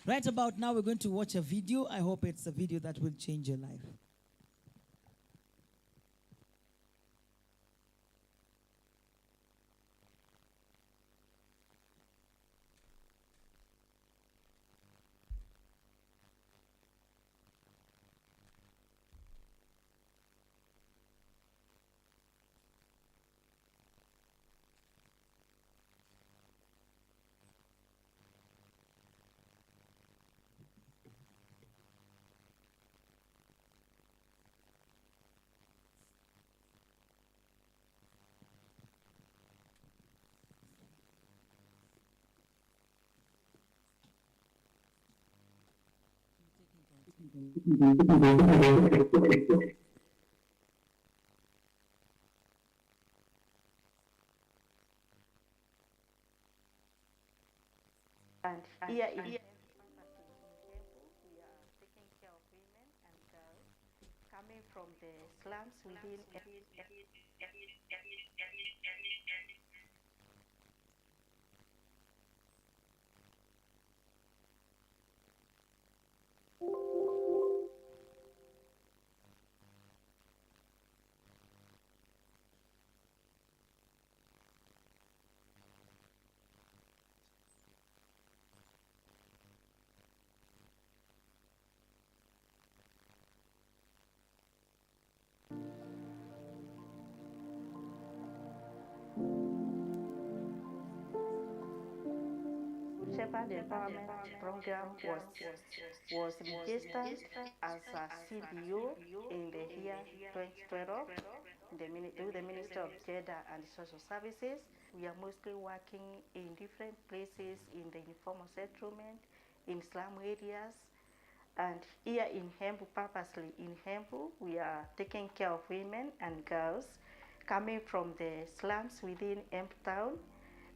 Right about now, we're going to watch a video. I hope it's a video that will change your life. And here in Embu, we are taking care of women and girls coming from the slums within. Shepherd Empowerment Program was registered as a CBO in the year 2012 with the Ministry of Gender and Social Services. We are mostly working in different places in the informal settlement, in slum areas, and here in Embu, purposely in Embu, we are taking care of women and girls coming from the slums within Embu town.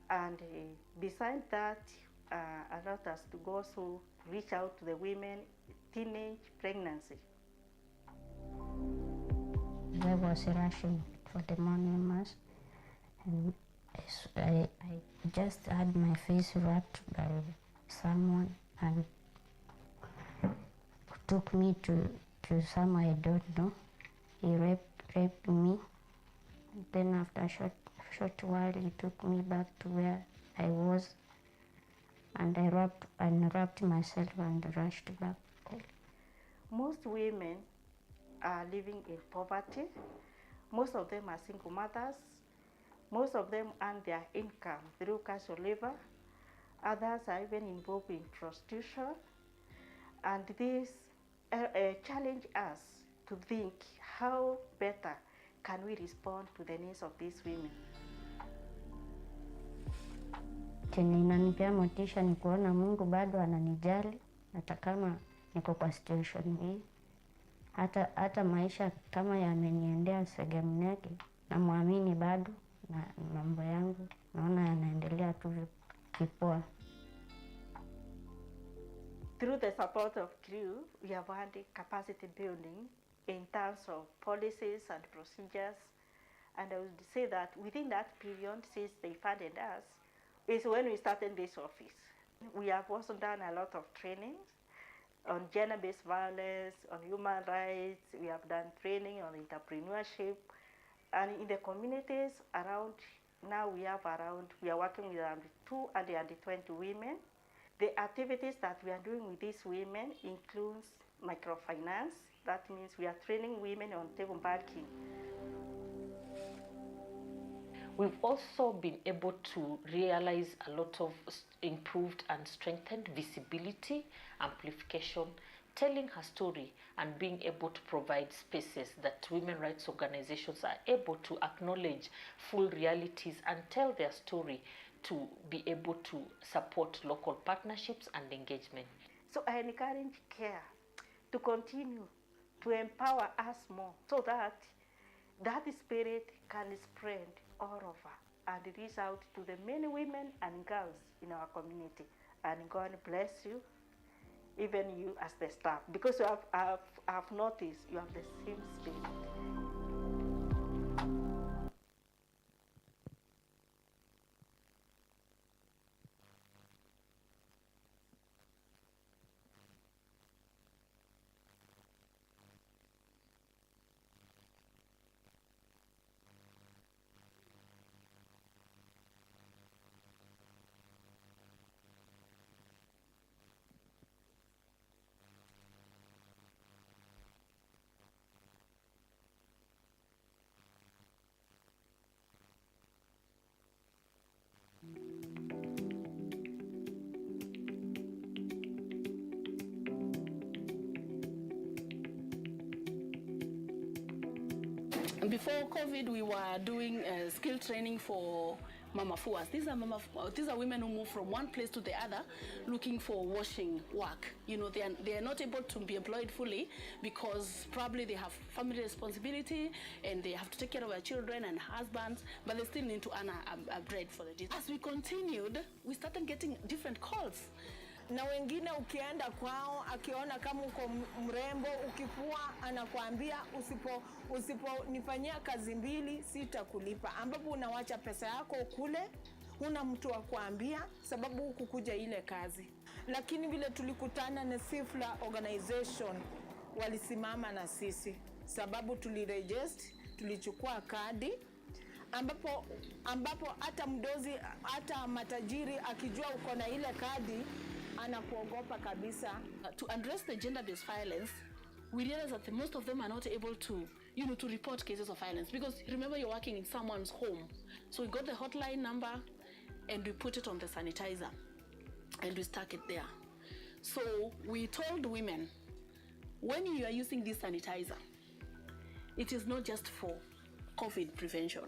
And besides that, allowed us to go to reach out to the women teenage pregnancy. I was rushing for the morning mass, and I just had my face wrapped by someone and took me to somewhere I don't know. He raped me. Then after a short while, he took me back to where I was, and I wrapped myself and rushed back. Most women are living in poverty. Most of them are single mothers. Most of them earn their income through casual labor. Others are even involved in prostitution. And this challenge us to think how better can we respond to the needs of these women. Chenye inanipea motisha ni kuona Mungu bado ananijali, hata kama niko kwa situation hii. Hata maisha kama yameniendea segemnegi, namwamini bado na mambo yangu naona yanaendelea tu kipoa. Through the support of CREW, we have had capacity building in terms of policies and procedures. And I would say that within that period, since they funded us, is when we started this office. We have also done a lot of training on gender-based violence, on human rights. We have done training on entrepreneurship. And in the communities around, now we are working with around 220 women. The activities that we are doing with these women includes microfinance. That means we are training women on table banking. We've also been able to realize a lot of improved and strengthened visibility, amplification, telling her story, and being able to provide spaces that women rights organizations are able to acknowledge full realities and tell their story to be able to support local partnerships and engagement. So I encourage CARE to continue to empower us more so that that spirit can spread all over and reach out to the many women and girls in our community. And God bless you, even you as the staff, because you I've noticed you have the same spirit. Before COVID, we were doing skill training for mama fuas. These are women who move from one place to the other looking for washing work. You know, they are not able to be employed fully because probably they have family responsibility and they have to take care of their children and husbands, but they still need to earn a bread for the day. As we continued, we started getting different calls. Na wengine ukienda kwao akiona kama uko mrembo ukifua anakuambia usiponifanyia kazi mbili sitakulipa, ambapo unawacha pesa yako kule, huna mtu wa kuambia sababu hukukuja ile kazi. Lakini vile tulikutana na Sifla organization walisimama na sisi sababu tuliregister, tulichukua kadi ambapo hata mdozi hata matajiri akijua uko na ile kadi anakuogopa kabisa. To address the gender-based violence, we realize that most of them are not able to, to report cases of violence because remember you're working in someone's home. So we got the hotline number and we put it on the sanitizer and we stuck it there. So we told women, when you are using this sanitizer, it is not just for COVID prevention,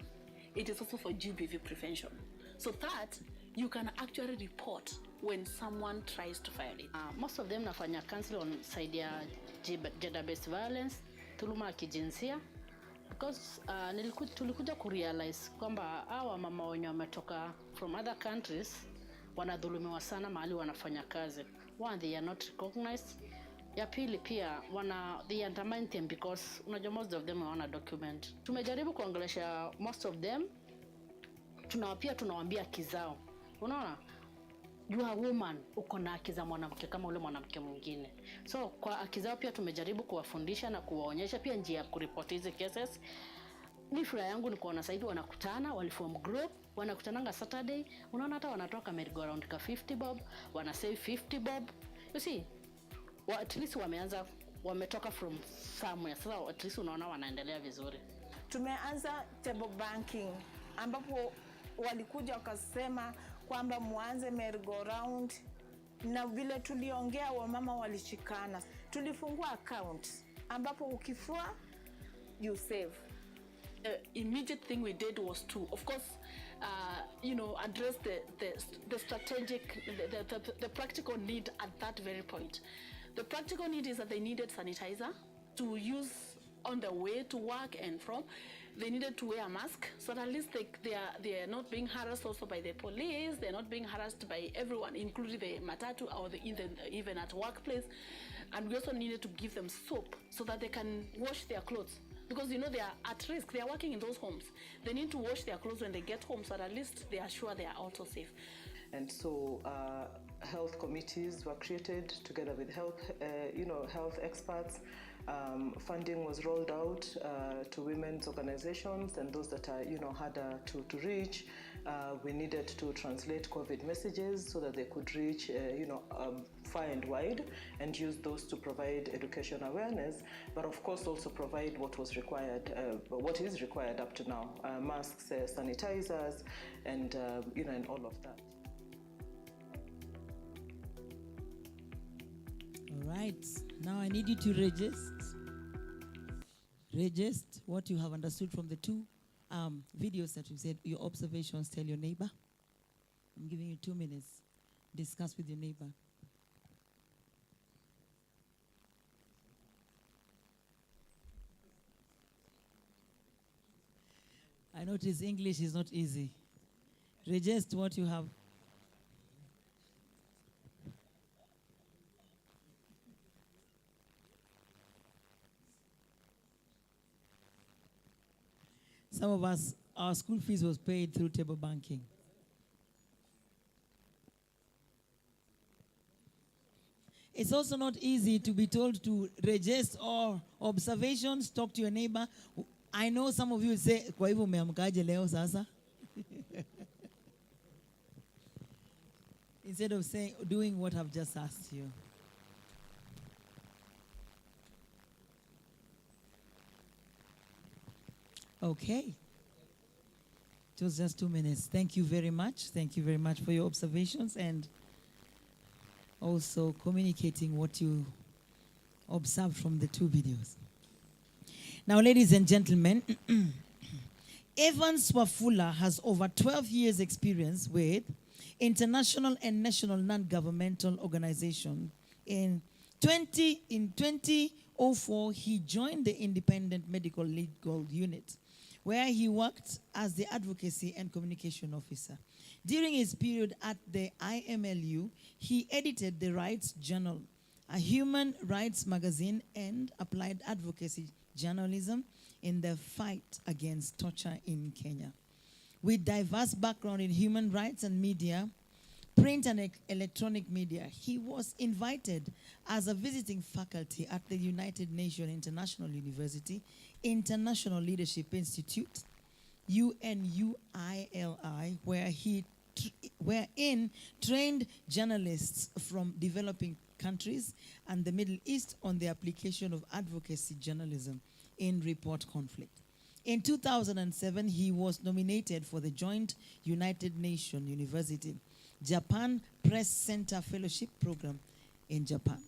it is also for GBV prevention. So that you can actually report when someone tries to violate. Most of them nafanya counsel on side ya gender-based violence, dhuluma ya kijinsia, because tulikuja kurealize kwamba hawa mama wenye wametoka from other countries wanadhulumiwa sana mahali wanafanya kazi. One, they are not recognized. Ya pili pia they undermine them because unajua most of them hawana document. Tumejaribu kuongelesha most of them, tunawaambia haki zao. Unaona? You are a woman, uko na haki za mwanamke kama ule mwanamke mwingine. So kwa haki zao pia tumejaribu kuwafundisha na kuwaonyesha pia njia ya kuripoti hizi cases. Ni furaha yangu ni kuona saidi wanakutana, waliform group, wanakutananga Saturday, unaona hata wanatoka merry-go-round ka 50 bob, wana save 50 bob. You see, at least wametoka from somewhere. So at least unaona wanaendelea vizuri. Tumeanza table banking ambapo walikuja wakasema kwamba muanze merry-go-round, na vile tuliongea wamama walishikana. Tulifungua account ambapo ukifua you save. The immediate thing we did was to, of course, address the strategic, the practical need at that very point. The practical need is that they needed sanitizer to use on the way to work and from. They needed to wear a mask, so that at least they are not being harassed also by the police. They're not being harassed by everyone, including the matatu or even at workplace. And we also needed to give them soap so that they can wash their clothes. Because they are at risk, they are working in those homes. They need to wash their clothes when they get home so that at least they are sure they are also safe. And so health committees were created together with health experts. Funding was rolled out to women's organizations and those that are, harder to reach. We needed to translate COVID messages so that they could reach, far and wide, and use those to provide education awareness, but of course also provide what was required, what is required up to now, masks, sanitizers, and and all of that. All right, now I need you to register what you have understood from the two videos that you said, your observations. Tell your neighbor. I'm giving you 2 minutes. Discuss with your neighbor. I notice English is not easy. Register what you have. Some of us, our school fees was paid through table banking. It's also not easy to be told to register or observations, talk to your neighbor. I know some of you will say, kwa hivyo umeamkaje leo sasa? Instead of doing what I've just asked you. Okay. It was just 2 minutes. Thank you very much. Thank you very much for your observations and also communicating what you observed from the two videos. Now, ladies and gentlemen, Evans Wafula has over 12 years experience with international and national non-governmental organizations. In 2004, he joined the Independent Medical Legal Unit, where he worked as the Advocacy and Communication Officer. During his period at the IMLU, he edited the Rights Journal, a human rights magazine, and applied advocacy journalism in the fight against torture in Kenya. With diverse background in human rights and media, print and electronic media, he was invited as a visiting faculty at the United Nations International University, International Leadership Institute, UNUILI, wherein trained journalists from developing countries and the Middle East on the application of advocacy journalism in report conflict. In 2007, he was nominated for the Joint United Nations University Japan Press Center Fellowship Program in Japan.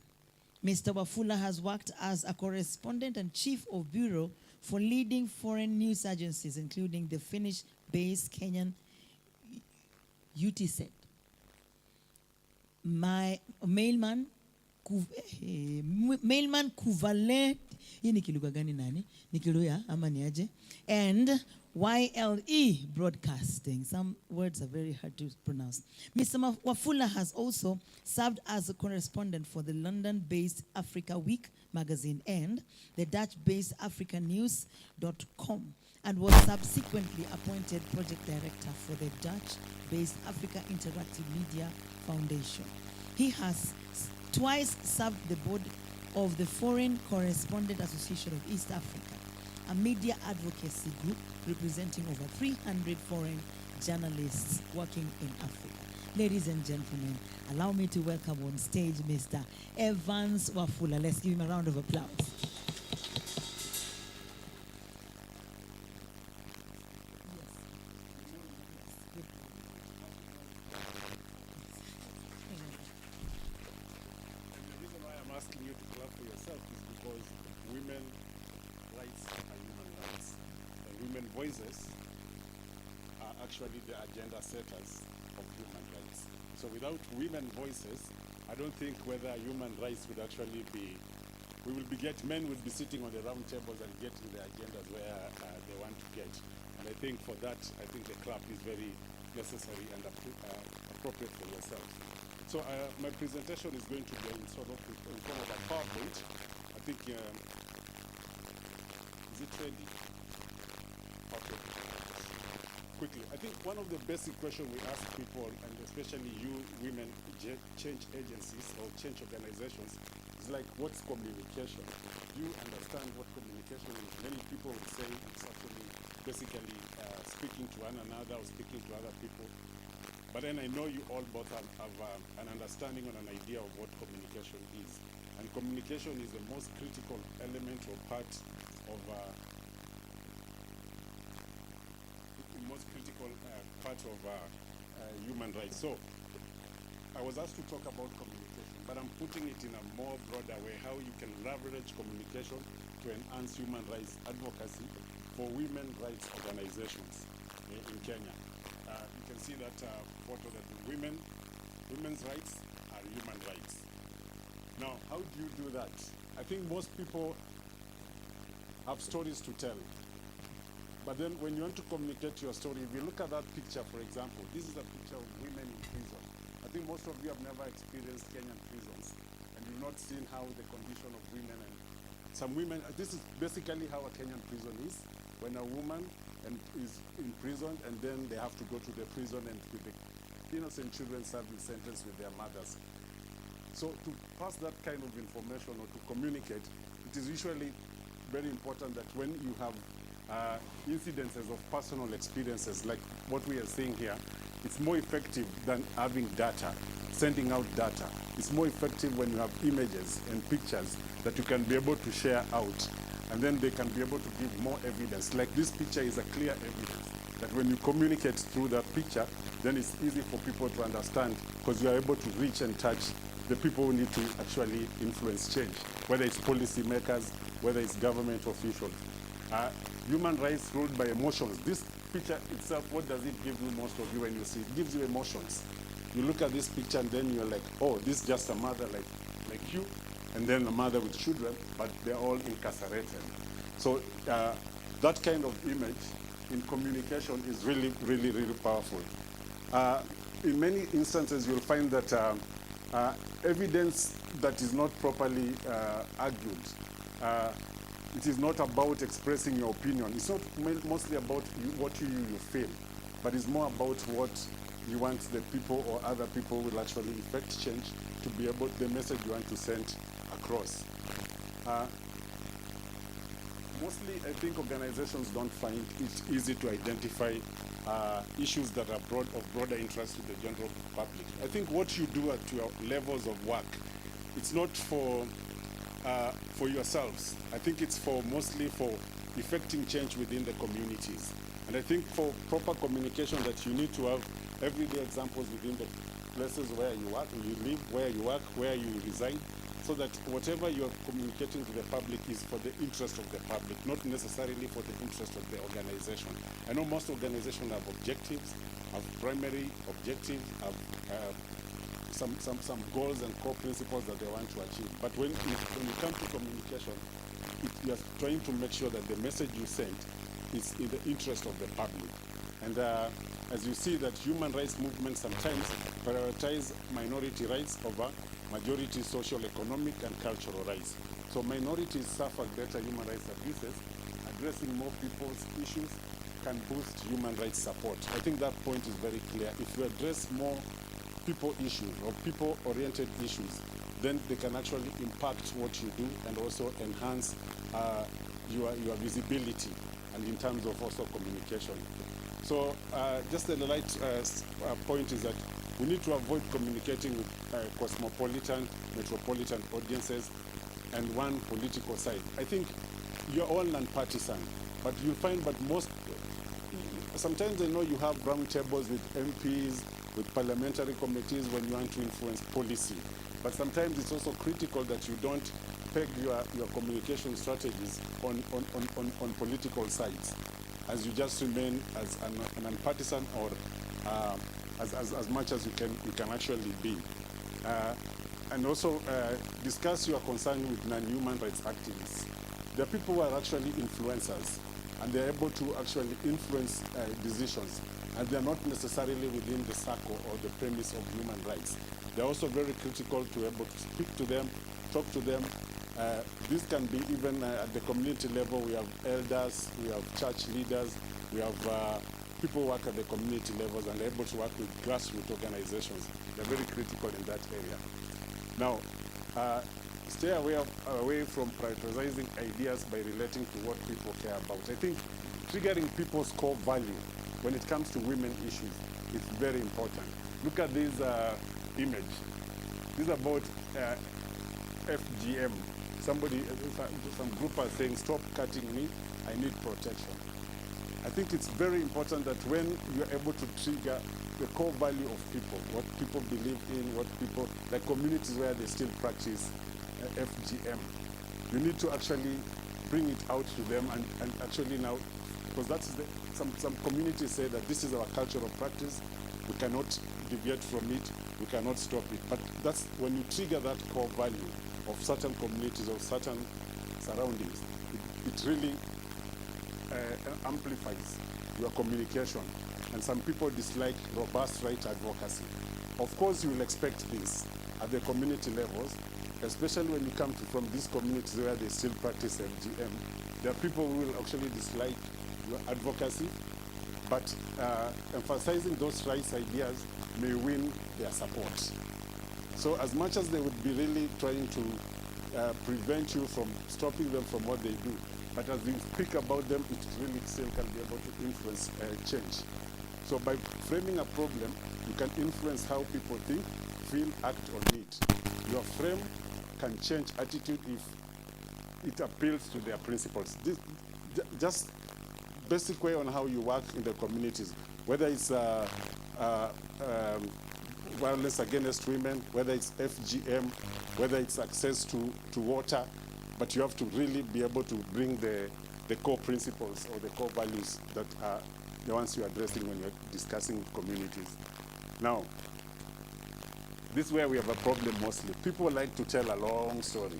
Mr. Wafula has worked as a correspondent and chief of bureau for leading foreign news agencies, including the Finnish-based Kenyan UTSED. Mailman Kuvalet, hii ni kilugha gani nani? Ni Kiluya ama ni aje? And YLE Broadcasting. Some words are very hard to pronounce. Mr. Wafula has also served as a correspondent for the London-based Africa Week magazine and the Dutch-based africanews.com, and was subsequently appointed project director for the Dutch-based Africa Interactive Media Foundation. He has twice served the board of the Foreign Correspondent Association of East Africa, a media advocacy group representing over 300 foreign journalists working in Africa. Ladies and gentlemen, allow me to welcome on stage Mr. Evans Wafula. Let's give him a round of applause. Asking you to clap for yourself is because women rights are human rights. And women voices are actually the agenda setters of human rights. So without women voices, I don't think whether human rights would actually be, men would be sitting on the round tables and getting the agendas where they want to get. And I think for that, I think the clap is very necessary and appropriate for yourself. So my presentation is going to be in form of a PowerPoint. I think, is it ready? Okay. Quickly, I think one of the basic questions we ask people, and especially you women, change agencies or change organizations, is like, what's communication? Do you understand what communication is? Many people would say it's actually basically speaking to one another or speaking to other people. But then I know you all both have an understanding and an idea of what communication is. And communication is the most critical element or part of human rights. So I was asked to talk about communication, but I'm putting it in a more broader way, how you can leverage communication to enhance human rights advocacy for women rights organizations in Kenya. You can see that photo that women's rights are human rights. Now, how do you do that? I think most people have stories to tell. But then when you want to communicate your story, if you look at that picture, for example, this is a picture of women in prison. I think most of you have never experienced Kenyan prisons, and you've not seen how the condition of women and some women, this is basically how a Kenyan prison is. When a woman is in prison, and then they have to go to the prison and with the innocent children serving sentence with their mothers. So to pass that kind of information or to communicate, it is usually very important that when you have incidences of personal experiences like what we are seeing here, it's more effective than having data, sending out data. It's more effective when you have images and pictures that you can be able to share out, and then they can be able to give more evidence. Like this picture is a clear evidence that when you communicate through that picture, then it's easy for people to understand because you are able to reach and touch the people who need to actually influence change, whether it's policy makers, whether it's government officials. Human rights ruled by emotions. This picture itself, what does it give you, most of you, when you see it? It gives you emotions. You look at this picture and then you're like, oh, this is just a mother like you, and then a mother with children, but they're all incarcerated. So that kind of image in communication is really, really, really powerful. In many instances, you'll find that evidence that is not properly argued, it is not about expressing your opinion. It's not mostly about what you feel, but it's more about what you want the people or other people will actually effect change to be able, the message you want to send across. Mostly, I think organizations don't find it easy to identify issues that are of broader interest to the general public. I think what you do at your levels of work, it's not for yourselves. I think it's mostly for effecting change within the communities. And I think for proper communication that you need to have everyday examples within the places where you work, where you live, where you work, where you reside, so that whatever you're communicating to the public is for the interest of the public, not necessarily for the interest of the organization. I know most organizations have objectives, have primary objectives, have some goals and core principles that they want to achieve. But when you come to communication, you're trying to make sure that the message you send is in the interest of the public. And as you see that human rights movements sometimes prioritize minority rights over majority social, economic, and cultural rights. So minorities suffer greater human rights abuses. Addressing more people's issues can boost human rights support. I think that point is very clear. If you address more people issues or people-oriented issues, then they can actually impact what you do and also enhance your visibility, and in terms of also communication. So just the light point is that we need to avoid communicating with cosmopolitan, metropolitan audiences and one political side. I think you're all non-partisan, but you find sometimes I know you have round tables with MPs, with parliamentary committees when you want to influence policy. But sometimes it's also critical that you don't peg your communication strategies on political sides, as you just remain as an nonpartisan or as much as you can actually be. And also discuss your concern with non-human rights activists. There are people who are actually influencers, and they're able to actually influence decisions, and they're not necessarily within the circle or the premise of human rights. They're also very critical to be able to speak to them, talk to them. This can be even at the community level. We have elders, we have church leaders, we have people who work at the community levels and able to work with grassroots organizations. They're very critical in that area. Now, stay away from prioritizing ideas by relating to what people care about. I think triggering people's core value when it comes to women issues is very important. Look at this image. This is about FGM. Some group are saying, stop cutting me, I need protection. I think it's very important that when you're able to trigger the core value of people, what people believe in, what people, like communities where they still practice FGM, you need to actually bring it out to them and actually now, because that's some communities say that this is our cultural practice, we cannot deviate from it, we cannot stop it. But that's when you trigger that core value of certain communities or certain surroundings, it really amplifies your communication. And some people dislike robust right advocacy. Of course, you will expect this at the community levels, especially when you come from these communities where they still practice FGM. There are people who will actually dislike your advocacy, but emphasizing those rights ideas may win their support. So as much as they would be really trying to prevent you from stopping them from what they do, but as you speak about them, it really still can be able to influence change. So by framing a problem, you can influence how people think, feel, act, or need. Your frame can change attitude if it appeals to their principles. This, just basic way on how you work in the communities, whether it's violence against women, whether it's FGM, whether it's access to water, but you have to really be able to bring the core principles or the core values that are the ones you're addressing when you're discussing with communities. Now, this is where we have a problem mostly. People like to tell a long story.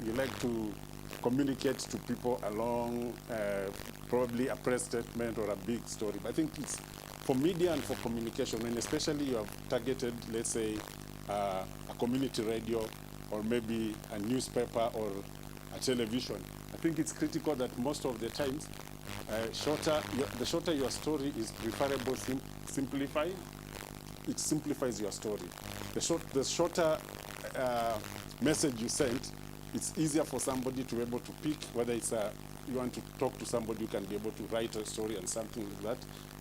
You like to communicate to people along probably a press statement or a big story. But I think it's for media and for communication, and especially you have targeted, let's say, a community radio or maybe a newspaper or a television. I think it's critical that most of the times, the shorter your story is preferable simplified. It simplifies your story. The shorter message you send, it's easier for somebody to be able to pick, whether it's you want to talk to somebody who can be able to write a story and something like that.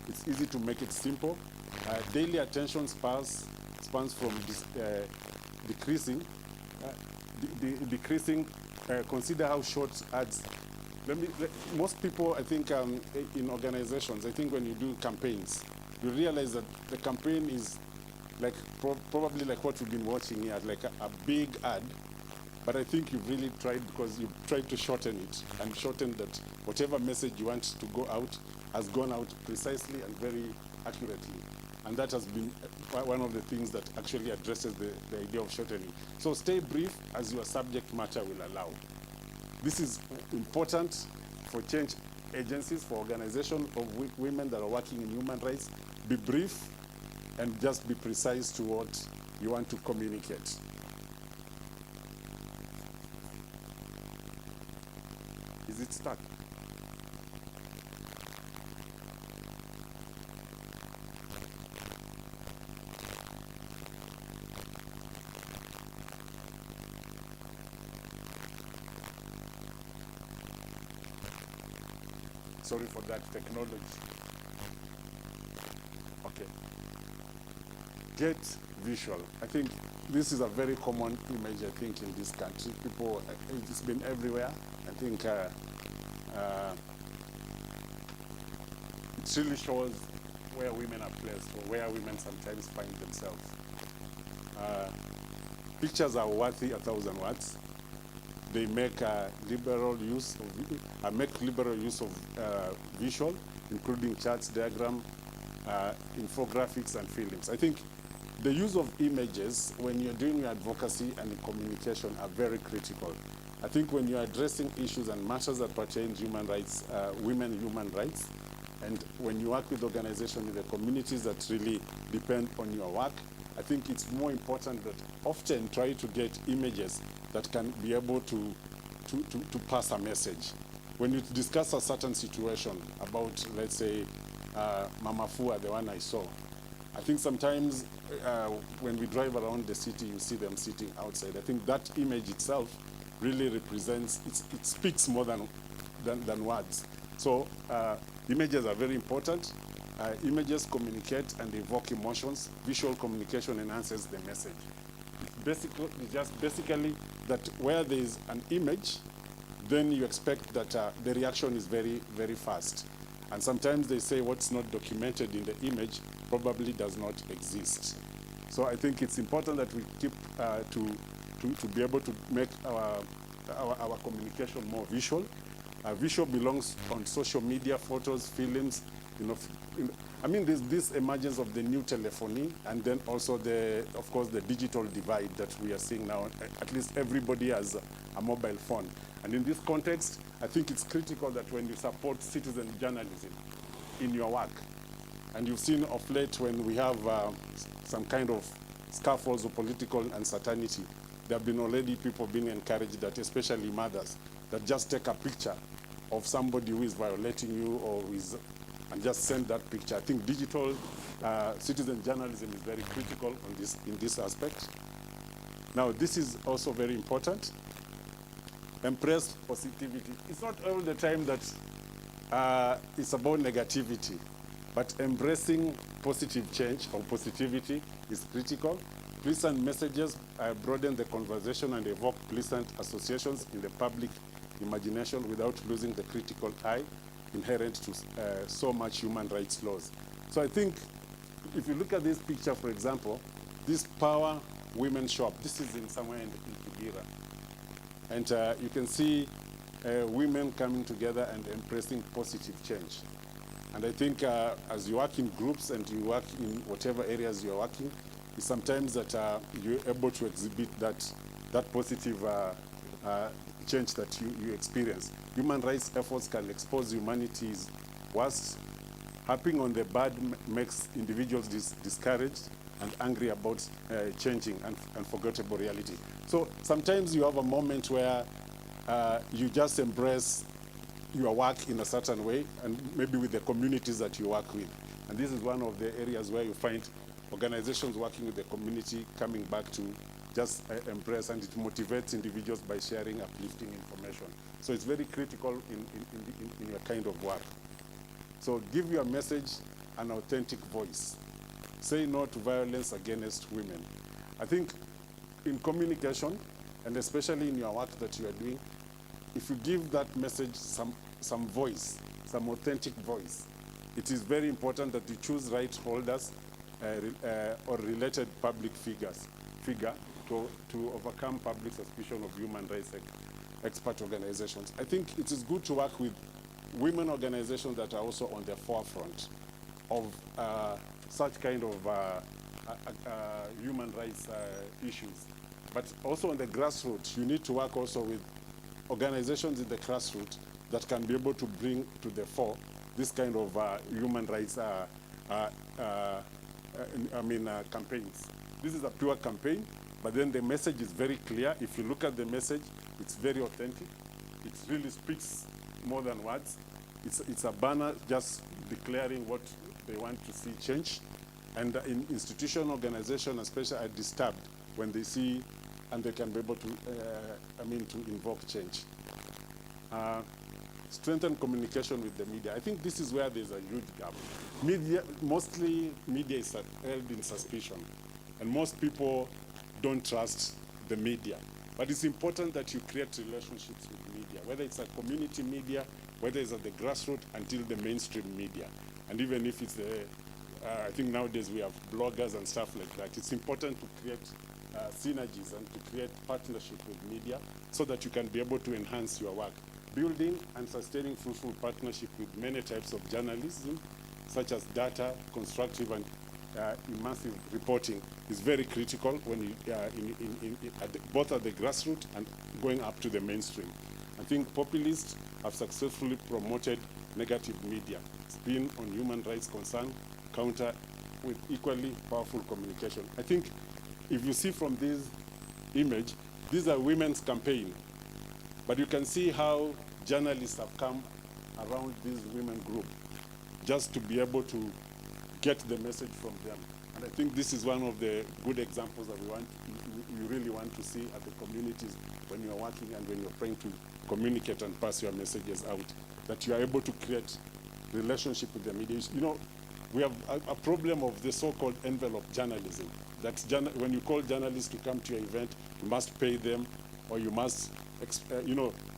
It's easy to make it simple. Daily attention spans from decreasing. Consider how short ads. Most people, I think, in organizations, I think when you do campaigns, you realize that the campaign is like probably like what we've been watching here, like a big ad. But I think you've really tried, because you've tried to shorten it and shorten that whatever message you want to go out has gone out precisely and very accurately. And that has been one of the things that actually addresses the idea of shortening. So stay brief as your subject matter will allow. This is important for change agencies, for organizations of women that are working in human rights. Be brief and just be precise to what you want to communicate. Is it stuck? Sorry for that technology. Okay. Get visual. I think this is a very common image, I think, in this country. People, it's been everywhere. I think it really shows where women are placed or where women sometimes find themselves. Pictures are worthy 1,000 words. They make liberal use of visual, including charts, diagram, infographics, and films. I think the use of images when you're doing your advocacy and communication are very critical. I think when you're addressing issues and matters that pertain to human rights, women human rights, and when you work with organizations in the communities that really depend on your work, I think it's more important that often try to get images that can be able to pass a message. When you discuss a certain situation about, let's say, Mama Fua, the one I saw, I think sometimes when we drive around the city, you see them sitting outside. I think that image itself really represents, it speaks more than words. So images are very important. Images communicate and evoke emotions. Visual communication enhances the message. It's basically that where there is an image, then you expect that the reaction is very, very fast. And sometimes they say what's not documented in the image probably does not exist. So I think it's important that we keep to be able to make our communication more visual. Visual belongs on social media, photos, films. I mean, there's this emergence of the new telephony, and then also of course, the digital divide that we are seeing now. At least everybody has a mobile phone. And in this context, I think it's critical that when you support citizen journalism in your work, and you've seen of late when we have some kind of scuffles or political uncertainty, there have been already people being encouraged that, especially mothers, that just take a picture of somebody who is violating you or who is, and just send that picture. I think digital citizen journalism is very critical in this aspect. Now, this is also very important. Embrace positivity. It's not all the time that it's about negativity, but embracing positive change or positivity is critical. Pleasant messages broaden the conversation and evoke pleasant associations in the public imagination without losing the critical eye inherent to so much human rights laws. So I think if you look at this picture, for example, this Power Women Shop, this is in somewhere in Kibera. And you can see women coming together and embracing positive change. And I think as you work in groups and you work in whatever areas you're working, it's sometimes that you're able to exhibit that positive change that you experience. Human rights efforts can expose humanity's worst. Harping on the bad makes individuals discouraged and angry about changing and unforgettable reality. So sometimes you have a moment where you just embrace your work in a certain way, and maybe with the communities that you work with. And this is one of the areas where you find organizations working with the community coming back to just embrace, and it motivates individuals by sharing uplifting information. So it's very critical in your kind of work. So give your message an authentic voice. Say no to violence against women. I think in communication, and especially in your work that you are doing, if you give that message some voice, some authentic voice, it is very important that you choose right holders or related public figure to overcome public suspicion of human rights expert organizations. I think it is good to work with women organizations that are also on the forefront of such kind of human rights issues. But also on the grassroots, you need to work also with organizations in the grassroots that can be able to bring to the fore this kind of human rights campaigns. This is a pure campaign, but then the message is very clear. If you look at the message, it's very authentic. It really speaks more than words. It's a banner just declaring what they want to see change. And in institutional organizations, especially, are disturbed when they see and they can be able to, to invoke change. Strengthen communication with the media. I think this is where there's a huge gap. Mostly media is held in suspicion, and most people don't trust the media. But it's important that you create relationships with media, whether it's a community media, whether it's at the grassroots, until the mainstream media. And even if it's I think nowadays we have bloggers and stuff like that, it's important to create synergies and to create partnership with media so that you can be able to enhance your work. Building and sustaining fruitful partnership with many types of journalism, such as data, constructive and immersive reporting, is very critical when you, both at the grassroots and going up to the mainstream. I think populists have successfully promoted negative media, spin on human rights concern, counter with equally powerful communication. I think if you see from this image, these are women's campaign, but you can see how journalists have come around this women group just to be able to get the message from them. And I think this is one of the good examples that you really want to see at the communities when you're working and when you're trying to communicate and pass your messages out, that you are able to create relationship with the media. You know, we have a problem of the so-called envelope journalism. That when you call journalists to come to your event, you must pay them, or you must,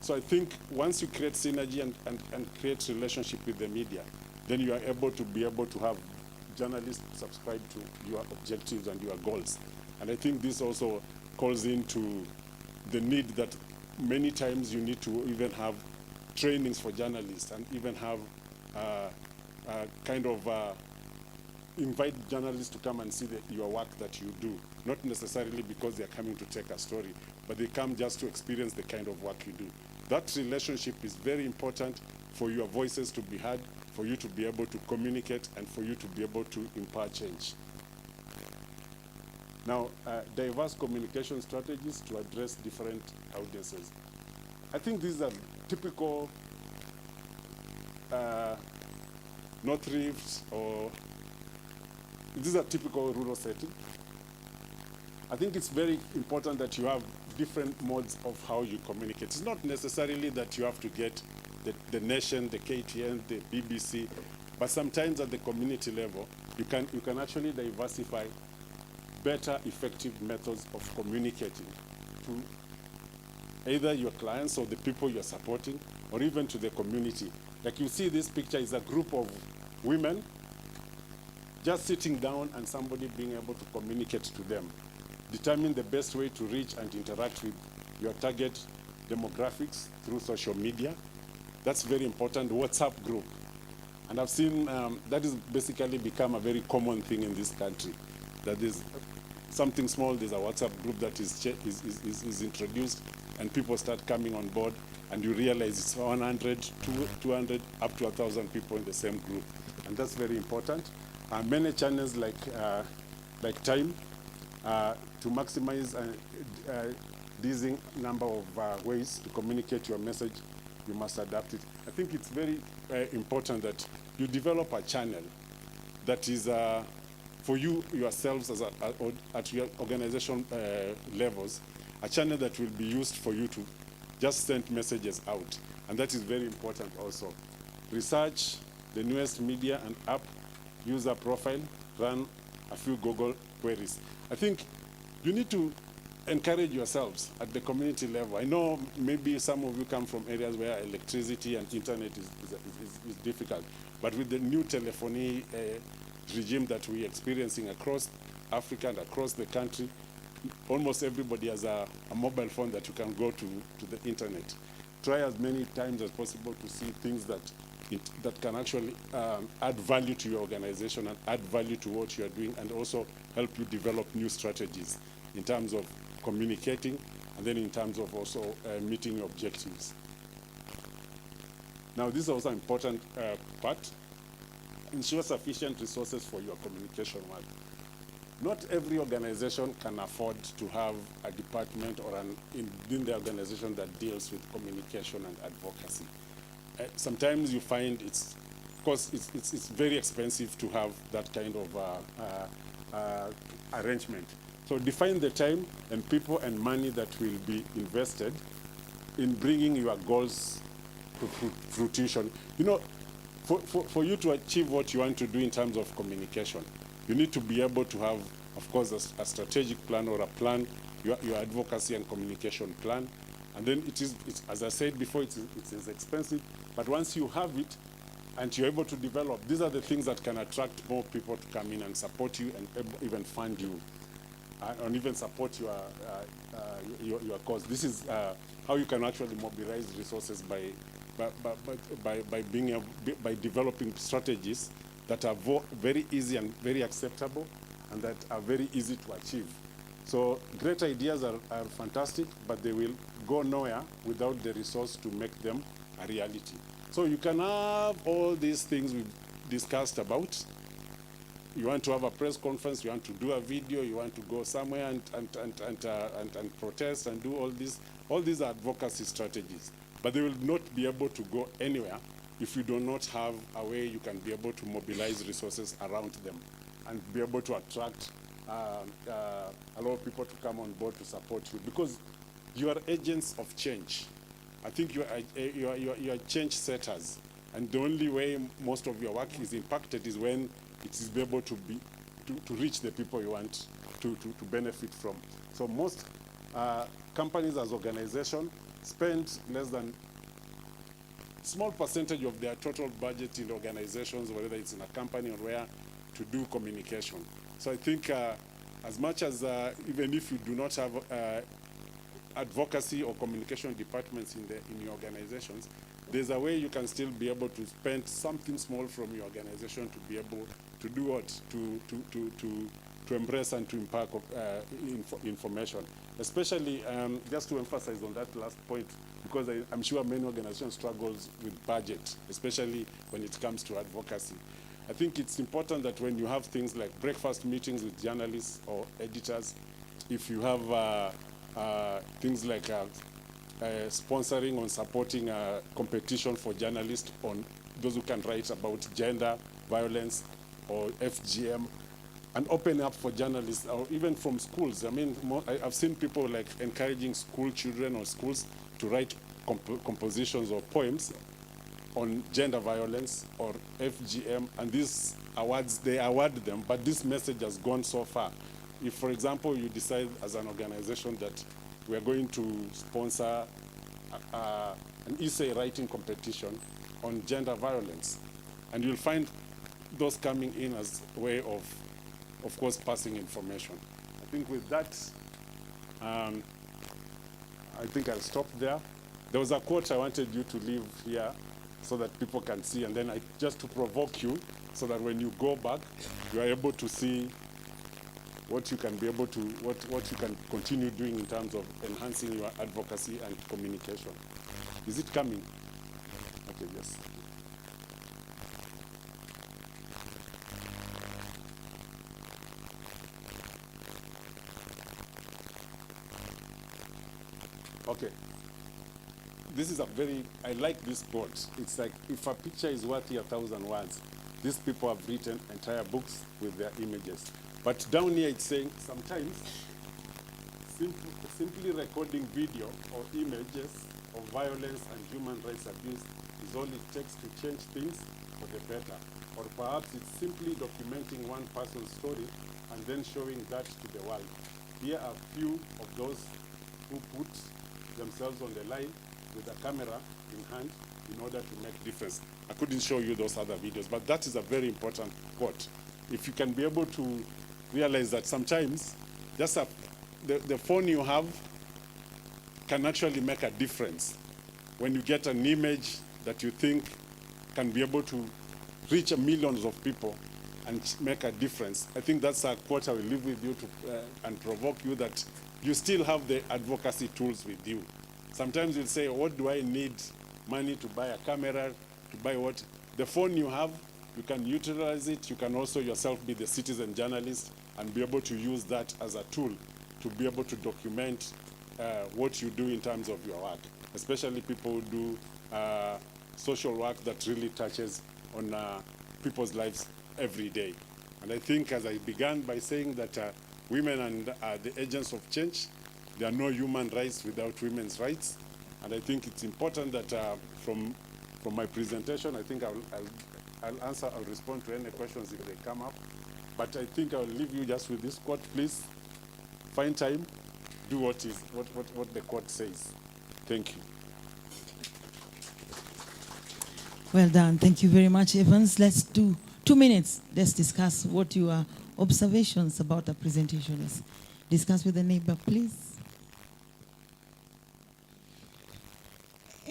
So I think once you create synergy and create relationship with the media, then you are able to have journalists subscribe to your objectives and your goals. And I think this also calls into the need that many times you need to even have trainings for journalists and even have invite journalists to come and see your work that you do, not necessarily because they're coming to take a story, but they come just to experience the kind of work you do. That relationship is very important for your voices to be heard, for you to be able to communicate, and for you to be able to impart change. Now, diverse communication strategies to address different audiences. I think these are typical North Rifts, or these are typical rural setting. I think it's very important that you have different modes of how you communicate. It's not necessarily that you have to get the Nation, the KTN, the BBC, but sometimes at the community level, you can actually diversify better, effective methods of communicating to either your clients or the people you're supporting, or even to the community. Like you see, this picture is a group of women just sitting down and somebody being able to communicate to them. Determine the best way to reach and interact with your target demographics through social media. That's very important. WhatsApp group. And I've seen that is basically become a very common thing in this country. That is something small, there's a WhatsApp group that is introduced, and people start coming on board, and you realize it's 100, 200, up to 1,000 people in the same group. And that's very important. Many channels like Time to maximize this number of ways to communicate your message, you must adapt it. I think it's very important that you develop a channel that is for you yourselves as at your organization levels, a channel that will be used for you to just send messages out. And that is very important also. Research the newest media and app, user profile, run a few Google queries. I think you need to encourage yourselves at the community level. I know maybe some of you come from areas where electricity and internet is difficult, but with the new telephony regime that we're experiencing across Africa and across the country, almost everybody has a mobile phone that you can go to the internet. Try as many times as possible to see things that can actually add value to your organization and add value to what you are doing, and also help you develop new strategies in terms of communicating, and then in terms of also meeting your objectives. Now, this is also an important part. Ensure sufficient resources for your communication work. Not every organization can afford to have a department or in the organization that deals with communication and advocacy. Sometimes you find it's very expensive to have that kind of arrangement. So define the time and people and money that will be invested in bringing your goals to fruition. You know, for you to achieve what you want to do in terms of communication, you need to be able to have, of course, a strategic plan or a plan, your advocacy and communication plan. And then it's as I said before, it's expensive, but once you have it and you're able to develop, these are the things that can attract more people to come in and support you and even fund you. And even support your cause. This is how you can actually mobilize resources by developing strategies that are very easy and very acceptable, and that are very easy to achieve. So great ideas are fantastic, but they will go nowhere without the resource to make them a reality. So you can have all these things we've discussed about. You want to have a press conference, you want to do a video, you want to go somewhere and protest and do all this. All these are advocacy strategies, but they will not be able to go anywhere if you do not have a way you can be able to mobilize resources around them and be able to attract a lot of people to come on board to support you, because you are agents of change. I think you are change setters, and the only way most of your work is impacted is when it is able to reach the people you want to benefit from. So most companies as organizations spend less than small percentage of their total budget in organizations, whether it's in a company or where, to do communication. So I think as much as even if you do not have advocacy or communication departments in your organizations, there's a way you can still be able to spend something small from your organization to be able to do what? To embrace and to impact information. Especially, just to emphasize on that last point, because I'm sure many organizations struggle with budget, especially when it comes to advocacy. I think it's important that when you have things like breakfast meetings with journalists or editors, if you have things like sponsoring or supporting a competition for journalists on those who can write about gender, violence, or FGM, and open up for journalists, or even from schools. I mean, I've seen people like encouraging school children or schools to write compositions or poems on gender violence or FGM, and these awards, they award them, but this message has gone so far. If, for example, you decide as an organization that we are going to sponsor an essay writing competition on gender violence, and you'll find those coming in as a way of course, passing information. I think with that, I think I'll stop there. There was a quote I wanted you to leave here so that people can see, and then just to provoke you, so that when you go back, you are able to see what you can be able to, what you can continue doing in terms of enhancing your advocacy and communication. Is it coming? Okay, yes. Okay. This is a very, I like this quote. It's like, if a picture is worth 1,000 words, these people have written entire books with their images. But down here it's saying sometimes simply recording video or images of violence and human rights abuse is all it takes to change things for the better. Or perhaps it's simply documenting one person's story and then showing that to the world. Here are few of those who put themselves on the line with a camera in hand in order to make difference. I couldn't show you those other videos, but that is a very important quote. If you can be able to realize that sometimes just the phone you have can actually make a difference. When you get an image that you think can be able to reach millions of people and make a difference, I think that's a quote I will leave with you to, and provoke you that you still have the advocacy tools with you. Sometimes you'll say, what do I need money to buy a camera, to buy what? The phone you have, you can utilize it. You can also yourself be the citizen journalist and be able to use that as a tool to be able to document what you do in terms of your work, especially people who do social work that really touches on people's lives every day. And I think, as I began by saying that women are the agents of change. There are no human rights without women's rights. And I think it's important that from my presentation, I think I'll answer, I'll respond to any questions if they come up. But I think I'll leave you just with this quote. Please find time, do what the quote says. Thank you. Well done. Thank you very much, Evans. Let's do 2 minutes. Let's discuss what your observations about the presentation is. Discuss with the neighbor, please.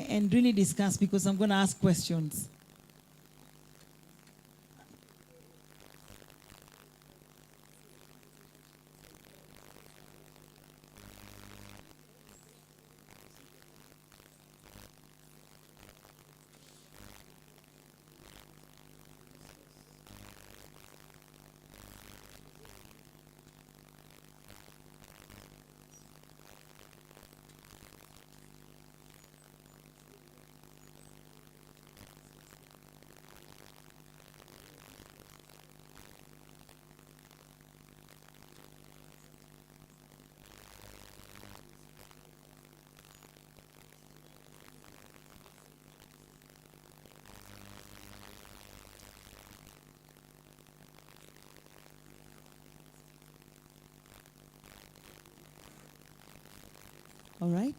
And really discuss, because I'm going to ask questions. All right.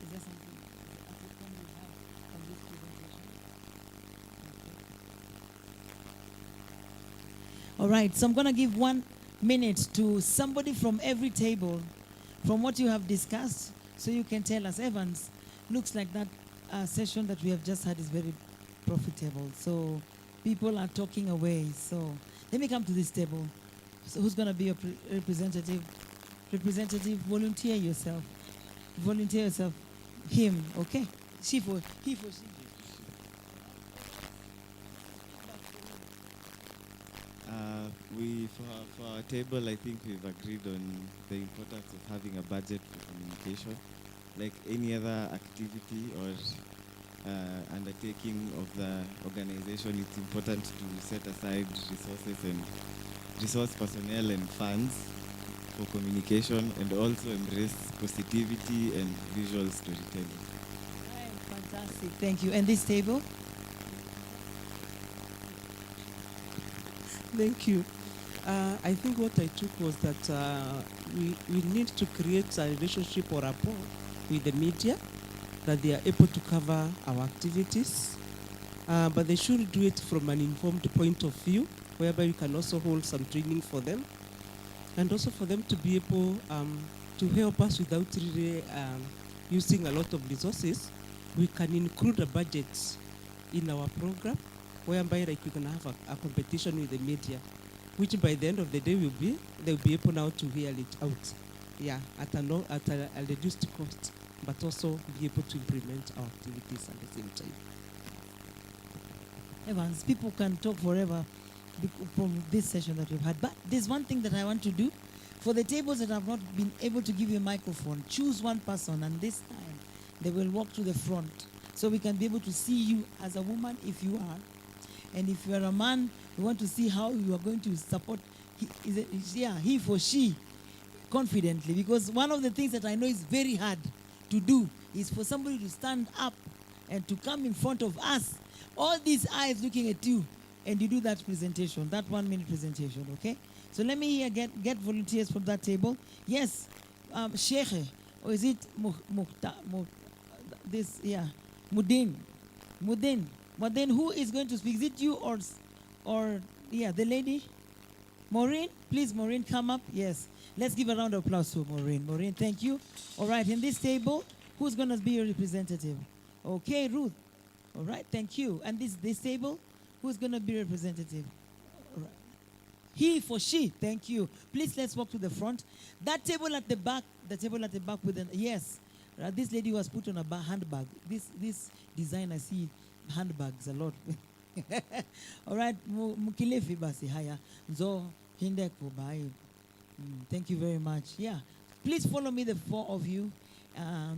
Is there something African we have from this presentation? All right, so I'm going to give 1 minute to somebody from every table, from what you have discussed, so you can tell us. Evans, looks like that session that we have just had is very profitable. So people are talking away. So let me come to this table. So who's going to be your representative? Representative, volunteer yourself. Volunteer yourself. Him, okay? She for he for she. For our table, I think we've agreed on the importance of having a budget for communication. Like any other activity or undertaking of the organization, it's important to set aside resources and resource personnel and funds for communication, and also embrace positivity and visual storytelling. Right, fantastic. Thank you. And this table? Thank you. I think what I took was that we need to create a relationship or rapport with the media, that they are able to cover our activities, but they should do it from an informed point of view, whereby we can also hold some training for them, and also for them to be able to help us without really using a lot of resources. We can include a budget in our program, whereby like we can have a competition with the media, which by the end of the day they'll be able now to hear it out, yeah, at a reduced cost, but also be able to implement our activities at the same time. Evans, people can talk forever from this session that we've had, but there's one thing that I want to do. For the tables that have not been able to give you a microphone, choose one person, and this time they will walk to the front so we can be able to see you as a woman if you are. And if you are a man, we want to see how you are going to support he for she confidently. Because one of the things that I know is very hard to do is for somebody to stand up and to come in front of us, all these eyes looking at you, and you do that presentation, that 1 minute presentation, okay? So let me here get volunteers from that table. Yes, Sheikh, or is it Mudin? Mudin, who is going to speak? Is it you or the lady? Maureen, please, Maureen, come up. Yes, let's give a round of applause to Maureen. Maureen, thank you. All right, in this table, who's going to be your representative? Okay, Ruth. All right, thank you. And this table, who's going to be representative? All right. He for she, thank you. Please, let's walk to the front. That table at the back, with an, yes. This lady was put on a handbag. This design, I see handbags a lot. All right, Mukilefi basi haya. Zo hinde kubai. Thank you very much. Yeah. Please follow me, the four of you.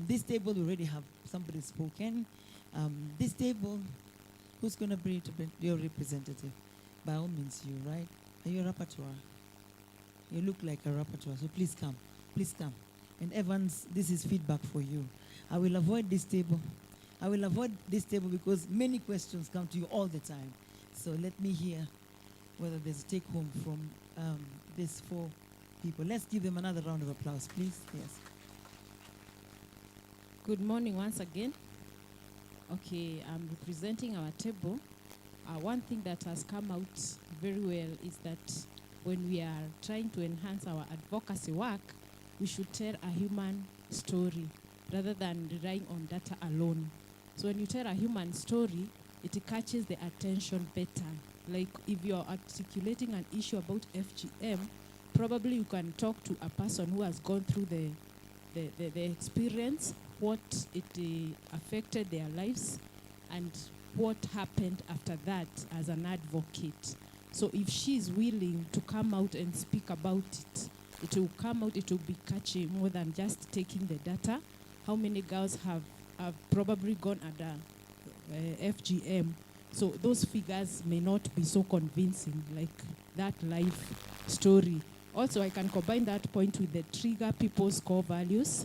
This table, we already have somebody spoken. This table, who's going to be your representative? By all means, you, right? Are you a rapporteur? You look like a rapporteur, so please come. Please come. And Evans, this is feedback for you. I will avoid this table. Because many questions come to you all the time. So let me hear whether there's a take home from these four people. Let's give them another round of applause, please. Yes. Good morning once again. Okay, I'm representing our table. One thing that has come out very well is that when we are trying to enhance our advocacy work, we should tell a human story rather than relying on data alone. So when you tell a human story, it catches the attention better. Like if you're articulating an issue about FGM, probably you can talk to a person who has gone through the experience, what it affected their lives, and what happened after that as an advocate. So if she's willing to come out and speak about it, it will come out, it will be catchy more than just taking the data. How many girls have probably gone under FGM? So those figures may not be so convincing like that life story. Also, I can combine that point with the trigger people's core values,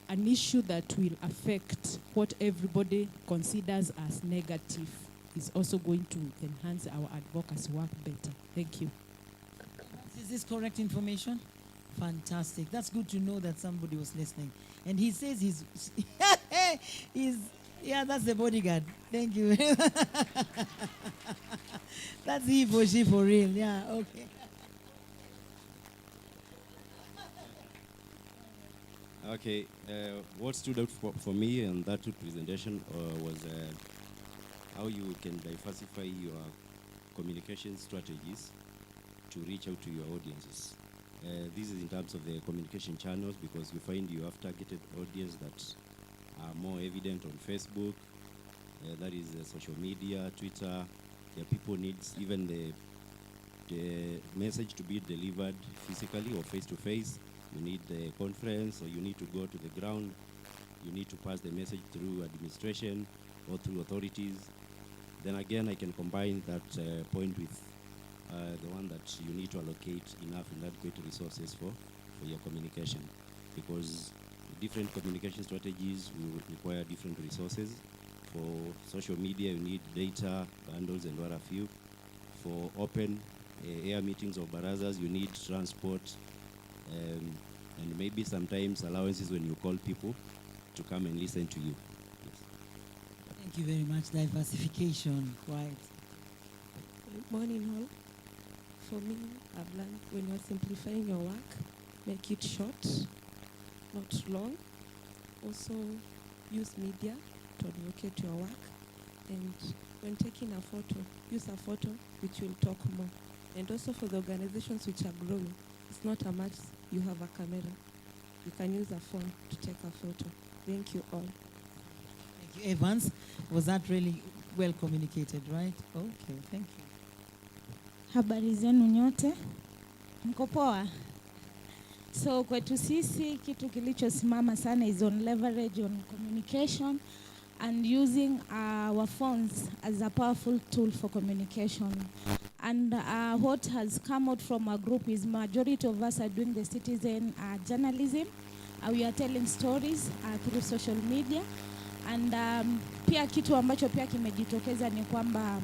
an issue that will affect what everybody considers as negative is also going to enhance our advocacy work better. Thank you. Is this correct information? Fantastic. That's good to know that somebody was listening. And he says he's that's the bodyguard. Thank you. That's he for she for real. Yeah, okay. Okay, what stood out for me in that presentation was how you can diversify your communication strategies to reach out to your audiences. This is in terms of the communication channels, because you find you have targeted audience that are more evident on Facebook, that is social media, Twitter. The people needs, even the message to be delivered physically or face to face, you need the conference, or you need to go to the ground. You need to pass the message through administration or through authorities. Then again, I can combine that point with the one that you need to allocate enough inadequate resources for your communication, because different communication strategies will require different resources. For social media, you need data, bundles, and what have you. For open air meetings or barazas, you need transport, and maybe sometimes allowances when you call people to come and listen to you. Yes. Thank you very much. Diversification, right? Morning all. For me, I've learned when you're simplifying your work, make it short, not long. Also, use media to advocate your work. And when taking a photo, use a photo which will talk more. And also for the organizations which are growing, it's not a must you have a camera. You can use a phone to take a photo. Thank you all. Thank you, Evans. Was that really well communicated, right? Okay, thank you. Habari zenu nyote, mko poa? So kwetu sisi kitu kilichosimama sana is on leverage on communication and using our phones as a powerful tool for communication. And what has come out from our group is majority of us are doing the citizen journalism. We are telling stories through social media. And pia kitu ambacho pia kimejitokeza ni kwamba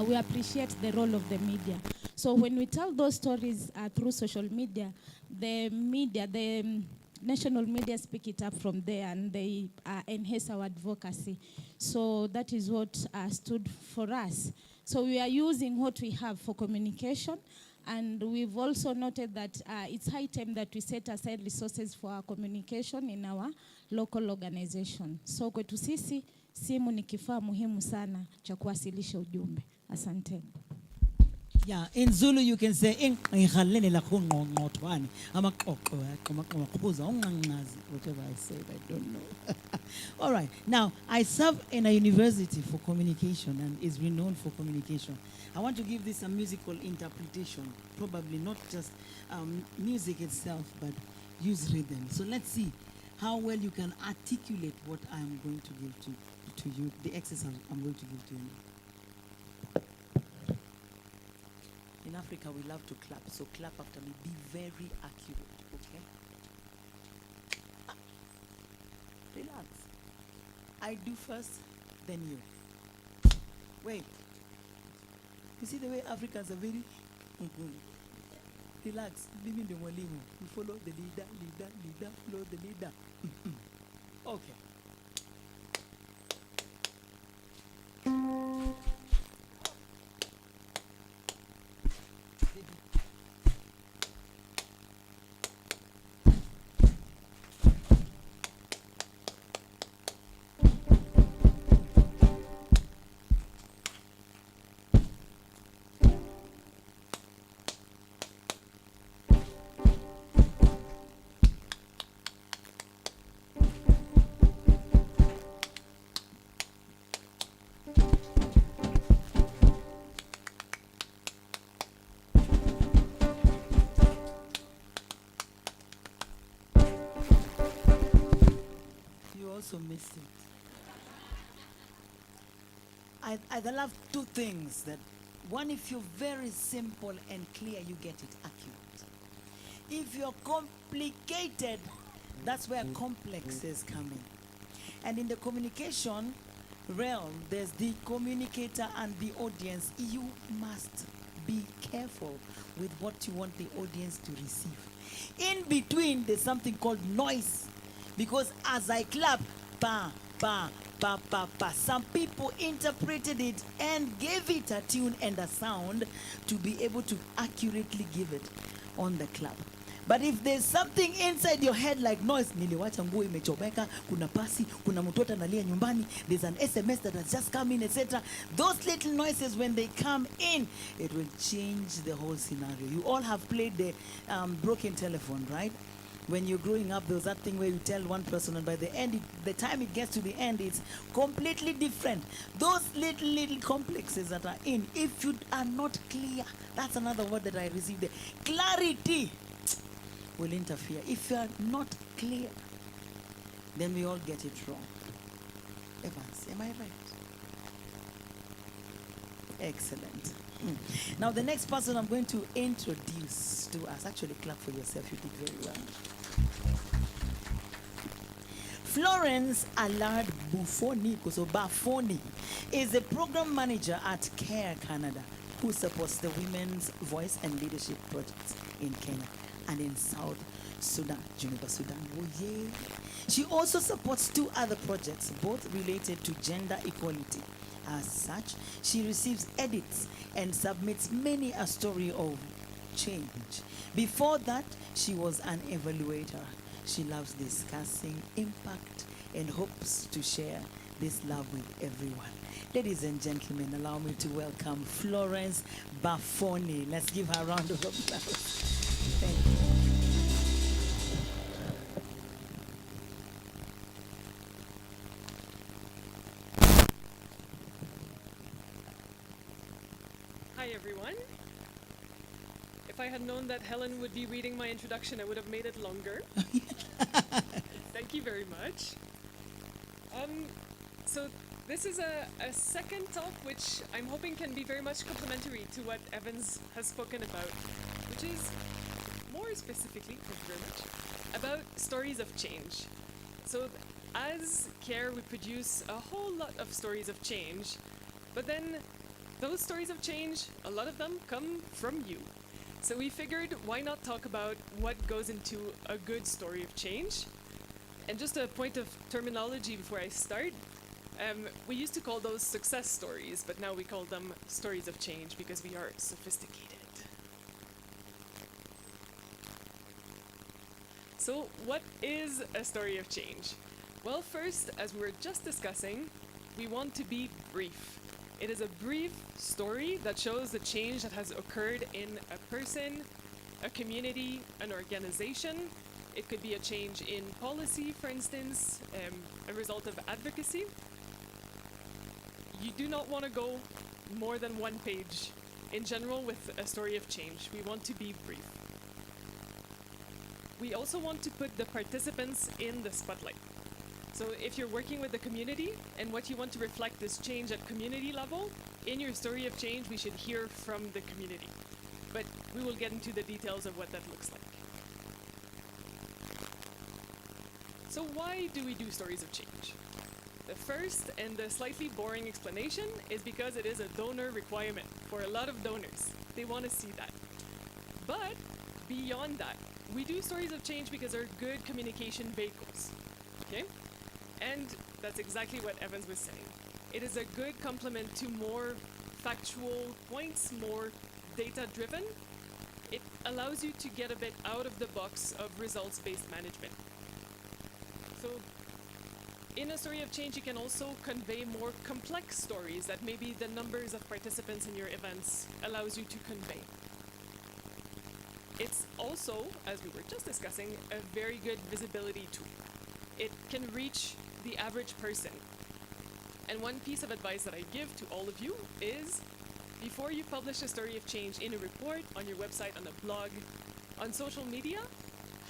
we appreciate the role of the media. So when we tell those stories through social media, the national media speak it up from there and they enhance our advocacy. So that is what stood for us. So we are using what we have for communication, and we've also noted that it's high time that we set aside resources for our communication in our local organization. So kwetu sisi, simu ni kifaa muhimu sana cha kuwasilisha ujumbe. Asante. Yeah, in Zulu you can say whatever I said, I don't know. All right. Now, I serve in a university for communication and is renowned for communication. I want to give this a musical interpretation, probably not just music itself, but use rhythm. So let's see how well you can articulate what I'm going to give to you, the exercise I'm going to give to you. In Africa, we love to clap, so clap after me. Be very accurate, okay? Relax. I do first, then you. Wait. You see the way Africans are very... Relax. Leave the mwalimu. You follow the leader, follow the leader. Okay. Also missed it. I love two things. That one, if you're very simple and clear, you get it accurate. If you're complicated, that's where complexes come in. And in the communication realm, there's the communicator and the audience. You must be careful with what you want the audience to receive. In between, there's something called noise. Because as I clap, ba, ba, ba, ba, ba, some people interpreted it and gave it a tune and a sound to be able to accurately give it on the clap. But if there's something inside your head like noise, niliwacha nguo imechomeka, kuna pasi, kuna mtoto analia nyumbani, there's an SMS that has just come in, etc. Those little noises, when they come in, it will change the whole scenario. You all have played the broken telephone, right? When you're growing up, there was that thing where you tell one person, and by the end, the time it gets to the end, it's completely different. Those little complexes that are in, if you are not clear, that's another word that I received there. Clarity will interfere. If you are not clear, then we all get it wrong. Evans, am I right? Excellent. Now, the next person I'm going to introduce to us, actually clap for yourself, you did very well. Florence Allard Buffoni, so Buffoni, is the program manager at CARE Canada, who supports the Women's Voice and Leadership projects in Kenya and in South Sudan, Geneva, Sudan. Oh, yeah. She also supports 2 other projects, both related to gender equality. As such, she receives edits and submits many a story of change. Before that, she was an evaluator. She loves discussing impact and hopes to share this love with everyone. Ladies and gentlemen, allow me to welcome Florence Buffoni. Let's give her a round of applause. Thank you. Hi everyone. If I had known that Helen would be reading my introduction, I would have made it longer. Thank you very much. So this is a second talk which I'm hoping can be very much complementary to what Evans has spoken about, which is more specifically, thank you very much, about stories of change. So as CARE, we produce a whole lot of stories of change, but then those stories of change, a lot of them come from you. So we figured, why not talk about what goes into a good story of change? And just a point of terminology before I start, we used to call those success stories, but now we call them stories of change because we are sophisticated. So what is a story of change? Well, first, as we were just discussing, we want to be brief. It is a brief story that shows the change that has occurred in a person, a community, an organization. It could be a change in policy, for instance, a result of advocacy. You do not want to go more than 1 page in general with a story of change. We want to be brief. We also want to put the participants in the spotlight. So if you're working with the community and what you want to reflect this change at community level, in your story of change, we should hear from the community. But we will get into the details of what that looks like. So why do we do stories of change? The first and the slightly boring explanation is because it is a donor requirement for a lot of donors. They want to see that. But beyond that, we do stories of change because they're good communication vehicles. Okay? And that's exactly what Evans was saying. It is a good complement to more factual points, more data-driven. It allows you to get a bit out of the box of results-based management. So in a story of change, you can also convey more complex stories that maybe the numbers of participants in your events allows you to convey. It's also, as we were just discussing, a very good visibility tool. It can reach the average person. And one piece of advice that I give to all of you is, before you publish a story of change in a report, on your website, on a blog, on social media,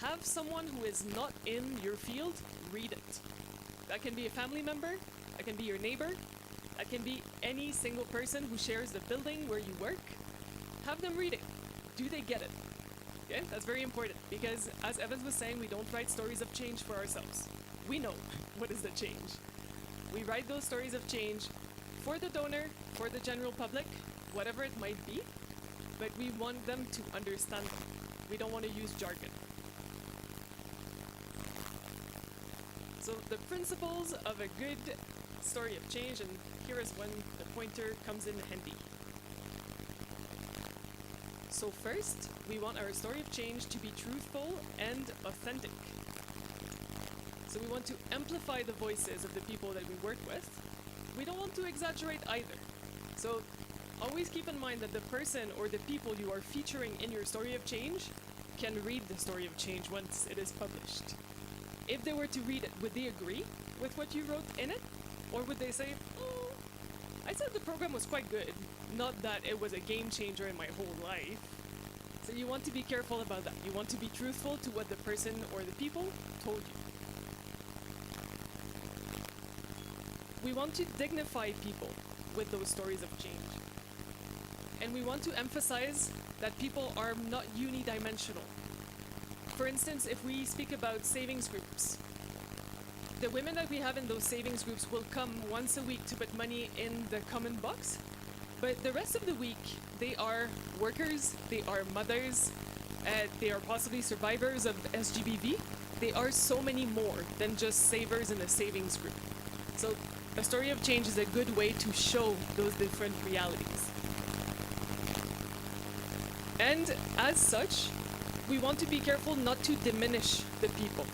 have someone who is not in your field read it. That can be a family member, that can be your neighbor, that can be any single person who shares the building where you work. Have them read it. Do they get it? Okay, that's very important because, as Evans was saying, we don't write stories of change for ourselves. We know what is the change. We write those stories of change for the donor, for the general public, whatever it might be, but we want them to understand them. We don't want to use jargon. So the principles of a good story of change, and here is when the pointer comes in handy. So first, we want our story of change to be truthful and authentic. So we want to amplify the voices of the people that we work with. We don't want to exaggerate either. So always keep in mind that the person or the people you are featuring in your story of change can read the story of change once it is published. If they were to read it, would they agree with what you wrote in it? Or would they say, oh, I said the program was quite good, not that it was a game changer in my whole life. So you want to be careful about that. You want to be truthful to what the person or the people told you. We want to dignify people with those stories of change. And we want to emphasize that people are not unidimensional. For instance, if we speak about savings groups, the women that we have in those savings groups will come once a week to put money in the common box, but the rest of the week they are workers, they are mothers, they are possibly survivors of SGBV. They are so many more than just savers in a savings group. So a story of change is a good way to show those different realities. And as such, we want to be careful not to diminish the people.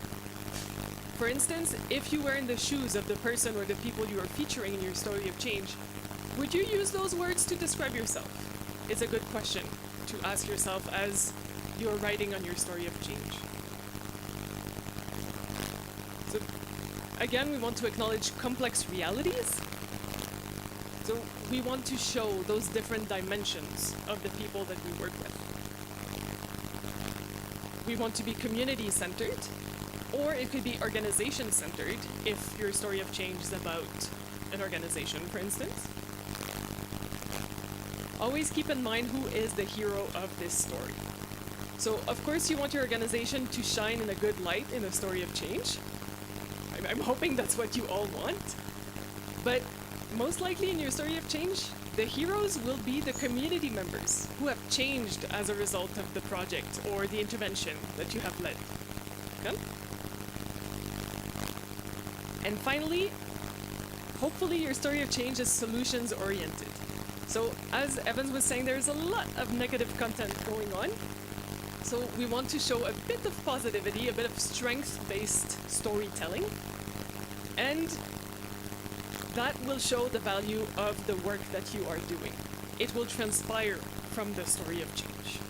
For instance, if you were in the shoes of the person or the people you are featuring in your story of change, would you use those words to describe yourself? It's a good question to ask yourself as you're writing on your story of change. So again, we want to acknowledge complex realities. So we want to show those different dimensions of the people that we work with. We want to be community-centered, or it could be organization-centered if your story of change is about an organization, for instance. Always keep in mind who is the hero of this story. So, of course, you want your organization to shine in a good light in a story of change. I'm hoping that's what you all want. But most likely in your story of change, the heroes will be the community members who have changed as a result of the project or the intervention that you have led. Okay? And finally, hopefully your story of change is solutions oriented. So as Evans was saying, there's a lot of negative content going on. So we want to show a bit of positivity, a bit of strength-based storytelling. And that will show the value of the work that you are doing. It will transpire from the story of change.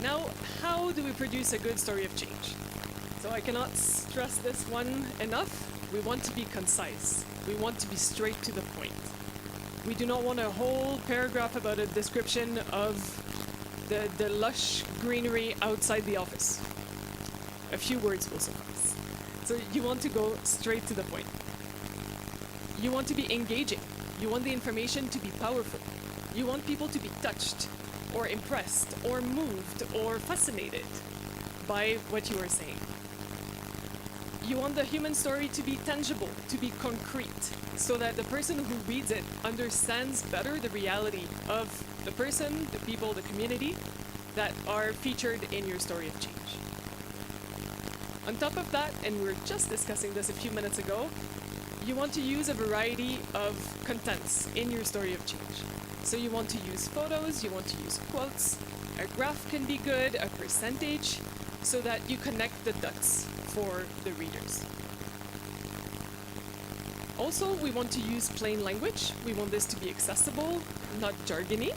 Now, how do we produce a good story of change? So I cannot stress this one enough. We want to be concise. We want to be straight to the point. We do not want a whole paragraph about a description of the lush greenery outside the office. A few words will suffice. So you want to go straight to the point. You want to be engaging. You want the information to be powerful. You want people to be touched, or impressed, or moved, or fascinated by what you are saying. You want the human story to be tangible, to be concrete, so that the person who reads it understands better the reality of the person, the people, the community that are featured in your story of change. On top of that, and we were just discussing this a few minutes ago, you want to use a variety of contents in your story of change. So you want to use photos, you want to use quotes, a graph can be good, a percentage, so that you connect the dots for the readers. Also, we want to use plain language. We want this to be accessible, not jargony.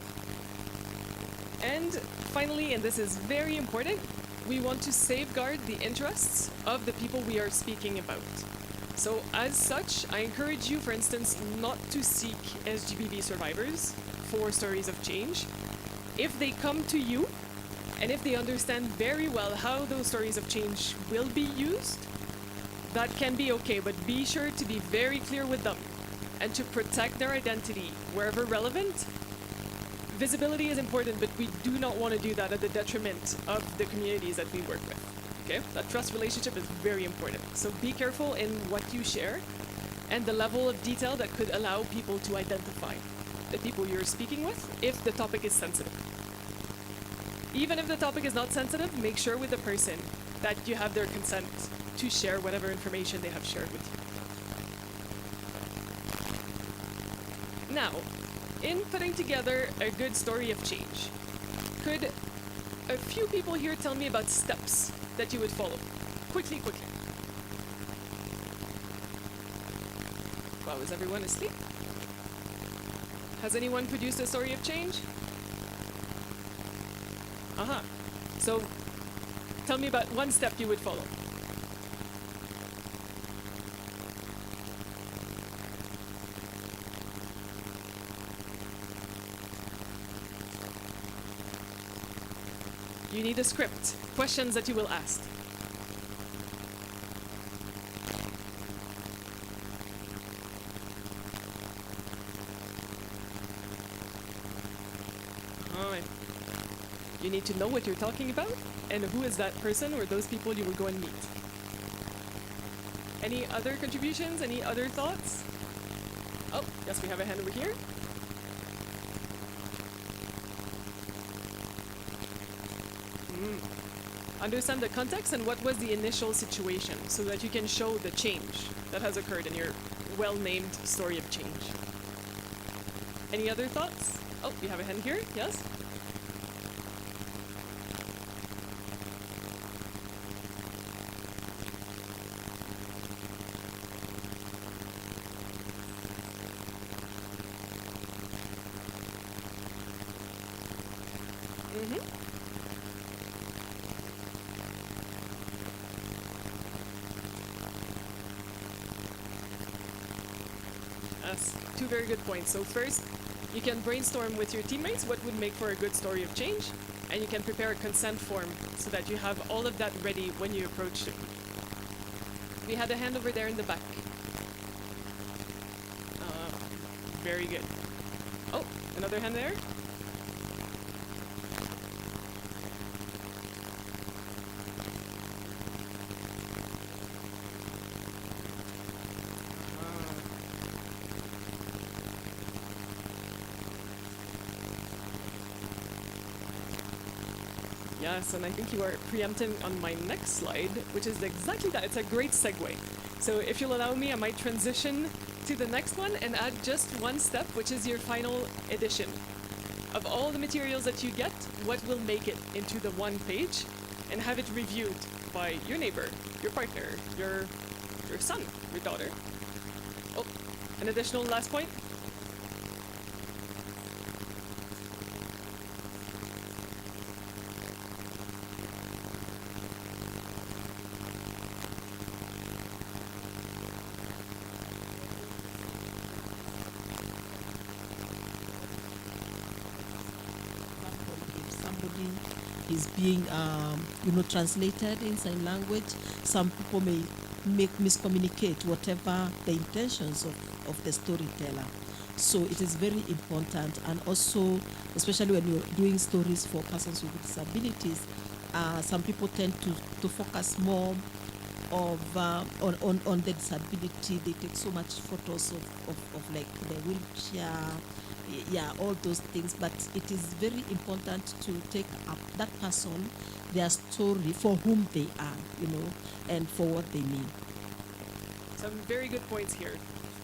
And finally, and this is very important, we want to safeguard the interests of the people we are speaking about. So as such, I encourage you, for instance, not to seek SGBV survivors for stories of change. If they come to you, and if they understand very well how those stories of change will be used, that can be okay, but be sure to be very clear with them and to protect their identity wherever relevant. Visibility is important, but we do not want to do that at the detriment of the communities that we work with. Okay? That trust relationship is very important. So be careful in what you share and the level of detail that could allow people to identify the people you're speaking with if the topic is sensitive. Even if the topic is not sensitive, make sure with the person that you have their consent to share whatever information they have shared with you. Now, in putting together a good story of change, could a few people here tell me about steps that you would follow? Quickly. Wow, is everyone asleep? Has anyone produced a story of change? So tell me about one step you would follow. You need a script, questions that you will ask. Alright. You need to know what you're talking about and who is that person or those people you will go and meet. Any other contributions? Any other thoughts? Oh, yes, we have a hand over here. Understand the context and what was the initial situation so that you can show the change that has occurred in your well-named story of change. Any other thoughts? Oh, we have a hand here. Yes? Yes, two very good points. So first, you can brainstorm with your teammates what would make for a good story of change, and you can prepare a consent form so that you have all of that ready when you approach it. We had a hand over there in the back. Very good. Oh, another hand there. Yes, and I think you are preempting on my next slide, which is exactly that. It's a great segue. So if you'll allow me, I might transition to the next one and add just one step, which is your final edition. Of all the materials that you get, what will make it into the one page and have it reviewed by your neighbor, your partner, your son, your daughter. Oh, an additional last point. Is being translated in sign language, some people may miscommunicate whatever the intentions of the storyteller. So it is very important, and also especially when you're doing stories for persons with disabilities, some people tend to focus more on the disability. They take so much photos of like the wheelchair, all those things, but it is very important to take up that person, their story, for whom they are, and for what they mean. Some very good points here.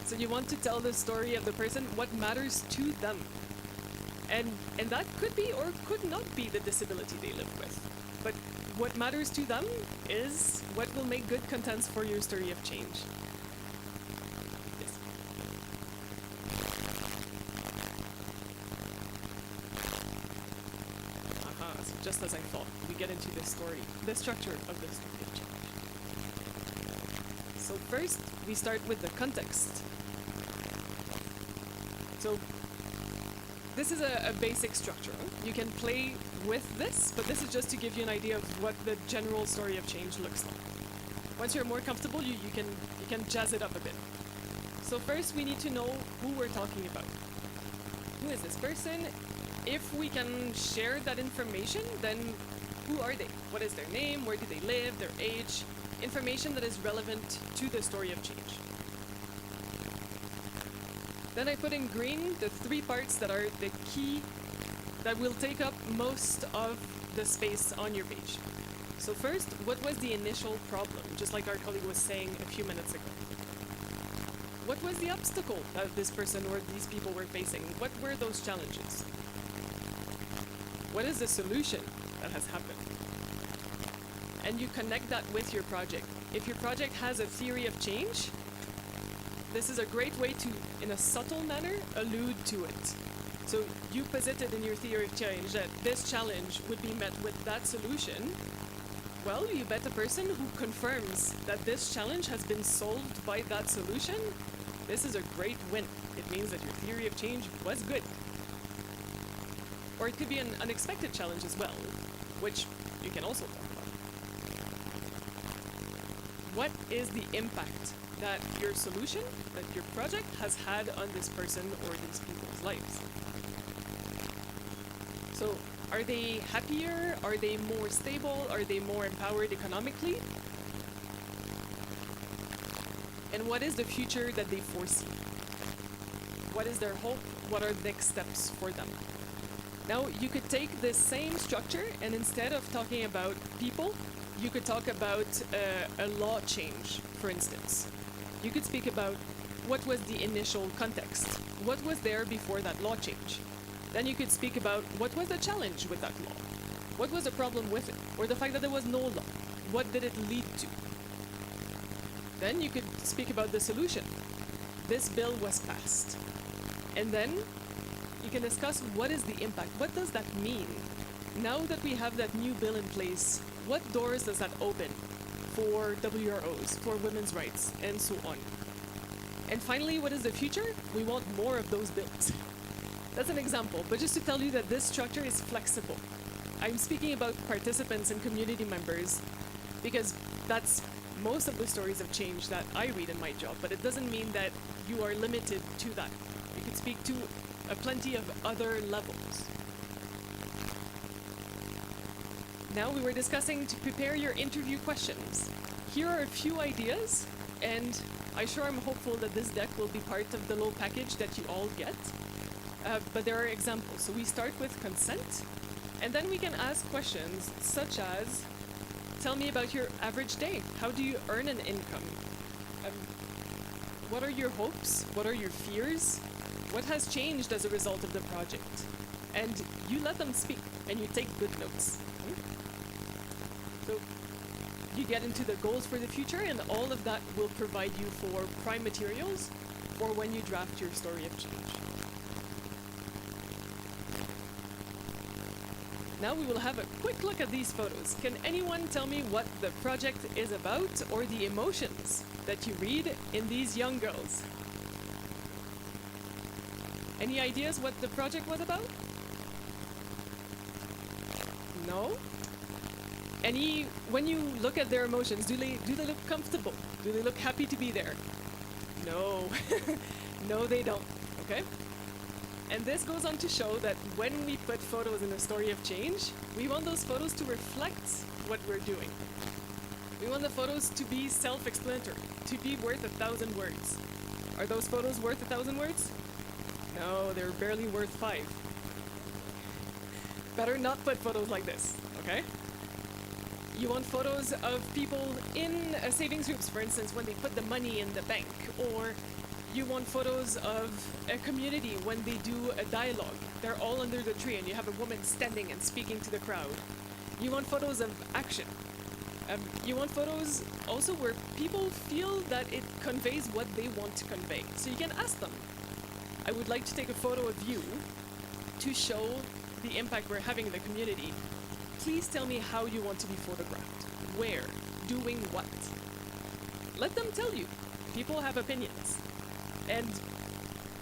So you want to tell the story of the person, what matters to them. And that could be or could not be the disability they live with. But what matters to them is what will make good contents for your story of change. Just as I thought, we get into the story, the structure of the story of change. So first, we start with the context. So this is a basic structure. You can play with this, but this is just to give you an idea of what the general story of change looks like. Once you're more comfortable, you can jazz it up a bit. So first, we need to know who we're talking about. Who is this person? If we can share that information, then who are they? What is their name? Where do they live? Their age? Information that is relevant to the story of change. Then I put in green the three parts that are the key, that will take up most of the space on your page. So first, what was the initial problem? Just like our colleague was saying a few minutes ago. What was the obstacle that this person or these people were facing? What were those challenges? What is the solution that has happened? And you connect that with your project. If your project has a theory of change, this is a great way to, in a subtle manner, allude to it. So you posited in your theory of change that this challenge would be met with that solution. Well, you bet the person who confirms that this challenge has been solved by that solution, this is a great win. It means that your theory of change was good. Or it could be an unexpected challenge as well, which you can also talk about. What is the impact that your solution, that your project has had on this person or these people's lives? So, are they happier? Are they more stable? Are they more empowered economically? And what is the future that they foresee? What is their hope? What are the next steps for them? Now, you could take this same structure and instead of talking about people, you could talk about a law change, for instance. You could speak about what was the initial context? What was there before that law change? Then you could speak about what was the challenge with that law? What was the problem with it? Or the fact that there was no law? What did it lead to? Then you could speak about the solution. This bill was passed. And then you can discuss what is the impact? What does that mean? Now that we have that new bill in place, what doors does that open for WROs, for women's rights, and so on? And finally, what is the future? We want more of those bills. That's an example, but just to tell you that this structure is flexible. I'm speaking about participants and community members because that's most of the stories of change that I read in my job, but it doesn't mean that you are limited to that. You can speak to plenty of other levels. Now we were discussing to prepare your interview questions. Here are a few ideas, and I'm hopeful that this deck will be part of the little package that you all get. But there are examples. So we start with consent, and then we can ask questions such as, tell me about your average day. How do you earn an income? What are your hopes? What are your fears? What has changed as a result of the project? And you let them speak, and you take good notes. So you get into the goals for the future, and all of that will provide you for prime materials for when you draft your story of change. Now we will have a quick look at these photos. Can anyone tell me what the project is about or the emotions that you read in these young girls? Any ideas what the project was about? No? When you look at their emotions, do they look comfortable? Do they look happy to be there? No. No, they don't. Okay? And this goes on to show that when we put photos in a story of change, we want those photos to reflect what we're doing. We want the photos to be self-explanatory, to be worth 1,000 words. Are those photos worth 1,000 words? No, they're barely worth 5. Better not put photos like this, okay? You want photos of people in savings groups, for instance, when they put the money in the bank, or you want photos of a community when they do a dialogue. They're all under the tree and you have a woman standing and speaking to the crowd. You want photos of action. You want photos also where people feel that it conveys what they want to convey. So you can ask them, I would like to take a photo of you to show the impact we're having in the community. Please tell me how you want to be photographed. Where? Doing what? Let them tell you. People have opinions. And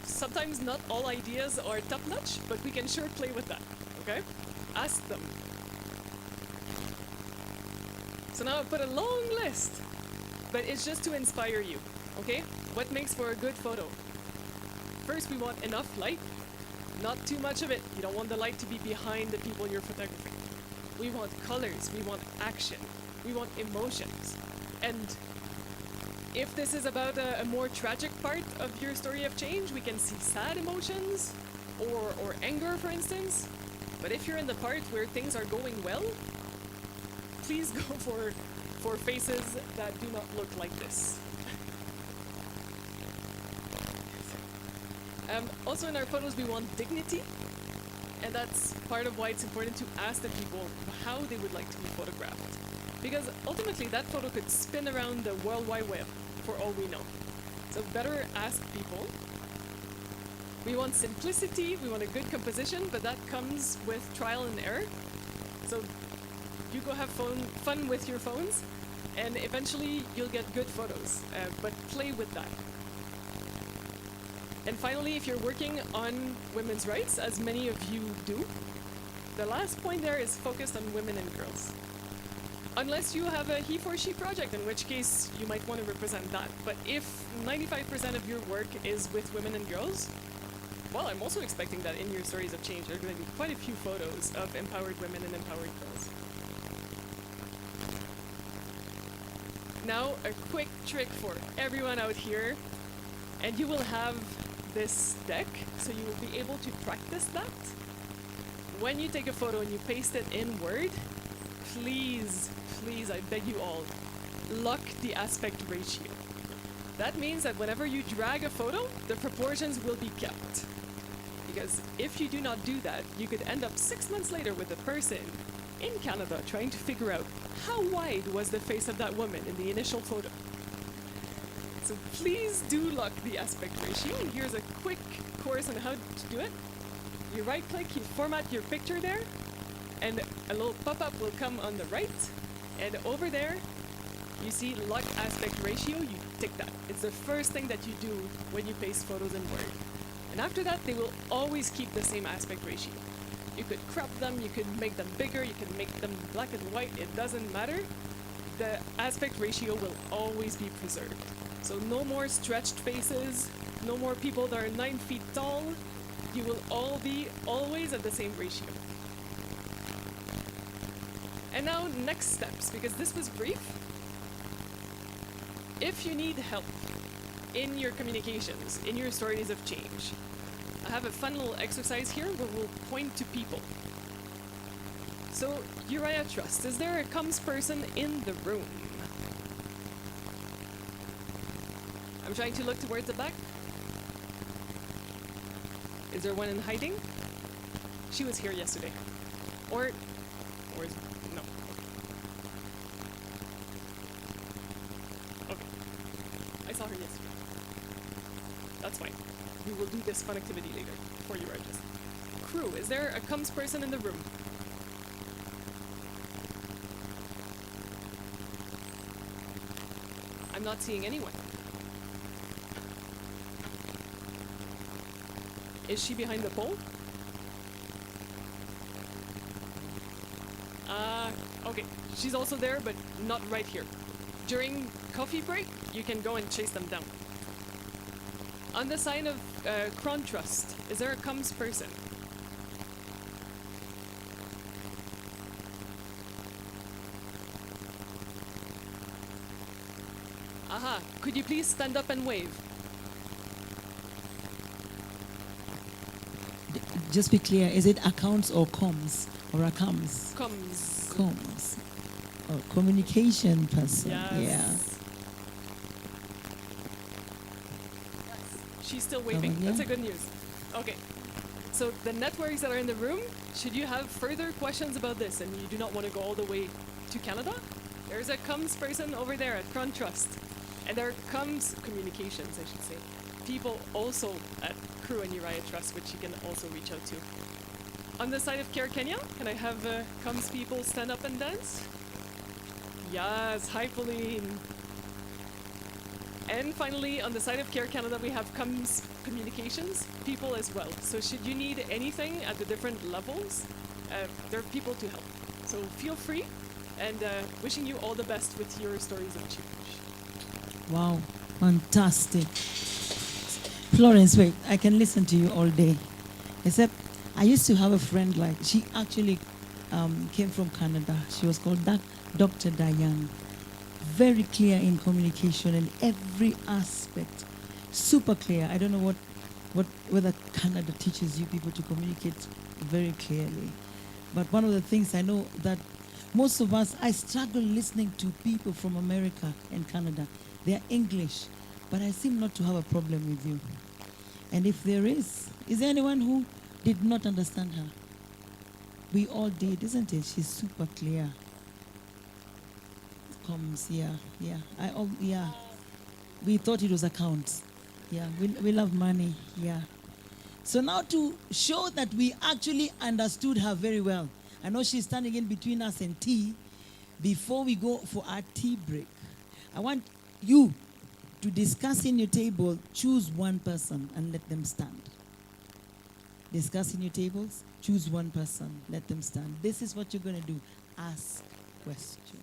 sometimes not all ideas are top-notch, but we can sure play with that, okay? Ask them. So now I put a long list, but it's just to inspire you, okay? What makes for a good photo? First, we want enough light, not too much of it. You don't want the light to be behind the people you're photographing. We want colors, we want action, we want emotions. And if this is about a more tragic part of your story of change, we can see sad emotions or anger, for instance. But if you're in the part where things are going well, please go for faces that do not look like this. Also in our photos, we want dignity. And that's part of why it's important to ask the people how they would like to be photographed. Because ultimately that photo could spin around the World Wide Web for all we know. So better ask people We want simplicity, we want a good composition, but that comes with trial and error. So you go have fun with your phones, and eventually you'll get good photos, but play with that. And finally, if you're working on women's rights, as many of you do, the last point there is focused on women and girls. Unless you have a he for she project, in which case you might want to represent that. But if 95% of your work is with women and girls, well, I'm also expecting that in your stories of change there are going to be quite a few photos of empowered women and empowered girls. Now, a quick trick for everyone out here, and you will have this deck, so you will be able to practice that. When you take a photo and you paste it in Word, please, I beg you all, lock the aspect ratio. That means that whenever you drag a photo, the proportions will be kept. Because if you do not do that, you could end up 6 months later with a person in Canada trying to figure out how wide was the face of that woman in the initial photo. So please do lock the aspect ratio, and here's a quick course on how to do it. You right click, you format your picture there, and a little pop-up will come on the right, and over there you see lock aspect ratio, you tick that. It's the first thing that you do when you paste photos in Word. And after that, they will always keep the same aspect ratio. You could crop them, you could make them bigger, you could make them black and white, it doesn't matter. The aspect ratio will always be preserved. So no more stretched faces, no more people that are 9 feet tall. You will all be always at the same ratio. And now next steps, because this was brief. If you need help in your communications, in your stories of change, I have a fun little exercise here where we'll point to people. So, Uriah Trust, is there a comms person in the room? I'm trying to look towards the back. Is there one in hiding? She was here yesterday. Or no. Okay. I saw her yesterday. That's fine. We will do this fun activity later, before you register. Crew, is there a comms person in the room? I'm not seeing anyone. Is she behind the pole? Okay. She's also there, but not right here. During coffee break, you can go and chase them down. On the side of Crown Trust, is there a comms person? Aha, could you please stand up and wave? Just be clear, is it accounts or comms? Or accounts? Comms. Comms. Oh, communication person. Yes. Yeah. She's still waving. yeah. That's a good news. Okay. So the networks that are in the room, should you have further questions about this and you do not want to go all the way to Canada, there's a comms person over there at Crown Trust. And there are comms communications, I should say. People also at Crew and Uriah Trust, which you can also reach out to. On the side of Care Kenya, can I have comms people stand up and dance? Yes, hi Pauline. And finally, on the side of Care Canada, we have comms communications people as well. So should you need anything at the different levels, there are people to help. So feel free, and wishing you all the best with your stories of change. Wow, fantastic. Florence, wait, I can listen to you all day. Except, I used to have a friend like, she actually came from Canada. She was called Dr. Diane. Very clear in communication in every aspect. Super clear. I don't know whether Canada teaches you people to communicate very clearly. But one of the things I know that most of us, I struggle listening to people from America and Canada. They are English, but I seem not to have a problem with you. And if there is there anyone who did not understand her? We all did, isn't it? She's super clear. Comms, yeah. We thought it was accounts. Yeah, we love money, yeah. So now to show that we actually understood her very well, I know she's standing in between us and tea. Before we go for our tea break, I want you to discuss in your table, choose one person and let them stand. Discuss in your tables, choose one person, let them stand. This is what you're going to do. Ask questions.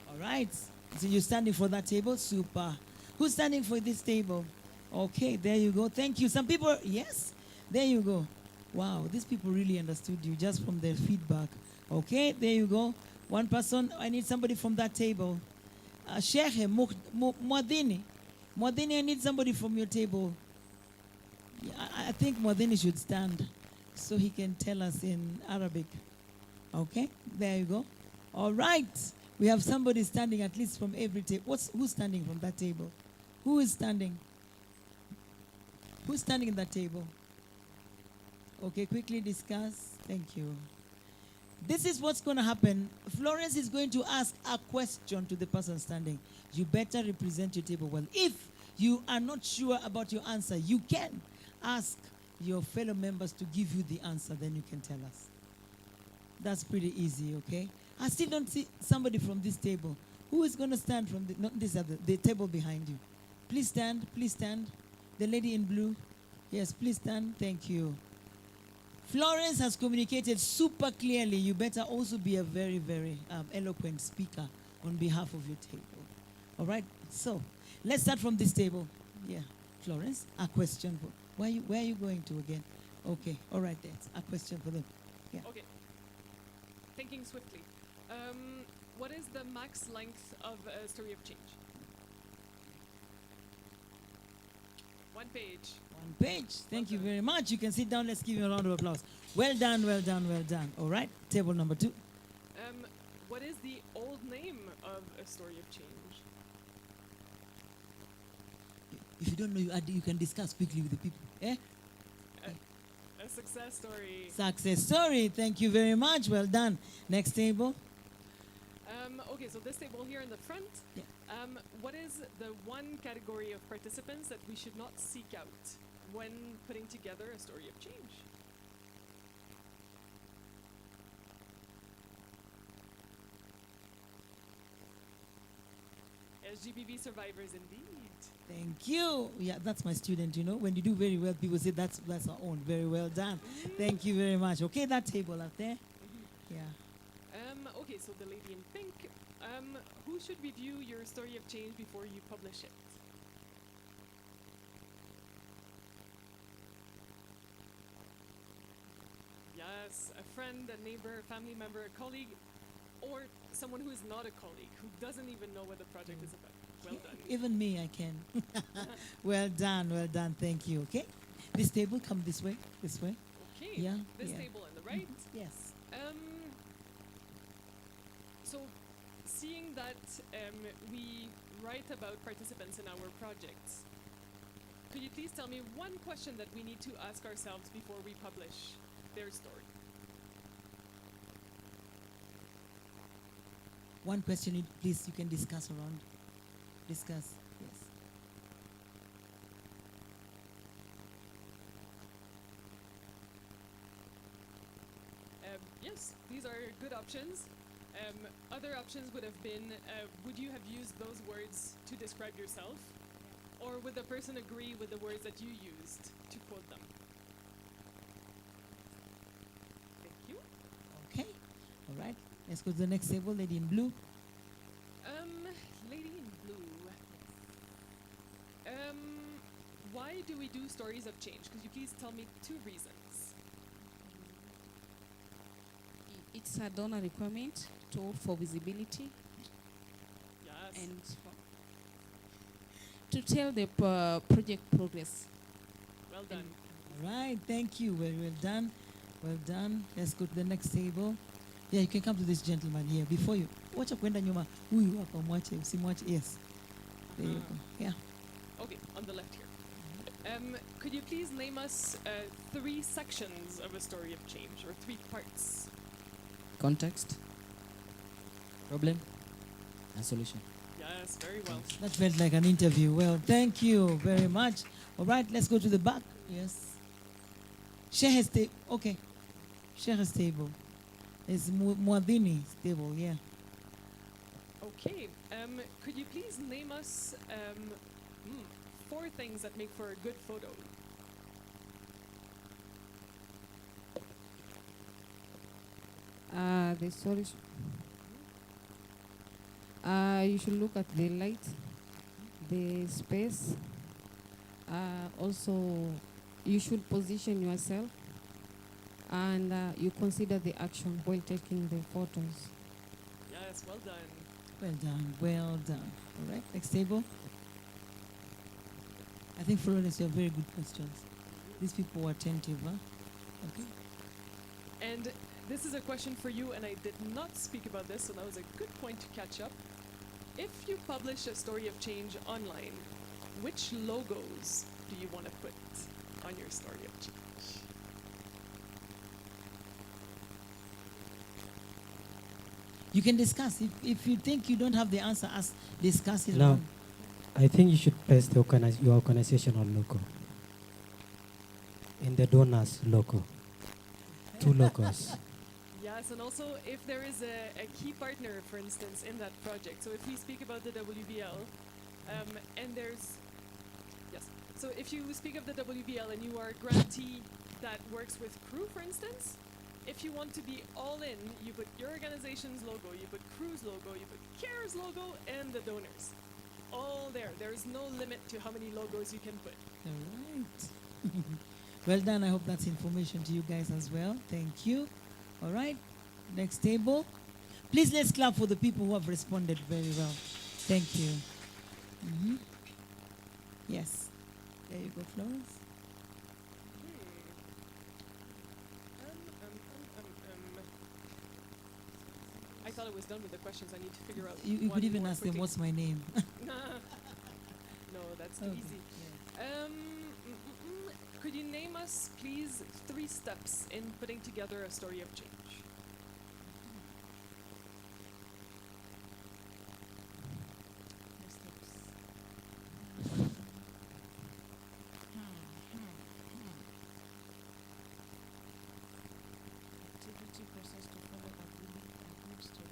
All right. So you're standing for that table? Super. Who's standing for this table? Okay, there you go. Thank you. Some people, yes? There you go. Wow, these people really understood you just from their feedback. Okay, there you go. One person, I need somebody from that table. Sheikh Mwadini. Mwadini, I need somebody from your table. Yeah, I think Mwadini should stand so he can tell us in Arabic. Okay, there you go. All right. We have somebody standing at least from every table. Who's standing from that table? Who is standing? Who's standing in that table? Okay, quickly discuss. Thank you. This is what's going to happen. Florence is going to ask a question to the person standing. You better represent your table well. If you are not sure about your answer, you can ask your fellow members to give you the answer, then you can tell us. That's pretty easy, okay? I still don't see somebody from this table. Who is going to stand from not this other, the table behind you? Please stand, please stand. The lady in blue. Yes, please stand. Thank you. Florence has communicated super clearly. You better also be a very, very eloquent speaker on behalf of your table. All right? So, let's start from this table. Yeah. Florence, a question. Where are you going to again? Okay. All right, that's a question for them. Yeah. Okay. Thinking swiftly. What is the max length of a story of change? 1 page. 1 page. Thank you very much. You can sit down. Let's give you a round of applause. Well done, well done, well done. All right. Table number 2. What is the old name of a story of change? If you don't know, you can discuss quickly with the people. Eh? A success story. Success story. Thank you very much. Well done. Next table. Okay, so this table here in the front. Yeah. What is the one category of participants that we should not seek out when putting together a story of change? SGBV survivors indeed. Thank you. Yeah, that's my student, you know. When you do very well, people say that's our own. Very well done. Thank you very much. Okay, that table up there. Yeah. Okay, so the lady in pink. Who should review your story of change before you publish it? Yes, a friend, a neighbor, a family member, a colleague, or someone who is not a colleague, who doesn't even know what the project is about. Well done. Even me, I can. Well done, well done. Thank you. Okay. This table, come this way. This way. Okay. Yeah. This yeah. table on the right. Yes. So, seeing that we write about participants in our projects, could you please tell me one question that we need to ask ourselves before we publish their story? One question, please, you can discuss around. Discuss, yes. Yes, these are good options. Other options would have been, would you have used those words to describe yourself? Or would the person agree with the words that you used to quote them? Thank you. Okay, all right. Let's go to the next table, lady in blue. Lady in blue. Why do we do stories of change? Could you please tell me 2 reasons? It's a donor requirement for visibility. Yes. And to tell the project progress. Well done. All right, thank you. Well done. Well done. Let's go to the next table. Yeah, you can come to this gentleman here before you. Wacha kwenda nyuma. Huyu hapa mwache, usimwache. Yes. There you go. Yeah. Okay, on the left here. Could you please name us 3 sections of a story of change, or 3 parts? Context, problem, and solution. Yes, very well. That felt like an interview. Well, thank you very much. All right, let's go to the back. Yes. Shehe's table. Okay. Shehe's table. It's Muadhini's table, yeah. Okay, could you please name us 4 things that make for a good photo? The storage. You should look at the light, the space. Also, you should position yourself, and you consider the action while taking the photos. Yes, well done. Well done, well done. All right, next table. I think, Florence, you have very good questions. These people were attentive, huh? Okay. And this is a question for you, and I did not speak about this, so that was a good point to catch up. If you publish a story of change online, which logos do you want to put on your story of change? You can discuss. If you think you don't have the answer, discuss it. No, along. I think you should paste your organizational logo in the donors logo. 2 logos. Yes, and also if there is a key partner, for instance, in that project. So if we speak about the WBL, and there's, yes, so if you speak of the WBL and you are a grantee that works with Crew, for instance, if you want to be all in, you put your organization's logo, you put Crew's logo, you put CARE's logo, and the donors. All there. There is no limit to how many logos you can put. All right. Well done. I hope that's information to you guys as well. Thank you. All right. Next table. Please let's clap for the people who have responded very well. Thank you. Yes. There you go, Florence. I thought I was done with the questions. I need to figure out. You one could even more ask them, quickly. what's my name? No, that's too Okay, easy. Could you name us, please, 3 steps in putting together a story of change? Activity process to follow a good story.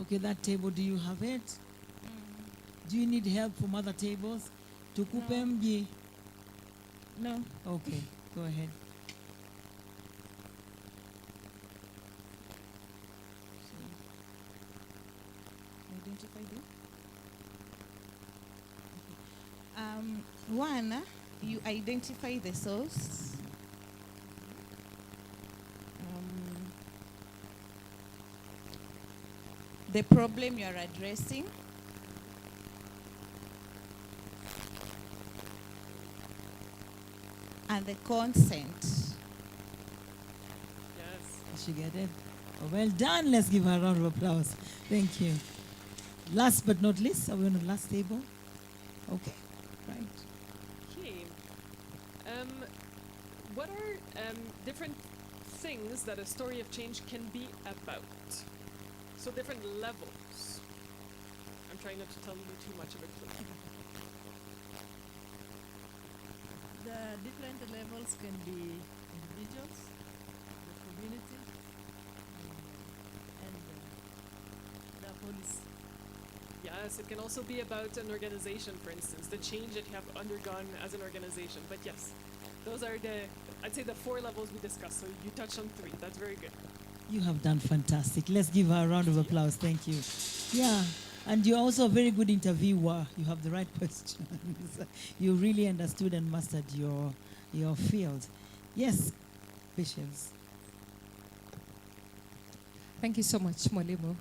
Okay, that table, do you have it? Do you need help from other tables? Tukupe mji? No. Okay, go ahead. Identify them. One, you identify the source. The problem you are addressing. And the consent. Yes. Did she get it? Oh, well done. Let's give her a round of applause. Thank you. Last but not least, are we on the last table? Okay, right. Okay. What are different things that a story of change can be about? So different levels. I'm trying not to tell you too much of a clue. The different levels can be individuals, the community, and the police. Yes, it can also be about an organization, for instance, the change that you have undergone as an organization. But yes, those are I'd say the 4 levels we discussed. So you touched on 3. That's very good. You have done fantastic. Let's give her a round of applause. Thank you. Yeah, and you're also a very good interviewer. You have the right questions. You really understood and mastered your field. Yes, Patience. Thank you so much, Mwalimu.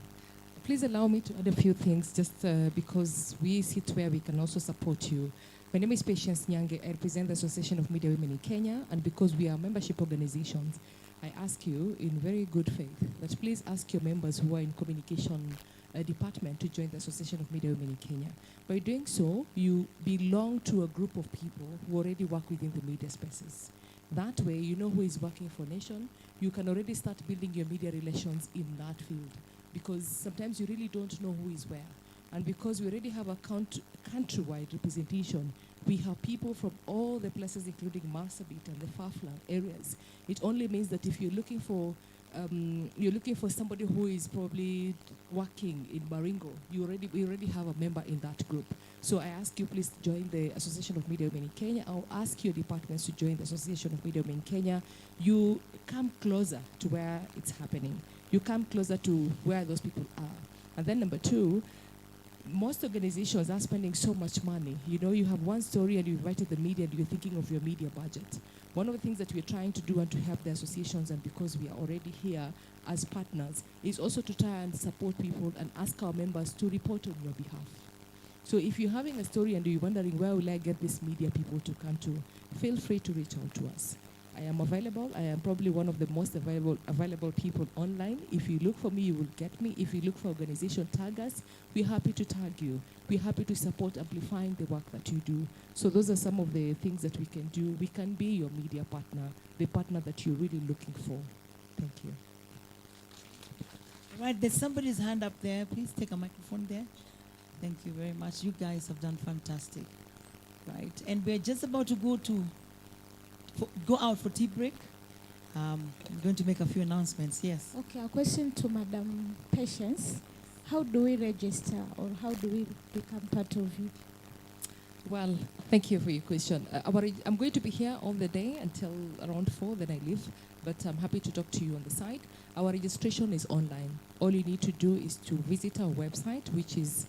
Please allow me to add a few things just because we sit where we can also support you. My name is Patience Nyange. I represent the Association of Media Women in Kenya, and because we are membership organizations, I ask you in very good faith that please ask your members who are in communication department to join the Association of Media Women in Kenya. By doing so, you belong to a group of people who already work within the media spaces. That way, you know who is working for Nation. You can already start building your media relations in that field, because sometimes you really don't know who is where. And because we already have a countrywide representation, we have people from all the places, including Marsabit and the far-flung areas. It only means that if you're looking for somebody who is probably working in Baringo, we already have a member in that group. So I ask you, please join the Association of Media Women in Kenya. I'll ask your departments to join the Association of Media Women in Kenya. You come closer to where it's happening. You come closer to where those people are. And then number two, most organizations are spending so much money. You know, you have one story and you invited the media and you're thinking of your media budget. One of the things that we're trying to do and to help the associations, and because we are already here as partners, is also to try and support people and ask our members to report on your behalf. So if you're having a story and you're wondering where will I get these media people to come to, feel free to reach out to us. I am available. I am probably one of the most available people online. If you look for me, you will get me. If you look for organization, tag us. We're happy to tag you. We're happy to support amplifying the work that you do. So those are some of the things that we can do. We can be your media partner, the partner that you're really looking for. Thank you. Right, there's somebody's hand up there. Please take a microphone there. Thank you very much. You guys have done fantastic. Right, and we're just about to go out for tea break. I'm going to make a few announcements. Yes. Okay, a question to Madam Patience. How do we register, or how do we become part of it? Well, thank you for your question. I'm going to be here all the day until around 4, then I leave. But I'm happy to talk to you on the side. Our registration is online. All you need to do is to visit our website, which is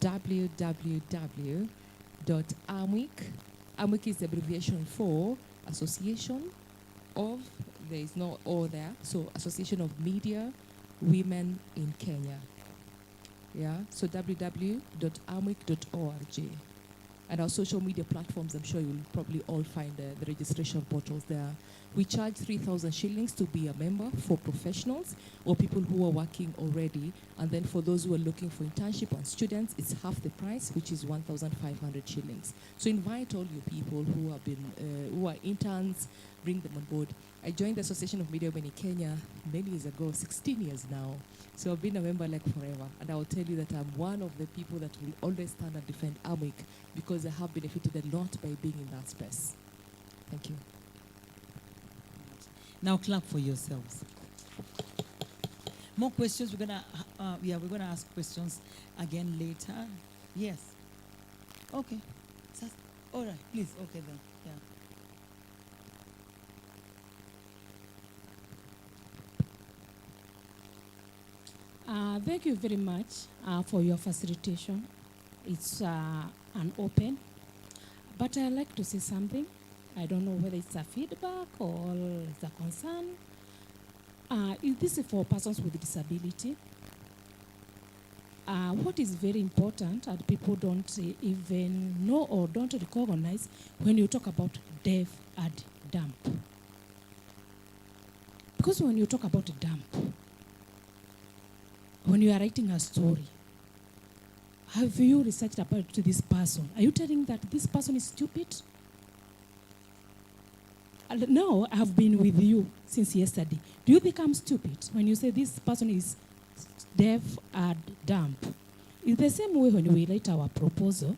www.amwic. Amwic is the abbreviation for Association of, there is no O there, so Association of Media Women in Kenya. Yeah, so www.amwic.org. And our social media platforms, I'm sure you'll probably all find the registration portals there. We charge 3,000 shillings to be a member for professionals or people who are working already. And then for those who are looking for internship and students, it's half the price, which is 1,500 shillings. So invite all your people who have been, who are interns, bring them on board. I joined the Association of Media Women in Kenya many years ago, 16 years now. So I've been a member like forever. And I will tell you that I'm one of the people that will always stand and defend AMWIC because I have benefited a lot by being in that space. Thank you. Now clap for yourselves. More questions. We're gonna ask questions again later. Yes. Okay. All right. Please. Okay then. Yeah. Thank you very much for your facilitation. It's an open, but I'd like to say something. I don't know whether it's a feedback or it's a concern. This is for persons with disability. What is very important, and people don't even know or don't recognize when you talk about deaf and dumb. Because when you talk about dumb, when you are writing a story, have you researched about this person? Are you telling that this person is stupid? No, I have been with you since yesterday. Do you think I'm stupid when you say this person is deaf and dumb? It's the same way when we write our proposal,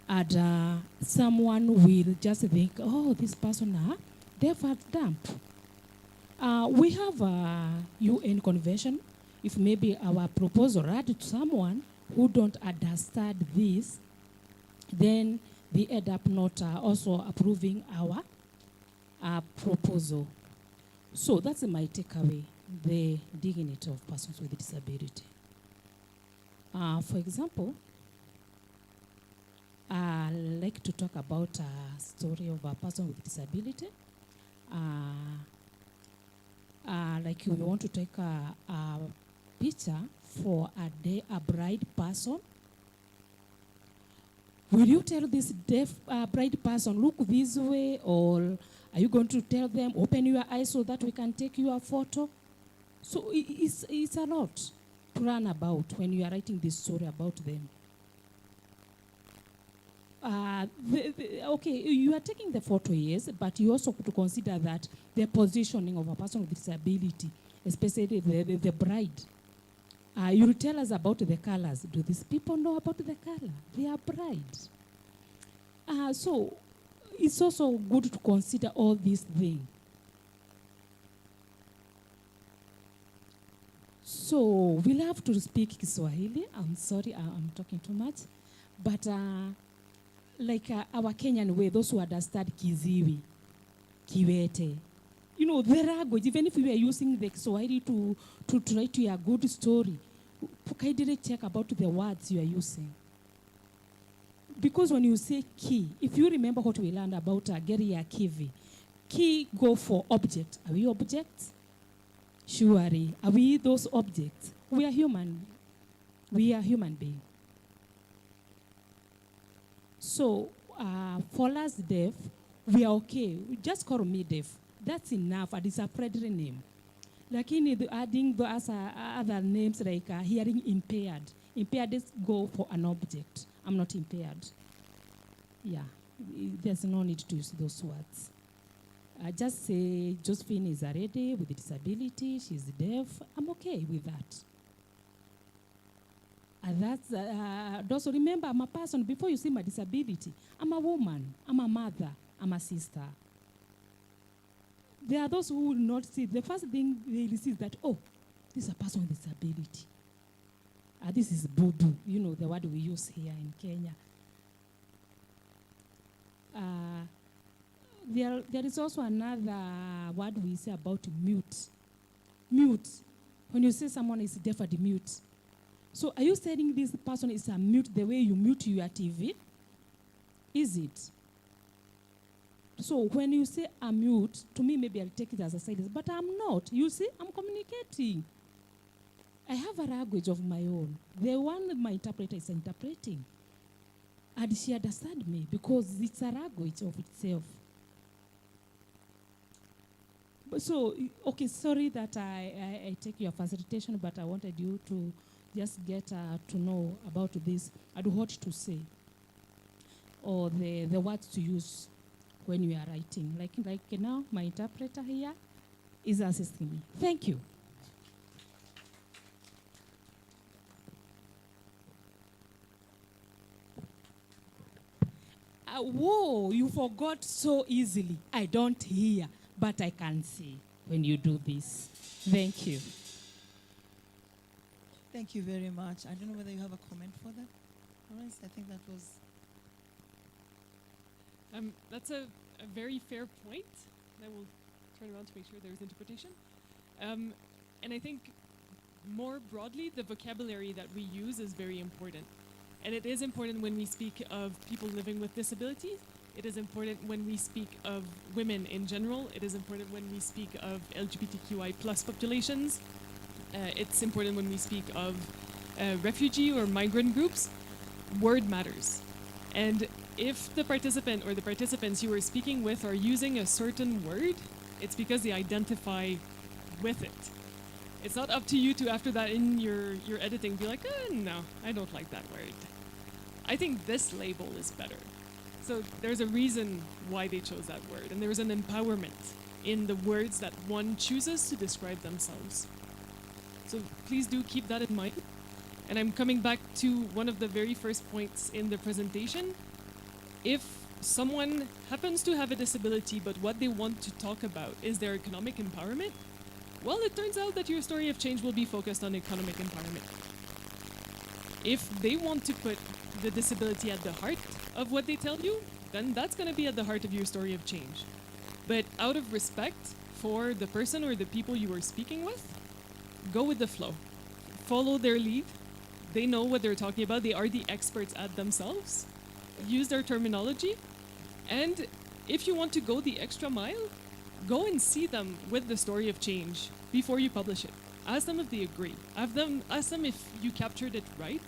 and someone will just think, oh, this person is deaf and dumb. We have a UN convention. If maybe our proposal read to someone who don't understand this, then they end up not also approving our proposal. So that's my takeaway, the dignity of persons with disability. For example, I like to talk about a story of a person with disability. Like you want to take a picture for a bride person. Will you tell this deaf bride person, look this way, or are you going to tell them, open your eyes so that we can take your photo? So it's a lot to learn about when you are writing this story about them. Okay, you are taking the photo, yes, but you also have to consider that the positioning of a person with disability, especially the bride. You will tell us about the colors. Do these people know about the color? They are bride. So it's also good to consider all these things. So we'll have to speak Kiswahili. I'm sorry, I'm talking too much. But like our Kenyan way, those who understand Kiziwi, Kiwete, you know, the language, even if we are using the Kiswahili to try to a good story, kindly check about the words you are using. Because when you say ki, if you remember what we learned about Geri ya Kivi, ki go for object. Are we objects? Surely. Are we those objects? We are human. We are human beings. So, for us deaf, we are okay. Just call me deaf. That's enough. And it's a friendly name. Lakini adding the other names like hearing impaired. Impaired is go for an object. I'm not impaired. Yeah, there's no need to use those words. Just say Josephine is a lady with a disability, she's deaf. I'm okay with that. And that's, also remember, I'm a person. Before you see my disability, I'm a woman, I'm a mother, I'm a sister. There are those who will not see. The first thing they will see is that, oh, this is a person with disability. This is boo-boo, you know, the word we use here in Kenya. There is also another word we say about mute. Mute. When you say someone is deaf and mute. So are you saying this person is a mute the way you mute your TV? Is it? So when you say I'm mute, to me maybe I'll take it as a silence, but I'm not. You see, I'm communicating. I have a language of my own. The one my interpreter is interpreting. And she understands me because it's a language of itself. So, okay, sorry that I take your facilitation, but I wanted you to just get to know about this and what to say, or the words to use when you are writing. Like now, my interpreter here is assisting me. Thank you. Whoa, you forgot so easily. I don't hear, but I can see when you do this. Thank you. Thank you very much. I don't know whether you have a comment for that. Lawrence, I think that was... That's a very fair point. I will turn around to make sure there's interpretation. And I think more broadly, the vocabulary that we use is very important. And it is important when we speak of people living with disabilities. It is important when we speak of women in general. It is important when we speak of LGBTQI plus populations. It's important when we speak of refugee or migrant groups. Word matters. And if the participant or the participants you are speaking with are using a certain word, it's because they identify with it. It's not up to you to, after that in your editing, be like, no, I don't like that word. I think this label is better. So there's a reason why they chose that word, and there's an empowerment in the words that one chooses to describe themselves. So please do keep that in mind. And I'm coming back to one of the very first points in the presentation. If someone happens to have a disability, but what they want to talk about is their economic empowerment, well, it turns out that your story of change will be focused on economic empowerment. If they want to put the disability at the heart of what they tell you, then that's going to be at the heart of your story of change. But out of respect for the person or the people you are speaking with, go with the flow. Follow their lead. They know what they're talking about. They are the experts at themselves. Use their terminology. And if you want to go the extra mile, go and see them with the story of change before you publish it. Ask them if they agree. Ask them if you captured it right,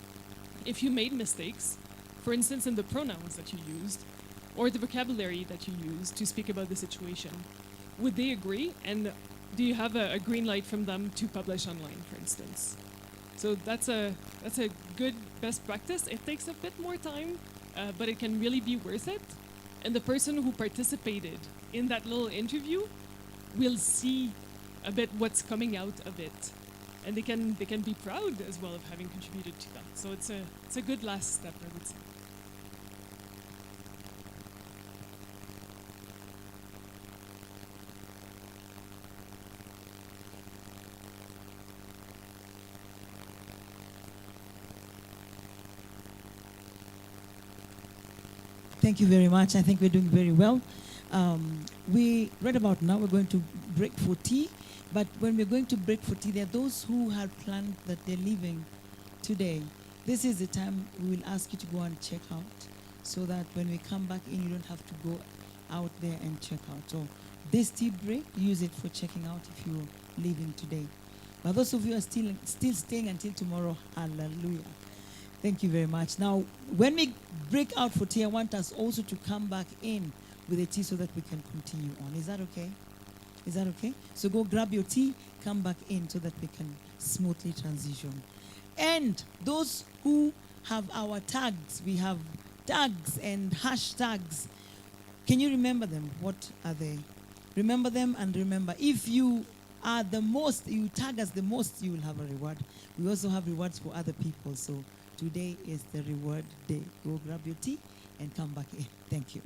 if you made mistakes, for instance, in the pronouns that you used, or the vocabulary that you used to speak about the situation. Would they agree? And do you have a green light from them to publish online, for instance? So that's a good best practice. It takes a bit more time, but it can really be worth it. And the person who participated in that little interview will see a bit what's coming out of it, and they can be proud as well of having contributed to that. So it's a good last step, I would say. Thank you very much. I think we're doing very well. Right about now, we're going to break for tea. But when we're going to break for tea, there are those who had planned that they're leaving today. This is the time we will ask you to go and check out, so that when we come back in, you don't have to go out there and check out. So this tea break, use it for checking out if you're leaving today. But those of you who are still staying until tomorrow, hallelujah. Thank you very much. Now, when we break out for tea, I want us also to come back in with the tea so that we can continue on. Is that okay? Is that okay? So go grab your tea, come back in so that we can smoothly transition. And those who have our tags, we have tags and hashtags. Can you remember them? What are they? Remember them, and remember, if you are the most, you tag us the most, you will have a reward. We also have rewards for other people. So today is the reward day. Go grab your tea and come back in. Thank you.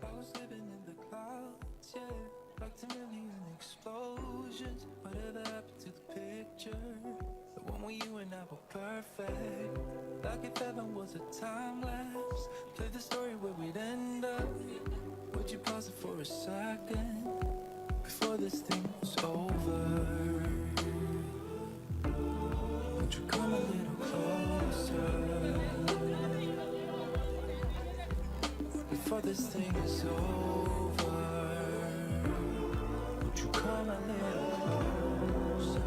I was living in the clouds, yeah, like 10 million explosions. Whatever happened to the picture? The one where you and I were perfect. Like if heaven was a time lapse. Play the story where we'd end up. Would you pause it for a second? Before this thing was over, would you come a little closer? Before this thing is over, would you come a little closer?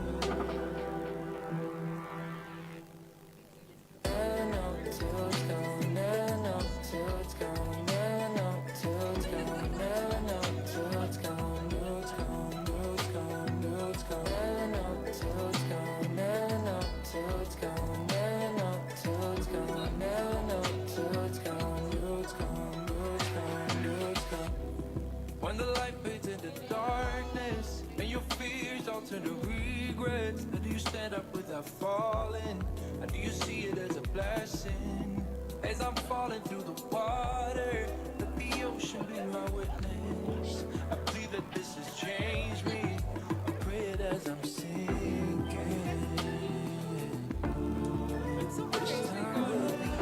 Never know till it's gone, never know till it's gone, never know till it's gone, never know till it's gone, till it's gone, till it's gone, till it's gone, never know till it's gone, never know till it's gone, never know till it's gone, never know till it's gone, till it's gone. When the light fades into darkness and your fears all turn to regrets, how do you stand up without falling? How do you see it as a blessing? As I'm falling through the water, let the ocean be my witness. I believe that this has changed me. I pray it as I'm sinking. This time will be different.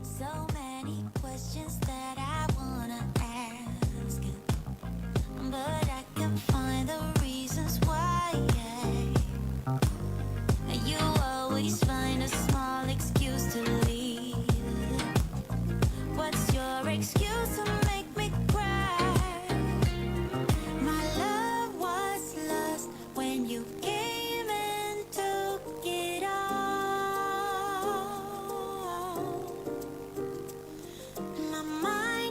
So many questions that I wanna ask, but I can't find the reasons why. You always find a small excuse to leave. What's your excuse to make me cry? My love was lost when you came and took it all. My mind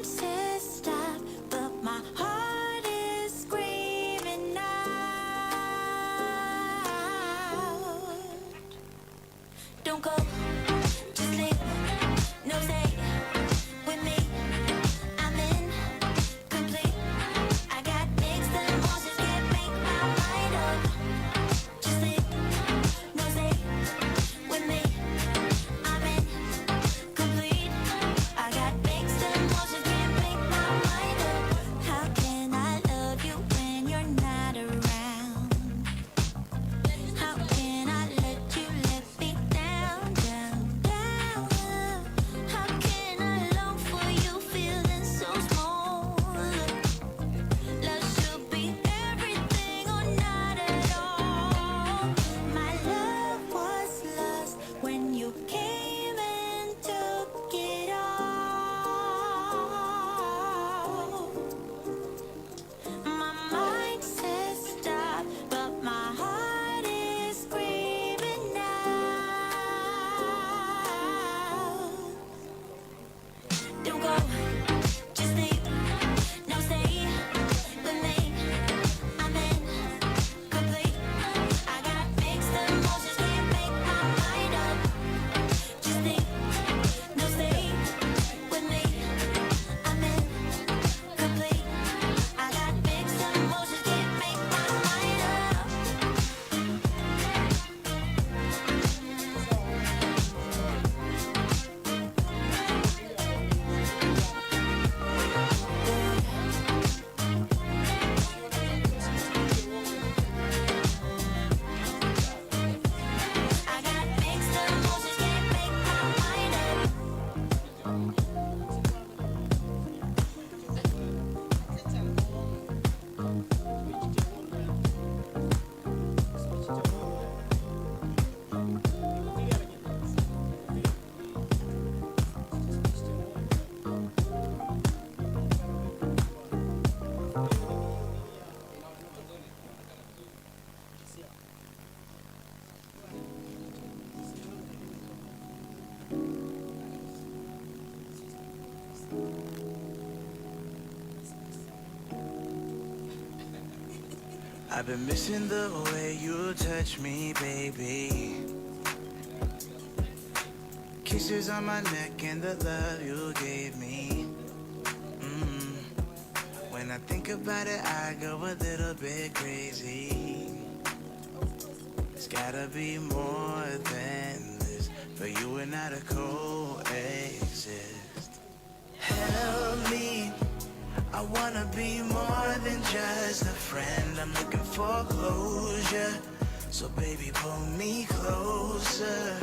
I've been missing the way you touch me, baby. Kisses on my neck and the love you gave me. When I think about it, I go a little bit crazy. It's gotta be more than this for you and I to coexist. Help me, I wanna be more than just a friend. I'm looking for closure, so baby pull me closer.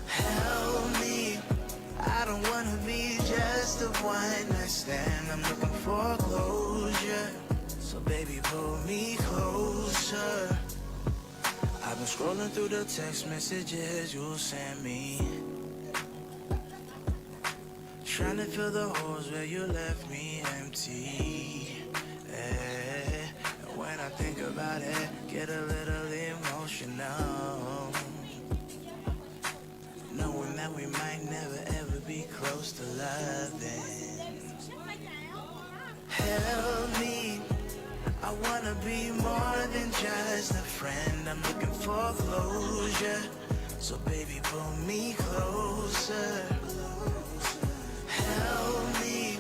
Help me, I don't wanna be just a one night stand. I'm looking for closure, so baby pull me closer. I've been scrolling through the text messages you sent me, trying to fill the holes where you left me empty. And when I think about it, get a little emotional, knowing that we might never ever be close to loving. Help me, I wanna be more than just a friend. I'm looking for closure, so baby pull me closer. Help me,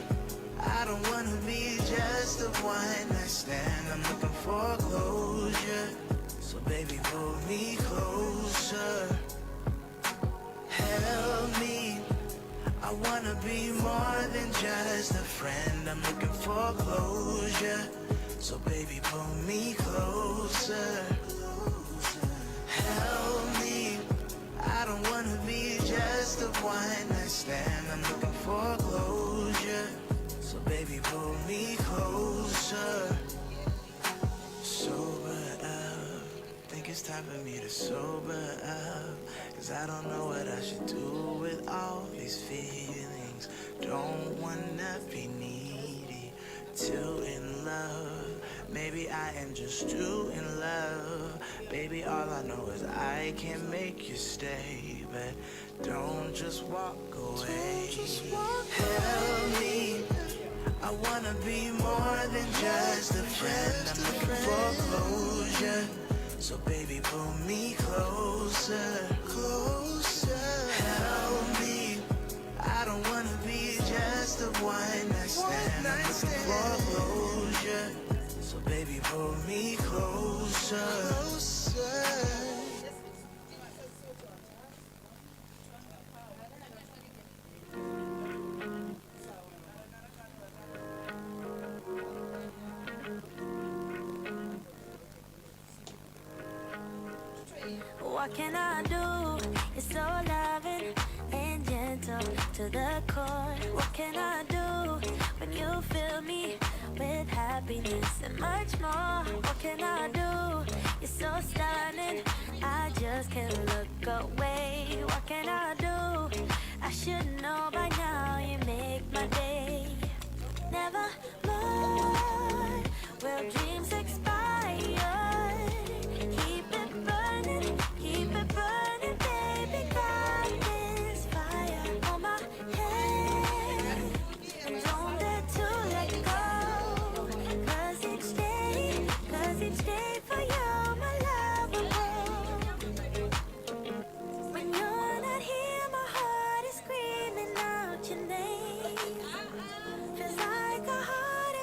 I don't wanna be just a one night stand. I'm looking for closure, so baby pull me closer. Help me, I wanna be more than just a friend. I'm looking for closure, so baby pull me closer. Help me, I don't wanna be just a one night stand. I'm looking for closure, so baby pull me closer. Sober up, think it's time for me to sober up, 'cause I don't know what I should do with all these feelings. Don't wanna be needy, too in love. Maybe I am just too in love. Baby, all I know is I can make you stay, but don't just walk away. Help me, I wanna be more than just a friend. I'm looking for closure, so baby pull me closer. Help me, I don't wanna be just a one night stand. I'm looking for closure, so baby pull me closer. What can I do? You're so loving and gentle to the core. What can I do when you fill me with happiness and much more? What can I do? You're so stunning, I just can't look away. What can I do? I should know by now, you make my day. Never more will dreams expire. Keep it burning, baby, got this fire on my head. Don't dare to let go, 'cause each day for you, my love will grow. When you're not here, my heart is screaming out your name. Feels like a heart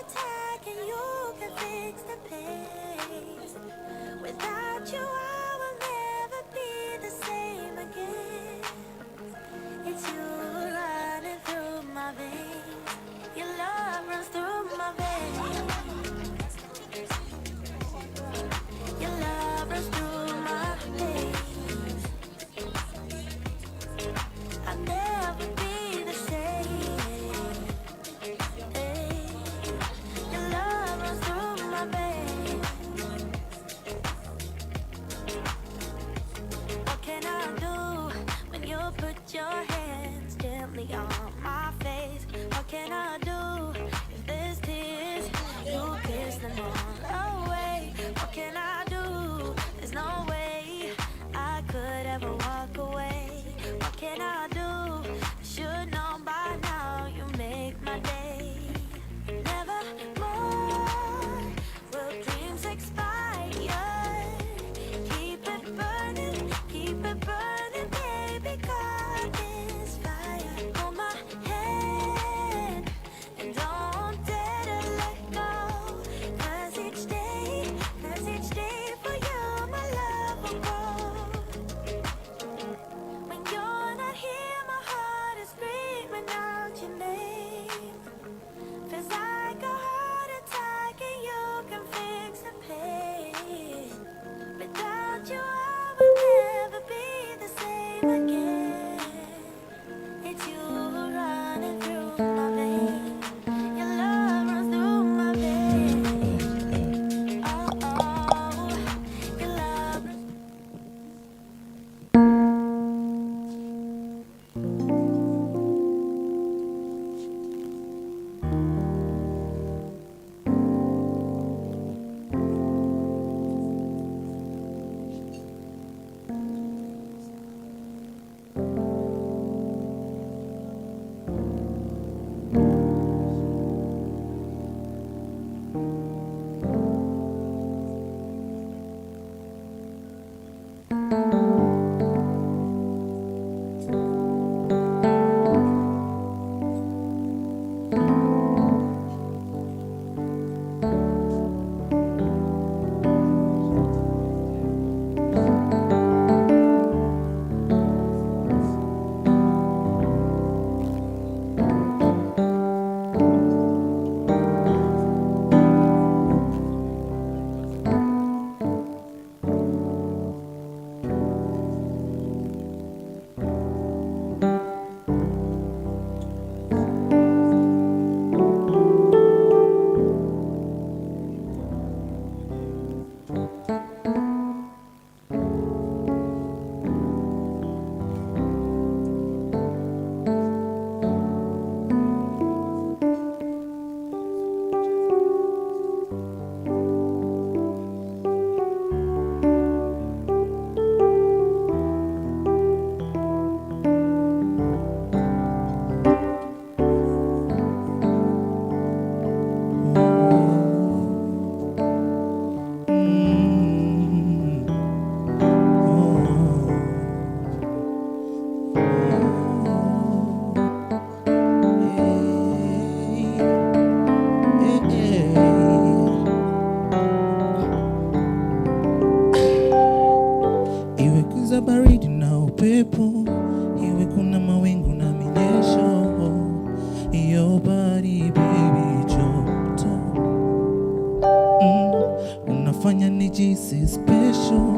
unafanya nijisi special,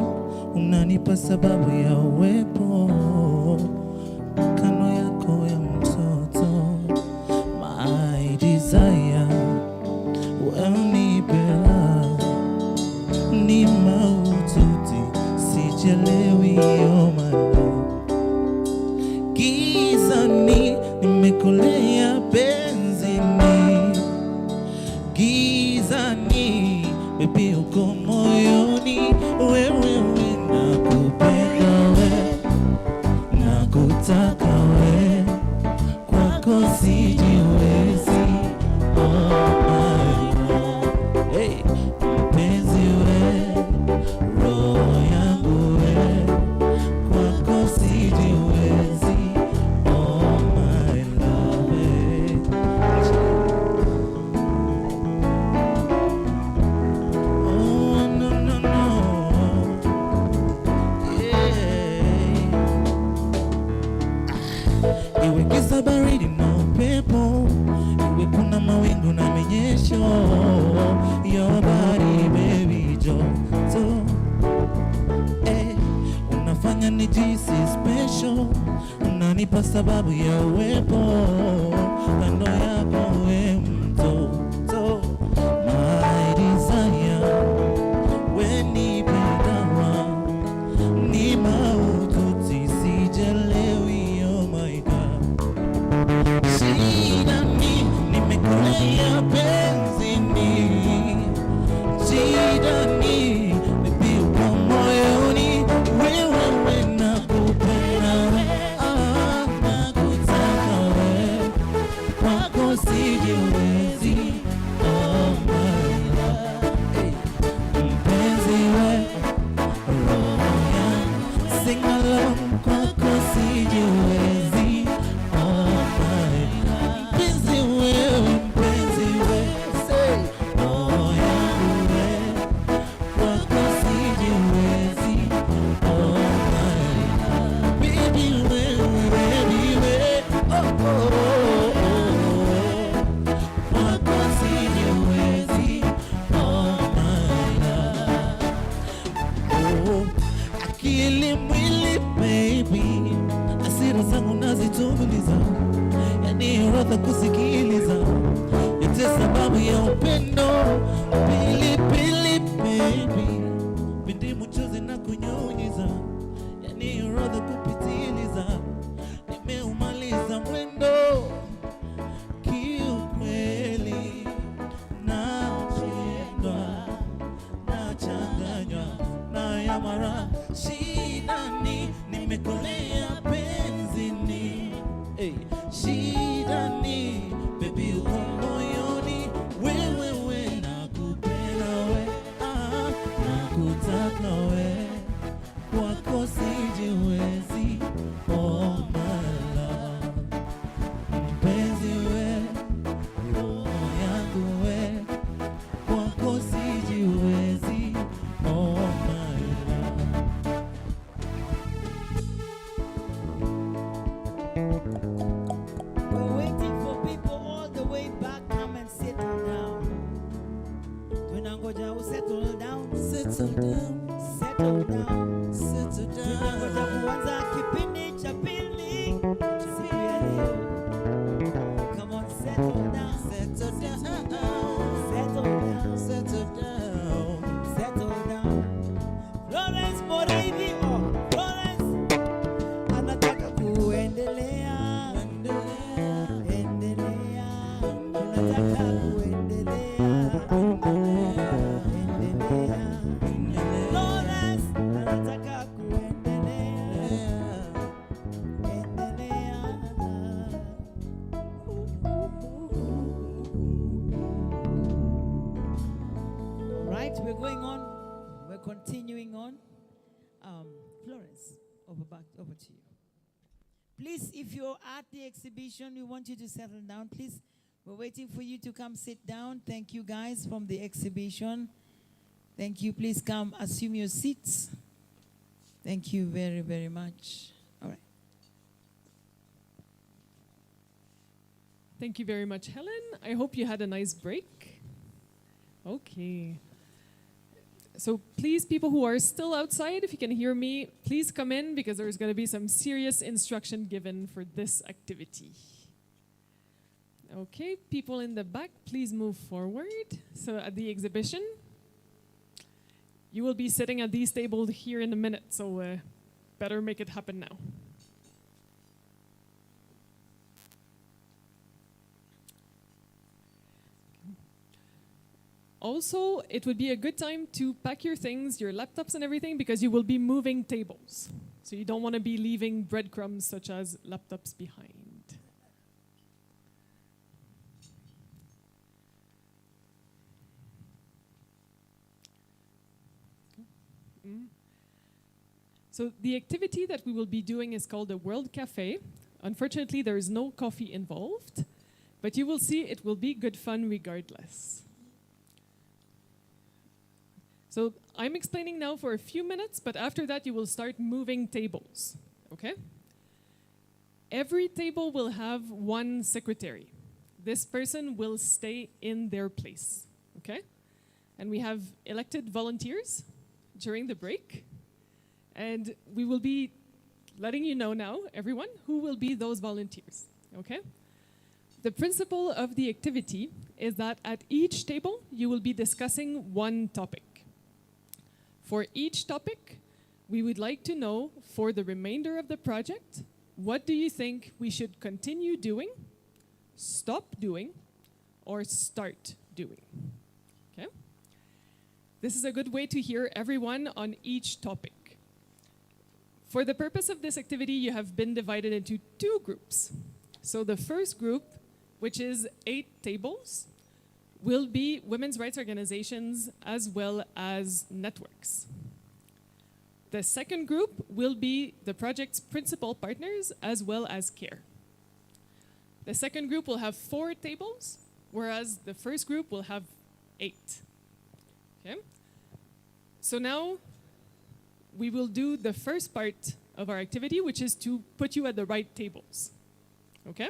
unanipa sababu ya uwepo kando yako ya mtoto, my desire, unipe love, ni maututi, sijelewi oh my love, gizani nimekolea benzini, gizani baby uko moyoni, wewe nakupenda we, nakutaka we, kwako sijiwezi oh my love, hey, mpenzi we, roho yangu we, kwako sijiwezi oh my love, hey. Oh, no, no, no. Yeah. Iwe giza baridi na upepo, iwe kuna mawingu na minyesho, your body baby joto, unafanya nijisi special, unanipa sababu ya uwepo kando yako we mtoto, my desire, we nipe dawa, ni maututi, sijelewi oh my God, shida ni nimekolea benzini, shida ni baby uko moyoni, wewe nakupenda we, nakutaka we, kwako sijiwezi oh my love, hey, mpenzi we, roho yangu, sing along, kwako sijiwezi oh my love, mpenzi wewe, mpenzi we, say roho yangu we, kwako sijiwezi oh my love, baby wewe, baby we, oh oh oh, kwako sijiwezi oh my love, oh, akili mwili baby, hasira zangu nazituliza, yani orodha kusikiliza, yote sababu ya upendo, pilipili baby, pindi mchuzi na kunyunyiza, yani orodha kupitiliza, nimeumaliza mwendo kiukweli, napendwa, nachanganywa na ya mara, shida ni nimekolea benzini, hey, shida ni baby uko moyoni, wewe nakupenda we, nakutaka we, kwako sijiwezi oh my love, mpenzi we, roho yangu we, kwako sijiwezi oh my love. We're waiting for people all the way back. Come and settle down. Tunangoja settle down. Settle down. Settle down. Settle down. Tunangoja kuanza kipindi cha pili siku ya leo. Come on, settle down. Settle down. Settle down. Settle down. Settle down. Florence Moravi, oh, Florence anataka kuendelea. Endelea. Tunataka kuendelea. Florence anataka kuendelea. All right, we're going on. We're continuing on. Florence, over to you. Please, if you're at the exhibition, we want you to settle down. Please, we're waiting for you to come sit down. Thank you, guys, from the exhibition. Thank you. Please come assume your seats. Thank you very, very much. All right. Thank you very much, Helen. I hope you had a nice break. Okay. So please, people who are still outside, if you can hear me, please come in because there's going to be some serious instruction given for this activity. Okay, people in the back, please move forward. So at the exhibition, you will be sitting at these tables here in a minute, so better make it happen now. Also, it would be a good time to pack your things, your laptops and everything, because you will be moving tables. So you don't want to be leaving breadcrumbs such as laptops behind. So the activity that we will be doing is called the World Cafe. Unfortunately, there is no coffee involved, but you will see it will be good fun regardless. So I'm explaining now for a few minutes, but after that you will start moving tables, okay? Every table will have one secretary. This person will stay in their place, okay? And we have elected volunteers during the break. And we will be letting you know now, everyone, who will be those volunteers, okay? The principle of the activity is that at each table, you will be discussing one topic. For each topic, we would like to know, for the remainder of the project, what do you think we should continue doing, stop doing, or start doing, okay? This is a good way to hear everyone on each topic. For the purpose of this activity, you have been divided into two groups. So the first group, which is 8 tables, will be women's rights organizations as well as networks. The second group will be the project's principal partners as well as CARE. The second group will have 4 tables, whereas the first group will have 8. Okay? So now we will do the first part of our activity, which is to put you at the right tables. Okay?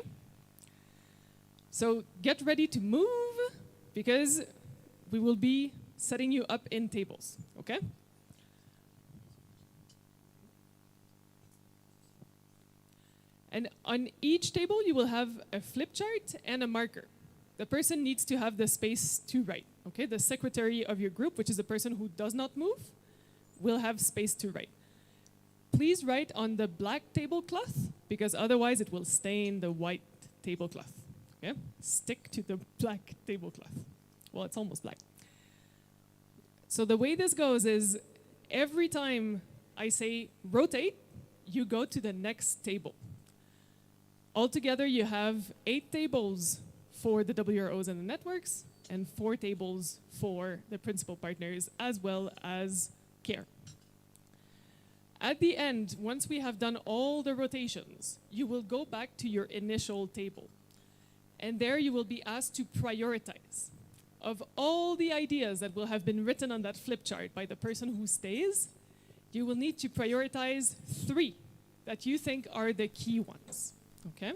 So get ready to move, because we will be setting you up in tables, okay? And on each table, you will have a flip chart and a marker. The person needs to have the space to write, okay? The secretary of your group, which is the person who does not move, will have space to write. Please write on the black tablecloth, because otherwise it will stain the white tablecloth. Okay? Stick to the black tablecloth. Well, it's almost black. So the way this goes is every time I say rotate, you go to the next table. Altogether, you have 8 tables for the WROs and the networks, and 4 tables for the principal partners, as well as CARE. At the end, once we have done all the rotations, you will go back to your initial table. And there you will be asked to prioritize. Of all the ideas that will have been written on that flip chart by the person who stays, you will need to prioritize 3 that you think are the key ones, okay?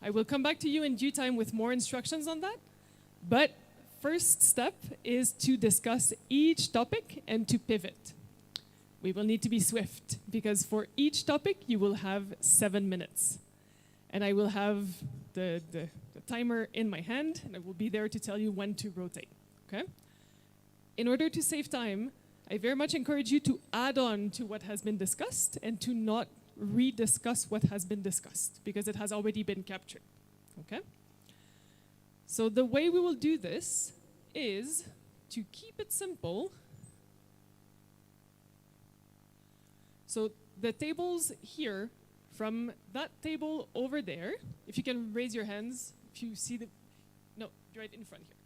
I will come back to you in due time with more instructions on that, but first step is to discuss each topic and to pivot. We will need to be swift, because for each topic you will have 7 minutes. And I will have the timer in my hand, and I will be there to tell you when to rotate, okay? In order to save time, I very much encourage you to add on to what has been discussed and to not rediscuss what has been discussed, because it has already been captured, okay? So the way we will do this is to keep it simple. So the tables here, from that table over there, if you can raise your hands, if you see the, no, right in front here.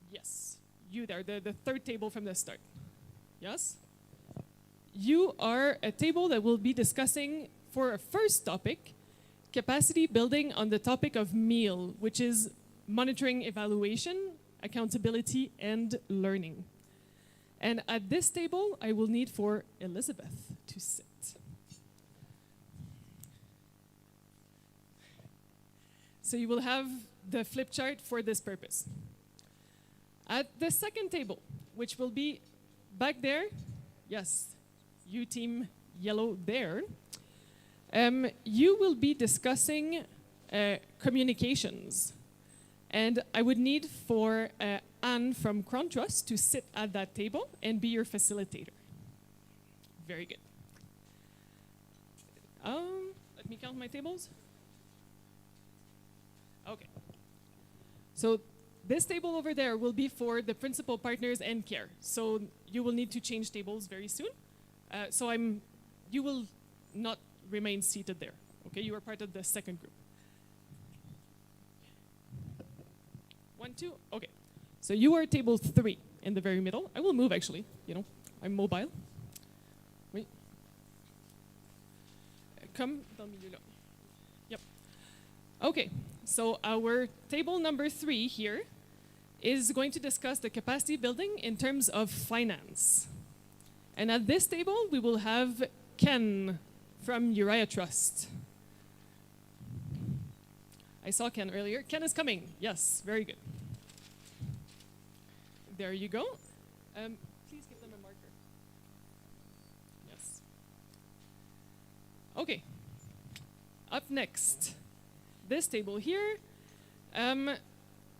Yes, you there, the third table from the start. Yes? You are a table that will be discussing, for a first topic, capacity building on the topic of MEAL, which is monitoring, evaluation, accountability, and learning. And at this table, I will need for Elizabeth to sit. So you will have the flip chart for this purpose. At the second table, which will be back there, yes, you team yellow there, you will be discussing communications. And I would need for Anne from Crontrust to sit at that table and be your facilitator. Very good. Let me count my tables. Okay. So this table over there will be for the principal partners and care. So you will need to change tables very soon. You will not remain seated there. Okay, you are part of the second group. 1, 2, okay. So you are table 3 in the very middle. I will move actually, I'm mobile. Wait. Come dans le milieu là. Yep. Okay, so our table number 3 here is going to discuss the capacity building in terms of finance. And at this table, we will have Ken from Uriah Trust. I saw Ken earlier. Ken is coming. Yes, very good. There you go. Please give them a marker. Yes. Okay. Up next, this table here,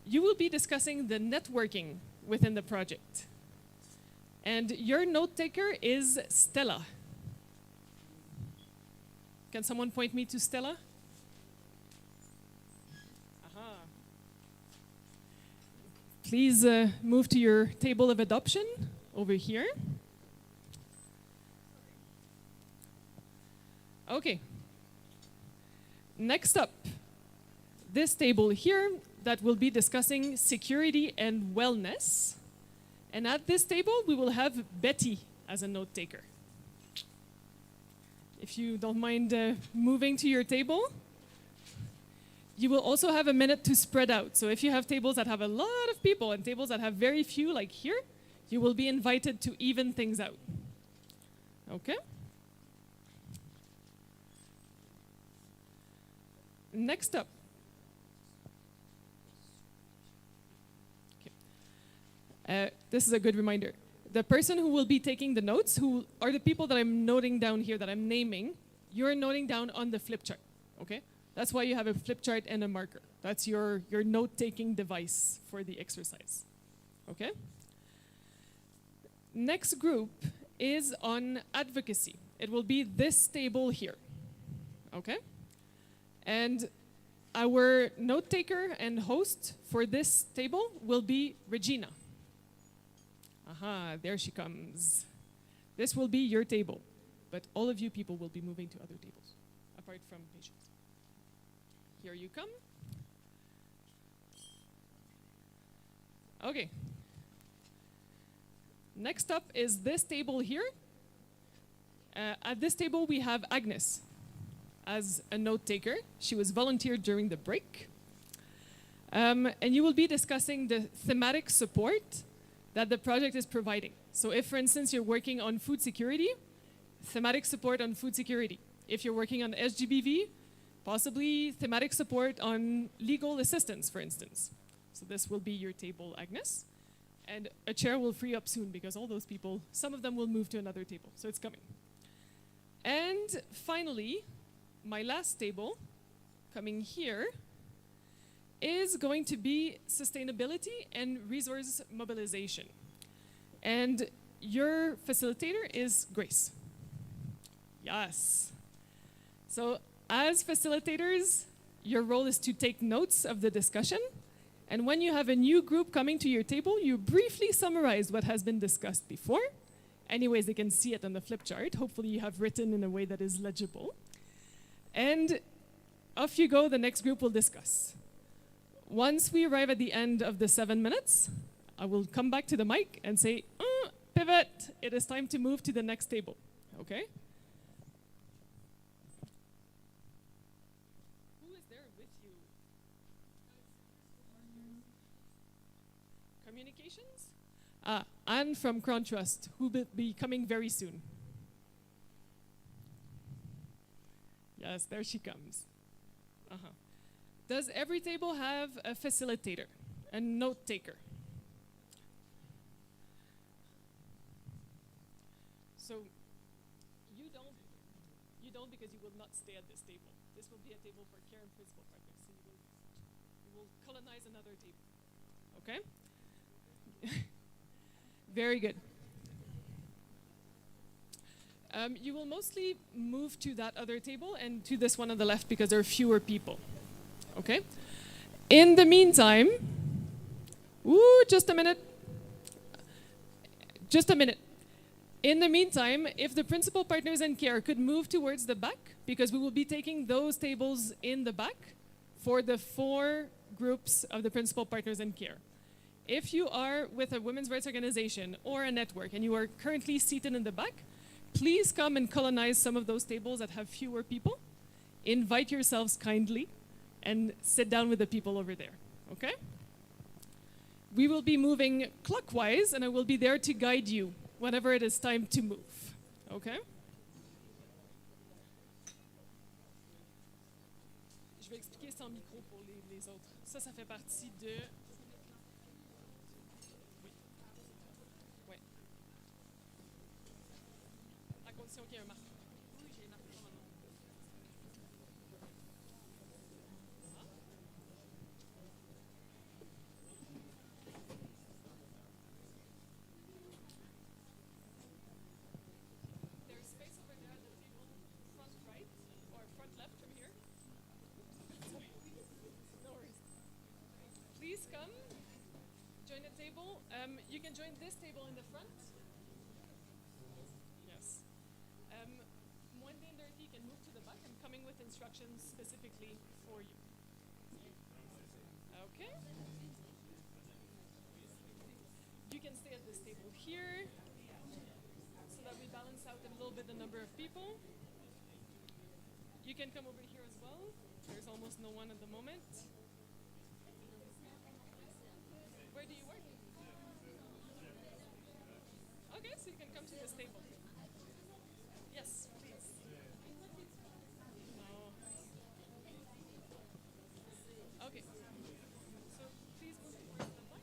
you will be discussing the networking within the project. And your note taker is Stella. Can someone point me to Stella? Aha. Please move to your table of adoption over here. Okay. Next up, this table here that will be discussing security and wellness. And at this table, we will have Betty as a note taker. If you don't mind moving to your table. You will also have a minute to spread out. So if you have tables that have a lot of people and tables that have very few, like here, you will be invited to even things out. Okay? Next up. This is a good reminder. The person who will be taking the notes, who are the people that I'm noting down here, that I'm naming, you're noting down on the flip chart, okay? That's why you have a flip chart and a marker. That's your note-taking device for the exercise, okay? Next group is on advocacy. It will be this table here, okay? And our note-taker and host for this table will be Regina. Aha, there she comes. This will be your table, but all of you people will be moving to other tables, apart from patients. Here you come. Okay. Next up is this table here. At this table, we have Agnes as a note taker. She was volunteered during the break. And you will be discussing the thematic support that the project is providing. So if, for instance, you're working on food security, thematic support on food security. If you're working on SGBV, possibly thematic support on legal assistance, for instance. So this will be your table, Agnes. And a chair will free up soon because all those people, some of them will move to another table. So it's coming. And finally, my last table, coming here, is going to be sustainability and resource mobilization. And your facilitator is Grace. Yes. So as facilitators, your role is to take notes of the discussion. And when you have a new group coming to your table, you briefly summarize what has been discussed before. Anyways, they can see it on the flip chart. Hopefully you have written in a way that is legible. And off you go, the next group will discuss. Once we arrive at the end of the 7 minutes, I will come back to the mic and say, pivot, it is time to move to the next table, okay? Who is there with you? Communications? Anne from Crown Trust, who will be coming very soon. Yes, there she comes. Uh-huh. Does every table have a facilitator, a note taker? So you don't because you will not stay at this table. This will be a table for care and principal partners. So you will colonize another table. Okay? Very good. You will mostly move to that other table and to this one on the left because there are fewer people. Okay? In the meantime, just a minute. Just a minute. In the meantime, if the principal partners and care could move towards the back, because we will be taking those tables in the back for the 4 groups of the principal partners and care. If you are with a women's rights organization or a network and you are currently seated in the back, please come and colonize some of those tables that have fewer people. Invite yourselves kindly and sit down with the people over there, okay? We will be moving clockwise and I will be there to guide you whenever it is time to move, okay? Je vais expliquer sans micro pour les autres. Ça fait partie de... Oui. Ouais. À condition qu'il y ait un marqueur. Oui, j'ai un marqueur en haut. There's space over there at the table, front right or front left from here. Sorry. No worries. Please come, join the table. You can join this table in the front. Yes. Mwende and Dorothy can move to the back. I'm coming with instructions specifically for you. Okay. You can stay at this table here so that we balance out a little bit the number of people. You can come over here as well. There's almost no one at the moment. Where do you work? Okay, so you can come to this table. Yes, please. No. Okay. So please move towards the back.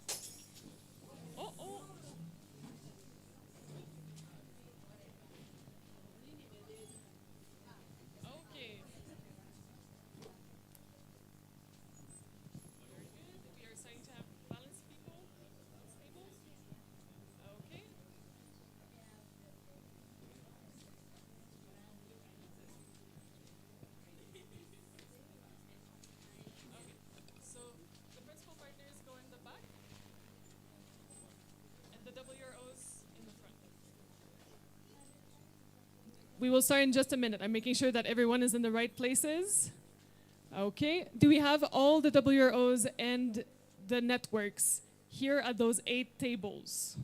Oh. Okay. Very good. We are starting to have balanced people on this table. Okay. Okay. So the principal partners go in the back and the WROs in the front. We will start in just a minute. I'm making sure that everyone is in the right places. Okay. Do we have all the WROs and the networks here at those 8 tables?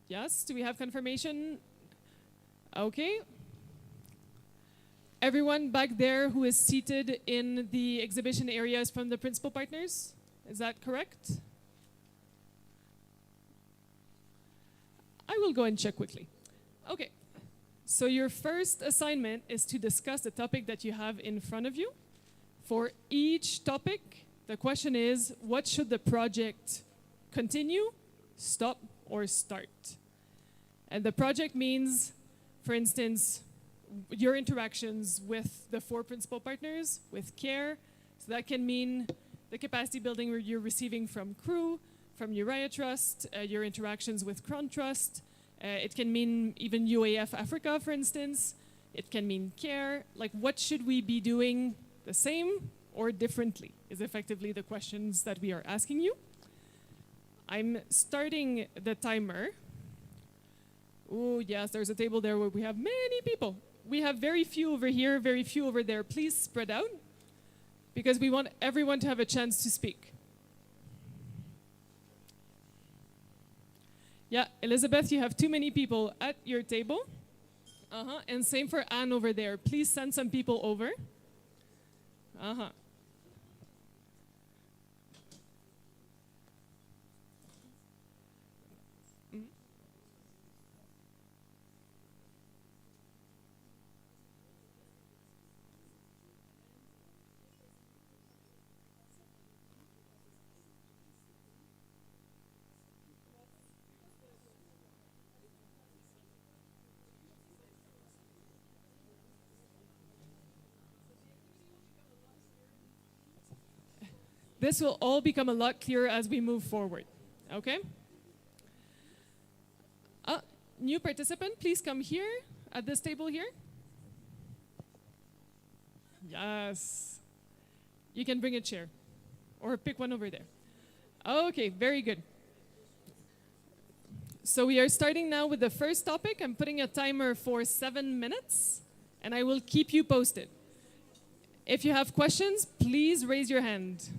Yes? Do we have confirmation? Okay. Everyone back there who is seated in the exhibition areas from the principal partners? Is that correct? I will go and check quickly. Okay. So your first assignment is to discuss the topic that you have in front of you. For each topic, the question is, what should the project continue, stop, or start? And the project means, for instance, your interactions with the 4 principal partners, with CARE. So that can mean the capacity building where you're receiving from CREW, from Uriah Trust, your interactions with Crown Trust. It can mean even UAF Africa, for instance. It can mean CARE. Like, what should we be doing the same or differently is effectively the questions that we are asking you. I'm starting the timer. Oh, yes, there's a table there where we have many people. We have very few over here, very few over there. Please spread out because we want everyone to have a chance to speak. Yeah, Elizabeth, you have too many people at your table. And same for Anne over there. Please send some people over. This will all become a lot clearer as we move forward. Okay? New participant, please come here at this table here. Yes. You can bring a chair or pick one over there. Okay, very good. So we are starting now with the first topic. I'm putting a timer for 7 minutes, and I will keep you posted. If you have questions, please raise your hand.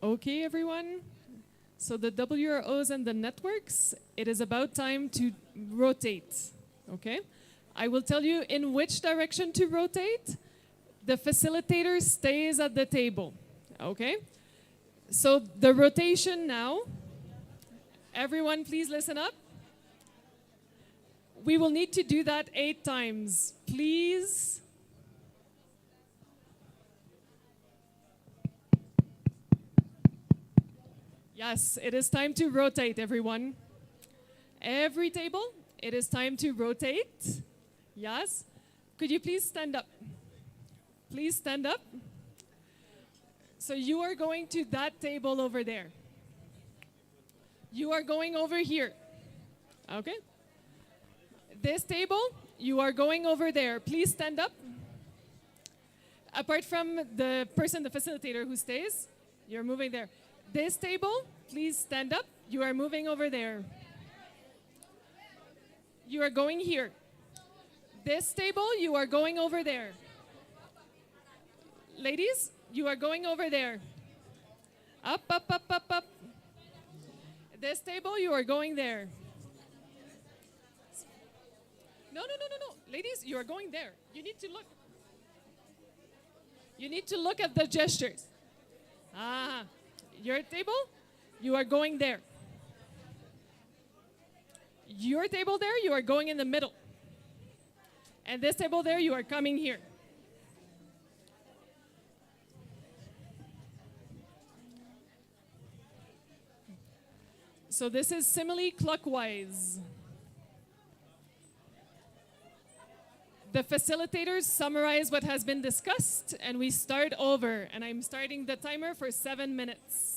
Okay, everyone. So the WROs and the networks, it is about time to rotate, okay? I will tell you in which direction to rotate. The facilitator stays at the table, okay? So the rotation now, everyone please listen up. We will need to do that 8 times, please. Yes, it is time to rotate, everyone. Every table, it is time to rotate. Yes. Could you please stand up? Please stand up. So you are going to that table over there. You are going over here. Okay? This table, you are going over there. Please stand up. Apart from the person, the facilitator who stays, you're moving there. This table, please stand up. You are moving over there. You are going here. This table, you are going over there. Ladies, you are going over there. Up, up, up, up, up. This table, you are going there. No, no, no, no, no. Ladies, you are going there. You need to look. You need to look at the gestures. Ah. Your table, you are going there. Your table there, you are going in the middle. And this table there, you are coming here. So this is simile clockwise. The facilitators summarize what has been discussed, and we start over. And I'm starting the timer for 7 minutes.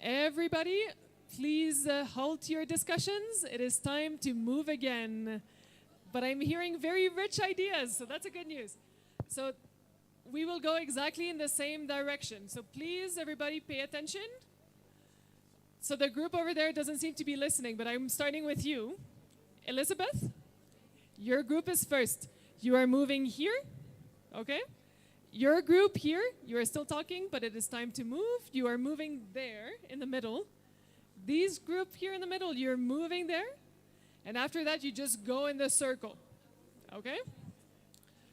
Everybody, please halt your discussions. It is time to move again. But I'm hearing very rich ideas, so that's a good news. So we will go exactly in the same direction. So please, everybody, pay attention. So the group over there doesn't seem to be listening, but I'm starting with you. Elizabeth, your group is first. You are moving here, okay? Your group here, you are still talking, but it is time to move. You are moving there in the middle. These group here in the middle, you're moving there. And after that, you just go in the circle, okay?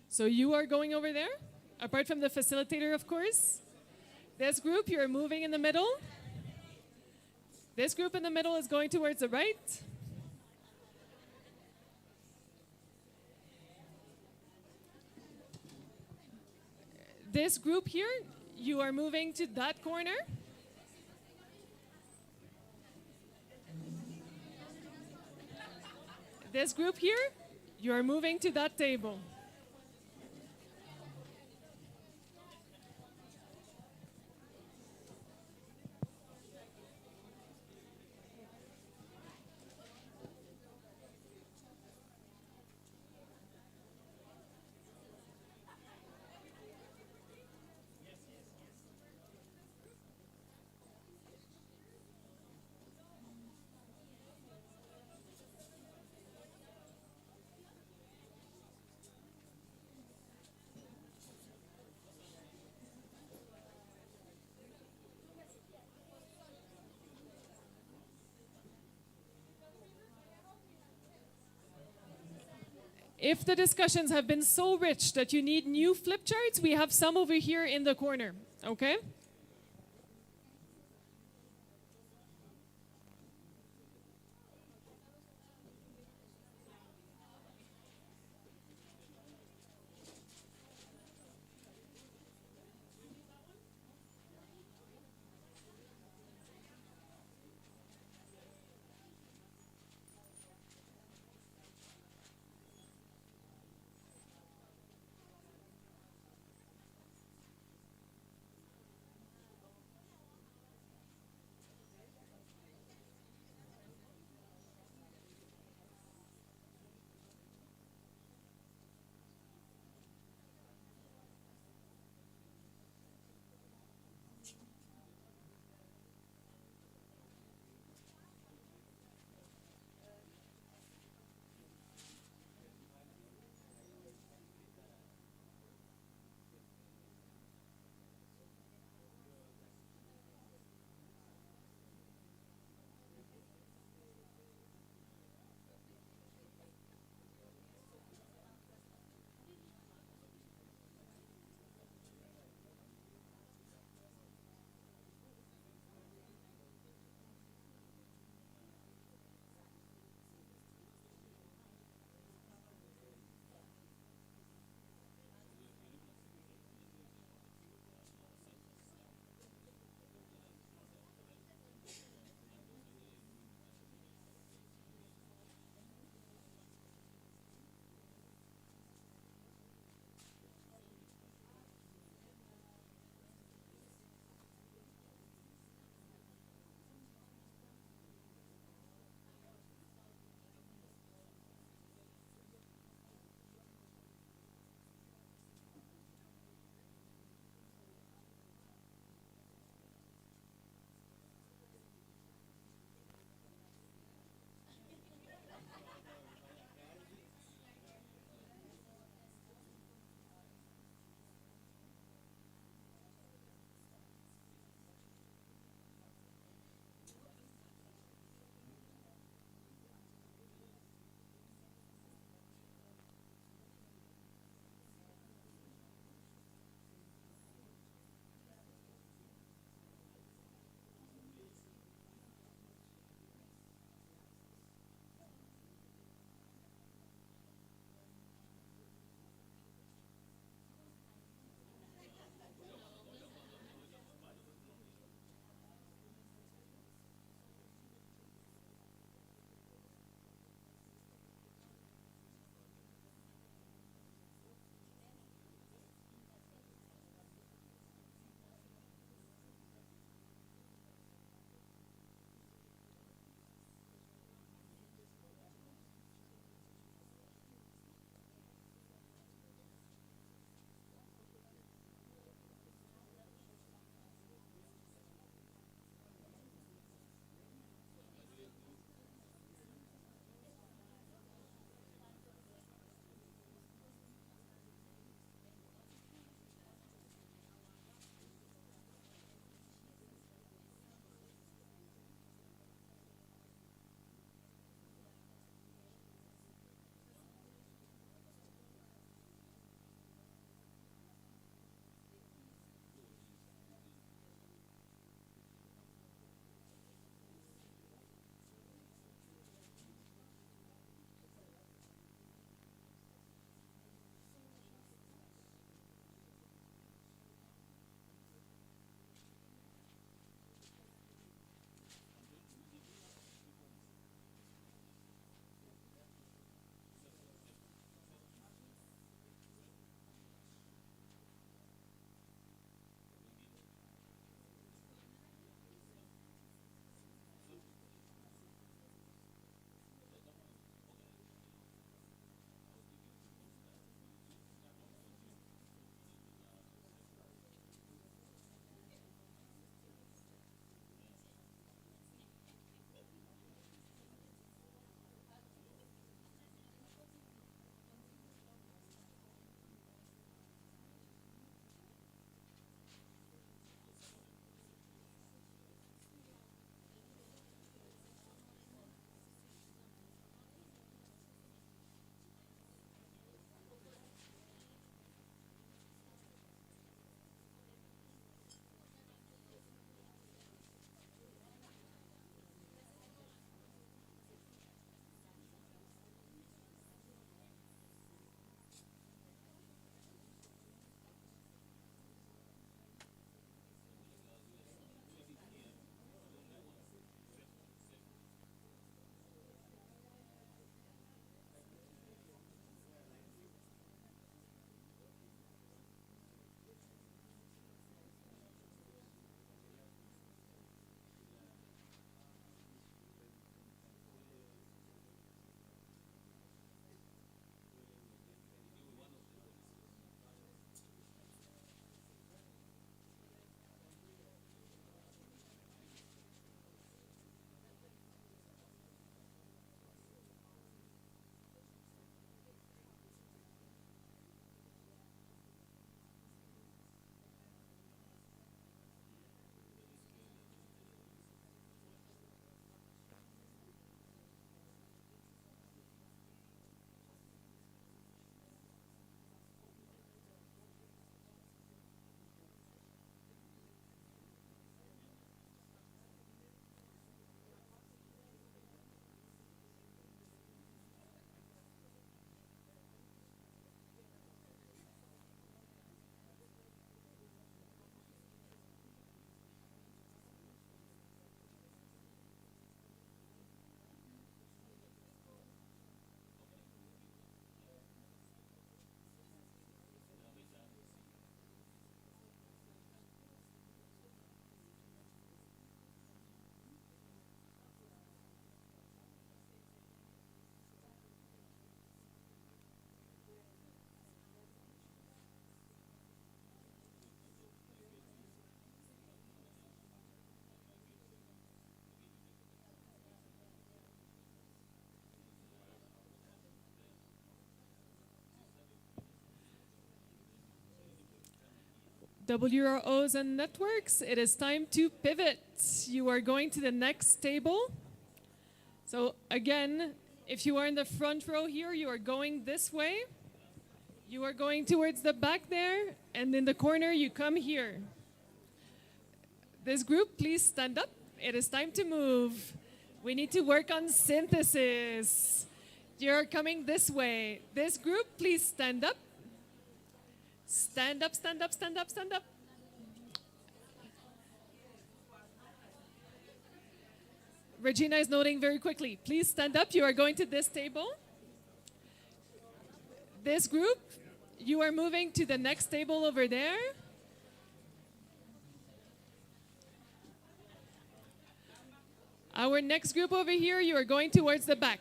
So you are going over there, apart from the facilitator, of course. This group, you're moving in the middle. This group in the middle is going towards the right. This group here, you are moving to that corner. This group here, you are moving to that table. If the discussions have been so rich that you need new flip charts, we have some over here in the corner, okay? WROs and networks, it is time to pivot. You are going to the next table. So again, if you are in the front row here, you are going this way. You are going towards the back there, and in the corner, you come here. This group, please stand up. It is time to move. We need to work on synthesis. You're coming this way. This group, please stand up. Stand up, stand up, stand up, stand up. Regina is noting very quickly. Please stand up. You are going to this table. This group, you are moving to the next table over there. Our next group over here, you are going towards the back.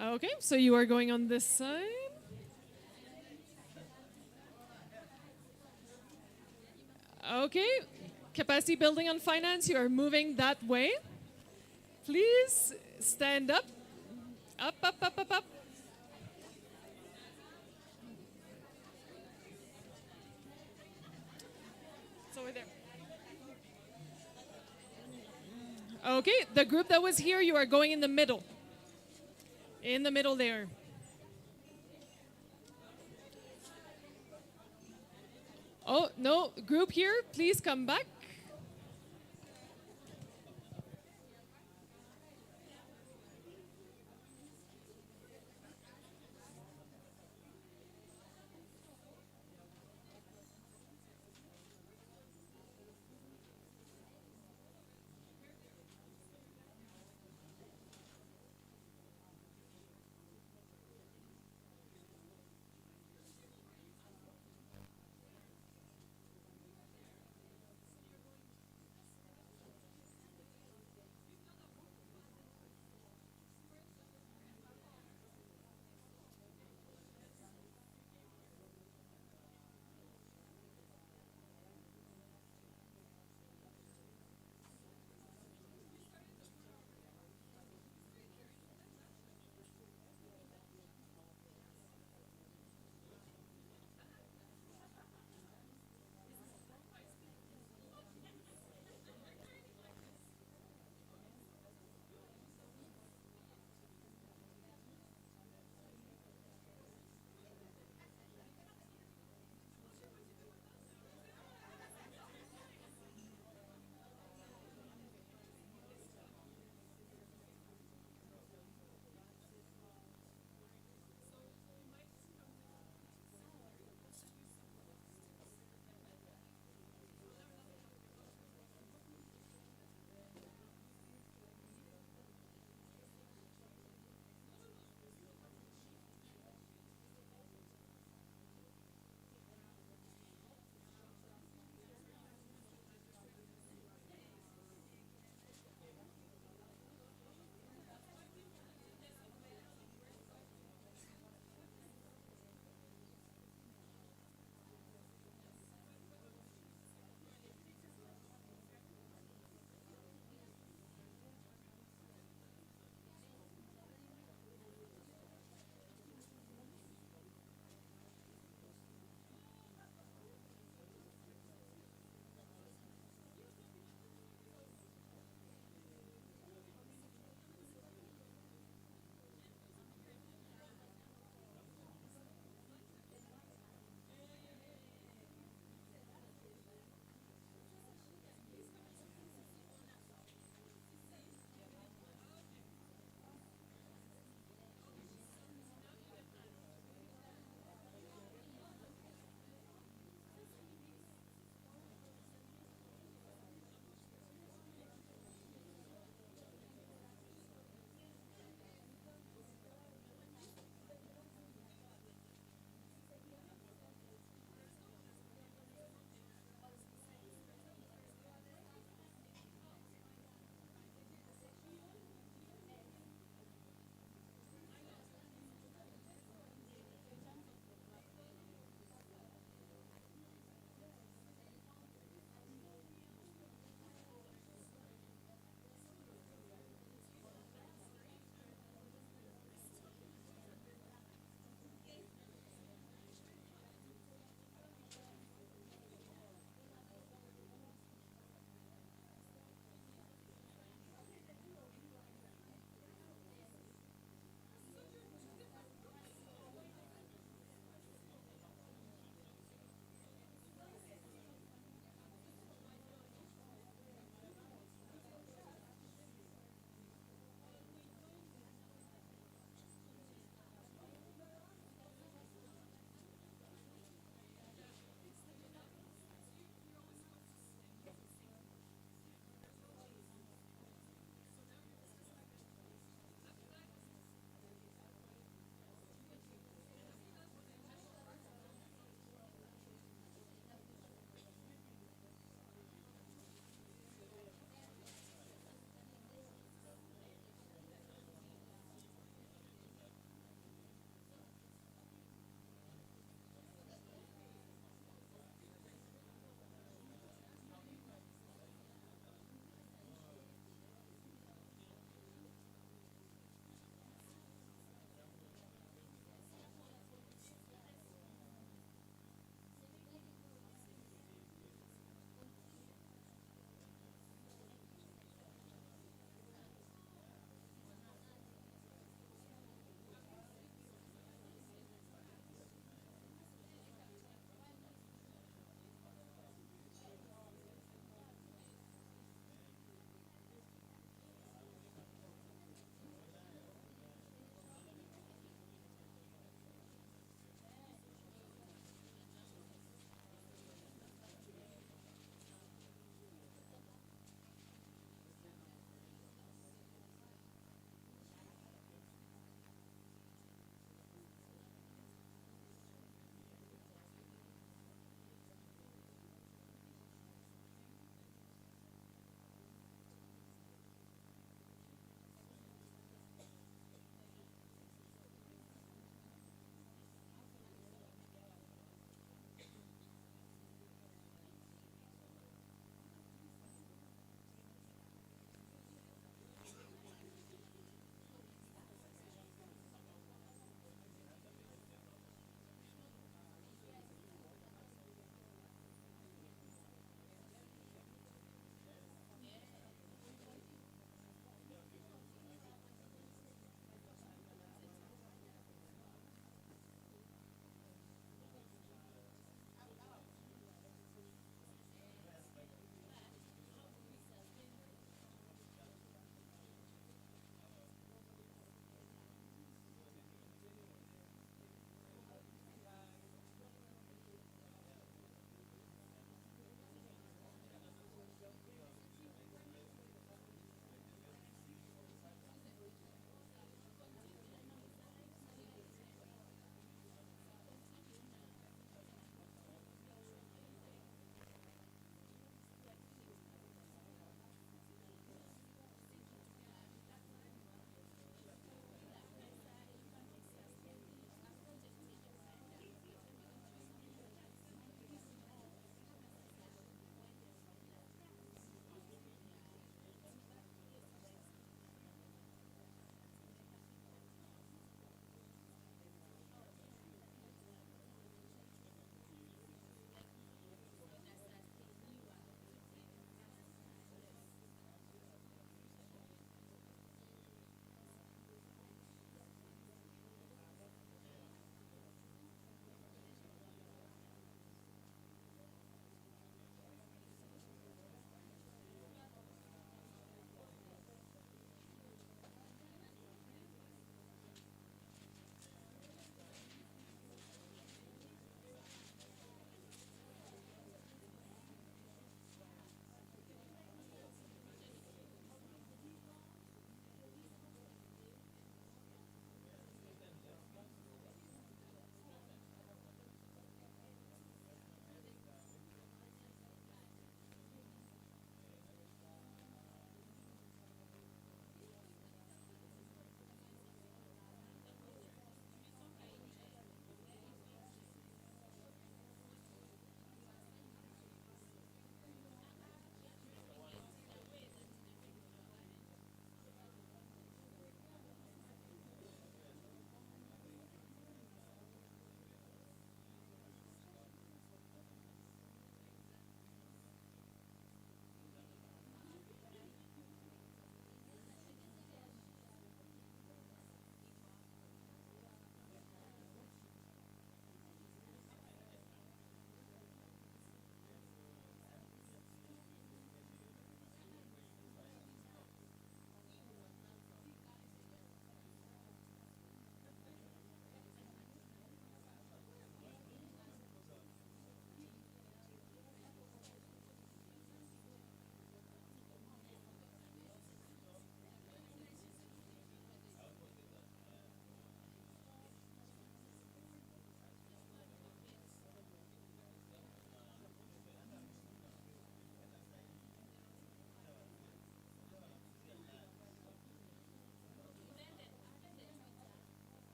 Okay, so you are going on this side. Okay, capacity building on finance, you are moving that way. Please stand up. Up, up, up, up, up. It's over there. Okay, the group that was here, you are going in the middle. In the middle there. Oh, no, group here, please come back.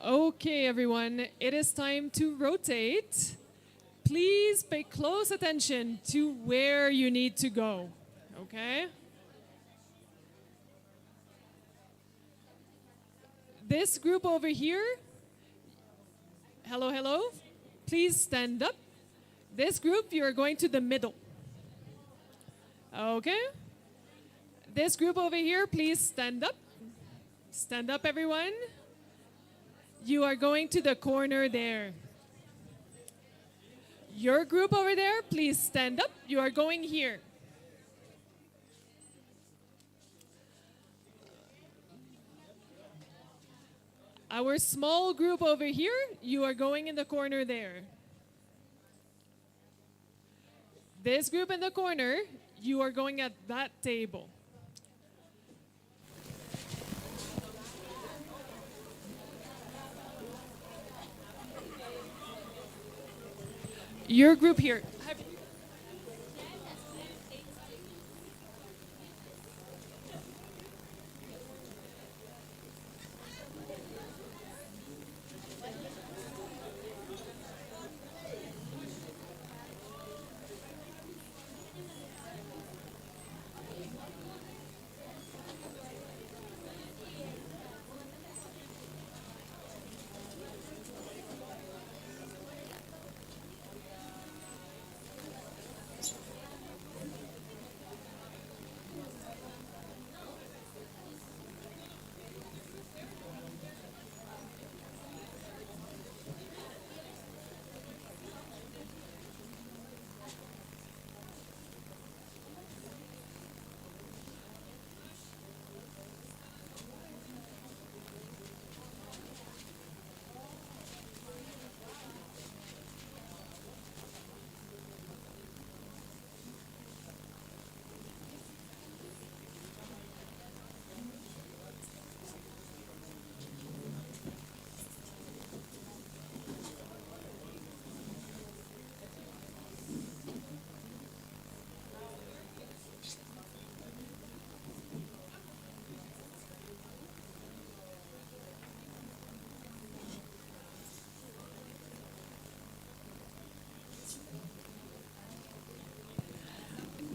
Okay, everyone, it is time to rotate. Please pay close attention to where you need to go, okay? This group over here, hello, hello, please stand up. This group, you are going to the middle. Okay? This group over here, please stand up. Stand up, everyone. You are going to the corner there. Your group over there, please stand up. You are going here. Our small group over here, you are going in the corner there. This group in the corner, you are going at that table. Your group here.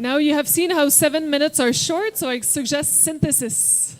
Now you have seen how 7 minutes are short, so I suggest synthesis.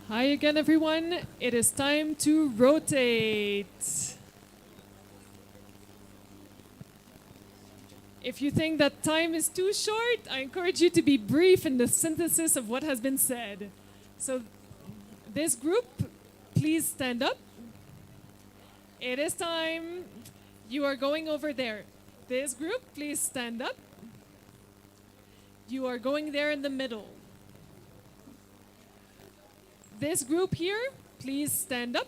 Hi again, everyone. It is time to rotate. If you think that time is too short, I encourage you to be brief in the synthesis of what has been said. So, this group, please stand up. It is time. You are going over there. This group, please stand up. You are going there in the middle. This group here, please stand up.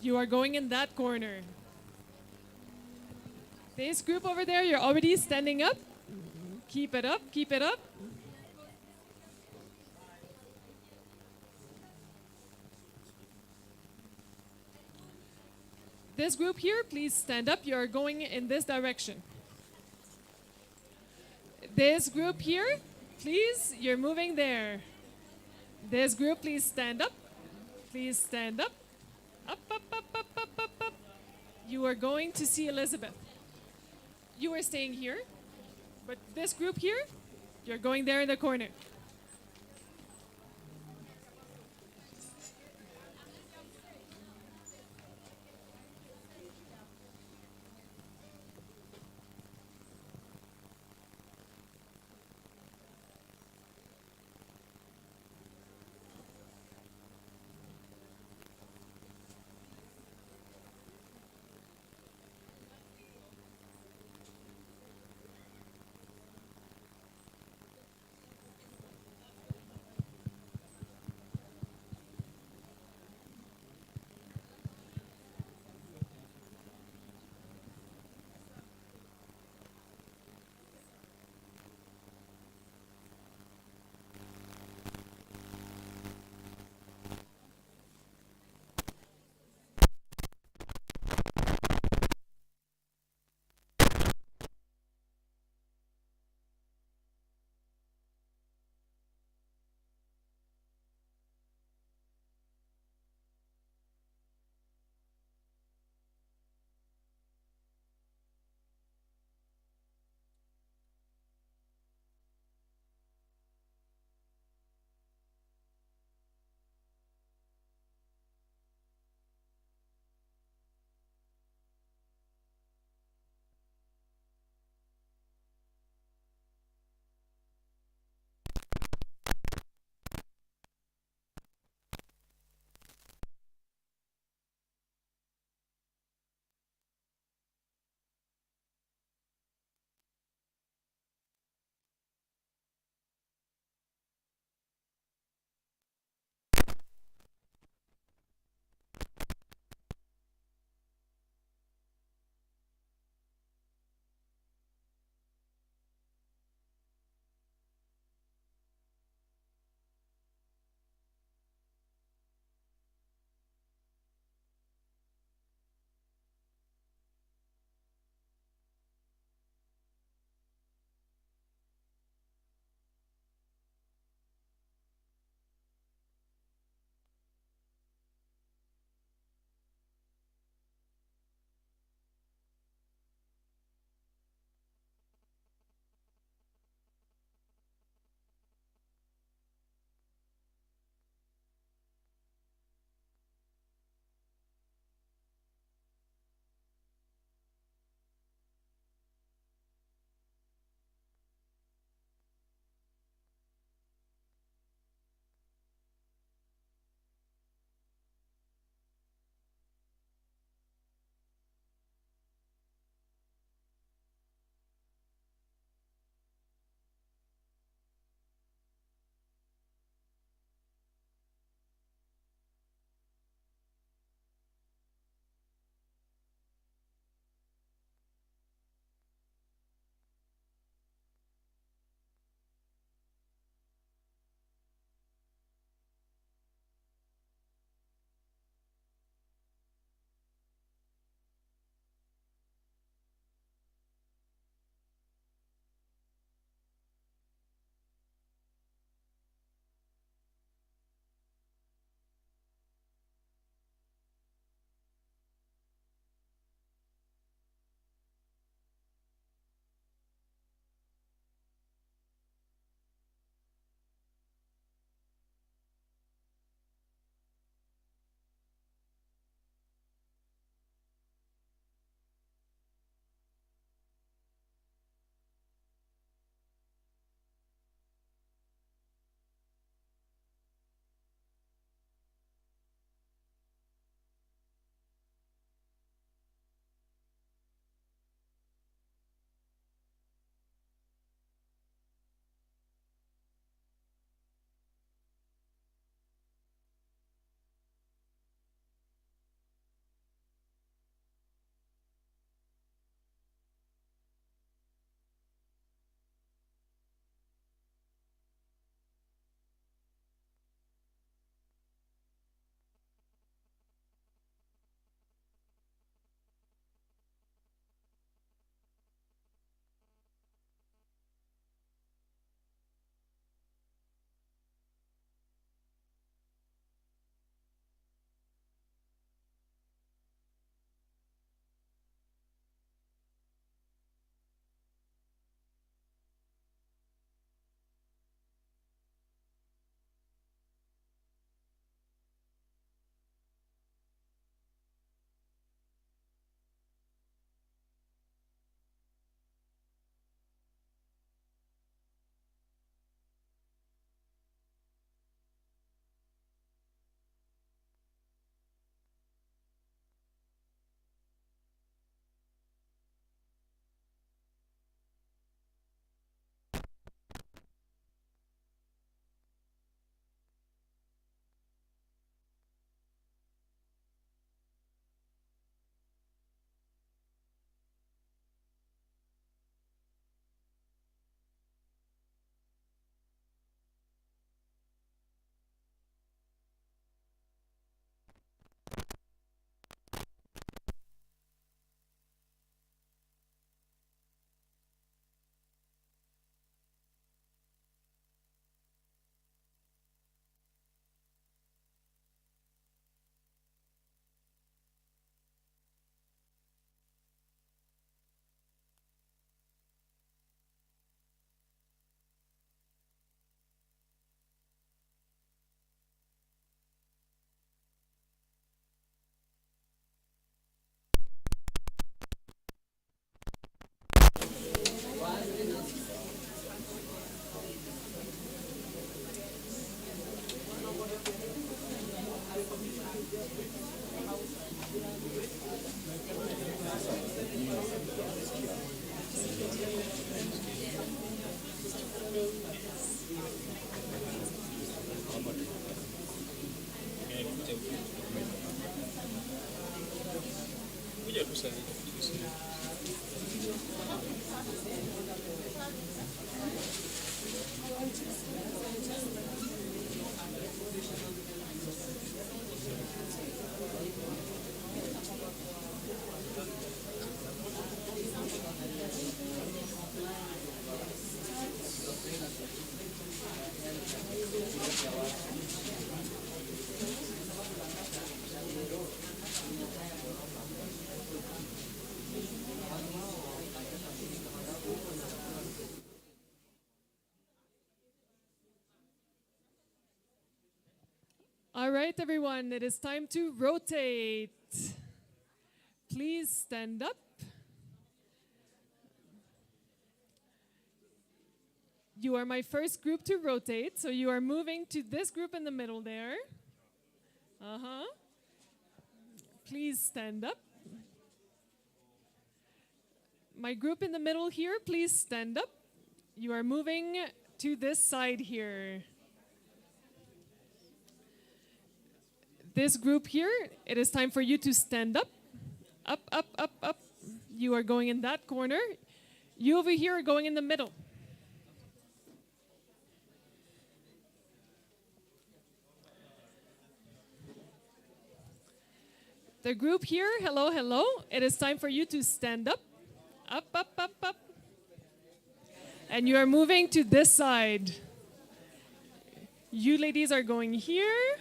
You are going in that corner. This group over there, you're already standing up. Keep it up, keep it up. This group here, please stand up. You are going in this direction. This group here, please, you're moving there. This group, please stand up. Please stand up. Up, up, up, up, up, up, up. You are going to see Elizabeth. You are staying here, but this group here, you're going there in the corner. All right, everyone, it is time to rotate. Please stand up. You are my first group to rotate, so you are moving to this group in the middle there. Uh-huh. Please stand up. My group in the middle here, please stand up. You are moving to this side here. This group here, it is time for you to stand up. Up, up, up, up. You are going in that corner. You over here are going in the middle. The group here, hello, hello. It is time for you to stand up. Up, up, up, up. And you are moving to this side. You ladies are going here.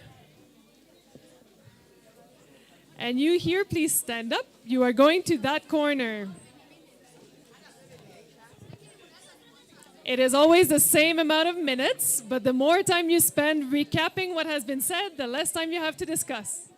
And you here, please stand up. You are going to that corner. It is always the same amount of minutes, but the more time you spend recapping what has been said, the less time you have to discuss.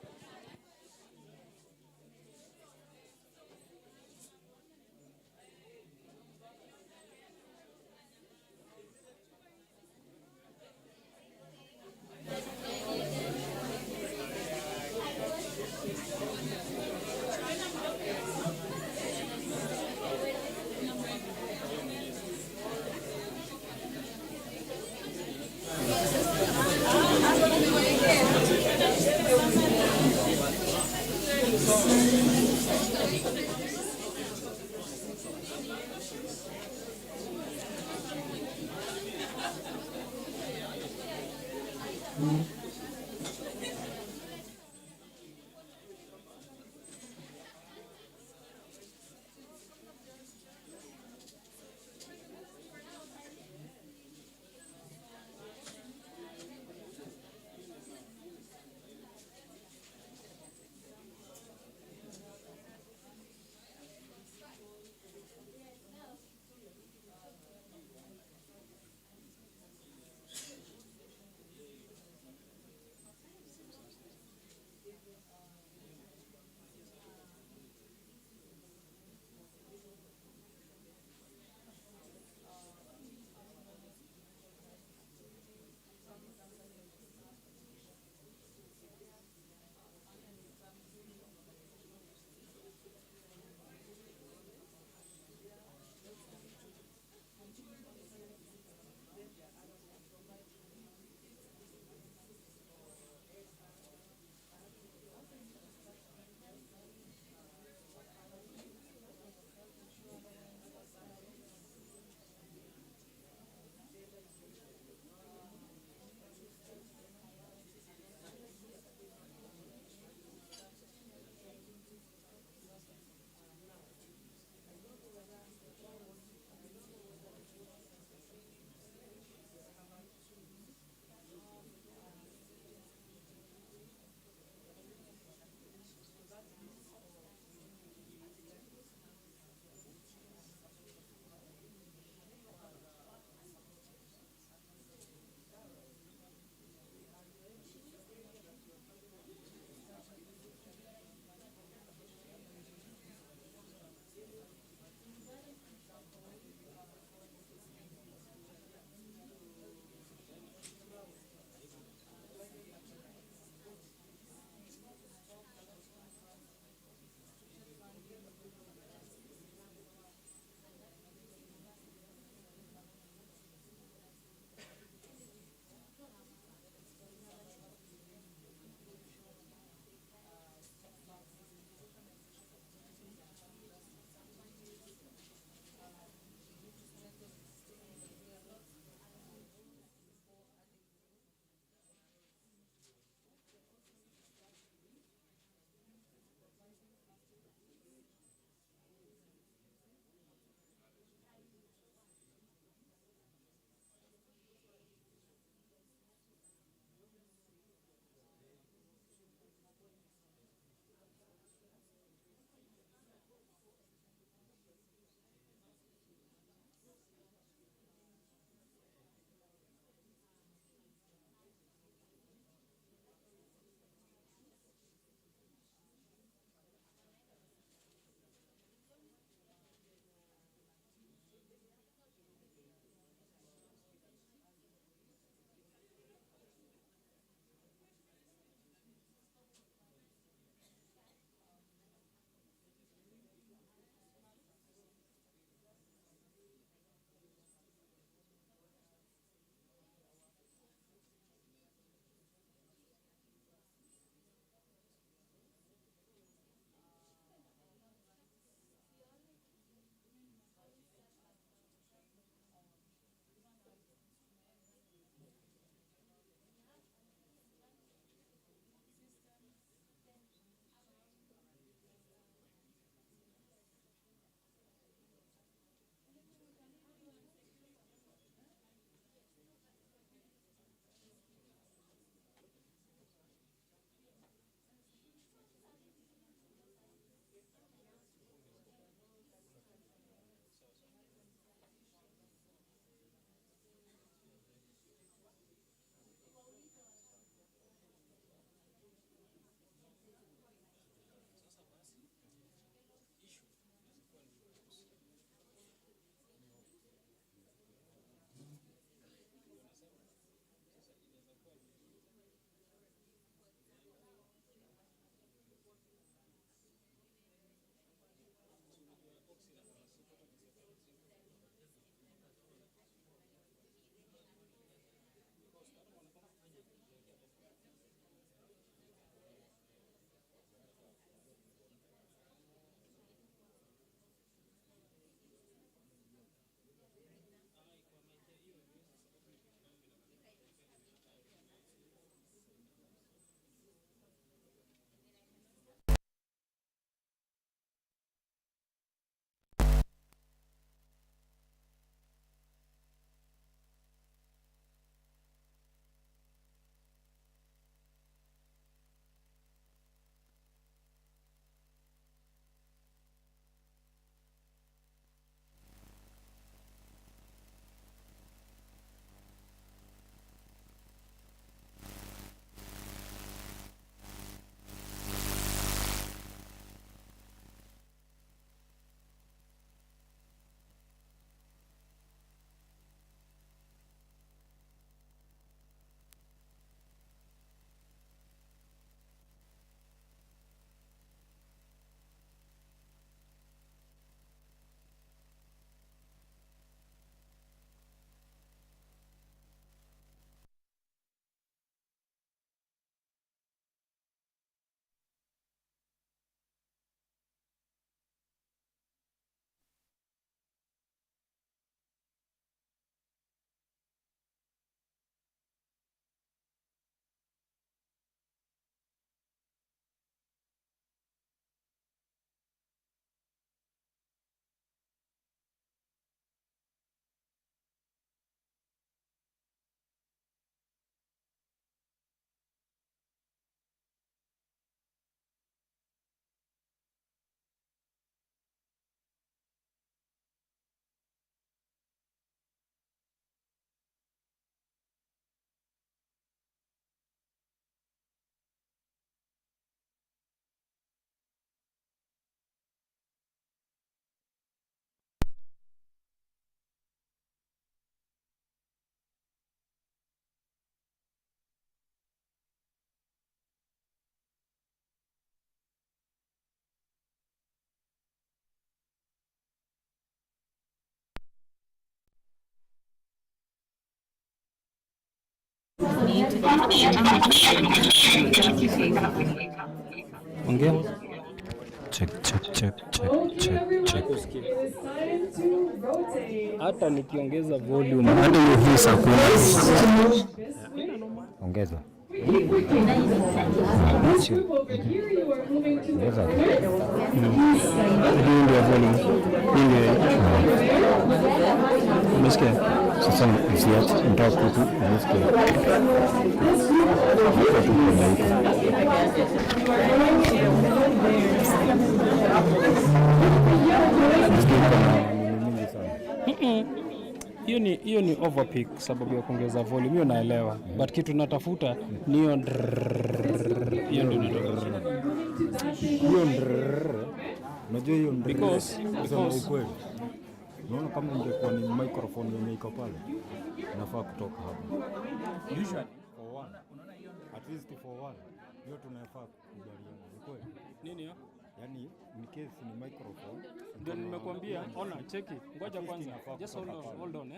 Ongea. Check, check, check, check, check, check. Hata nikiongeza volume hadi hiyo hisa hakuna. Ongeza. Ongeza. Hii ndio volume. Hii ndio. Umesikia? Sasa usiache ndio kutu. Umesikia? Hiyo ni overpeak sababu ya kuongeza volume, hiyo naelewa, but kitu natafuta ni hiyo hiyo ndio Unajua hiyo ndio because kweli. Unaona kama ingekuwa ni microphone yenye iko pale. Inafaa kutoka hapa. Usually for one. At least for one. Hiyo tunafaa kukubaliana. Ni kweli. Nini hiyo? Yaani in case ni microphone. Ndio nimekuambia, ona cheki. Ngoja kwanza. Just hold on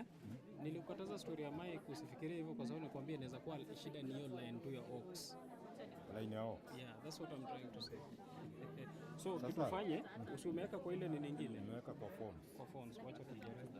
Nilikukataza story ya mic usifikirie hivyo kwa sababu nakwambia inaweza kuwa shida ni hiyo line tu ya aux. Line ya aux. Yeah, that's what I'm trying to say. So kitufanye usiumeweka kwa ile ni nyingine. Nimeweka kwa phones. Kwa phones, wacha tujaribu.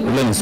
ule ni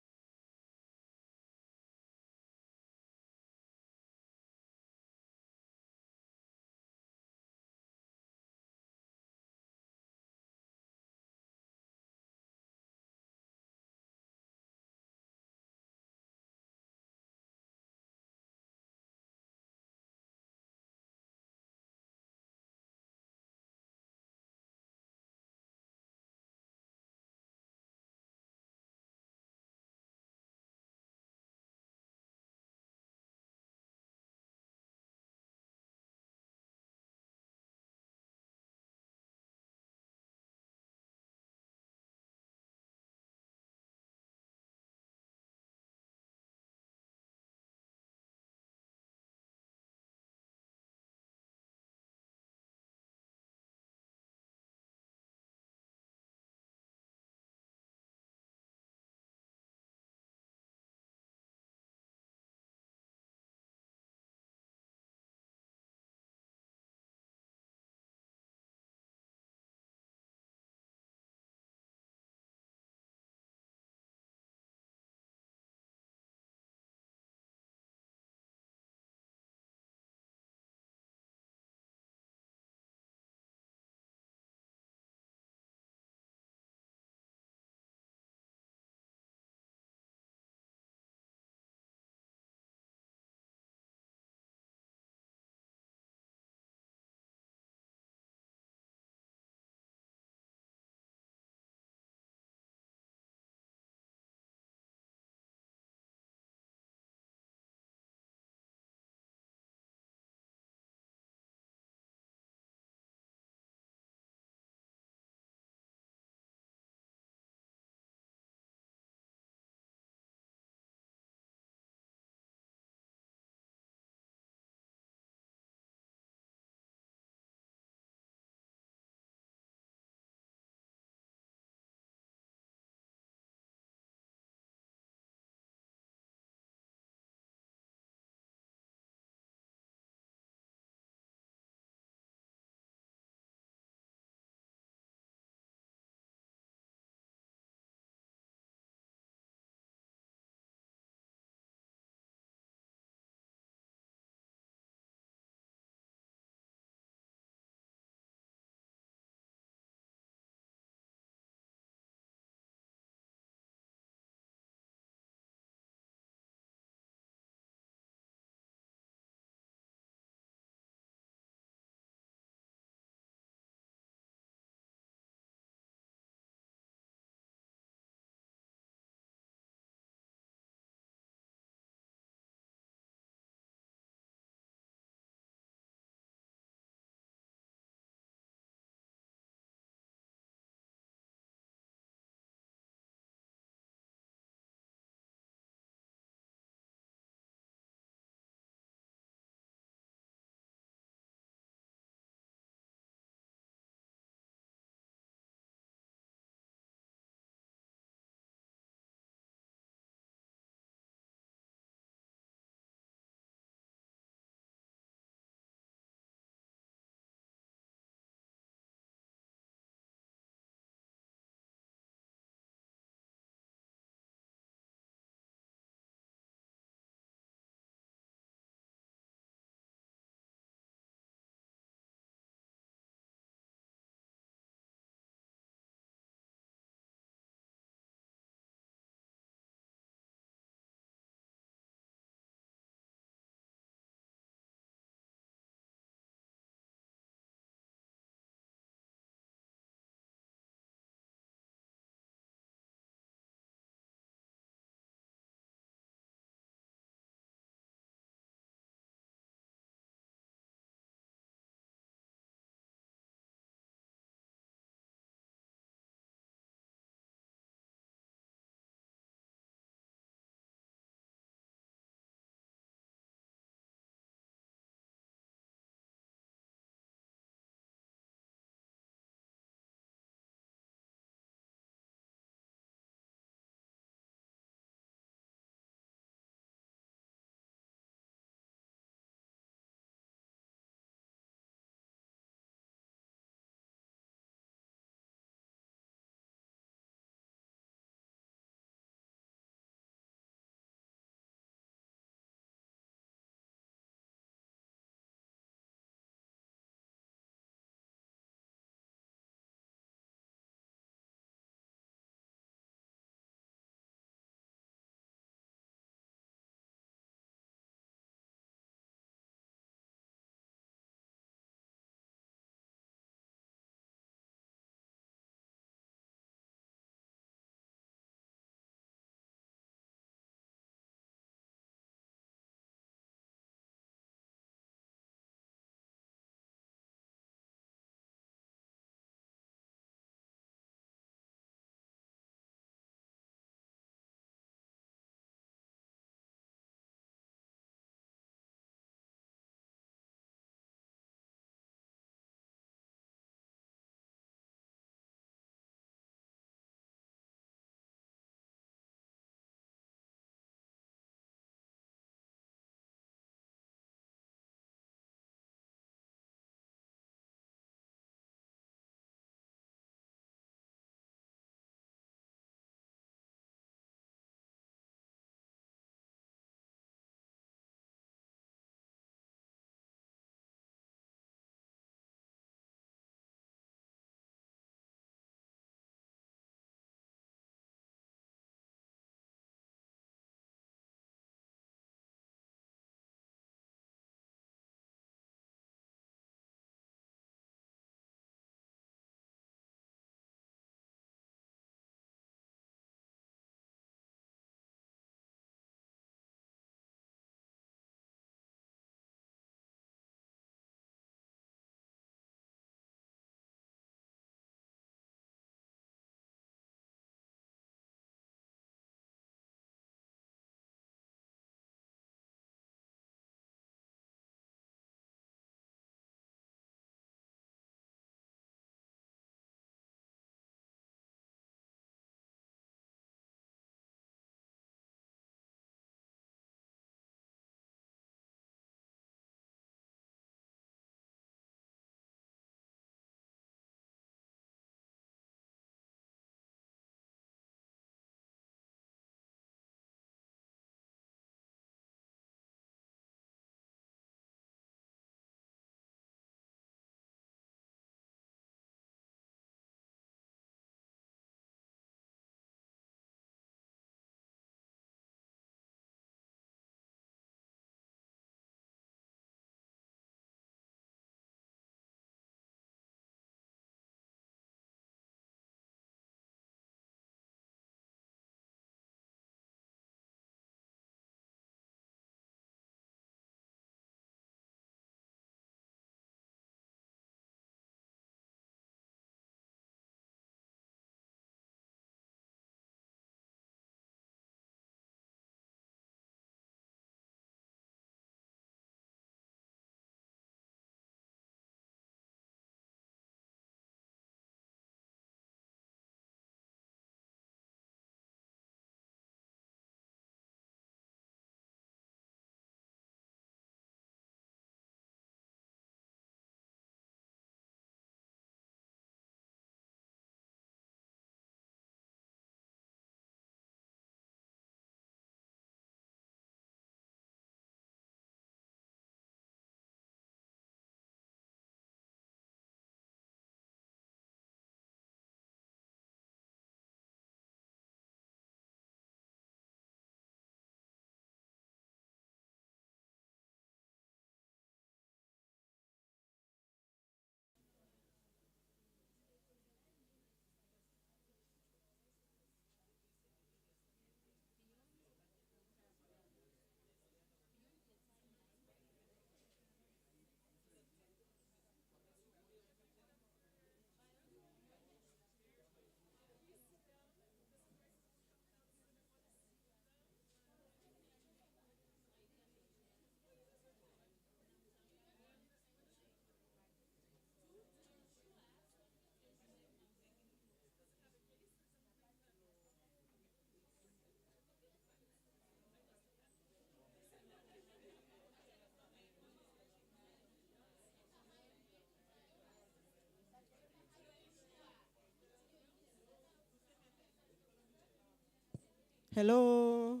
Hello.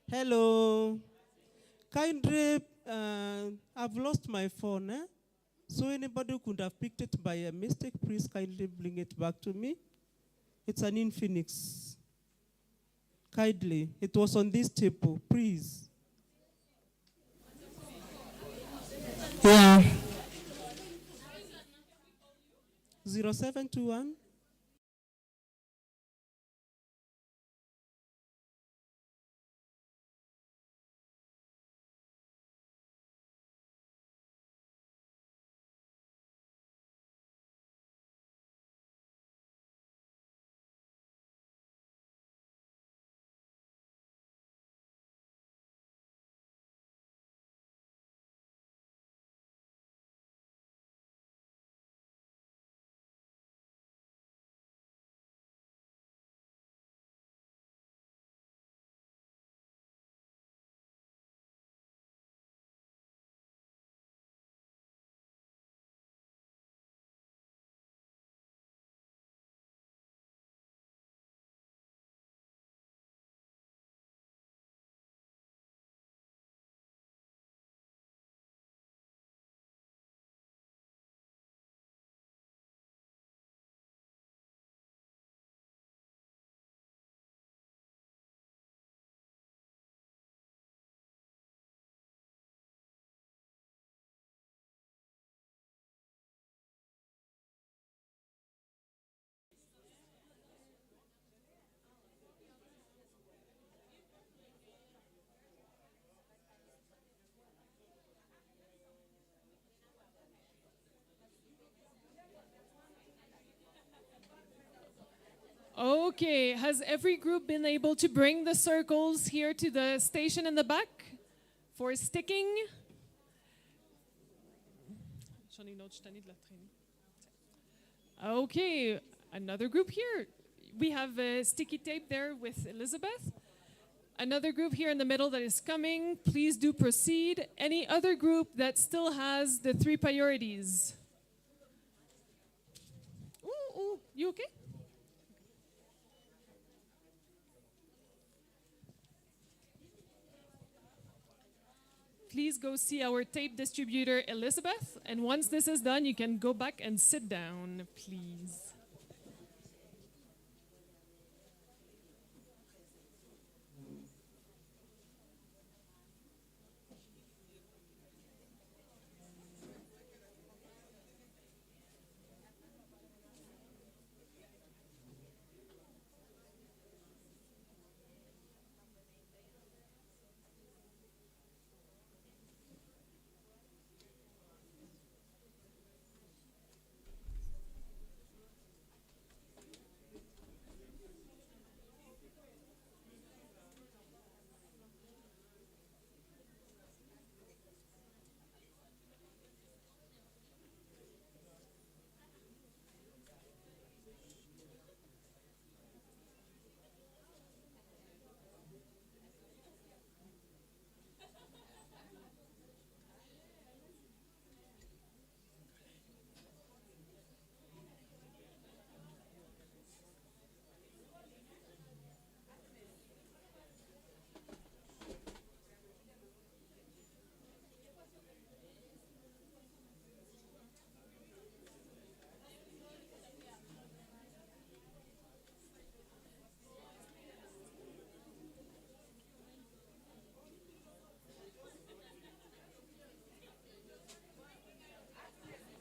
Hello. Kindly, I've lost my phone. So anybody who could have picked it by a mistake, please kindly bring it back to me. It's an Infinix. Kindly. It was on this table, please. Yeah. 0721. Okay, has every group been able to bring the circles here to the station in the back for sticking? Okay, another group here. We have sticky tape there with Elizabeth. Another group here in the middle that is coming. Please do proceed. Any other group that still has the 3 priorities? Ooh, you okay? Please go see our tape distributor, Elizabeth. And once this is done, you can go back and sit down, please.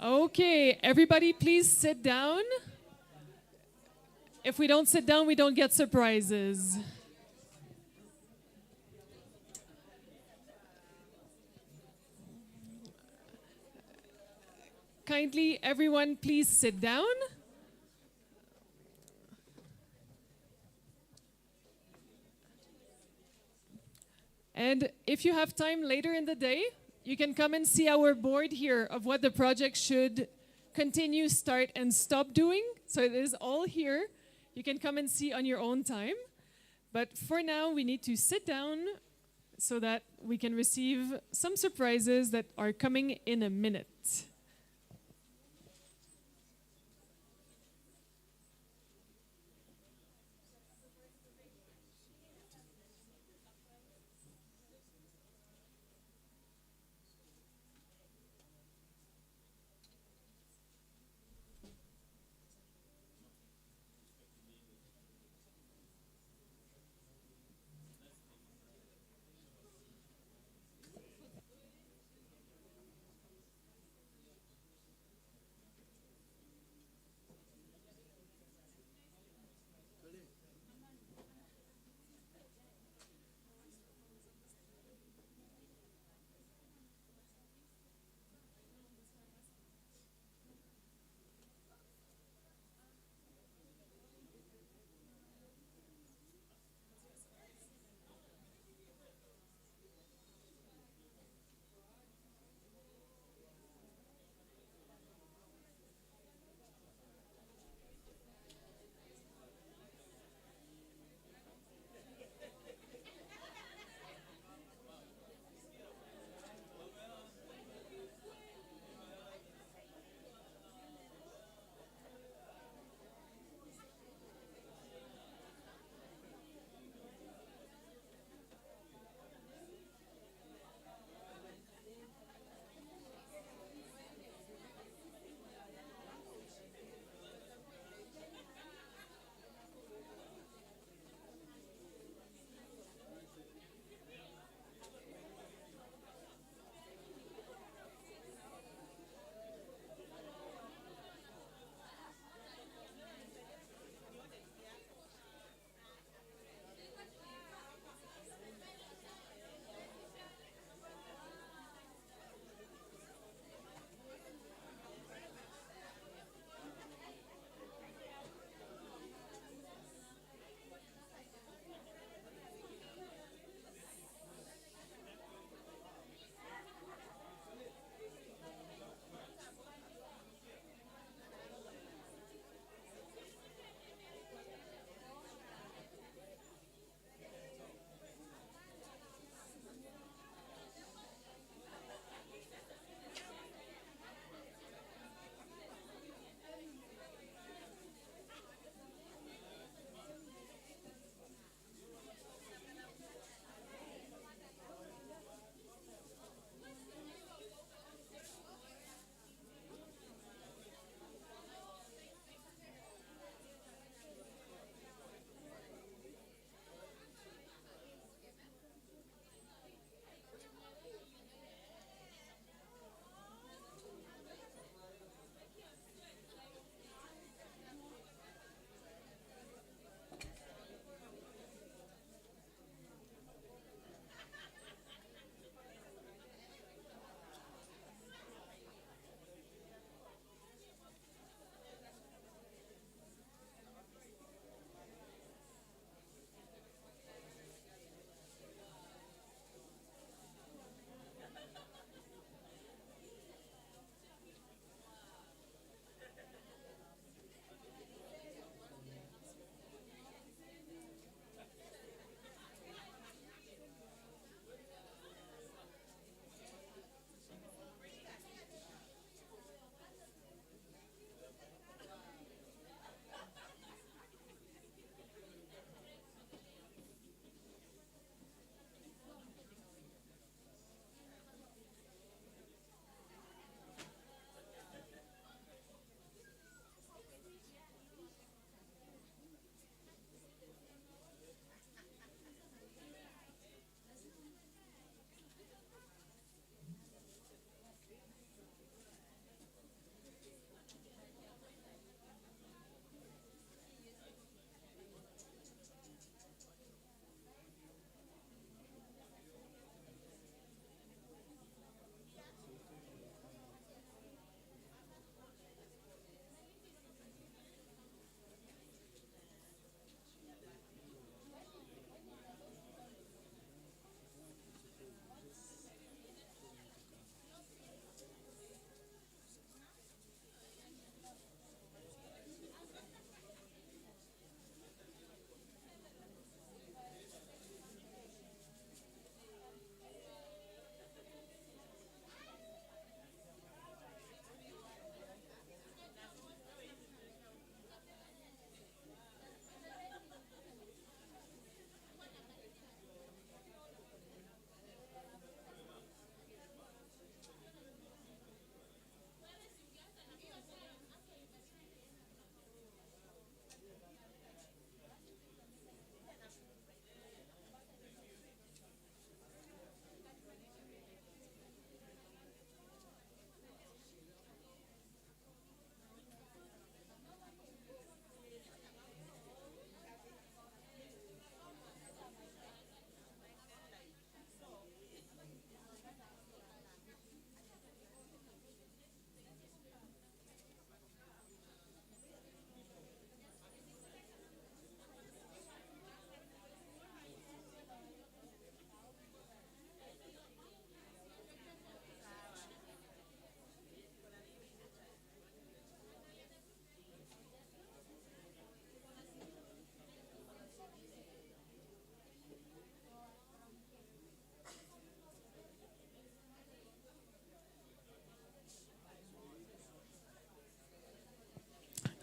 Okay, everybody please sit down. If we don't sit down, we don't get surprises. Kindly, everyone, please sit down. And if you have time later in the day, you can come and see our board here of what the project should continue, start, and stop doing. So it is all here. You can come and see on your own time. But for now, we need to sit down so that we can receive some surprises that are coming in a minute.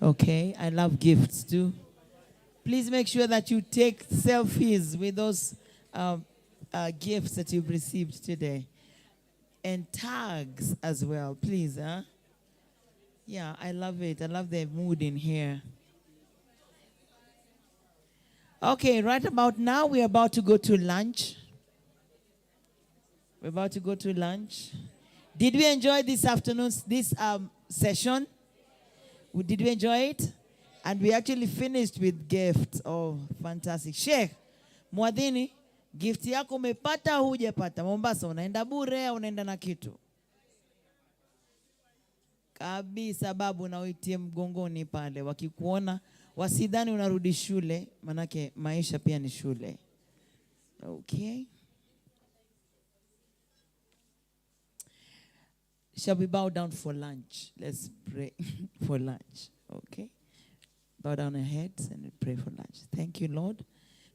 Okay, I love gifts too. Please make sure that you take selfies with those gifts that you've received today. And tags as well, please. Huh? Yeah, I love it. I love the mood in here. Okay, right about now, we're about to go to lunch. We're about to go to lunch. Did we enjoy this afternoon's session? Did we enjoy it? And we actually finished with gifts. Oh, fantastic. Sheikh, Mwadhini, gift yako umepata au hujapata? Mombasa unaenda bure au unaenda na kitu? Kabisa babu, na uitie mgongoni pale. Wakikuona wasidhani unarudi shule, manake maisha pia ni shule. Okay. Shall we bow down for lunch? Let's pray for lunch. Okay. Bow down our heads and pray for lunch. Thank you, Lord.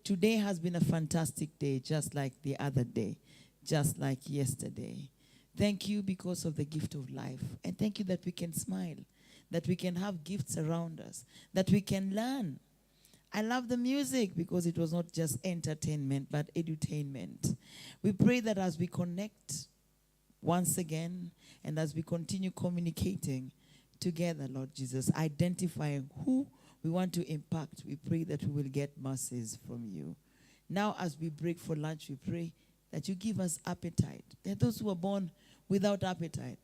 Today has been a fantastic day, just like the other day, just like yesterday. Thank you because of the gift of life. And thank you that we can smile, that we can have gifts around us, that we can learn. I love the music because it was not just entertainment, but edutainment. We pray that as we connect once again, and as we continue communicating together, Lord Jesus, identifying who we want to impact, we pray that we will get mercies from you. Now, as we break for lunch, we pray that you give us appetite. There are those who are born without appetite.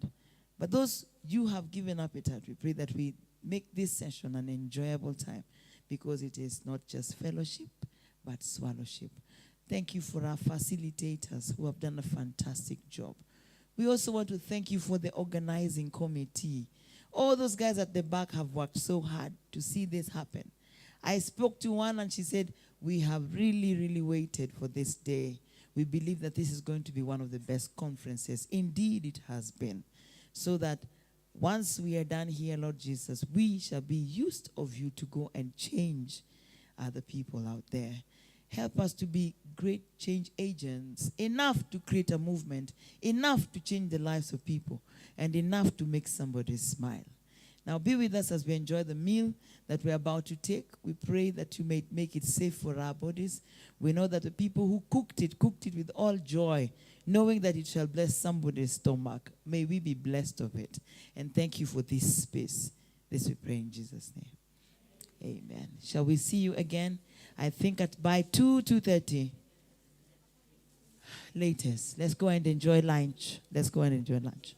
But those you have given appetite, we pray that we make this session an enjoyable time, because it is not just fellowship, but swallowship. Thank you for our facilitators who have done a fantastic job. We also want to thank you for the organizing committee. All those guys at the back have worked so hard to see this happen. I spoke to one and she said, we have really, really waited for this day. We believe that this is going to be one of the best conferences. Indeed, it has been. So that once we are done here, Lord Jesus, we shall be used of you to go and change other people out there. Help us to be great change agents, enough to create a movement, enough to change the lives of people, and enough to make somebody smile. Now be with us as we enjoy the meal that we're about to take. We pray that you may make it safe for our bodies. We know that the people who cooked it with all joy, knowing that it shall bless somebody's stomach. May we be blessed of it. And thank you for this space. This we pray in Jesus' name. Amen. Shall we see you again? I think by 2:30 latest. Let's go and enjoy lunch. Let's go and enjoy lunch.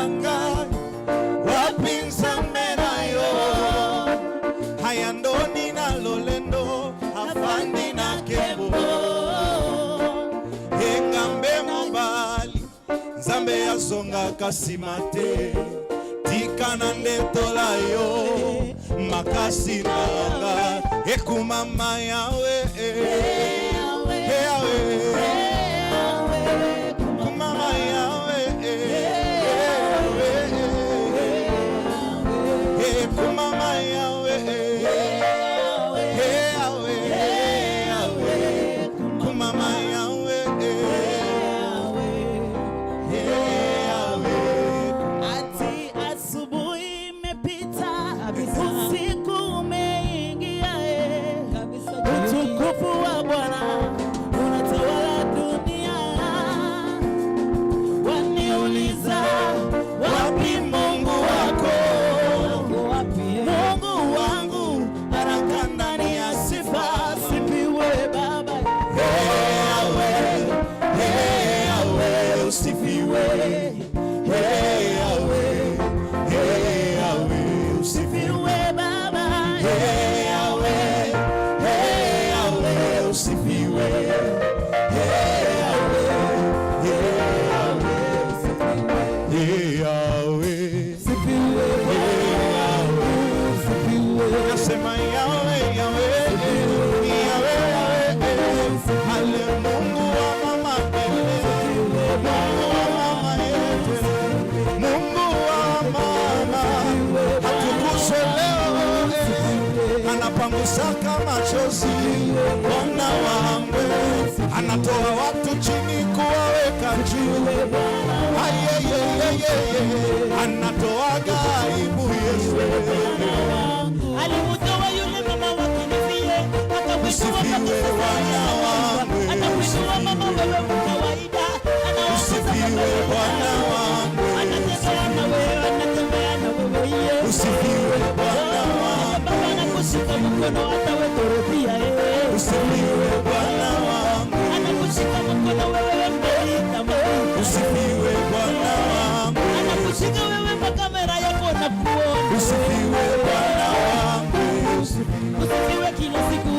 nanga wapi nzambe nayo haya ndoni na lolendo afandi na kembo engambe mobali nzambe yazonga kasima te tika na ndetola yo makasi nanga ekumama yawe kumama yawe kumama yawe kumama yawe Ati asubuhi imepita, usiku umeingia, utukufu wa Bwana unatawala dunia. Waniuliza wapi Mungu wako? Mungu wangu anakaa ndani ya sifa, sifiwe Baba. Yahweh, usifiwe. Yahweh, usifiwe Baba. Yahweh, usifiwe. Nasema Yahweh, Yahweh, ale Mungu wa mama Mungu wa mama yetu, Mungu wa mama atukuzwe leo, anapangusaka machozi Bwana wangu, anatoa watu chini kuwaweka juu, anatoaga aibu Yesu. Alimutoa yule mama wa kinifie, usifiwe Bwana wangu, atakuinua mama wewe kawaida, usifiwe Bwana wangu, anatembea na wewe, usifiwe Bwana wangu, anakushika mkono hata wewe torobia, usifiwe Bwana wangu, anakushika mkono wewe mbeita, usifiwe Bwana wangu, anakushika wewe kwa kamera yako na kuona, usifiwe Bwana wangu, usifiwe kila siku,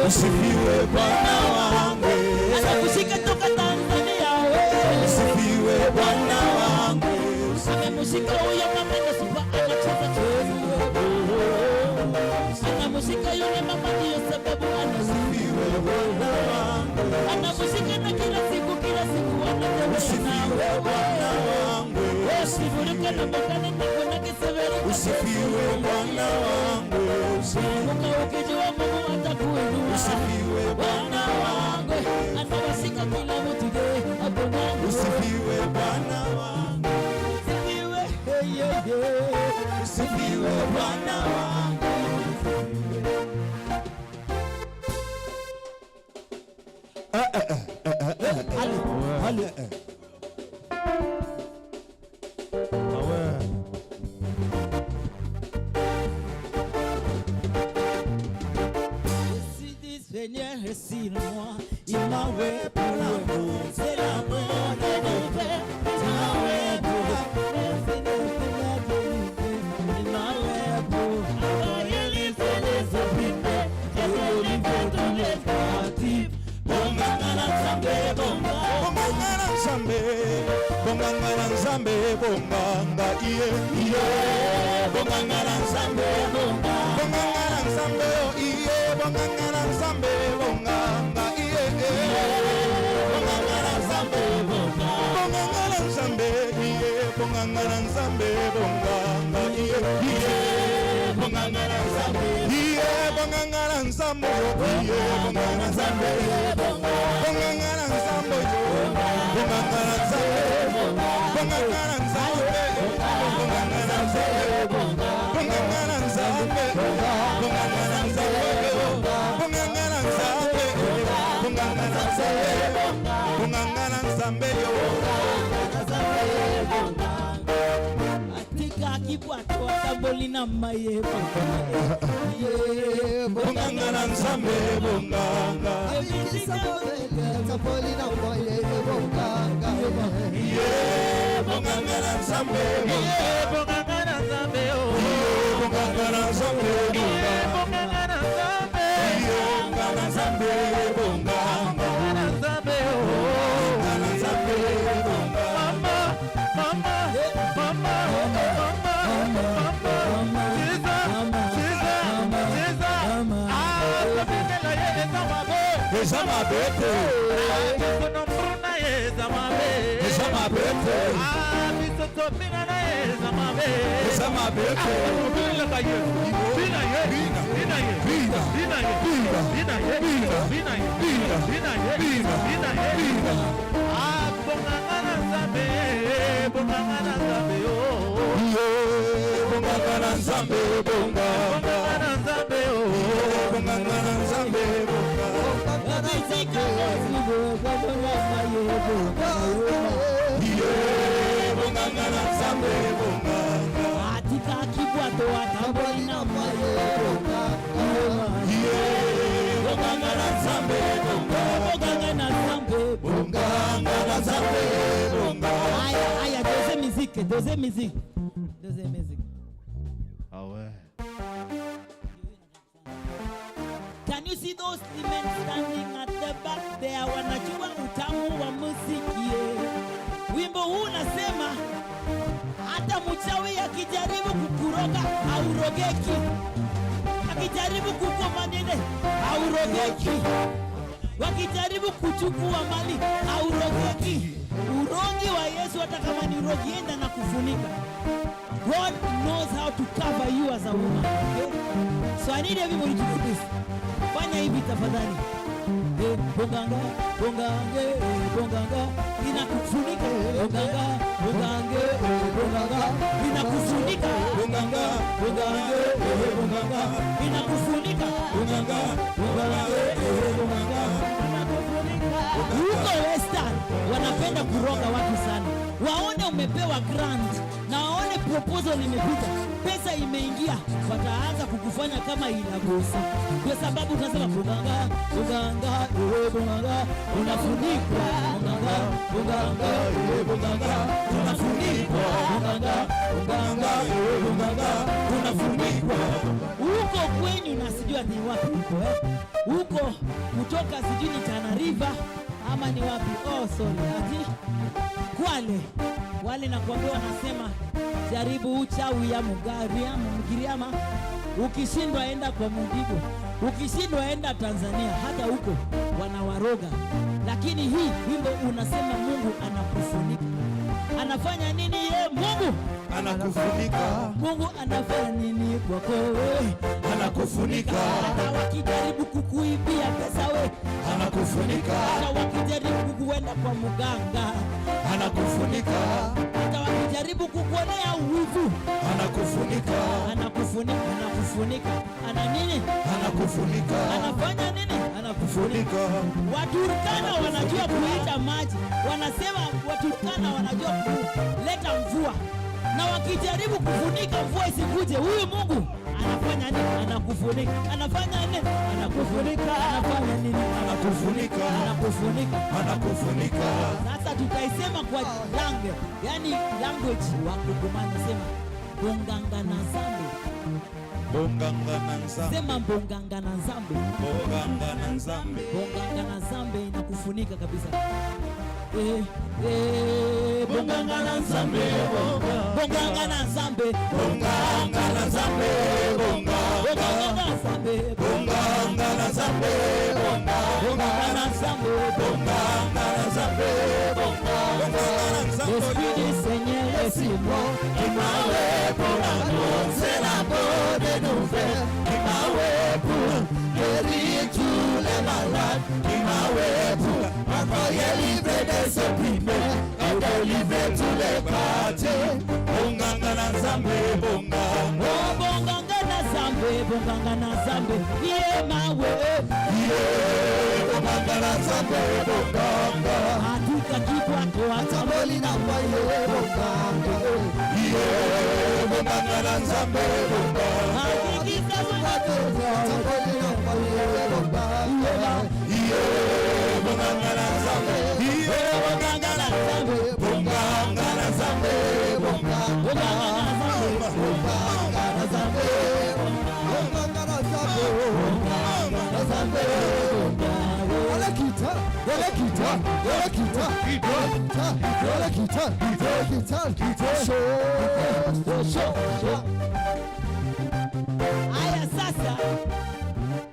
usifiwe Bwana wangu, anakushika toka Tanzania, usifiwe Bwana wangu, amemshika huyo mama na supa anacheza cheza, anamushika yule mama ndio sababu anasifiwe Bwana wangu, anamushika na kila siku anatembea Bwana wangu, usifuruke na mbele na kuna kiseveri, usifiwe Bwana wangu, usifuruke ukijua Mungu atakuinua, usifiwe Bwana wangu, anawashika kila mtu hapo wangu, usifiwe Bwana wangu, usifiwe Bwana wangu. Seigneur, restine-moi, il m'a ouais pour l'amour, c'est l'amour de mon Père, il m'a ouais pour il m'a ouais pour envoyer les opprimés, et délivrer tous les captifs. Bongangana Nzambe, bongangana Nzambe, bongangana Nzambe, bonganga iye, bongangana Nzambe, bongangana Nzambe, iye, bongangana Nzambe, bonganga iye, bongangana Nzambe, bongangana Nzambe, iye, bongangana Nzambe, bonganga iye, bongangana Nzambe, iye, bongangana Nzambe, iye, bongangana Nzambe, bongangana Nzambe, bongangana Nzambe, bongangana Nzambe, bongangana Nzambe, bongangana Nzambe, bongangana Nzambe, bongangana Nzambe, bongangana Nzambe, bongangana Nzambe, atika kibwato atamboli na maye bonganga na nzambe bonganga atamboli na maye bonganga bonganga na nzambe bonganga na nzambe bonganga na nzambe bonganga na nzambe bonganga na nzambe atika kibwato atamboli na maye bonganga na nzambe bonganga na nzambe bonganga na nzambe aya deuxième musique ah ouais. Can you see those women standing at the back there? Wanajua utamu wa muziki. Wimbo huu unasema hata mchawi akijaribu kukuroga haurogeki, akijaribu kukomanene haurogeki, wakijaribu kuchukua mali haurogeki. Urongi wa Yesu hata kama ni urogi, enda na kufunika. God knows how to cover you as a woman. Okay? So I need everybody to do this. Fanya hivi tafadhali. Bonganga, bonganga, bonganga, inakufunika. Bonganga, bonganga, bonganga, inakufunika. Bonganga, bonganga, bonganga, inakufunika. Bonganga, bonganga, bonganga, inakufunika. Huko Western wanapenda kuroga watu sana. Waone umepewa grant na waone proposal imepita, pesa imeingia, wataanza kukufanya kama inagusa. Kwa sababu tunasema bonganga, bonganga, bonganga, unafunikwa. Bonganga, bonganga, bonganga, unafunikwa. Bonganga, bonganga, bonganga, unafunikwa. Huko kwenyu na sijui ni wapi huko huko kutoka sijui ni Tana River ama ni wapi? Oh sorry, ati Kwale. Wale nakwambia wanasema jaribu uchawi ya mugari ama mgiriama, ukishindwa enda kwa Mudigo, ukishindwa enda Tanzania, hata huko wanawaroga. Lakini hii wimbo unasema Mungu anakufunika. Anafanya nini ye? Mungu anakufunika. Mungu anafanya nini kwako wewe? Anakufunika. Hata wakijaribu kukuibia pesa we, anakufunika. Hata wakijaribu kukuenda kwa muganga, anakufunika. Hata wakijaribu kukuonea wivu, anakufunika. Anakufunika, anakufunika. Ana nini? Anakufunika. Anafanya nini? Anakufunika. Waturkana wanajua kuita maji. Wanasema Waturkana wanajua kuleta mvua. Na wakijaribu kufunika mvua isikuje, huyu Mungu anafanya nini? Anakufunika. Anafanya nini? Anakufunika. Anafanya nini? Anakufunika. Anakufunika. Anakufunika. Sasa tutaisema kwa language wa Kugumani, sema bonganga na nzambe. Bonganga na nzambe. Sema bonganga na nzambe. Bonganga na nzambe. Bonganga na nzambe inakufunika kabisa. Bonganga na nzambe. Bonganga na nzambe. Bonganga na nzambe. Bonganga na nzambe. Bonganga na nzambe. Bonganga na nzambe. Bonganga na nzambe. Bonganga na nzambe. L'esprit du Seigneur est sur moi. Il m'a ouais pour annoncer la bonne nouvelle. Il m'a ouais pour guérir tous les malades. Il m'a ouais pour envoyer livrer des opprimés et délivrer tous les quartiers. Bonganga na nzambe, bonganga. Oh bonganga na nzambe, bonganga na nzambe. Yeah mawe. Yeah bonganga na nzambe, bonganga. Atika kibwato atamboli na maye bonganga. Yeah bonganga bongana nzambe bonga hakikisa iye bongana nzambe iye bongana nzambe bongana nzambe Aya sasa,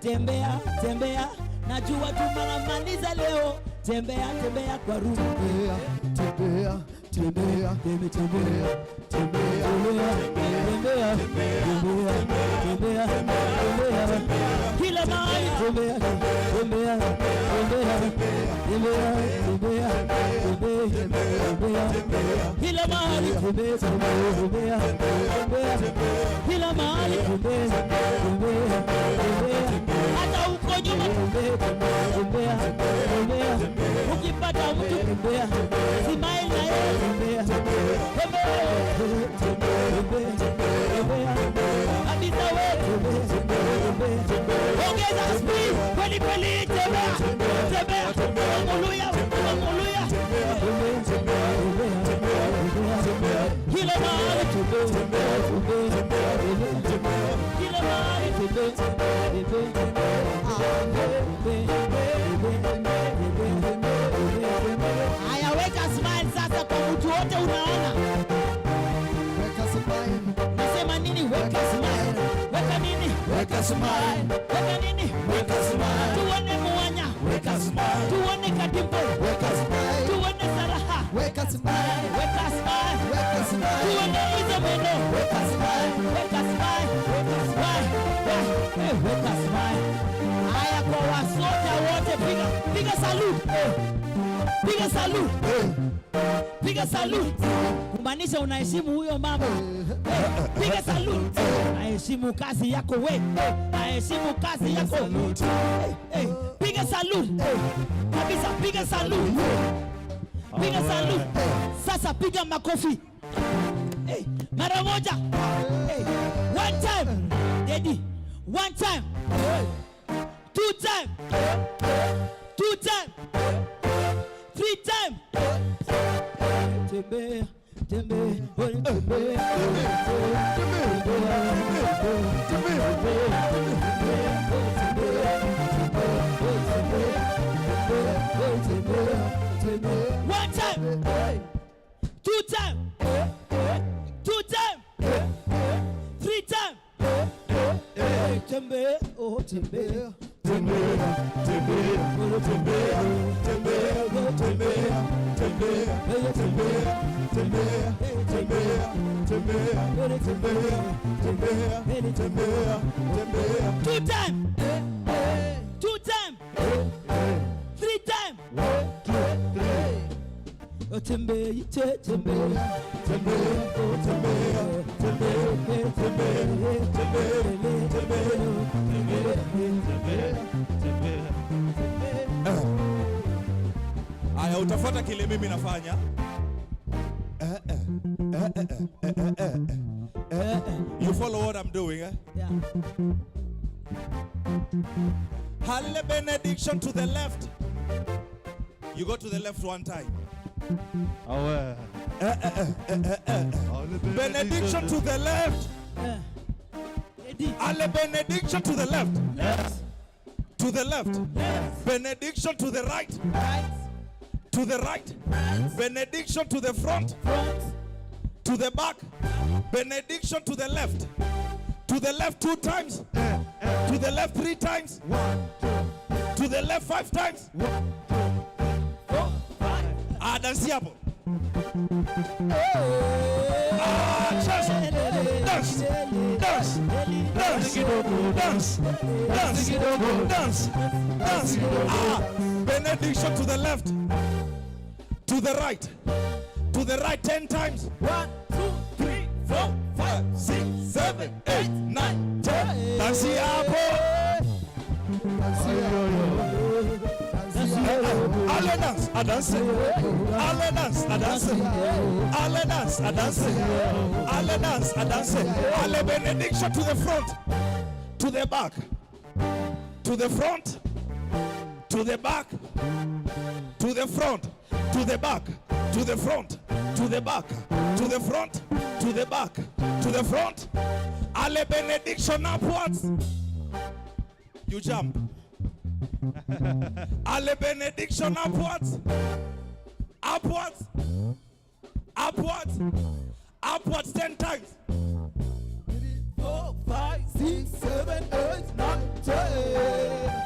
tembea tembea, najua tumamaliza leo. Tembea tembea kwa room, tembea tembea tembea tembea tembea tembea tembea tembea kila mahali, tembea tembea tembea tembea tembea kila mahali, tembea tembea tembea kila mahali, tembea hata uko nyuma, tembea tembea ukipata mtu tembea, smile na yeye tembea kabisa wewe, ongeza speed kweli kweli, tembea haleluya haleluya, kila mahali kila mahali haya, weka smile sasa kwa mtu wote unaona. Weka smile. Nasema nini? Weka smile. Weka nini? Weka smile. Weka nini? Weka smile. Tuone Mwanya. Weka smile. Tuone Kadimbo. Weka smile. Tuone Saraha. Weka smile. Weka smile. Weka smile. Tuone hizo meno. Weka smile. Weka smile. Weka smile. Weka smile. Haya kwa wasoja wote, piga salute. Piga salute. Piga salute. Kumaanisha unaheshimu huyo mama. Piga salute. Naheshimu kazi yako we. Naheshimu kazi yako. Piga salute. Kabisa, piga salute. Piga salute. Sasa piga makofi. Mara moja. One time. Daddy. One time. Two time. Two time. Three time. Tembea, tembea, tembea, one time, two time, two time, three time. Tembea, oh tembea, tembea, tembea, tembea, tembea, tembea, tembea, tembea, two time, two time, three time. Oh tembea, tembea, Aya, utafuata kile mimi nafanya. You follow what I'm doing, eh? Yeah. Halle benediction to the left. You go to the left one time. Benediction to the left. Halle benediction to the left. To the left. Benediction to the right. To the right. Benediction to the front. To the back. Benediction to the left. To the left 2 times. To the left 3 times. To the left 5 times. Dansi hapo. Dance. Dance. Dance. Dance. Dance. Dance. Benediction to the left. To the right. To the right 10 times. 1, 2, 3, 4, 5, 6, 7, 8, 9, 10. Dansi hapo. Alle dance, a dance. Alle dance, a dance. Alle dance, a dance. Alle dance, a dance. Alle benediction to the front, to the back, to the front, to the back, to the front, to the back, to the front, to the back, to the front, to the back, to the front. Alle benediction upwards. You jump. Alle benediction upwards. Upwards. Upwards. Upwards 10 times. 4, 5, 6, 7, 8, 9, 10.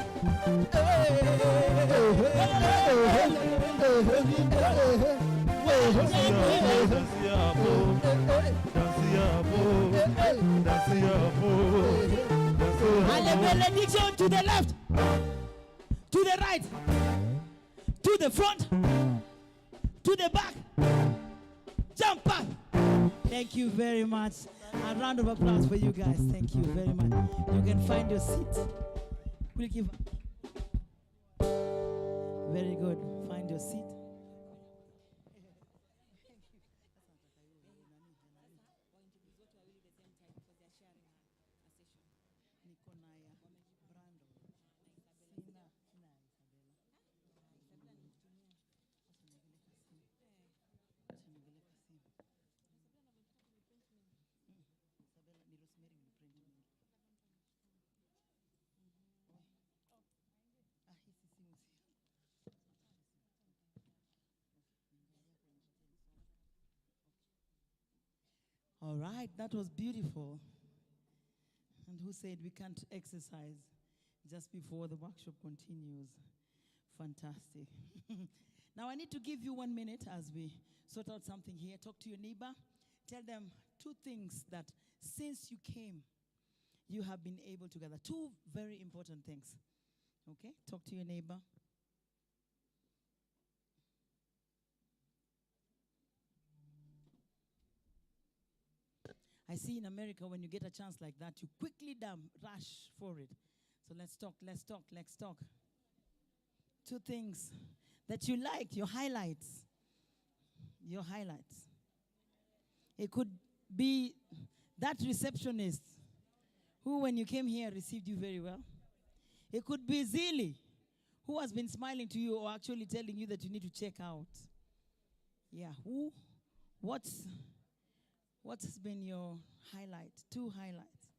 Alle benediction to the left, to the right, to the front, to the back. Jump up. Thank you very much. A round of applause for you guys. Thank you very much. You can find your seat. We'll give. Very good. Find your seat. All right, that was beautiful. And who said we can't exercise just before the workshop continues? Fantastic. Now I need to give you 1 minute as we sort out something here. Talk to your neighbor. Tell them 2 things that since you came, you have been able to gather. 2 very important things. Okay? Talk to your neighbor. I see in America when you get a chance like that, you quickly rush for it. So let's talk. 2 things that you liked, your highlights. Your highlights. It could be that receptionist who, when you came here, received you very well. It could be Zili, who has been smiling to you or actually telling you that you need to check out. Yeah, what's been your highlight? 2 highlights.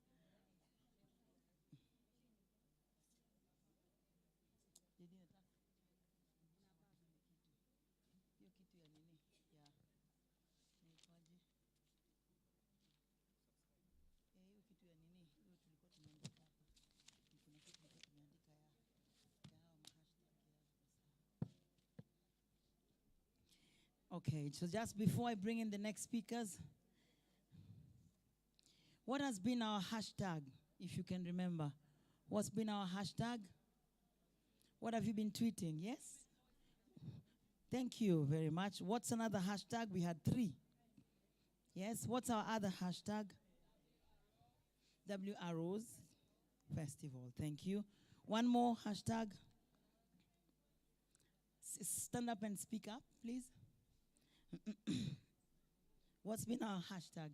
Okay, so just before I bring in the next speakers, what has been our hashtag, if you can remember? What's been our hashtag? What have you been tweeting? Yes? Thank you very much. What's another hashtag? We had 3. Yes? What's our other hashtag? WROs Festival. Thank you. One more hashtag. Stand up and speak up, please. What's been our hashtag?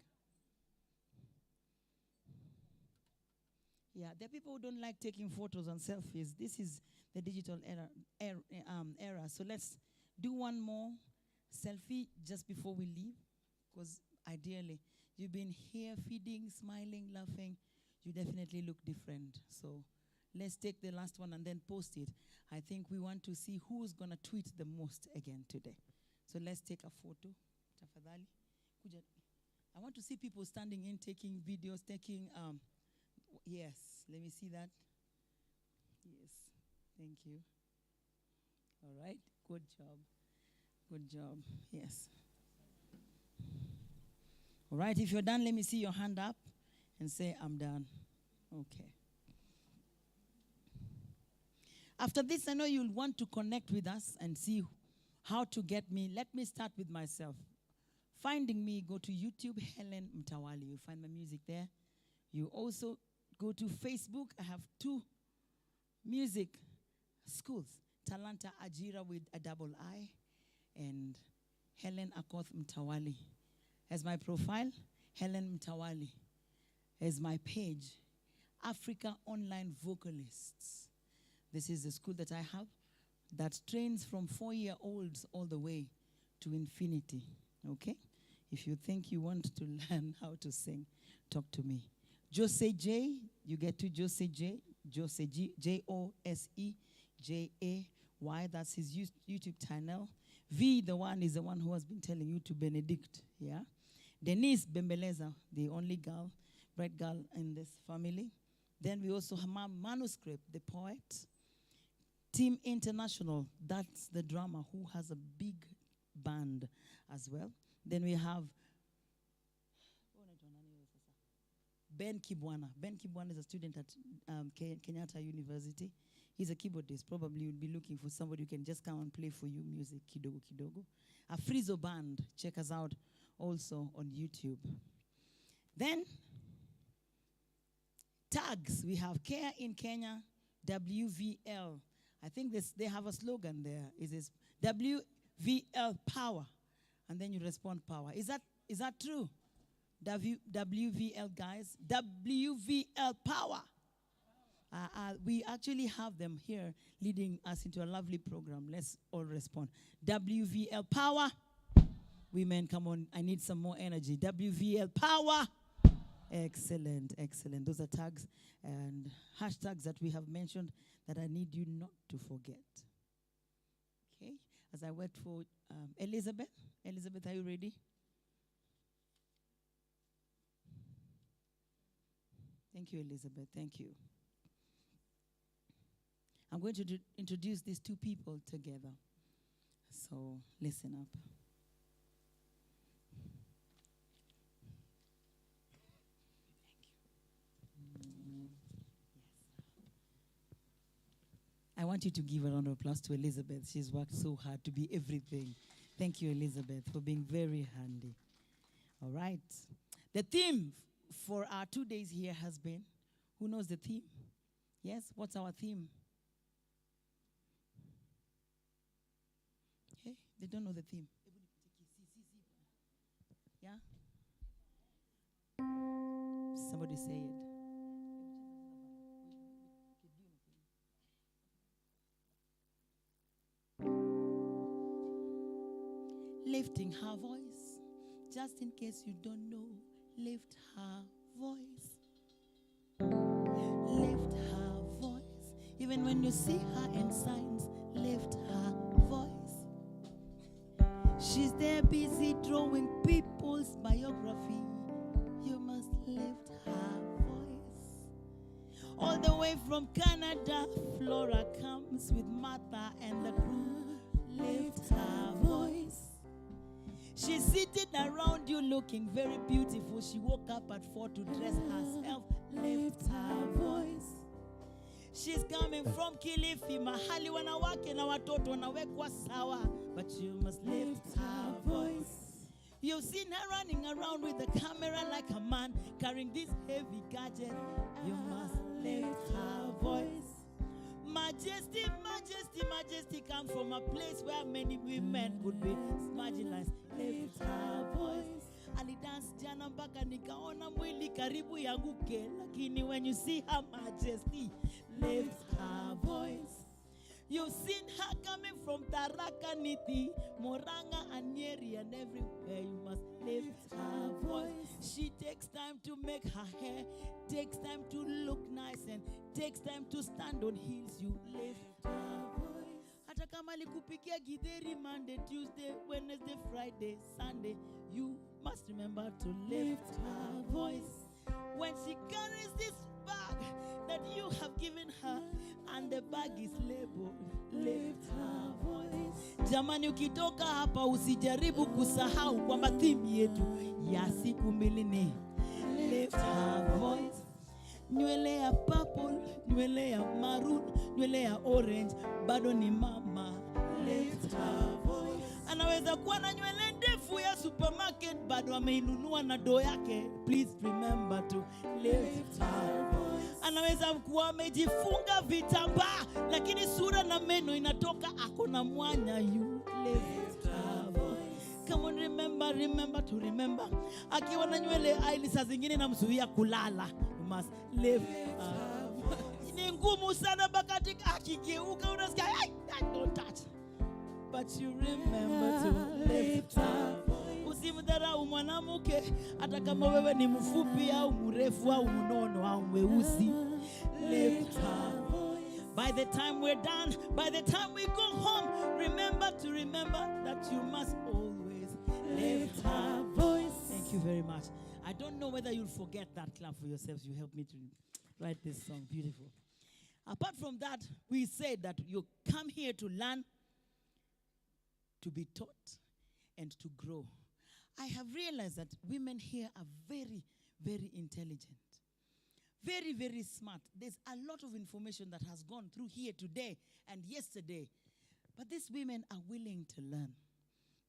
Yeah, there are people who don't like taking photos and selfies. This is the digital era. So let's do one more selfie just before we leave, because ideally, you've been here feeding, smiling, laughing. You definitely look different. So let's take the last one and then post it. I think we want to see who's going to tweet the most again today. So let's take a photo. Tafadhali. I want to see people standing in, taking videos, taking... yes, let me see that. Yes, thank you. All right, good job. Good job, yes. All right, if you're done, let me see your hand up and say, I'm done. Okay. After this, I know you'll want to connect with us and see how to get me. Let me start with myself. Finding me, go to YouTube, Helen Mtawali. You'll find my music there. You also go to Facebook. I have 2 music schools. Talanta Ajira with a double I, and Helen Akoth Mtawali. As my profile, Helen Mtawali. As my page, Africa Online Vocalists. This is the school that I have that trains from 4-year-olds all the way to infinity, okay? If you think you want to learn how to sing, talk to me. Jose J, you get to Jose J, Jose G, Josejay, that's his YouTube channel. V, the one is the one who has been telling you to Benedict, yeah? Denise Bembeleza, the only girl, bright girl in this family. Then we also have Manuscript, the poet. Team International, that's the drummer who has a big band as well. Then we have Ben Kibwana. Ben Kibwana is a student at Kenyatta University. He's a keyboardist. Probably you'll be looking for somebody who can just come and play for you music, kidogo kidogo. A Frizo band, check us out also on YouTube. Then, tags, we have Care in Kenya, WVL. I think they have a slogan there. It says WVL power. And then you respond power. Is that true? WVL guys, WVL power. We actually have them here leading us into a lovely program. Let's all respond. WVL power. Women, come on, I need some more energy. WVL power. Excellent, excellent. Those are tags and hashtags that we have mentioned that I need you not to forget. Okay, as I wait for Elizabeth. Elizabeth, are you ready? Thank you, Elizabeth. Thank you. I'm going to introduce these two people together. So listen up. I want you to give a round of applause to Elizabeth. She's worked so hard to be everything. Thank you, Elizabeth, for being very handy. All right. The theme for our 2 days here has been, who knows the theme? Yes, what's our theme? Hey, they don't know the theme. Yeah? Somebody say it. Lifting her voice, just in case you don't know, lift her voice. Lift her voice. Even when you see her in signs, lift her voice. She's there busy drawing people's biography. You must lift her voice. All the way from Canada, Flora comes with Martha and the crew. Lift her voice. She's sitting around you looking very beautiful. She woke up at 4 to dress herself. Lift her voice. She's coming from Kilifi, mahali wanawake na watoto wanawekwa sawa. But you must lift her voice. You've seen her running around with the camera like a man, carrying this heavy gadget. You must lift her voice. Majesty, majesty, majesty comes from a place where many women would be marginalized. Lift her voice. Alidance jana mpaka nikaona mwili karibu yanguke, lakini when you see her majesty, lift her voice. You've seen her coming from Tharaka Nithi, Moranga and Nyeri and everywhere. You must lift her voice. She takes time to make her hair, takes time to look nice, and takes time to stand on heels. You lift her voice. Hata kama likupikia githeri Monday, Tuesday, Wednesday, Friday, Sunday, you must remember to lift her voice. When she carries this bag that you have given her, and the bag is labeled, lift her voice. Jamani, ukitoka hapa usijaribu kusahau kwamba theme yetu ya siku mbili ni lift her voice. Nywele ya purple, nywele ya maroon, nywele ya orange, bado ni mama. Lift her voice. Anaweza kuwa na nywele ndefu rafu ya supermarket bado ameinunua na do yake. Please remember to lift her voice. Anaweza kuwa amejifunga vitambaa lakini sura na meno inatoka ako na mwanya. You lift her voice. Come on, remember to remember. Akiwa na nywele aili saa zingine namzuia kulala. You must lift her voice. Ni ngumu sana bakati akigeuka unasikia don't touch. But you remember to lift her voice. Usimdharau mwanamke hata kama wewe ni mfupi au mrefu au mnono au mweusi. Lift her voice. By the time we're done, by the time we go home, remember that you must always lift her voice. Thank you very much. I don't know whether you'll forget that. Clap for yourselves. You helped me to write this song. Beautiful. Apart from that, we said that you come here to learn, to be taught, and to grow. I have realized that women here are very, very intelligent. Very, very smart. There's a lot of information that has gone through here today and yesterday. But these women are willing to learn.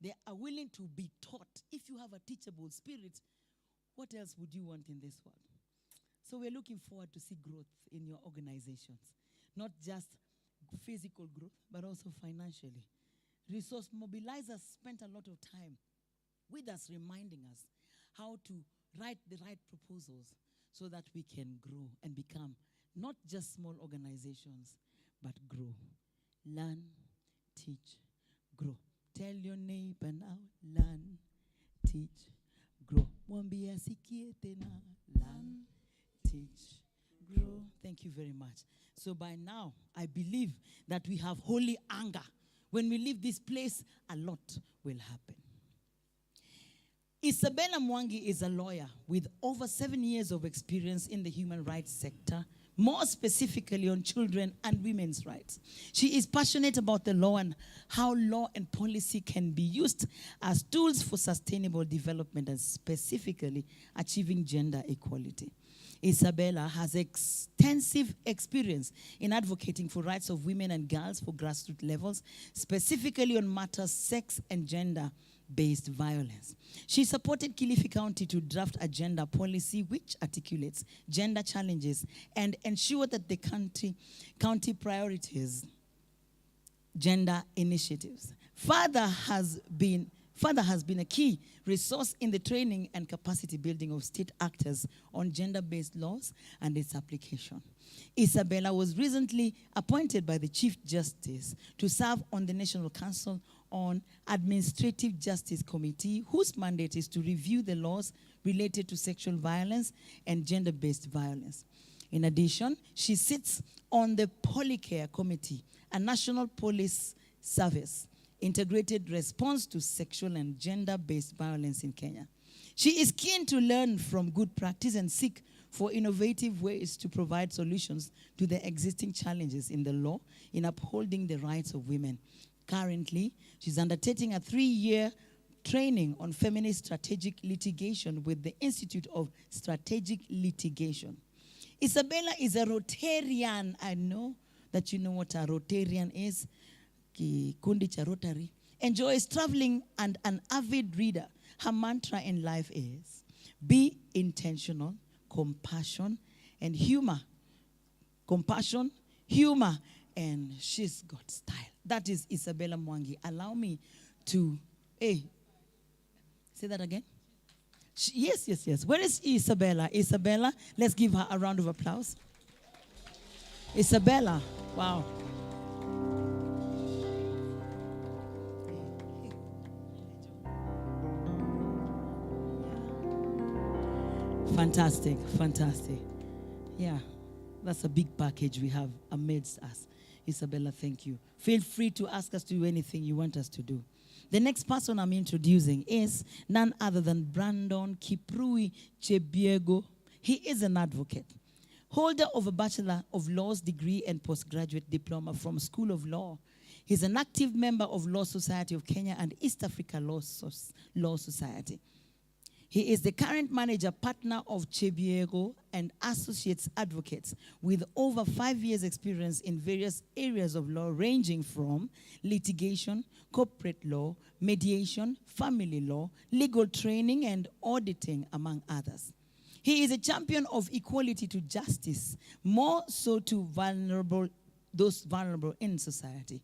They are willing to be taught. If you have a teachable spirit, what else would you want in this world? So we're looking forward to see growth in your organizations. Not just physical growth, but also financially. Resource mobilizers spent a lot of time with us, reminding us how to write the right proposals so that we can grow and become not just small organizations, but grow. Learn, teach, grow. Tell your neighbor now, learn, teach, grow. Mwambie asikie tena, learn, teach, grow. Thank you very much. So by now, I believe that we have holy anger. When we leave this place, a lot will happen. Isabella Mwangi is a lawyer with over 7 years of experience in the human rights sector, more specifically on children and women's rights. She is passionate about the law and how law and policy can be used as tools for sustainable development and specifically achieving gender equality. Isabella has extensive experience in advocating for rights of women and girls for grassroots levels, specifically on matters sex and gender-based violence. She supported Kilifi County to draft a gender policy which articulates gender challenges and ensure that the county priorities gender initiatives. Father has been a key resource in the training and capacity building of state actors on gender-based laws and its application. Isabella was recently appointed by the Chief Justice to serve on the National Council on Administrative Justice Committee, whose mandate is to review the laws related to sexual violence and gender-based violence. In addition, she sits on the Polycare Committee, a national police service integrated response to sexual and gender-based violence in Kenya. She is keen to learn from good practice and seek for innovative ways to provide solutions to the existing challenges in the law in upholding the rights of women. Currently, she's undertaking a 3-year training on feminist strategic litigation with the Institute of Strategic Litigation. Isabella is a Rotarian. I know that you know what a Rotarian is. Kikundi cha Rotary. Enjoys traveling and an avid reader. Her mantra in life is be intentional, compassion, and humor. Compassion, humor, and she's got style. That is Isabella Mwangi. Allow me to, say that again? Yes. Where is Isabella? Isabella, let's give her a round of applause. Isabella, wow. Fantastic. Yeah, that's a big package we have amidst us. Isabella, thank you. Feel free to ask us to do anything you want us to do. The next person I'm introducing is none other than Brandon Kiprui Chebiego. He is an advocate, holder of a Bachelor of Laws degree and postgraduate diploma from School of Law. He's an active member of Law Society of Kenya and East Africa Law Society. He is the current manager partner of Chebiego and Associates Advocates with over 5 years experience in various areas of law ranging from litigation, corporate law, mediation, family law, legal training and auditing, among others. He is a champion of equality to justice, more so to those vulnerable in society.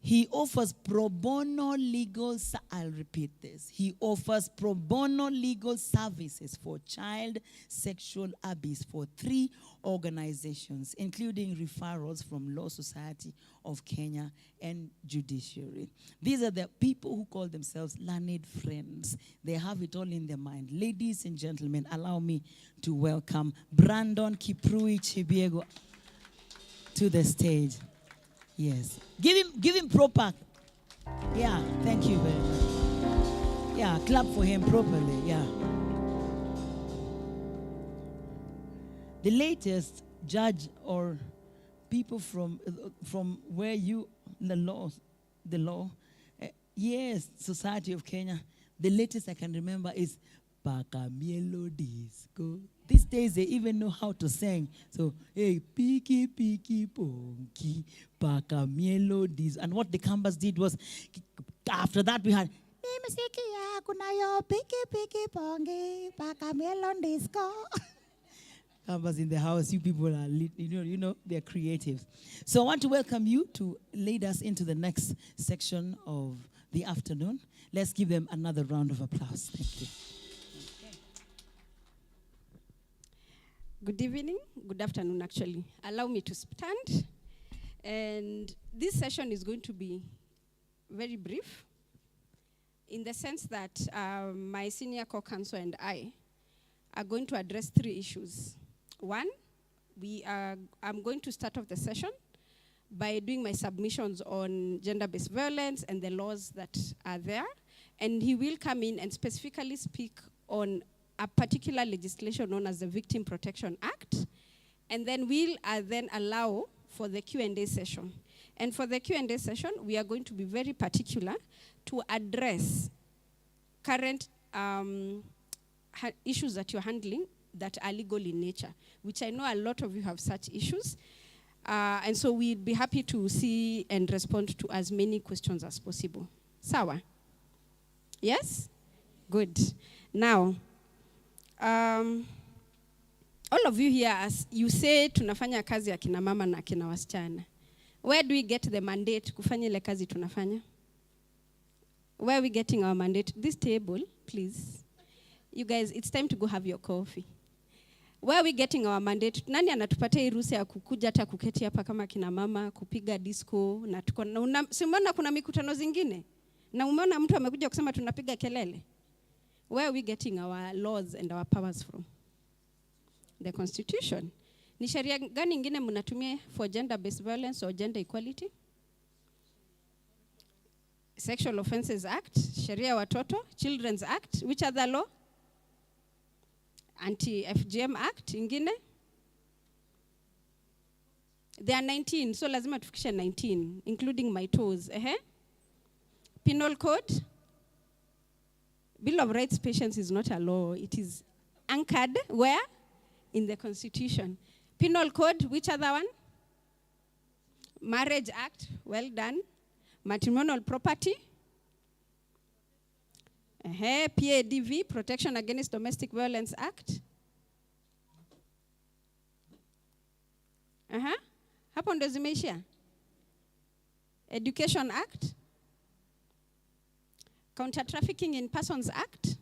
He offers pro bono legal, I'll repeat this. He offers pro bono legal services for child sexual abuse for 3 organizations, including referrals from Law Society of Kenya and Judiciary. These are the people who call themselves learned friends. They have it all in their mind. Ladies and gentlemen, allow me to welcome Brandon Kiprui Chebiego to the stage. Yes. Give him proper. Yeah, thank you very much. Yeah, clap for him properly. Yeah. The latest judge or people from where you the law. Yes, Society of Kenya. The latest I can remember is Pakamielo Disco. These days they even know how to sing. So, hey, piki piki ponki, Pakamielo Disco. And what the Kambas did was, after that we had, piki piki ponki, Pakamielo Disco. Kambas in the house, you people are, you know, they're creative. So I want to welcome you to lead us into the next section of the afternoon. Let's give them another round of applause. Thank you. Good evening, good afternoon actually. Allow me to stand. And this session is going to be very brief in the sense that my senior co-counsel and I are going to address 3 issues. One, I'm going to start off the session by doing my submissions on gender-based violence and the laws that are there. And he will come in and specifically speak on a particular legislation known as the Victim Protection Act. And then we'll then allow for the Q&A session. And for the Q&A session, we are going to be very particular to address current issues that you're handling that are legal in nature, which I know a lot of you have such issues. And so we'd be happy to see and respond to as many questions as possible. Sawa? Yes? Good. Now, all of you here, as you say, tunafanya kazi ya kina mama na kina wasichana. Where do we get the mandate kufanya ile kazi tunafanya? Where are we getting our mandate? This table, please. You guys, it's time to go have your coffee. Where are we getting our mandate? Nani anatupatia hii ruhusa ya kukuja hata kuketi hapa kama kina mama, kupiga disco, na tuko na simuona kuna mikutano zingine? Na umeona mtu amekuja kusema tunapiga kelele? Where are we getting our laws and our powers from? The Constitution. Ni sheria gani ingine mnatumia for gender-based violence or gender equality? Sexual Offences Act, Sheria ya Watoto, Children's Act, which other law? Anti-FGM Act, ingine? There are 19, so lazima tufikishe 19, including my toes. Penal Code. Bill of Rights Patients is not a law. It is anchored where? In the Constitution. Penal Code, which other one? Marriage Act, well done. Matrimonial Property. PADV, Protection Against Domestic Violence Act. Hapo ndo zimeishia. Education Act. Counter Trafficking in Persons Act.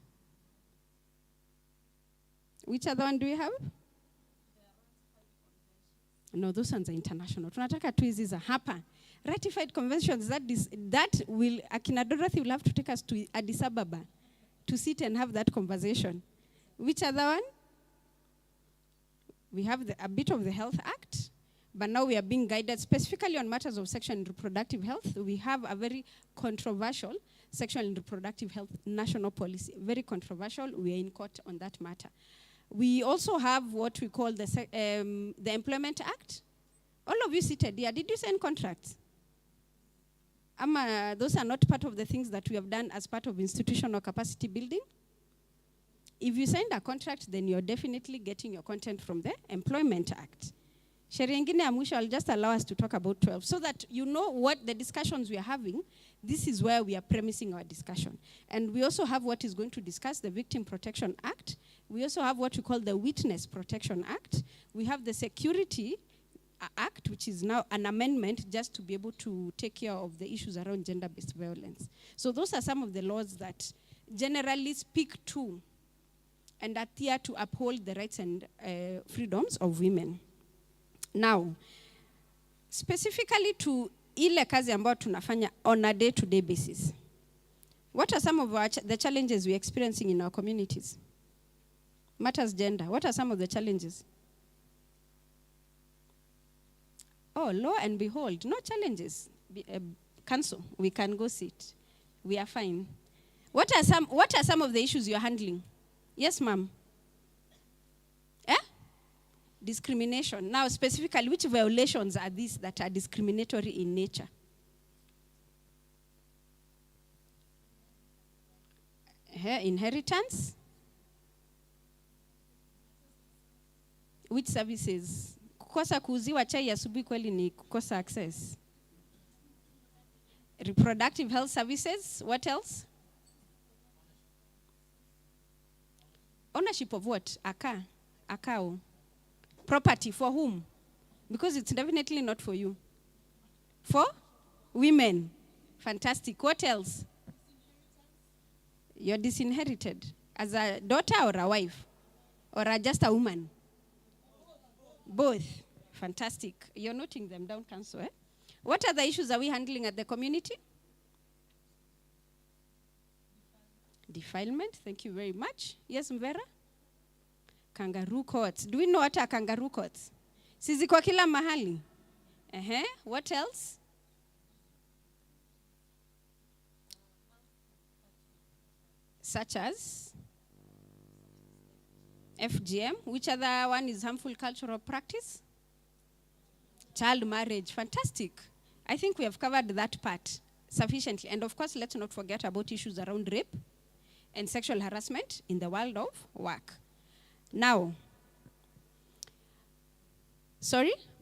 Which other one do we have? No, those ones are international. Tunataka tu hizi za hapa. Ratified conventions, that will, Akina Dorothy will have to take us to Addis Ababa to sit and have that conversation. Which other one? We have a bit of the Health Act, but now we are being guided specifically on matters of sexual and reproductive health. We have a very controversial sexual and reproductive health national policy. Very controversial. We are in court on that matter. We also have what we call the Employment Act. All of you seated here, did you sign contracts? Those are not part of the things that we have done as part of institutional capacity building. if you signed a contract, then you're definitely getting your content from the Employment Act. Sheria ingine ya mwisho, I'll just allow us to talk about 12 so that you know what the discussions we are having. This is where we are premising our discussion. And we also have what is going to discuss the Victim Protection Act. We also have what we call the Witness Protection Act. We have the Security Act, which is now an amendment just to be able to take care of the issues around gender-based violence. So those are some of the laws that generally speak to and adhere to uphold the rights and freedoms of women. Now, specifically to ile kazi ambayo tunafanya on a day-to-day basis, what are some of the challenges we're experiencing in our communities? Matters gender. What are some of the challenges? Oh, lo and behold, no challenges. Cancel. We can go sit. We are fine. What are some of the issues you're handling? Yes, ma'am. Discrimination. Now, specifically, which violations are these that are discriminatory in nature? Inheritance. Which services? Kukosa kuuziwa chai asubuhi kweli ni kukosa access. Reproductive health services. What else? Ownership of what? Akao. Property for whom? Because it's definitely not for you. For women. Fantastic. What else? You're disinherited as a daughter or a wife? Or just a woman? Both. Fantastic. You're noting them down, Council. What other issues are we handling at the community? Defilement. Thank you very much. Yes, Mvera? Kangaroo courts. Do we know what are kangaroo courts? Sisi kwa kila mahali. What else? Such as FGM. Which other one is harmful cultural practice? Child marriage. Fantastic. I think we have covered that part sufficiently. And of course, let's not forget about issues around rape and sexual harassment in the world of work. Now,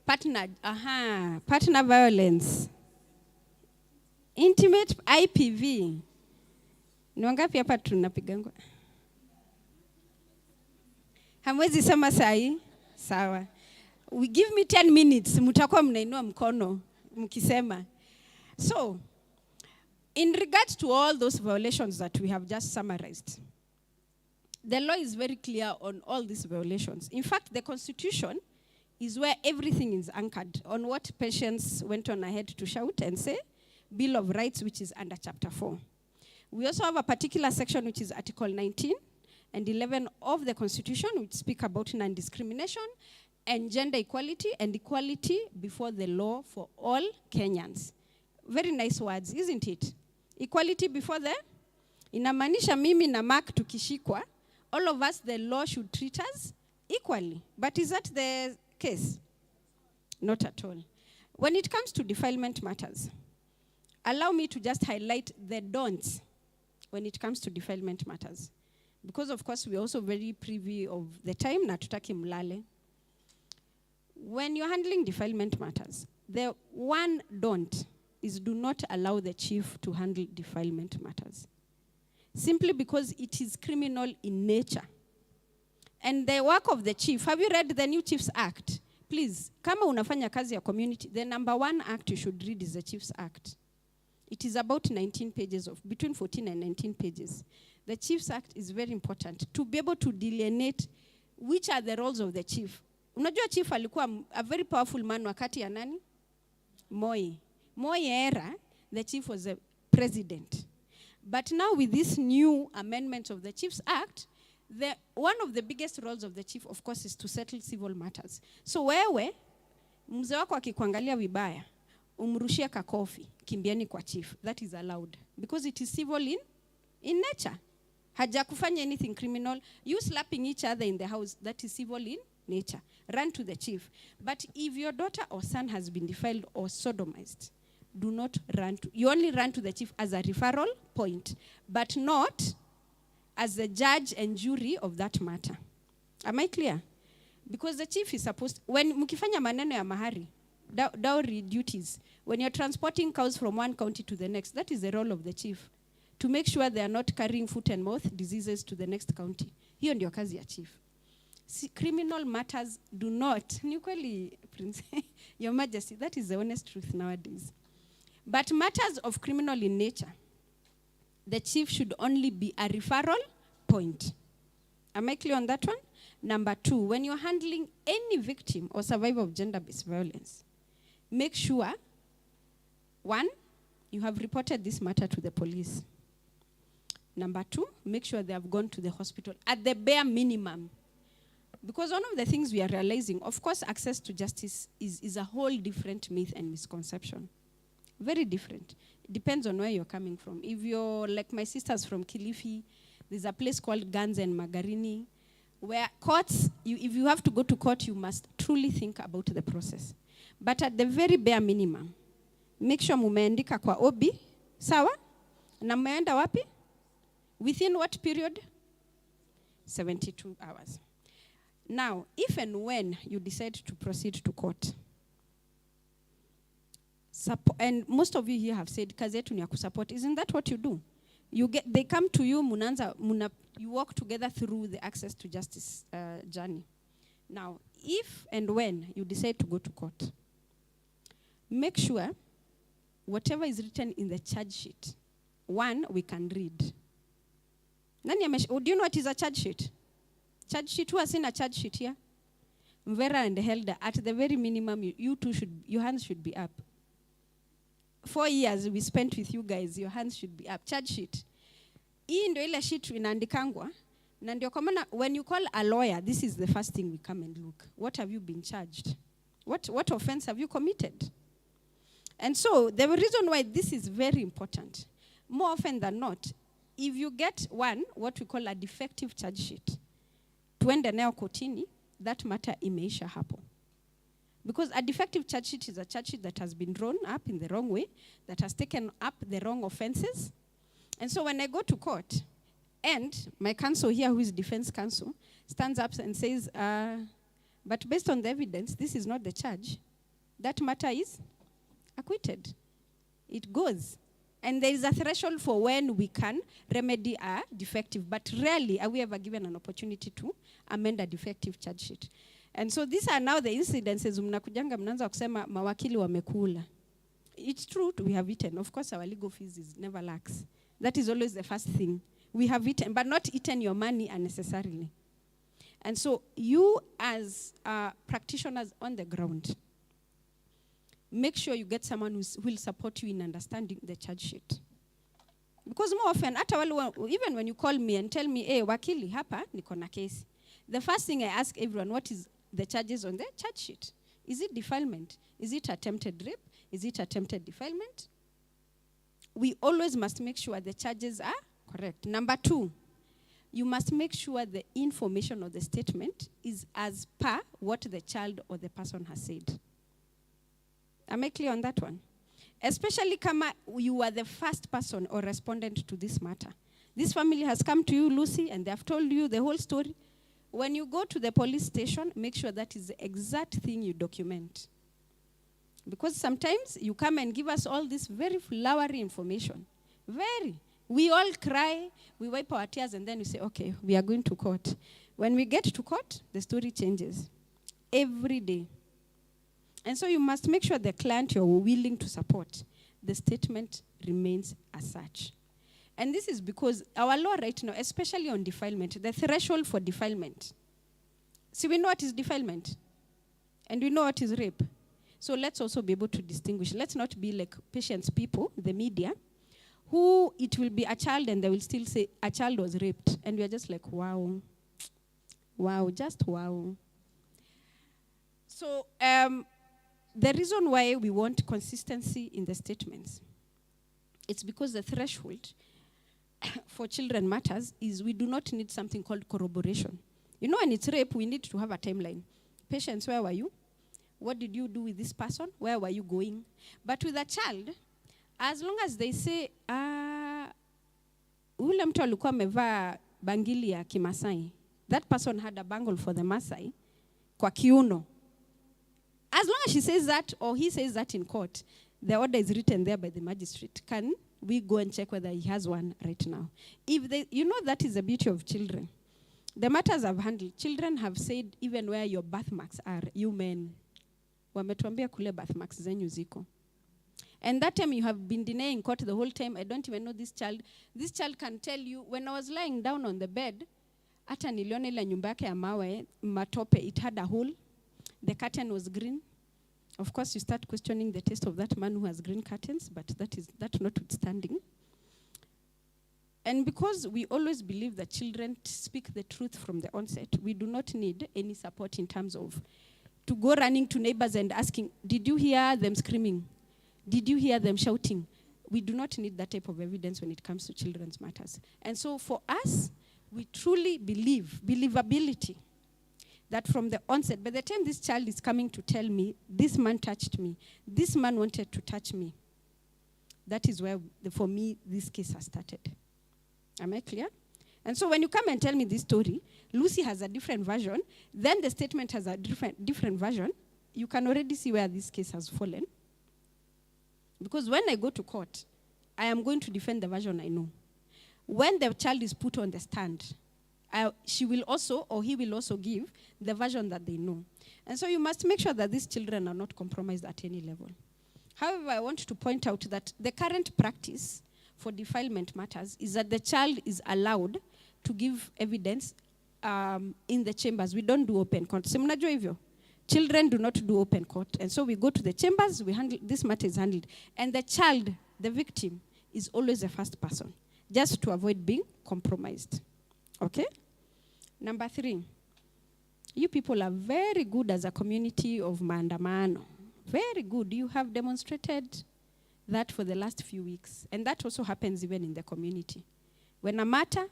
partner violence. Intimate IPV. Ni wangapi hapa tunapigangwa? Hamwezi sema sahi? Sawa. We give me 10 minutes, mutakuwa mnainua mkono mkisema. So, in regards to all those violations that we have just summarized, the law is very clear on all these violations. In fact, the Constitution is where everything is anchored on what Patience went on ahead to shout and say, Bill of Rights, which is under Chapter 4. We also have a particular section, which is Article 19 and 11 of the Constitution, which speak about non-discrimination and gender equality and equality before the law for all Kenyans. Very nice words, isn't it? Equality before the... Inamaanisha mimi na Mark tukishikwa, all of us, the law should treat us equally. But is that the case? Not at all. When it comes to defilement matters, allow me to just highlight the don'ts when it comes to defilement matters. Because, of course, we're also very privy of the time, na tutaki mlale. When you're handling defilement matters, the one don't is do not allow the chief to handle defilement matters. Simply because it is criminal in nature. And the work of the chief, have you read the new Chiefs Act? Please, kama unafanya kazi ya community, the number one act you should read is the Chiefs Act. It is about 19 pages, between 14 and 19 pages. The Chiefs Act is very important to be able to delineate which are the roles of the chief. Unajua chief alikuwa a very powerful man wakati ya nani? Moi. Moi era, the chief was a president. But now with this new amendment of the Chiefs Act, one of the biggest roles of the chief, of course, is to settle civil matters. So wewe, mzee wako akikuangalia vibaya, umrushia kakofi, kimbiani kwa chief. That is allowed. Because it is civil in nature. Haja kufanya anything criminal. You slapping each other in the house, that is civil in nature. Run to the chief. But if your daughter or son has been defiled or sodomized, do not run to, you only run to the chief as a referral point, but not as the judge and jury of that matter. Am I clear? Because the chief is supposed, when mkifanya maneno ya mahari, dowry duties, when you're transporting cows from one county to the next, that is the role of the chief, to make sure they are not carrying foot and mouth diseases to the next county. Hiyo ndio kazi ya chief. Criminal matters do not, ni kweli, Prince, Your Majesty, that is the honest truth nowadays. But matters of criminal in nature, the chief should only be a referral point. Am I clear on that one? Number 2, when you're handling any victim or survivor of gender-based violence, make sure, 1, you have reported this matter to the police. Number 2, make sure they have gone to the hospital at the bare minimum. Because one of the things we are realizing, of course, access to justice is a whole different myth and misconception. Very different. It depends on where you're coming from. If you're like my sisters from Kilifi, there's a place called Guns and Magarini, where courts, if you have to go to court, you must truly think about the process. But at the very bare minimum, make sure mumeandika kwa OB, sawa? Na mmeenda wapi? Within what period? 72 hours. Now, if and when you decide to proceed to court, and most of you here have said, kazi yetu ni ya kusupport. Isn't that what you do? They come to you, you walk together through the access to justice journey. Now, if and when you decide to go to court, make sure whatever is written in the charge sheet, 1, we can read. Do you know what is a charge sheet? Charge sheet, who has seen a charge sheet here? Mvera and Helda, at the very minimum, you two your hands should be up. 4 years we spent with you guys, your hands should be up. Charge sheet. Hii ndio ile sheet inaandikangwa. Na ndio kwa maana when you call a lawyer, this is the first thing we come and look. What have you been charged? What offense have you committed? And so the reason why this is very important, more often than not, if you get what we call a defective charge sheet, tuende nayo kotini, that matter imeisha hapo. Because a defective charge sheet is a charge sheet that has been drawn up in the wrong way, that has taken up the wrong offenses. And so when I go to court, and my counsel here, who is defense counsel, stands up and says, but based on the evidence, this is not the charge. That matter is acquitted. It goes. And there is a threshold for when we can remedy a defective, but rarely are we ever given an opportunity to amend a defective charge sheet. And so these are now the incidences mnakujanga mnaanza kusema mawakili wamekula. It's true, we have eaten. Of course, our legal fees is never lax. That is always the first thing. We have eaten, but not eaten your money unnecessarily. And so you as practitioners on the ground, make sure you get someone who will support you in understanding the charge sheet. Because more often, even when you call me and tell me, hey, wakili, hapa, niko na case. The first thing I ask everyone, what is the charges on the charge sheet? Is it defilement? Is it attempted rape? Is it attempted defilement? We always must make sure the charges are correct. Number 2, you must make sure the information or the statement is as per what the child or the person has said. Am I clear on that one? Especially kama you are the first person or respondent to this matter. This family has come to you, Lucy, and they have told you the whole story. When you go to the police station, make sure that is the exact thing you document. Because sometimes you come and give us all this very flowery information. We all cry, we wipe our tears, and then we say, okay, we are going to court. When we get to court, the story changes. Every day. And so you must make sure the client you're willing to support, the statement remains as such. And this is because our law right now, especially on defilement, the threshold for defilement. See, we know what is defilement. And we know what is rape. So let's also be able to distinguish. Let's not be like patience people, the media, who it will be a child and they will still say a child was raped. And we are just like, wow. Wow, just wow. So the reason why we want consistency in the statements, it's because the threshold for children matters is we do not need something called corroboration. You know, when it's rape, we need to have a timeline. Patience, where were you? What did you do with this person? Where were you going? But with a child, as long as they say, ule mtu alikuwa amevaa bangili ya Kimasai. That person had a bangle for the Masai kwa kiuno. As long as she says that or he says that in court, the order is written there by the magistrate. Can we go and check whether he has one right now? If they, you know, that is the beauty of children. The matters I've handled, children have said even where your birthmarks are, you men, wametuambia kule birthmarks zenyu ziko. And that time you have been denying court the whole time. I don't even know this child. This child can tell you, when I was lying down on the bed, hata niliona ile nyumba yake ya mawe, matope, it had a hole. The curtain was green. Of course, you start questioning the taste of that man who has green curtains, but that notwithstanding. And because we always believe that children speak the truth from the onset, we do not need any support in terms of to go running to neighbors and asking, did you hear them screaming? Did you hear them shouting? We do not need that type of evidence when it comes to children's matters. And so for us, we truly believe, believability, that from the onset, by the time this child is coming to tell me, this man touched me, this man wanted to touch me, that is where, for me, this case has started. Am I clear? And so when you come and tell me this story, Lucy has a different version, then the statement has a different version, you can already see where this case has fallen. Because when I go to court, I am going to defend the version I know. When the child is put on the stand, she will also, or he will also give the version that they know. And so you must make sure that these children are not compromised at any level. However, I want to point out that the current practice for defilement matters is that the child is allowed to give evidence in the chambers. We don't do open court. Mnajua hivyo? Children do not do open court. And so we go to the chambers, we handle, this matter is handled. And the child, the victim, is always the first person, just to avoid being compromised. Okay? Number 3, you people are very good as a community of maandamano. Very good. You have demonstrated that for the last few weeks. And that also happens even in the community. When a matter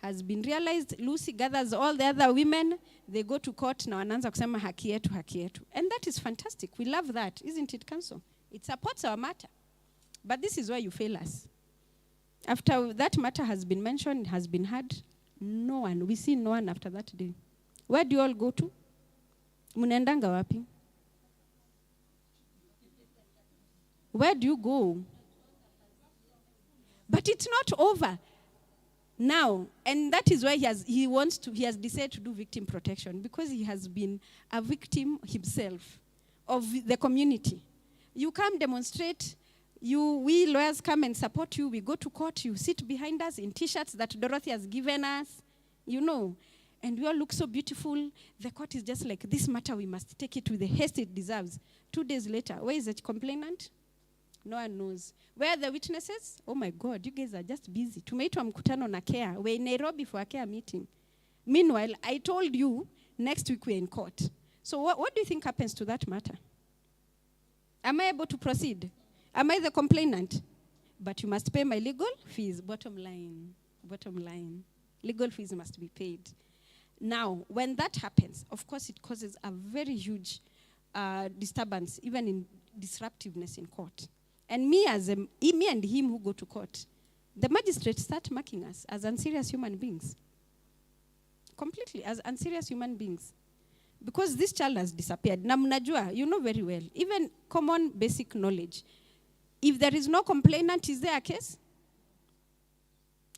has been realized, Lucy gathers all the other women, they go to court, na wanaanza kusema haki yetu, haki yetu. And that is fantastic. We love that, isn't it, Council? It supports our matter. But this is where you fail us. After that matter has been mentioned, has been heard, no one, we see no one after that day. Where do you all go to? Munaendanga wapi? Where do you go? But it's not over now. And that is why he has decided to do victim protection, because he has been a victim himself of the community. You come demonstrate, we lawyers come and support you, we go to court, you sit behind us in t-shirts that Dorothy has given us, you know, and we all look so beautiful. The court is just like, this matter, we must take it with the haste it deserves. 2 days later, where is the complainant? No one knows. Where are the witnesses? Oh my God, you guys are just busy. Tumeitwa mkutano na CARE. We're in Nairobi for a CARE meeting. Meanwhile, I told you next week we're in court. So what do you think happens to that matter? Am I able to proceed? Am I the complainant? But you must pay my legal fees. Bottom line. Bottom line. Legal fees must be paid. Now, when that happens, of course, it causes a very huge disturbance, even in disruptiveness in court. And me and him who go to court, the magistrates start marking us as unserious human beings. Completely, as unserious human beings. Because this child has disappeared. Na mnajua, you know very well, even common basic knowledge. If there is no complainant, is there a case?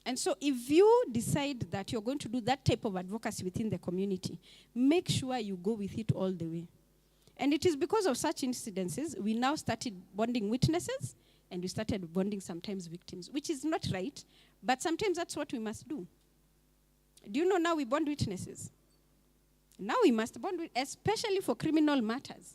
And so if you decide that you're going to do that type of advocacy within the community, make sure you go with it all the way. And it is because of such incidences, we now started bonding witnesses, and we started bonding sometimes victims, which is not right, but sometimes that's what we must do. Do you know now we bond witnesses? Now we must bond, especially for criminal matters.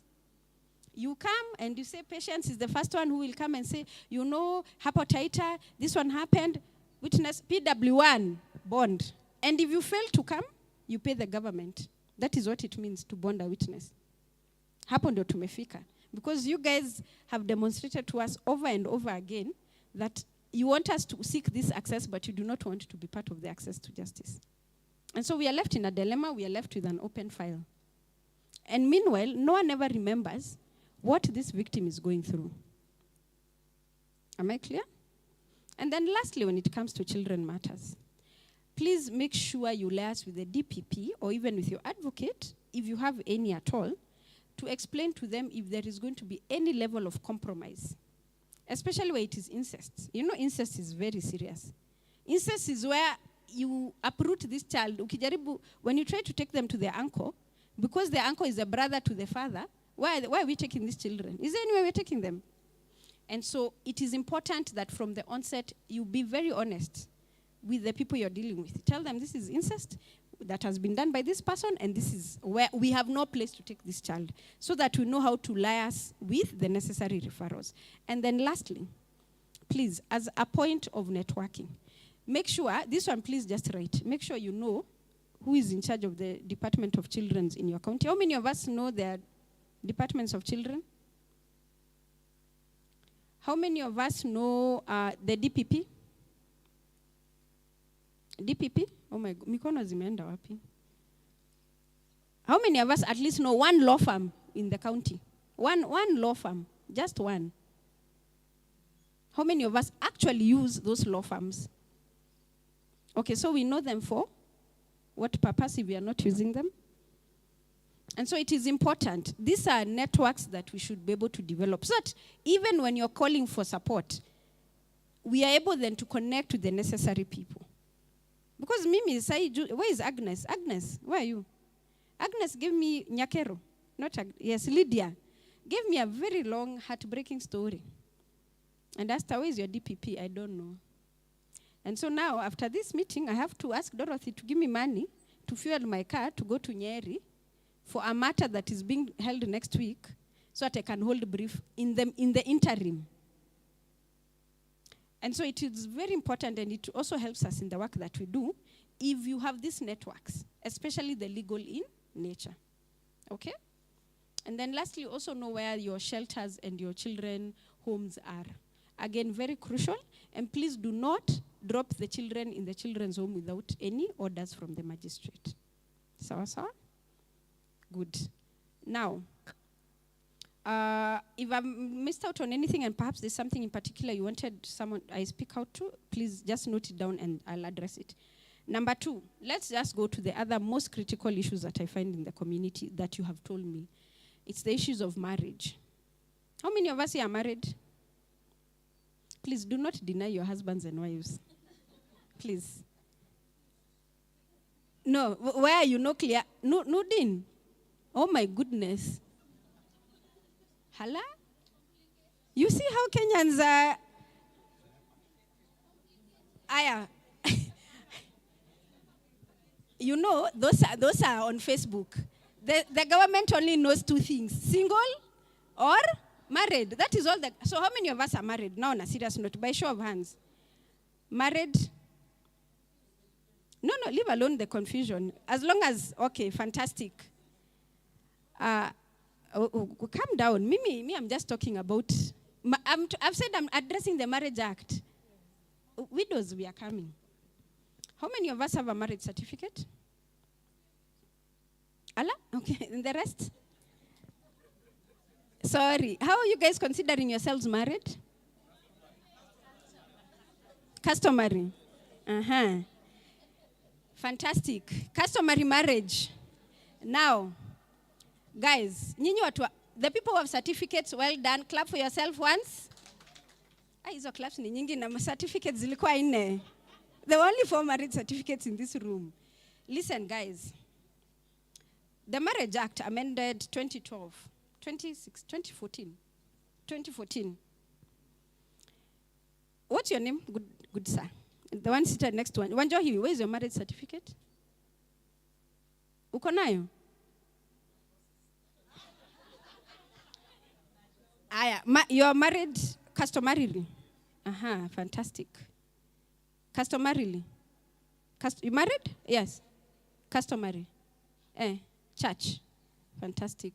You come and you say, Patience is the first one who will come and say, you know, hapo Taita, this one happened, witness PW1, bond. And if you fail to come, you pay the government. That is what it means to bond a witness. Hapo ndio tumefika. Because you guys have demonstrated to us over and over again that you want us to seek this access, but you do not want to be part of the access to justice. And so we are left in a dilemma, we are left with an open file. And meanwhile, no one ever remembers what this victim is going through. Am I clear? And then lastly, when it comes to children matters, please make sure you liaise with the DPP or even with your advocate, if you have any at all, to explain to them if there is going to be any level of compromise, especially where it is incest. You know, incest is very serious. Incest is where you uproot this child. Ukijaribu, when you try to take them to their uncle, because their uncle is a brother to the father, why are we taking these children? Is there any way we're taking them? And so it is important that from the onset, you be very honest with the people you're dealing with. Tell them this is incest that has been done by this person, and this is where we have no place to take this child, so that we know how to liaise with the necessary referrals. And then lastly, please, as a point of networking, make sure, this one please just write, make sure you know who is in charge of the Department of Children's in your county. How many of us know their departments of children? How many of us know the DPP? DPP? Oh my God, mikono zimeenda wapi? How many of us at least know one law firm in the county? One law firm, just one. How many of us actually use those law firms? Okay, so we know them for what purpose if we are not using them? And so it is important. These are networks that we should be able to develop, so that even when you're calling for support, we are able then to connect with the necessary people. Because Mimi, where is Agnes? Agnes, where are you? Agnes gave me Nyakero. Yes, Lydia. Gave me a very long, heartbreaking story. And asked her, where is your DPP? I don't know. And so now, after this meeting, I have to ask Dorothy to give me money to fuel my car to go to Nyeri for a matter that is being held next week, so that I can hold a brief in the interim. And so it is very important, and it also helps us in the work that we do, if you have these networks, especially the legal in nature. Okay? And then lastly, also know where your shelters and your children homes are. Again, very crucial. And please do not drop the children in the children's home without any orders from the magistrate. Sawa sawa? Good. Now, if I've missed out on anything and perhaps there's something in particular you wanted someone I speak out to, please just note it down and I'll address it. Number 2, let's just go to the other most critical issues that I find in the community that you have told me. It's the issues of marriage. How many of us here are married? Please do not deny your husbands and wives. Please. No, where are you? No clear. Nudin. Oh my goodness. Hala? You see how Kenyans are. Aya. You know, those are on Facebook. The government only knows 2 things: single or married. That is all. So how many of us are married? Now on a serious note, by show of hands. Married? No, leave alone the confusion. As long as, okay, fantastic. Calm down. Me, I'm just talking about, I've said I'm addressing the Marriage Act. Widows, we are coming. How many of us have a marriage certificate? Allah? Okay, and the rest? Sorry. How are you guys considering yourselves married? Customary. Fantastic. Customary marriage. Now, guys, the people who have certificates, well done. Clap for yourself once. Hizo claps ni nyingi na certificates zilikuwa 4. There were only 4 marriage certificates in this room. Listen, guys. The Marriage Act amended 2014. What's your name? Good sir. The one seated next to one. Wanjohi, where is your marriage certificate? Uko nayo? You are married customarily. Fantastic. Customarily. You married? Yes. Customary. Church. Fantastic.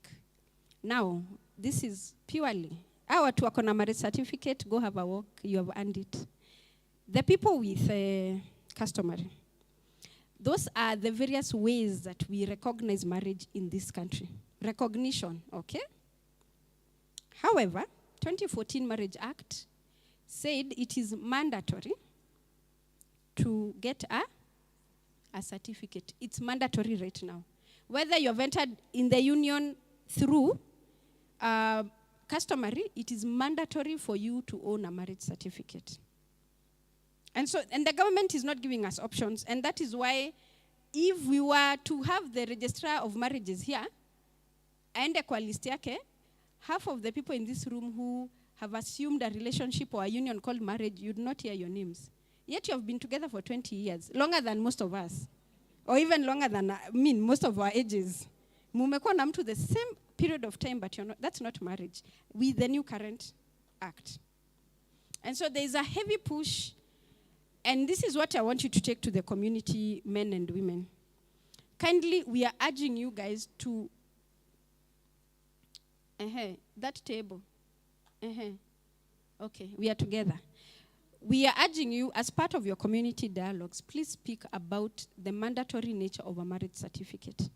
Now, this is purely. Our watu wako na marriage certificate, go have a walk, you have earned it. The people with customary. Those are the various ways that we recognize marriage in this country. Recognition, okay? However, 2014 Marriage Act said it is mandatory to get a a certificate. It's mandatory right now. Whether you've entered in the union through customary, it is mandatory for you to own a marriage certificate. And the government is not giving us options, and that is why if we were to have the registrar of marriages here, and kwa list yake, half of the people in this room who have assumed a relationship or a union called marriage, you'd not hear your names. Yet you have been together for 20 years, longer than most of us, or even longer than, most of our ages. Mumekuwa na mtu the same period of time, but that's not marriage with the new current act. And so there is a heavy push, and this is what I want you to take to the community, men and women. Kindly, we are urging you guys to, that table. Okay, we are together. We are urging you, as part of your community dialogues, please speak about the mandatory nature of a marriage certificate.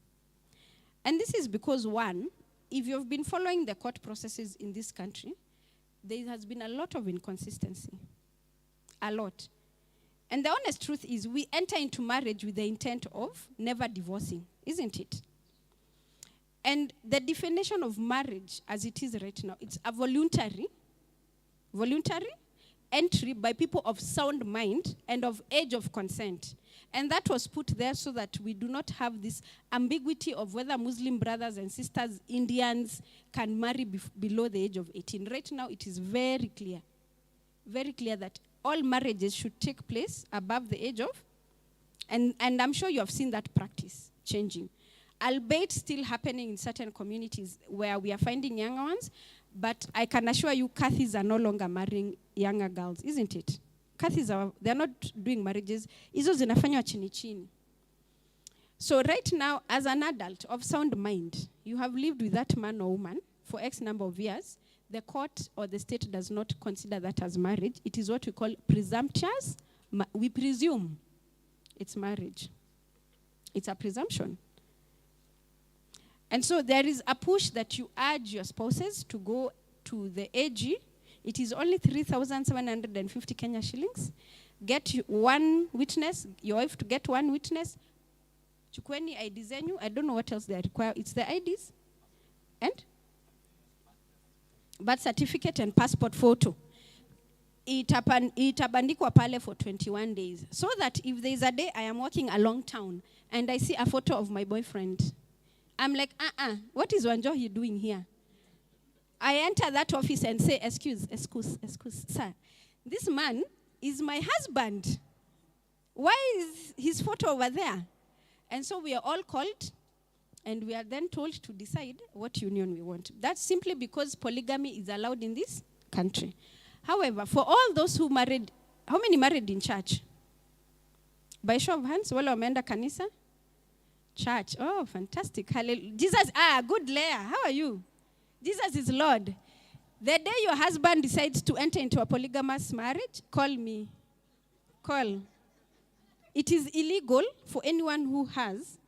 And this is because, one, if you've been following the court processes in this country, there has been a lot of inconsistency. A lot. And the honest truth is, we enter into marriage with the intent of never divorcing, isn't it? And the definition of marriage as it is right now, it's a voluntary entry by people of sound mind and of age of consent. And that was put there so that we do not have this ambiguity of whether Muslim brothers and sisters, Indians, can marry below the age of 18. Right now, it is very clear that all marriages should take place above the age of, and I'm sure you have seen that practice changing. Albeit still happening in certain communities where we are finding younger ones, but I can assure you Cathys are no longer marrying younger girls, isn't it? Cathys they're not doing marriages. Hizo zinafanywa chini chini. So right now, as an adult of sound mind, you have lived with that man or woman for X number of years. The court or the state does not consider that as marriage. It is what we call presumptuous. We presume it's marriage. It's a presumption. And so there is a push that you urge your spouses to go to the AG. It is only 3,750 Kenya shillings. Get one witness, your wife to get one witness. Chukweni ID zenyu. I don't know what else they require. It's the IDs. And birth certificate and passport photo. Itabandikwa pale for 21 days. So that if there is a day I am walking along town and I see a photo of my boyfriend, I'm like, what is Wanjohi doing here? I enter that office and say, excuse, sir. This man is my husband. Why is his photo over there? And so we are all called, and we are then told to decide what union we want. That's simply because polygamy is allowed in this country. However, for all those who married, how many married in church? By show of hands, wale wameenda kanisa? Church. Oh, fantastic. Hallelujah. Jesus, good Leah. How are you? Jesus is Lord. The day your husband decides to enter into a polygamous marriage, call me. Call. It is illegal for anyone who has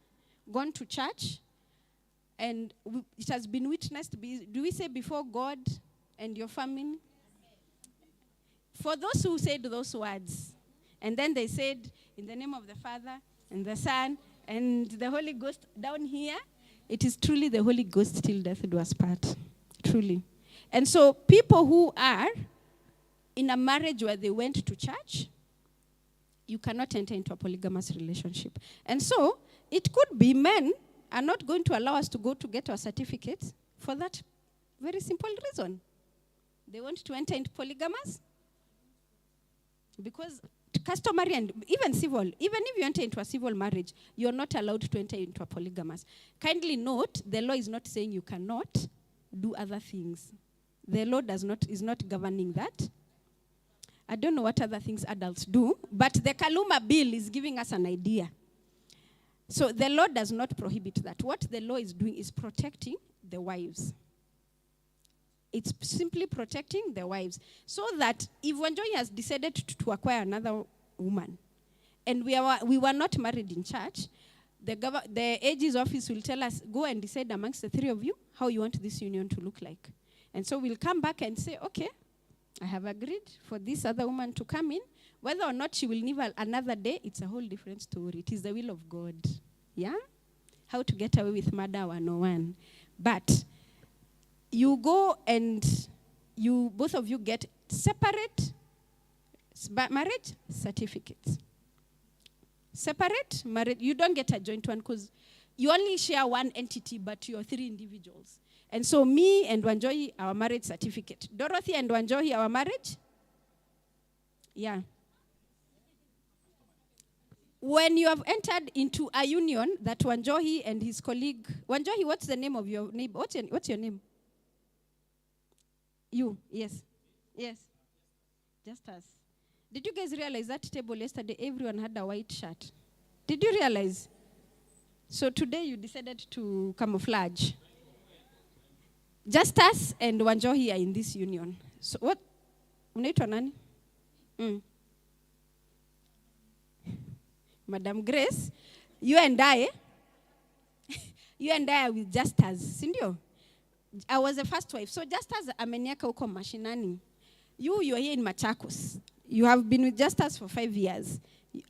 gone to church and it has been witnessed. Do we say before God and your family? For those who said those words, and then they said, in the name of the Father and the Son and the Holy Ghost down here, it is truly the Holy Ghost till death do us part. Truly. And so people who are in a marriage where they went to church, you cannot enter into a polygamous relationship. And so it could be men are not going to allow us to go to get our certificates for that very simple reason. They want to enter into polygamous because customary and even civil, even if you enter into a civil marriage, you're not allowed to enter into a polygamous. Kindly note, the law is not saying you cannot do other things. The law is not governing that. I don't know what other things adults do, but the Kaluma Bill is giving us an idea. So the law does not prohibit that. What the law is doing is protecting the wives. It's simply protecting the wives. So that if Wanjohi has decided to acquire another woman, and we were not married in church, the AG's office will tell us, go and decide amongst the three of you how you want this union to look like. And so we'll come back and say, okay, I have agreed for this other woman to come in. Whether or not she will live another day, it's a whole different story. It is the will of God. Yeah? How to get away with murder 101. But you go and both of you get separate marriage certificates. Separate marriage. You don't get a joint one because you only share one entity, but you're 3 individuals. And so me and Wanjohi, our marriage certificate. Dorothy and Wanjohi, our marriage? Yeah. When you have entered into a union that Wanjohi and his colleague, Wanjohi, what's the name of your neighbor? What's your name? You, yes. Yes. Just us. Did you guys realize that table yesterday, everyone had a white shirt? Did you realize? So today you decided to camouflage. Just us and Wanjohi are in this union. So what? Unaitwa nani? Madam Grace, you and I are with Justas, sindio? I was the first wife. So Justas ameniaka huko mashinani. You are here in Machakos. You have been with Justas for 5 years.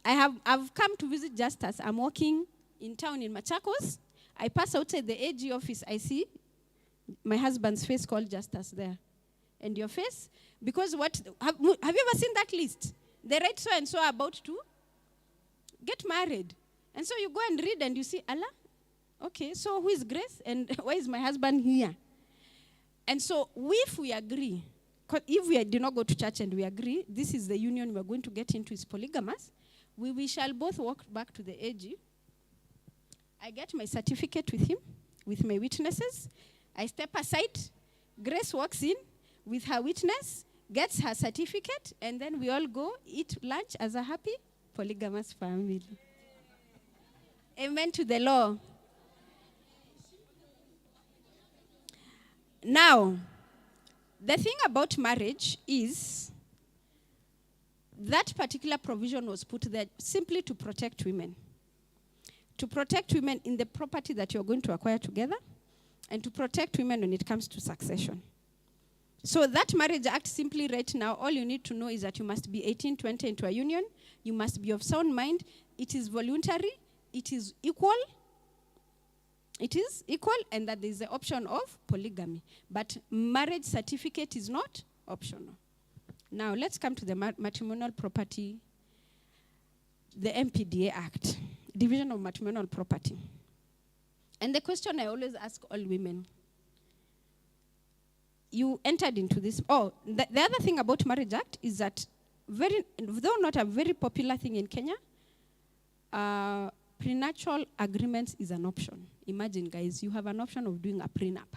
I've come to visit Justas. I'm walking in town in Machakos. I pass outside the AG office. I see my husband's face called Justas there. And your face? Because what? Have you ever seen that list? They write so and so about to get married. And so you go and read and you see, Allah, okay, so who is Grace and why is my husband here? And so if we agree, if we do not go to church and we agree, this is the union we're going to get into is polygamous, we shall both walk back to the AG. I get my certificate with him, with my witnesses. I step aside. Grace walks in with her witness, gets her certificate, and then we all go eat lunch as a happy polygamous family. Amen to the law. Now, the thing about marriage is that particular provision was put there simply to protect women. To protect women in the property that you're going to acquire together, and to protect women when it comes to succession. So that Marriage Act simply right now, all you need to know is that you must be 18 to enter into a union. You must be of sound mind. It is voluntary. It is equal. It is equal, and that there is the option of polygamy. But marriage certificate is not optional. Now, let's come to the matrimonial property, the MPDA Act, Division of Matrimonial Property. And the question I always ask all women, you entered into this. The other thing about Marriage Act is that, though not a very popular thing in Kenya, prenuptial agreements is an option. Imagine, guys, you have an option of doing a prenup.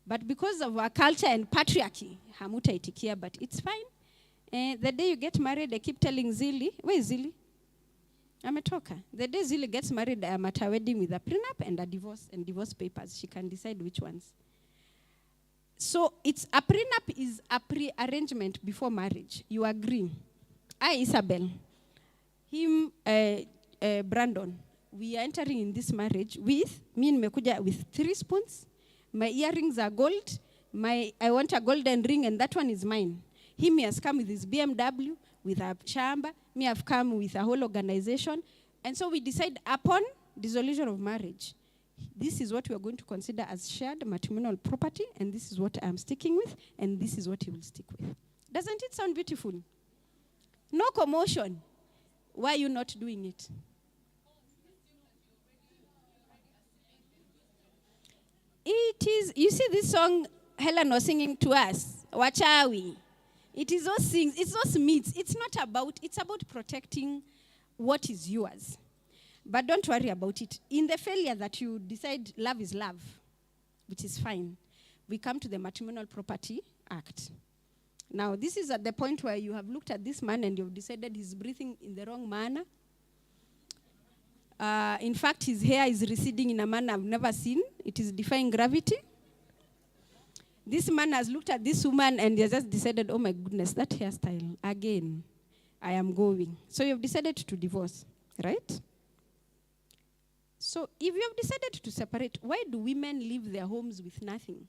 But because of our culture and patriarchy, hamutaitikia, but it's fine. The day you get married, I keep telling Zili, where is Zili? Ametoka. The day Zili gets married, I am at a wedding with a prenup and a divorce and divorce papers. She can decide which ones. So it's a prenup is a pre-arrangement before marriage. You agree. I, Isabel, him, Brandon, we are entering in this marriage with, me and Mekuja with 3 spoons. My earrings are gold. I want a golden ring and that one is mine. Him has come with his BMW, with a shamba. Me have come with a whole organization. And so we decide upon dissolution of marriage. This is what we are going to consider as shared matrimonial property, and this is what I'm sticking with, and this is what he will stick with. Doesn't it sound beautiful? No commotion. Why are you not doing it? It is, you see this song Helen was singing to us, Wachawi. It is those things, it's those myths. It's about protecting what is yours. But don't worry about it. In the failure that you decide love is love, which is fine, we come to the Matrimonial Property Act. Now, this is at the point where you have looked at this man and you've decided he's breathing in the wrong manner. In fact, his hair is receding in a manner I've never seen. It is defying gravity. This man has looked at this woman and he has just decided, oh my goodness, that hairstyle, again, I am going. So you've decided to divorce, right? So if you have decided to separate, why do women leave their homes with nothing?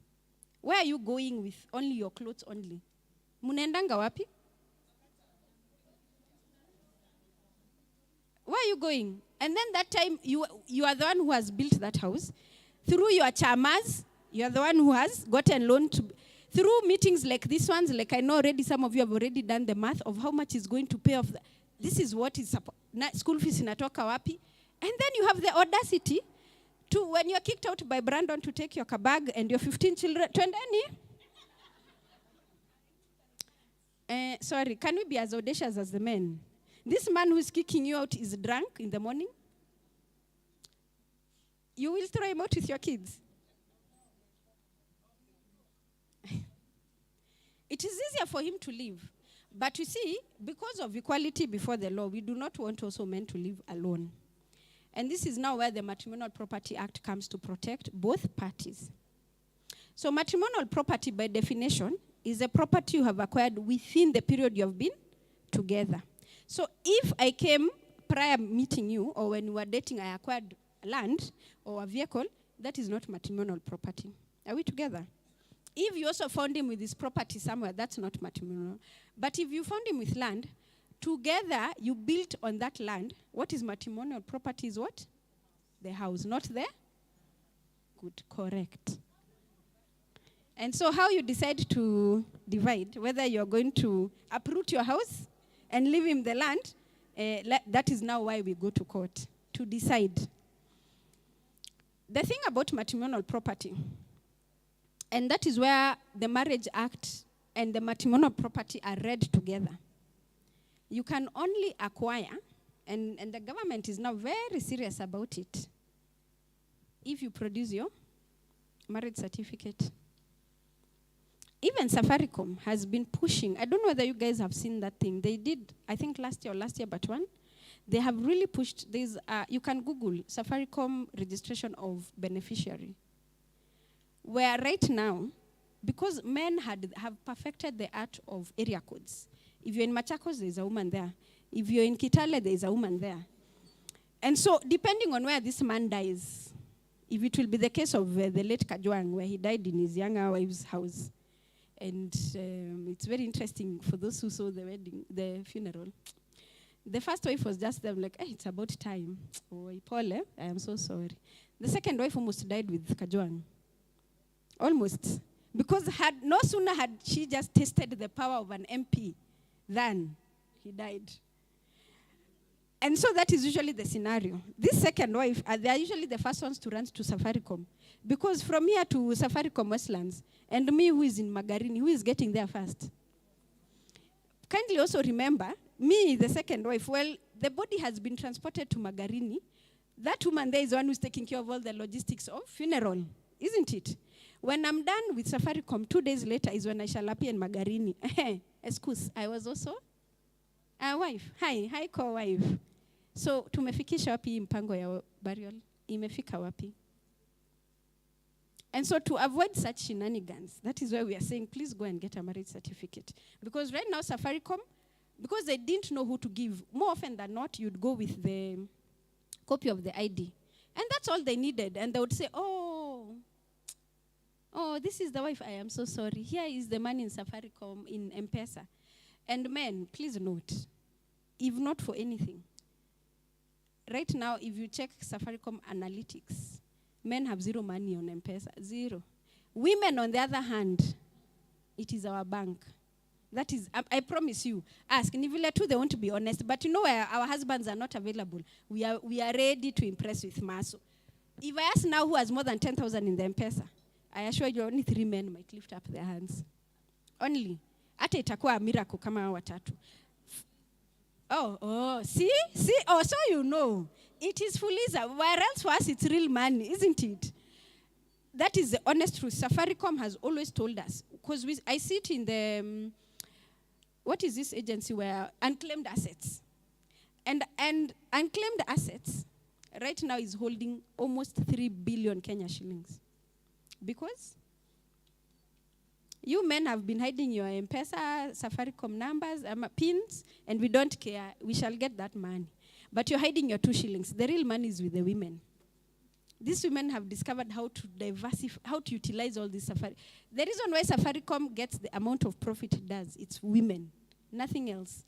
Where are you going with only your clothes only? Munendanga wapi? Where are you going? And then that time, you are the one who has built that house. Through your chamas, you are the one who has gotten loan to... Through meetings like these ones, like I know already some of you have already done the math of how much is going to pay off. This is what is school fees inatoka wapi. And then you have the audacity to, when you're kicked out by Brandon to take your kabag and your 15 children, twendeni. Sorry, can we be as audacious as the men? This man who is kicking you out is drunk in the morning. You will throw him out with your kids. It is easier for him to leave. But you see, because of equality before the law, we do not want also men to live alone. And this is now where the Matrimonial Property Act comes to protect both parties. So matrimonial property, by definition, is a property you have acquired within the period you have been together. So if I came prior meeting you, or when we were dating, I acquired land or a vehicle, that is not matrimonial property. Are we together? If you also found him with his property somewhere, that's not matrimonial. But if you found him with land, together you built on that land. What is matrimonial property is what? The house, not the? Good, correct. And so how you decide to divide, whether you're going to uproot your house and leave him the land, that is now why we go to court, to decide. The thing about matrimonial property, and that is where the Marriage Act and the matrimonial property are read together. You can only acquire, and the government is now very serious about it, if you produce your marriage certificate. Even Safaricom has been pushing. I don't know whether you guys have seen that thing. They did, I think last year but one. They have really pushed. You can Google Safaricom registration of beneficiary. Where right now, because men have perfected the art of area codes. If you're in Machakos, there's a woman there. If you're in Kitale, there's a woman there. And so, depending on where this man dies, if it will be the case of the late Kajwang, where he died in his younger wife's house, and it's very interesting for those who saw the funeral. The first wife was just them like, hey, it's about time. Oh, Paul, I am so sorry. The second wife almost died with Kajwang. Almost. Because no sooner had she just tasted the power of an MP than he died. And so that is usually the scenario. This second wife, they are usually the first ones to run to Safaricom. Because from here to Safaricom Westlands, and me who is in Magarini, who is getting there first? Kindly also remember, me, the second wife, well, the body has been transported to Magarini. That woman there is the one who's taking care of all the logistics of funeral, isn't it? When I'm done with Safaricom, 2 days later is when I shall appear in Magarini. Excuse, I was also a wife. Hi, co-wife. So, tumefikisha wapi mpango ya burial? Imefika wapi? And so to avoid such shenanigans, that is why we are saying, please go and get a marriage certificate. Because right now, Safaricom, because they didn't know who to give, more often than not, you'd go with the copy of the ID. And that's all they needed. And they would say, oh, this is the wife. I am so sorry. Here is the man in Safaricom in M-Pesa. And men, please note, if not for anything, right now, if you check Safaricom analytics, men have zero money on M-Pesa, zero. Women, on the other hand, it is our bank. That is, I promise you, ask. And if you let too, they want to be honest. But you know where our husbands are not available. We are ready to impress with Maso. If I ask now who has more than 10,000 in the M-Pesa, I assure you only 3 men might lift up their hands. Only. Ata itakuwa a miracle kama hao watatu. See? Oh, so you know. It is Fuliza. Where else for us it's real money, isn't it? That is the honest truth. Safaricom has always told us. Because I see it in the, what is this agency where unclaimed assets? And unclaimed assets right now is holding almost 3 billion Kenya shillings. Because you men have been hiding your M-Pesa, Safaricom numbers, pins, and we don't care. We shall get that money. But you're hiding your 2 shillings. The real money is with the women. These women have discovered how to diversify, how to utilize all this Safari. The reason why Safaricom gets the amount of profit it does, it's women, nothing else.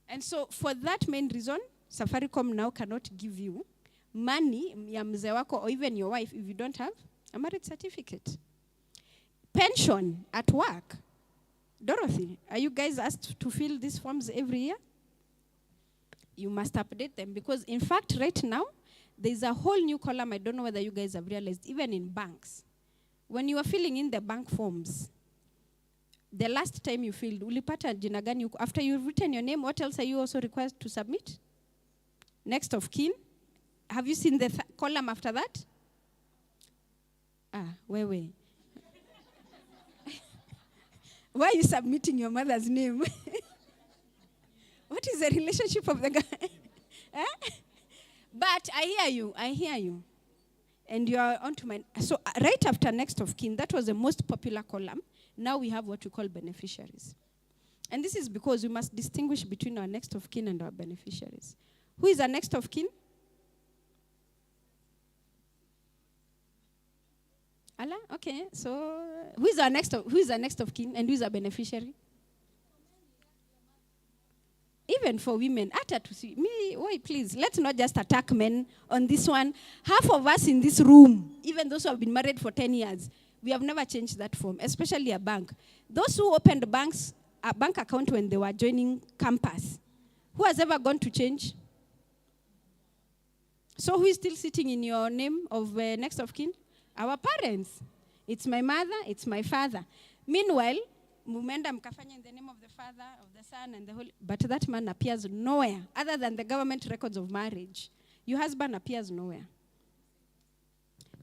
And so for that main reason, Safaricom now cannot give you money ya mzee wako or even your wife if you don't have a marriage certificate. Pension at work. Dorothy, are you guys asked to fill these forms every year? You must update them because, in fact, right now, there's a whole new column. I don't know whether you guys have realized, even in banks. When you are filling in the bank forms, the last time you filled, ulipata jina gani huko? After you've written your name, what else are you also required to submit? Next of kin. Have you seen the column after that? Where? Why are you submitting your mother's name? What is the relationship of the guy? But I hear you. And you are on to my... So right after next of kin, that was the most popular column. Now we have what we call beneficiaries. And this is because we must distinguish between our next of kin and our beneficiaries. Who is our next of kin? Allah? Okay, so who is our next of kin and who is our beneficiary? Even for women, please, let's not just attack men on this one. Half of us in this room, even those who have been married for 10 years, we have never changed that form, especially a bank. Those who opened a bank account when they were joining campus, who has ever gone to change? So who is still sitting in your name of next of kin? Our parents. It's my mother, it's my father. Meanwhile, mumenda mkafanya in the name of the Father, of the Son, and the Holy... But that man appears nowhere, other than the government records of marriage. Your husband appears nowhere.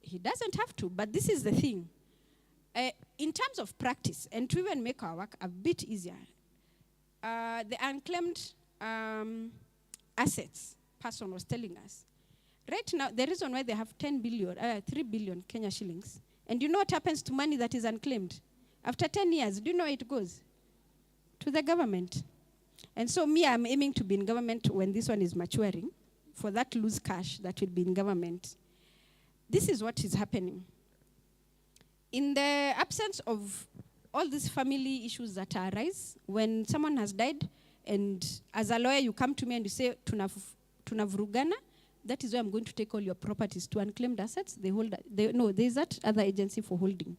He doesn't have to, but this is the thing. In terms of practice, and to even make our work a bit easier, the unclaimed assets person was telling us, right now, the reason why they have 3 billion Kenya shillings, and you know what happens to money that is unclaimed? After 10 years, do you know where it goes? To the government. And so I'm aiming to be in government when this one is maturing, for that loose cash that will be in government. This is what is happening. In the absence of all these family issues that arise, when someone has died, and as a lawyer you come to me and you say, tunavurugana, that is where I'm going to take all your properties to unclaimed assets. There's that other agency for holding.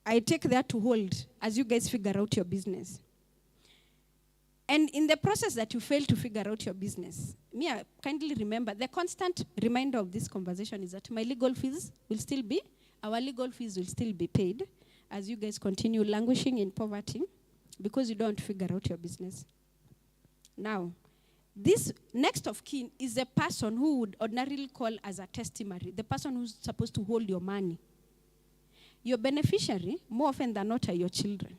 I take that to hold as you guys figure out your business. And in the process that you fail to figure out your business, kindly remember, the constant reminder of this conversation is that our legal fees will still be paid as you guys continue languishing in poverty because you don't figure out your business. Now, this next of kin is a person who would ordinarily call as a testimony, the person who's supposed to hold your money. Your beneficiary, more often than not, are your children,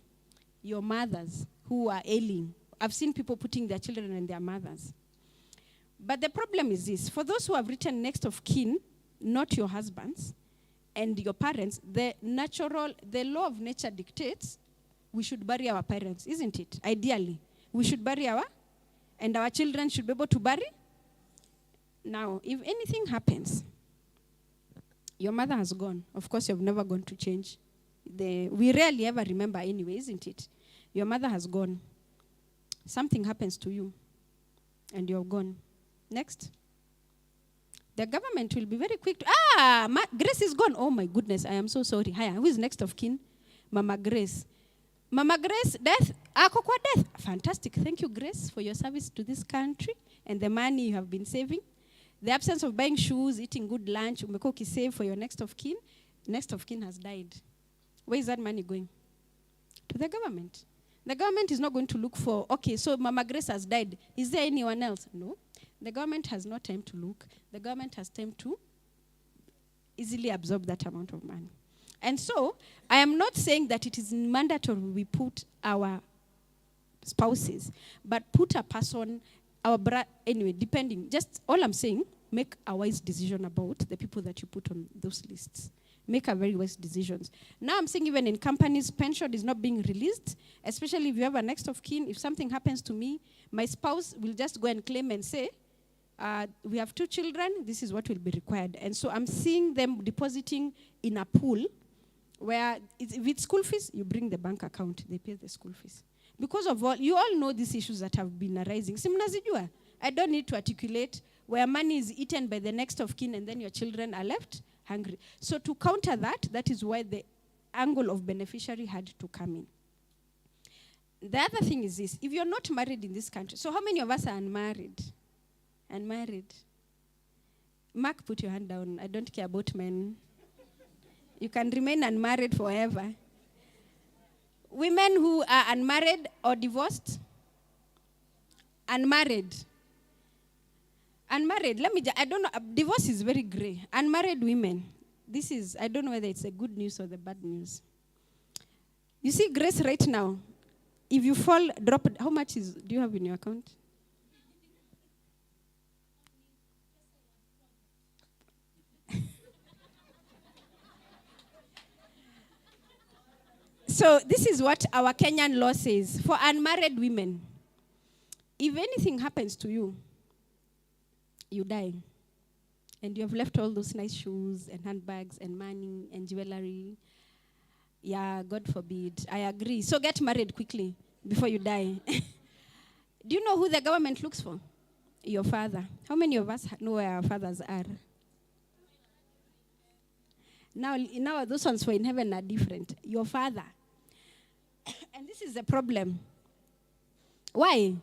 your mothers who are ailing. I've seen people putting their children and their mothers. But the problem is this. For those who have written next of kin, not your husbands and your parents, the law of nature dictates we should bury our parents, isn't it? Ideally. We should bury and our children should be able to bury. Now, if anything happens, your mother has gone. Of course, you've never gone to change. We rarely ever remember anyway, isn't it? Your mother has gone. Something happens to you, and you're gone. Next. The government will be very quick to, Grace is gone. Oh my goodness, I am so sorry. Hiya, who is next of kin? Mama Grace. Mama Grace, death. Akokwa death. Fantastic. Thank you, Grace, for your service to this country and the money you have been saving. The absence of buying shoes, eating good lunch, umekoki save for your next of kin. Next of kin has died. Where is that money going? To the government. The government is not going to look for, okay, so Mama Grace has died. Is there anyone else? No. The government has no time to look. The government has time to easily absorb that amount of money. And so, I am not saying that it is mandatory we put our spouses, but put a person, anyway, depending. Just all I'm saying, make a wise decision about the people that you put on those lists. Make a very wise decisions. Now I'm saying even in companies, pension is not being released, especially if you have a next of kin. If something happens to me, my spouse will just go and claim and say, we have 2 children, this is what will be required. And so I'm seeing them depositing in a pool where if it's school fees, you bring the bank account, they pay the school fees. Because of all, you all know these issues that have been arising. Simnazijua, I don't need to articulate where money is eaten by the next of kin and then your children are left hungry. So to counter that, that is why the angle of beneficiary had to come in. The other thing is this. If you're not married in this country, so how many of us are unmarried? Unmarried. Mark, put your hand down. I don't care about men. You can remain unmarried forever. Women who are unmarried or divorced? Unmarried. Unmarried. I don't know. Divorce is very gray. Unmarried women. This is, I don't know whether it's the good news or the bad news. You see, Grace, right now, if you fall, drop it. How much do you have in your account? So this is what our Kenyan law says. For unmarried women, if anything happens to you, you die. And you have left all those nice shoes and handbags and money and jewelry. Yeah, God forbid. I agree. So get married quickly before you die. Do you know who the government looks for? Your father. How many of us know where our fathers are? Now those ones who are in heaven are different. Your father. And this is the problem. Why?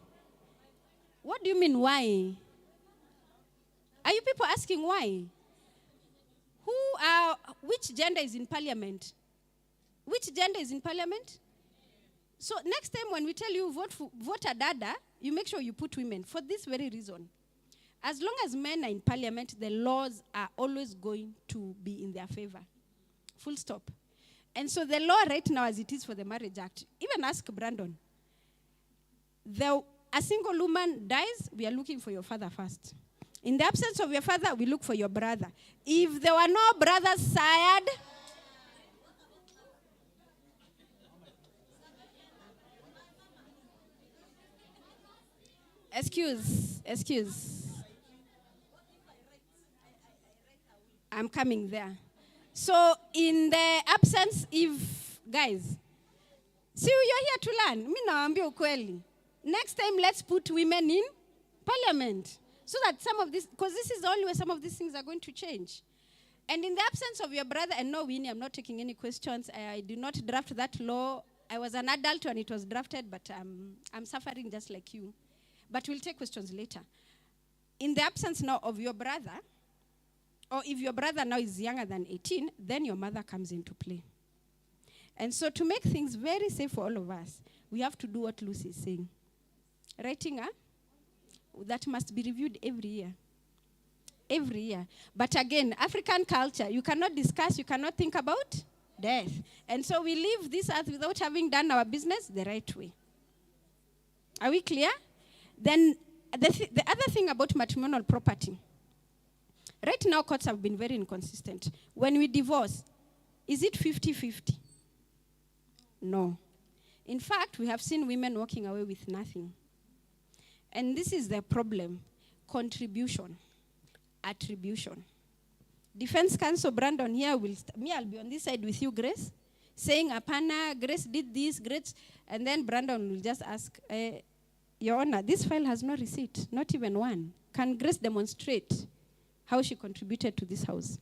What do you mean why? Are you people asking why? Which gender is in parliament? Which gender is in parliament? So next time when we tell you vote a dada, you make sure you put women for this very reason. As long as men are in parliament, the laws are always going to be in their favor. Full stop. And so the law right now as it is for the Marriage Act, even ask Brandon. A single woman dies, we are looking for your father first. In the absence of your father, we look for your brother. If there were no brothers sired, excuse. I'm coming there. So in the absence, guys, see, you're here to learn. Mi nawaambia ukweli. Next time, let's put women in parliament. So that some of this, because this is the only way some of these things are going to change. And in the absence of your brother, and no, Winnie, I'm not taking any questions. I did not draft that law. I was an adult when it was drafted, but I'm suffering just like you. But we'll take questions later. In the absence now of your brother, or if your brother now is younger than 18, then your mother comes into play. And so to make things very safe for all of us, we have to do what Lucy is saying. Writing that must be reviewed every year. Every year. But again, African culture, you cannot discuss, you cannot think about death. And so we leave this earth without having done our business the right way. Are we clear? Then the other thing about matrimonial property. Right now, courts have been very inconsistent. When we divorce, is it 50-50? No. In fact, we have seen women walking away with nothing. And this is the problem. Contribution. Attribution. Defense counsel Brandon here I'll be on this side with you, Grace, saying, Apana, Grace did this, Grace, and then Brandon will just ask, Your Honor, this file has no receipt, not even one. Can Grace demonstrate how she contributed to this house?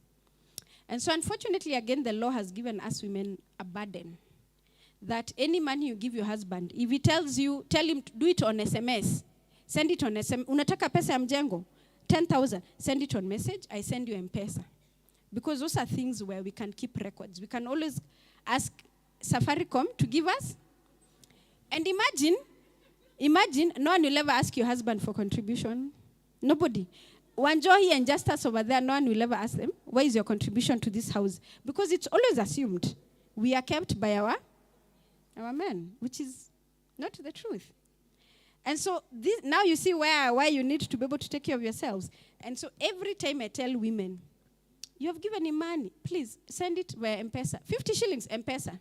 And so unfortunately, again, the law has given us women a burden that any money you give your husband, if he tells you, tell him to do it on SMS, send it on SMS. Unataka pesa ya mjengo? 10,000. Send it on message. I send you M-Pesa. Because those are things where we can keep records. We can always ask Safaricom to give us. And imagine, no one will ever ask your husband for contribution. Nobody. Wanjohi and Justice over there, no one will ever ask them, where is your contribution to this house? Because it's always assumed we are kept by our men, which is not the truth. And so now you see why you need to be able to take care of yourselves. And so every time I tell women, you have given him money, please send it via M-Pesa. 50 shillings M-Pesa.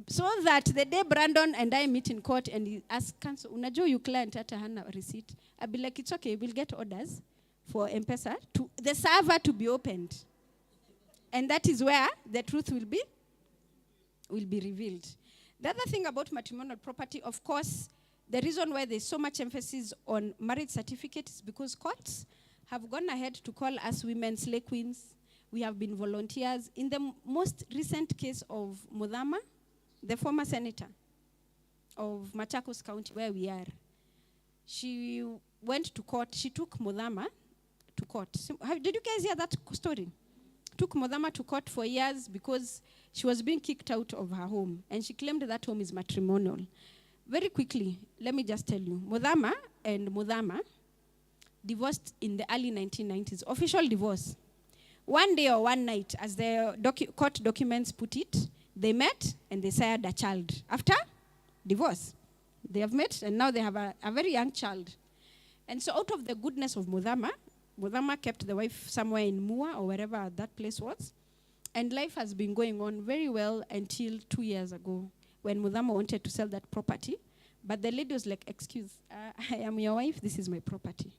So that the day Brandon and I meet in court and he asks counsel, unajua your client hata hana receipt. I'll be like, it's okay, we'll get orders for M-Pesa, to the server to be opened. And that is where the truth will be revealed. The other thing about matrimonial property, of course, The reason why there's so much emphasis on marriage certificate is because courts have gone ahead to call us women slay queens. We have been volunteers. In the most recent case of Mudhama, the former senator of Machakos County, where we are, she went to court. She took Mudhama to court. Did you guys hear that story? Took Mudhama to court for years because she was being kicked out of her home, and she claimed that home is matrimonial. Very quickly, let me just tell you, Mudhama and Mudhama divorced in the early 1990s, official divorce. One day or one night, as the court documents put it, they met and they sired a child. After divorce, they have met and now they have a very young child. And so out of the goodness of Mudhama, Mudhama kept the wife somewhere in Mua or wherever that place was. And life has been going on very well until 2 years ago when Mudhama wanted to sell that property. But the lady was like, excuse, I am your wife, this is my property.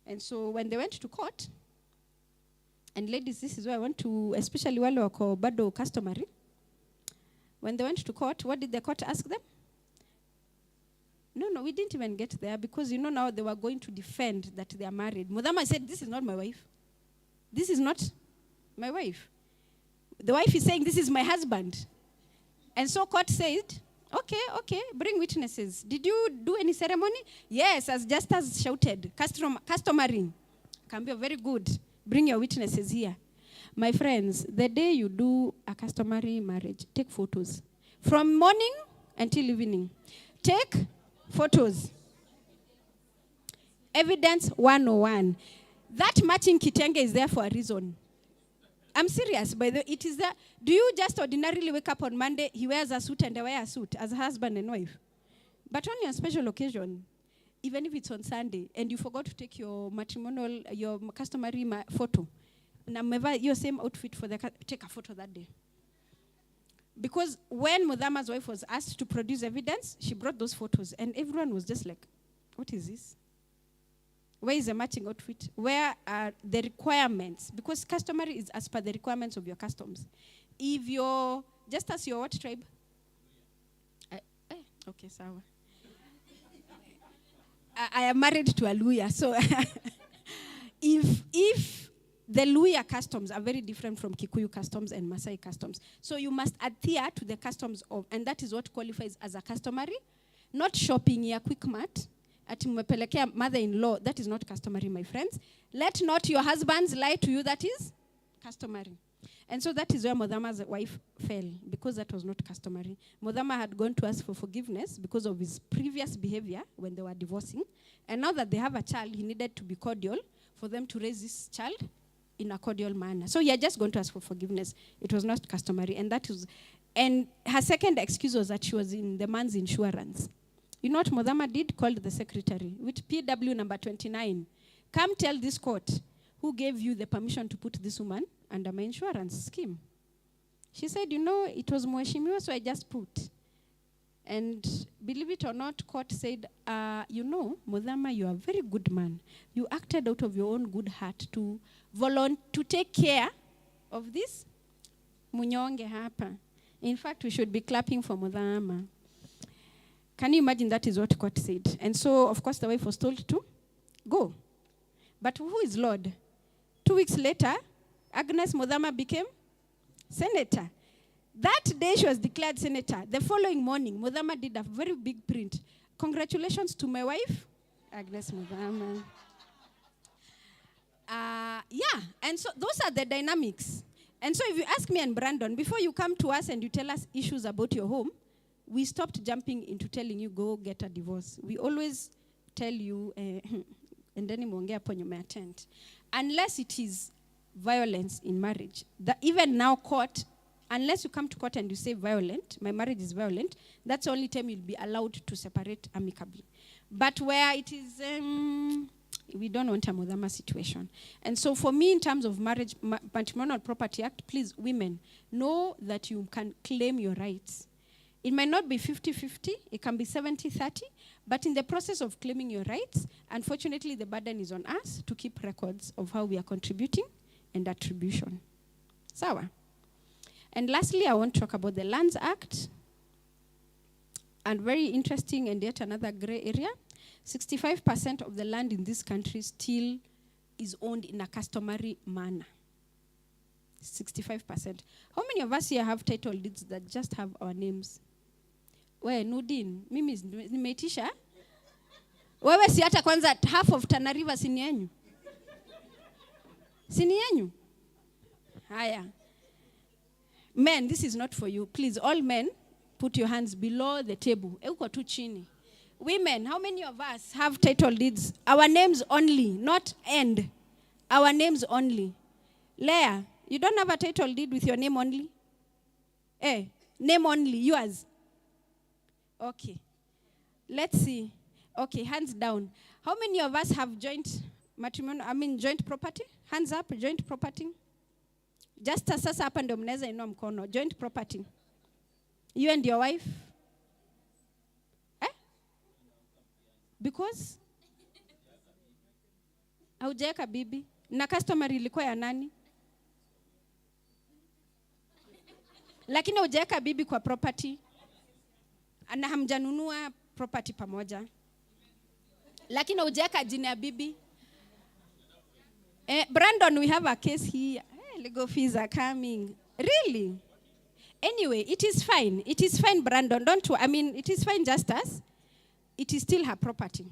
And so when they went to court, and ladies, this is where I want to, especially wale wako bado customary. When they went to court, what did the court ask them? No, we didn't even get there because now they were going to defend that they are married. Mudhama said, this is not my wife. This is not my wife. The wife is saying, this is my husband. And so court said, okay, bring witnesses. Did you do any ceremony? Yes, just as shouted, customary. Can be very good. Bring your witnesses here. My friends, the day you do a customary marriage, take photos. From morning until evening. Take photos. Evidence 101. That matching kitenge is there for a reason. I'm serious, by the way, it is there. Do you just ordinarily wake up on Monday, he wears a suit and I wear a suit as a husband and wife? But only on special occasion, even if it's on Sunday, and you forgot to take your matrimonial, your customary photo, and your same outfit for take a photo that day. Because when Mudhama's wife was asked to produce evidence, she brought those photos, and everyone was just like, what is this? Where is the matching outfit? Where are the requirements? Because customary is as per the requirements of your customs. If you're, just as your what tribe? Okay, sawa. I am married to a Luya, so if the Luya customs are very different from Kikuyu customs and Masai customs, so you must adhere to the customs of, and that is what qualifies as a customary, not shopping here, quick mat. At mmepelekea mother-in-law, that is not customary, my friends. Let not your husbands lie to you, that is customary. And so that is where Mudhama's wife fell, because that was not customary. Mudhama had gone to ask for forgiveness because of his previous behavior when they were divorcing. And now that they have a child, he needed to be cordial for them to raise this child in a cordial manner. So he had just gone to ask for forgiveness. It was not customary. And her second excuse was that she was in the man's insurance. You know what Mudhama did? Called the secretary with PW number 29. Come tell this court who gave you the permission to put this woman under my insurance scheme. She said, it was Mheshimiwa, so I just put. And believe it or not, court said, Mudhama, you are a very good man. You acted out of your own good heart to take care of this munyonge hapa. In fact, we should be clapping for Mudhama. Can you imagine that is what court said? And so, of course, the wife was told to go. But who is Lord? 2 weeks later, Agnes Mudhama became senator. That day she was declared senator. The following morning, Mudhama did a very big print. Congratulations to my wife, Agnes Mudhama. And so those are the dynamics. And so if you ask me and Brandon, before you come to us and you tell us issues about your home, we stopped jumping into telling you, go get a divorce. We always tell you, and then you may attend. Unless it is violence in marriage. Even now court, unless you come to court and you say violent, my marriage is violent, that's the only time you'll be allowed to separate amicably. But where it is, we don't want a Mudhama situation. And so for me, in terms of marriage, Matrimonial Property Act, please, women, know that you can claim your rights. It might not be 50-50, it can be 70-30, but in the process of claiming your rights, unfortunately, the burden is on us to keep records of how we are contributing and attribution. Sawa. And lastly, I want to talk about the Lands Act. And very interesting, and yet another gray area, 65% of the land in this country still is owned in a customary manner. 65%. How many of us here have title deeds that just have our names? Wewe Nudin, mimi nimeitisha. Wewe si hata kwanza half of Tana River si ni yenyu? Si ni yenyu? Haya. Men, this is not for you. Please, all men, put your hands below the table. Uko tu chini. Women, how many of us have title deeds? Our names only, not end. Our names only. Leah, you don't have a title deed with your name only? Name only, yours. Okay. Let's see. Okay, hands down. How many of us have joint property? Hands up, joint property. Just sasa hapa ndio mnaweza inua mkono. Joint property. You and your wife? Because? Haujaweka bibi. Na customary ilikuwa ya nani? Lakini hujaweka bibi kwa property. Na hamjanunua property pamoja. Lakini hujaweka jina ya bibi. Brandon, we have a case here. Legal fees are coming. Really? Anyway, it is fine. It is fine, Brandon. It is fine just as. It is still her property.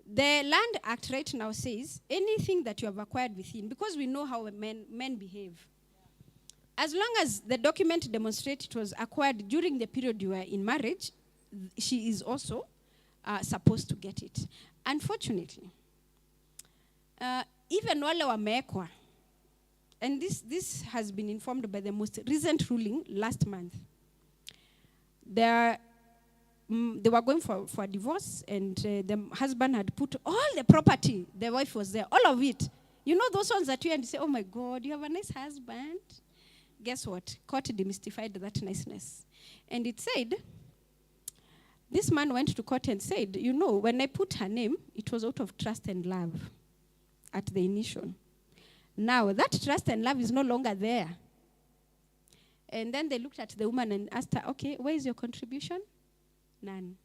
The Land Act right now says anything that you have acquired within, because we know how men behave. As long as the document demonstrates it was acquired during the period you were in marriage, she is also supposed to get it. Unfortunately, even wale wameekwa, and this has been informed by the most recent ruling last month. They were going for a divorce, and the husband had put all the property. The wife was there, all of it. You know those ones that you and say, oh my God, you have a nice husband. Guess what? Court demystified that niceness. And it said, this man went to court and said, you know, when I put her name, it was out of trust and love at the initial. Now, that trust and love is no longer there. And then they looked at the woman and asked her, okay, where is your contribution? None.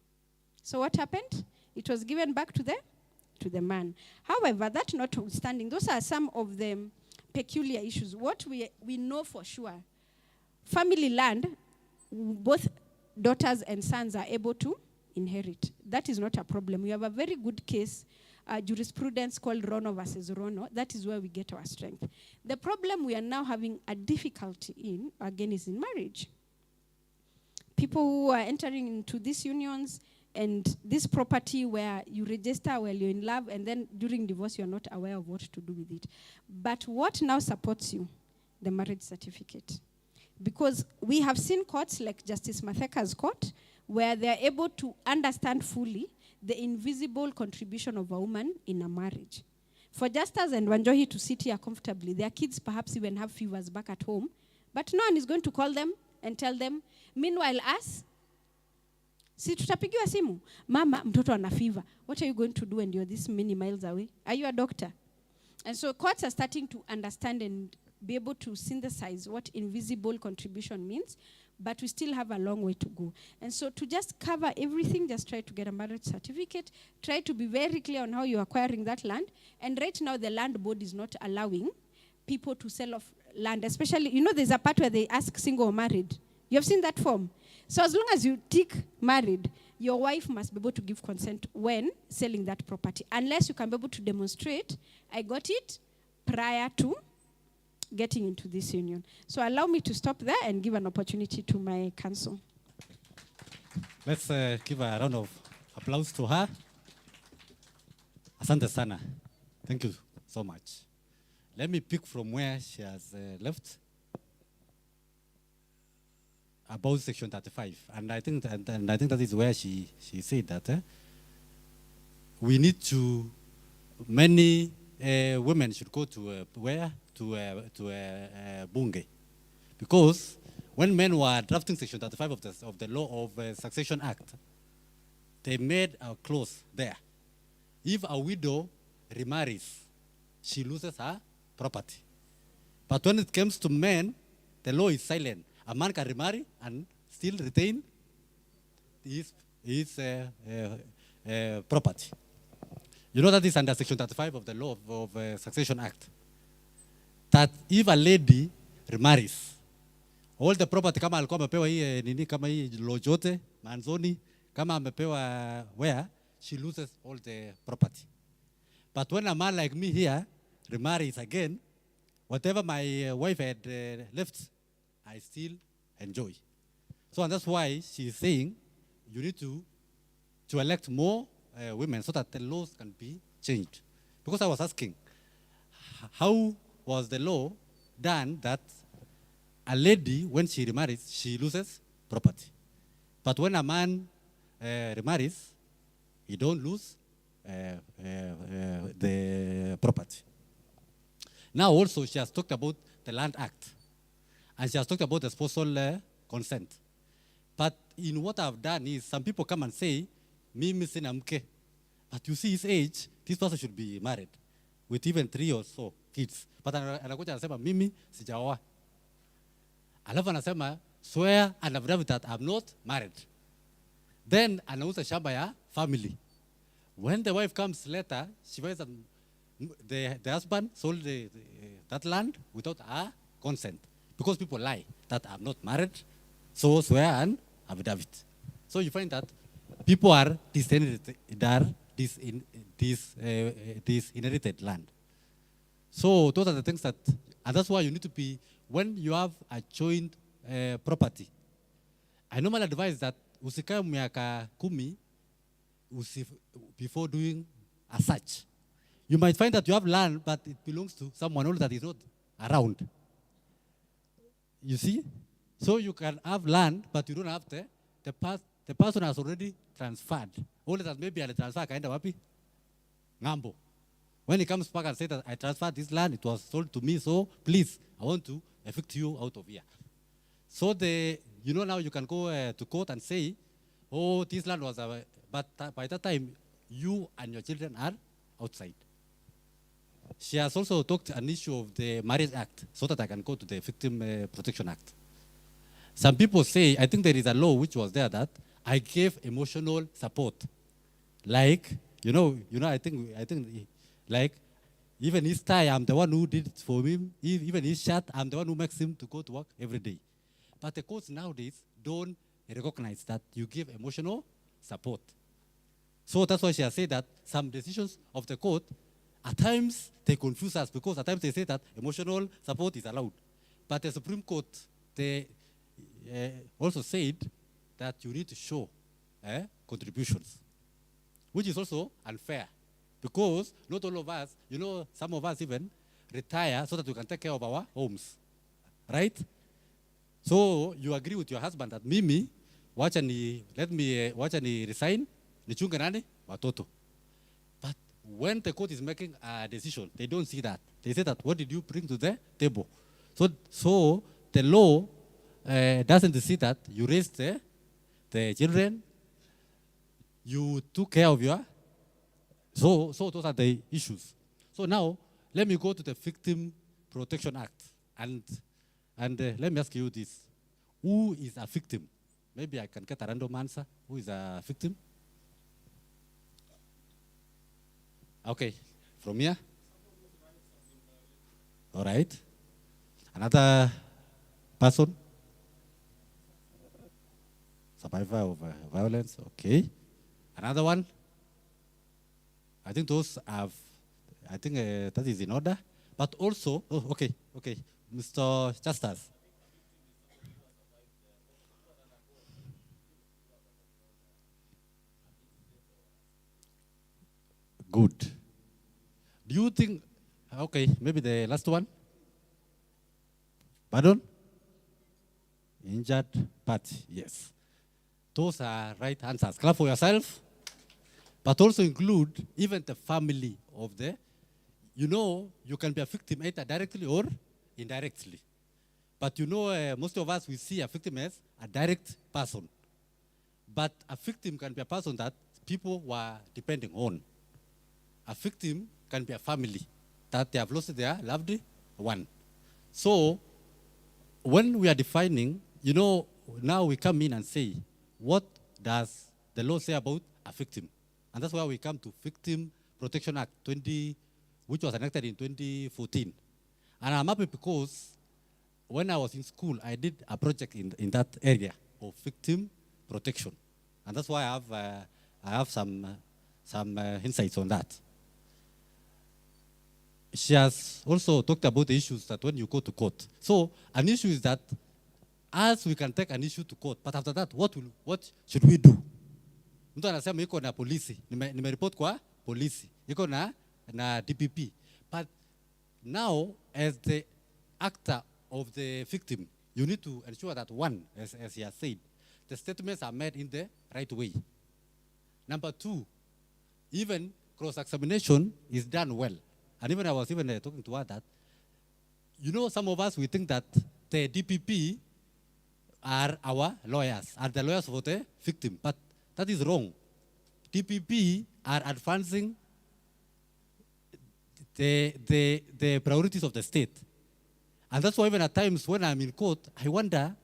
So what happened? It was given back to the man. However, that notwithstanding, those are some of the peculiar issues. What we know for sure, family land, both daughters and sons are able to inherit. That is not a problem. We have a very good case, jurisprudence called Rono versus Rono. That is where we get our strength. The problem we are now having a difficulty in, again, is in marriage. People who are entering into these unions and this property where you register while you're in love, and then during divorce you're not aware of what to do with it. But what now supports you? The marriage certificate. Because we have seen courts like Justice Matheka's court where they're able to understand fully the invisible contribution of a woman in a marriage. For Justas and Wanjohi to sit here comfortably, their kids perhaps even have fevers back at home, but no one is going to call them and tell them. Meanwhile, us, si tutapigiwa simu, mama, mtoto ana fever. What are you going to do when you're this many miles away? Are you a doctor? And so courts are starting to understand and be able to synthesize what invisible contribution means, but we still have a long way to go. And so to just cover everything, just try to get a marriage certificate, try to be very clear on how you're acquiring that land. And right now, the land board is not allowing people to sell off land, especially, you know, there's a part where they ask single or married. You have seen that form. So as long as you tick married, your wife must be able to give consent when selling that property, unless you can be able to demonstrate, I got it prior to getting into this union. So allow me to stop there and give an opportunity to my counsel. Let's give a round of applause to her. Asante sana. Thank you so much. Let me pick from where she has left. About section 35. And I think that is where she said that we need to, many women should go to where? To Bunge. Because when men were drafting section 35 of the law of Succession Act, they made a clause there. If a widow remarries, she loses her property. But when it comes to men, the law is silent. A man can remarry and still retain property. You know that is under Section 35 of the Law of Succession Act. That if a lady remarries, all the property kama alikuwa amepewa hii nini kama hii lojote manzoni kama amepewa where she loses all the property. But when a man like me here remarries again, whatever my wife had left, I still enjoy. So and that's why she's saying you need to elect more women so that the laws can be changed. Because I was asking, how was the law done that a lady, when she remarries, she loses property? But when a man remarries, he don't lose the property. Now also she has talked about the Land Act, and she has talked about the spousal consent. But in what I've done is, some people come and say, mimi sina mke. But you see his age, this person should be married with even 3 or so kids. But anakuja anasema mimi sijaoa. Alafu anasema swear and affidavit that I'm not married. Then anauza shamba ya family. When the wife comes later, she finds that the husband sold that land without her consent. Because people lie that I'm not married, so swear and affidavit. So you find that people are disinherited land. So those are the things that, and that's why you need to be, when you have a joint property, I normally advise that usikae miaka 10 before doing a search. You might find that you have land, but it belongs to someone else that is not around. You see? So you can have land, but you don't have the person has already transferred. Only that maybe I transfer kaenda wapi? Ngambo. When he comes back and says that I transferred this land, it was sold to me, so please, I want to evict you out of here. So now you can go to court and say, oh, this land was, but by that time, you and your children are outside. She has also talked an issue of the Marriage Act, so that I can go to the Victim Protection Act. Some people say, I think there is a law which was there that I gave emotional support. Like, I think like, even his tie, I'm the one who did it for him. Even his shirt, I'm the one who makes him to go to work every day. But the courts nowadays don't recognize that you give emotional support. So that's why she has said that some decisions of the court, at times they confuse us because at times they say that emotional support is allowed. But the Supreme Court, they also said that you need to show contributions, which is also unfair. Because not all of us, some of us even retire so that we can take care of our homes, right? So you agree with your husband that mimi, wacha ni resign, nichunge nani? Watoto. But when the court is making a decision, they don't see that. They say that, what did you bring to the table? So the law doesn't see that you raised the children, you took care of your. So those are the issues. So now, let me go to the Victim Protection Act. And let me ask you this. Who is a victim? Maybe I can get a random answer. Who is a victim? Okay, from here. All right. Another person? Survivor of violence, okay. Another one? I think that is in order. But also, okay, Mr. Justus. Good. Do you think, okay, maybe the last one? Pardon? Injured party, yes. Those are right answers. Clap for yourself. But also include even the family of you can be a victim either directly or indirectly. But most of us, we see a victim as a direct person. But a victim can be a person that people were depending on. A victim can be a family that they have lost their loved one. So when we are defining, now we come in and say, what does the law say about a victim? And that's why we come to Victim Protection Act 20, which was enacted in 2014. And I'm happy because when I was in school, I did a project in that area of victim protection. And that's why I have some insights on that. She has also talked about the issues that when you go to court. So an issue is that as we can take an issue to court, but after that, what should we do? Mtu anasema iko na polisi, nimereport kwa polisi, iko na DPP. But now, as the actor of the victim, you need to ensure that one, as he has said, the statements are made in the right way. Number two, even cross-examination is done well. And even I was talking to her that, you know, some of us, we think that the DPP are our lawyers, are the lawyers for the victim. But that is wrong. DPP are advancing the priorities of the state. And that's why even at times when I'm in court, I wonder,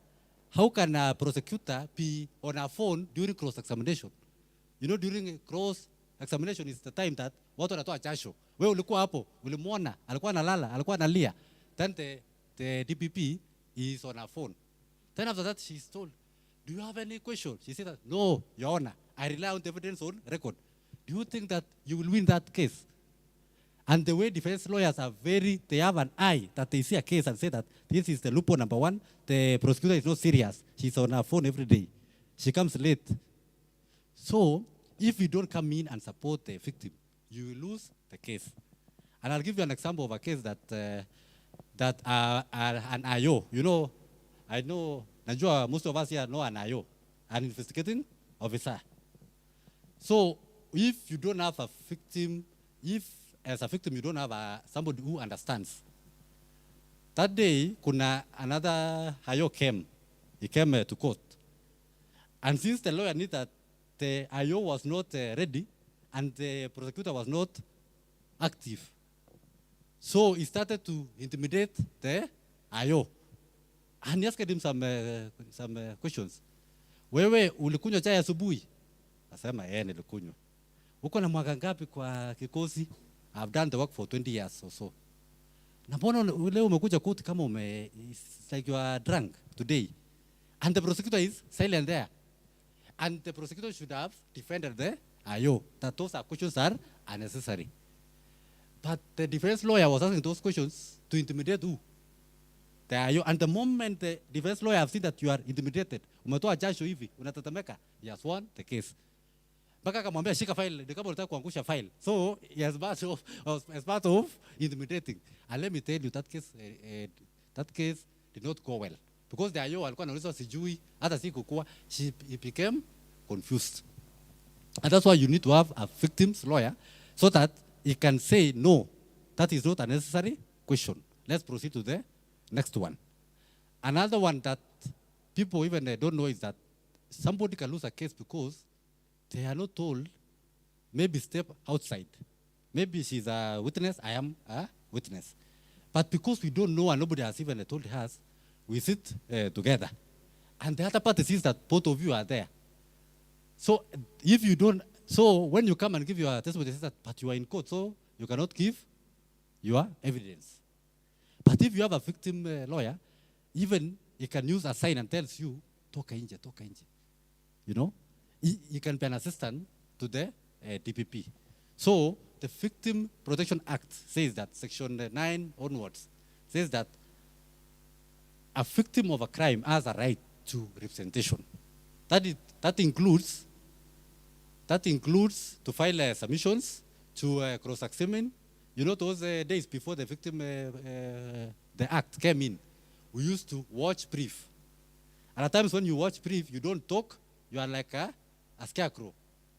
how can a prosecutor be on a phone during cross-examination? You know, during cross-examination is the time that watu wanatoa jasho. Wewe ulikuwa hapo, ulimuona, alikuwa analala, alikuwa analia. Then the DPP is on a phone. Then after that, she's told, do you have any question? She said, no, Your Honor, I rely on the evidence on record. Do you think that you will win that case? And the way defense lawyers are they have an eye that they see a case and say that this is the loophole number one, the prosecutor is not serious. She's on her phone every day. She comes late. So, if you don't come in and support the victim, you will lose the case. And I'll give you an example of a case that an IO, you know, I know, Najua, most of us here know an IO, an investigating officer. So, if you don't have a victim, as a victim you don't have somebody who understands. That day, another IO came. He came to court. And since the lawyer knew that the IO was not ready and the prosecutor was not active, so he started to intimidate the IO. And he asked him some questions. Wewe ulikunywa chai asubuhi? Asema nilikunywa. Uko na mwaka ngapi kwa kikosi? I've done the work for 20 years or so. Na mbona leo umekuja koti kama it's like you are drunk today? And the prosecutor is silent there. And the prosecutor should have defended the IO, that those questions are unnecessary. But the defense lawyer was asking those questions to intimidate who? The IO. And the moment the defense lawyer have seen that you are intimidated, umetoa jasho hivi, unatetemeka, he has won the case. Baka akamwambia shika file, ni kama unataka kuangusha file. So, as part of intimidating. And let me tell you, that case did not go well. Because the IO alikuwa anauliza sijui, hata si kukua, he became confused. And that's why you need to have a victim's lawyer so that he can say, no, that is not a necessary question. Let's proceed to the next one. Another one that people even don't know is that somebody can lose a case because they are not told, maybe step outside. Maybe she's a witness, I am a witness. But because we don't know and nobody has even told us, we sit together. And the other part is that both of you are there. So if you don't, so when you come and give your testimony, they say that, but you are in court, so you cannot give your evidence. But if you have a victim lawyer, even he can use a sign and tells you, toka nje. You know? He can be an assistant to the DPP. So the Victim Protection Act says that, Section 9 onwards, says that a victim of a crime has a right to representation. That includes to file submissions, to cross-examine. You know, those days before the victim, the act came in, we used to watch brief. And at times when you watch brief, you don't talk, you are like a scarecrow.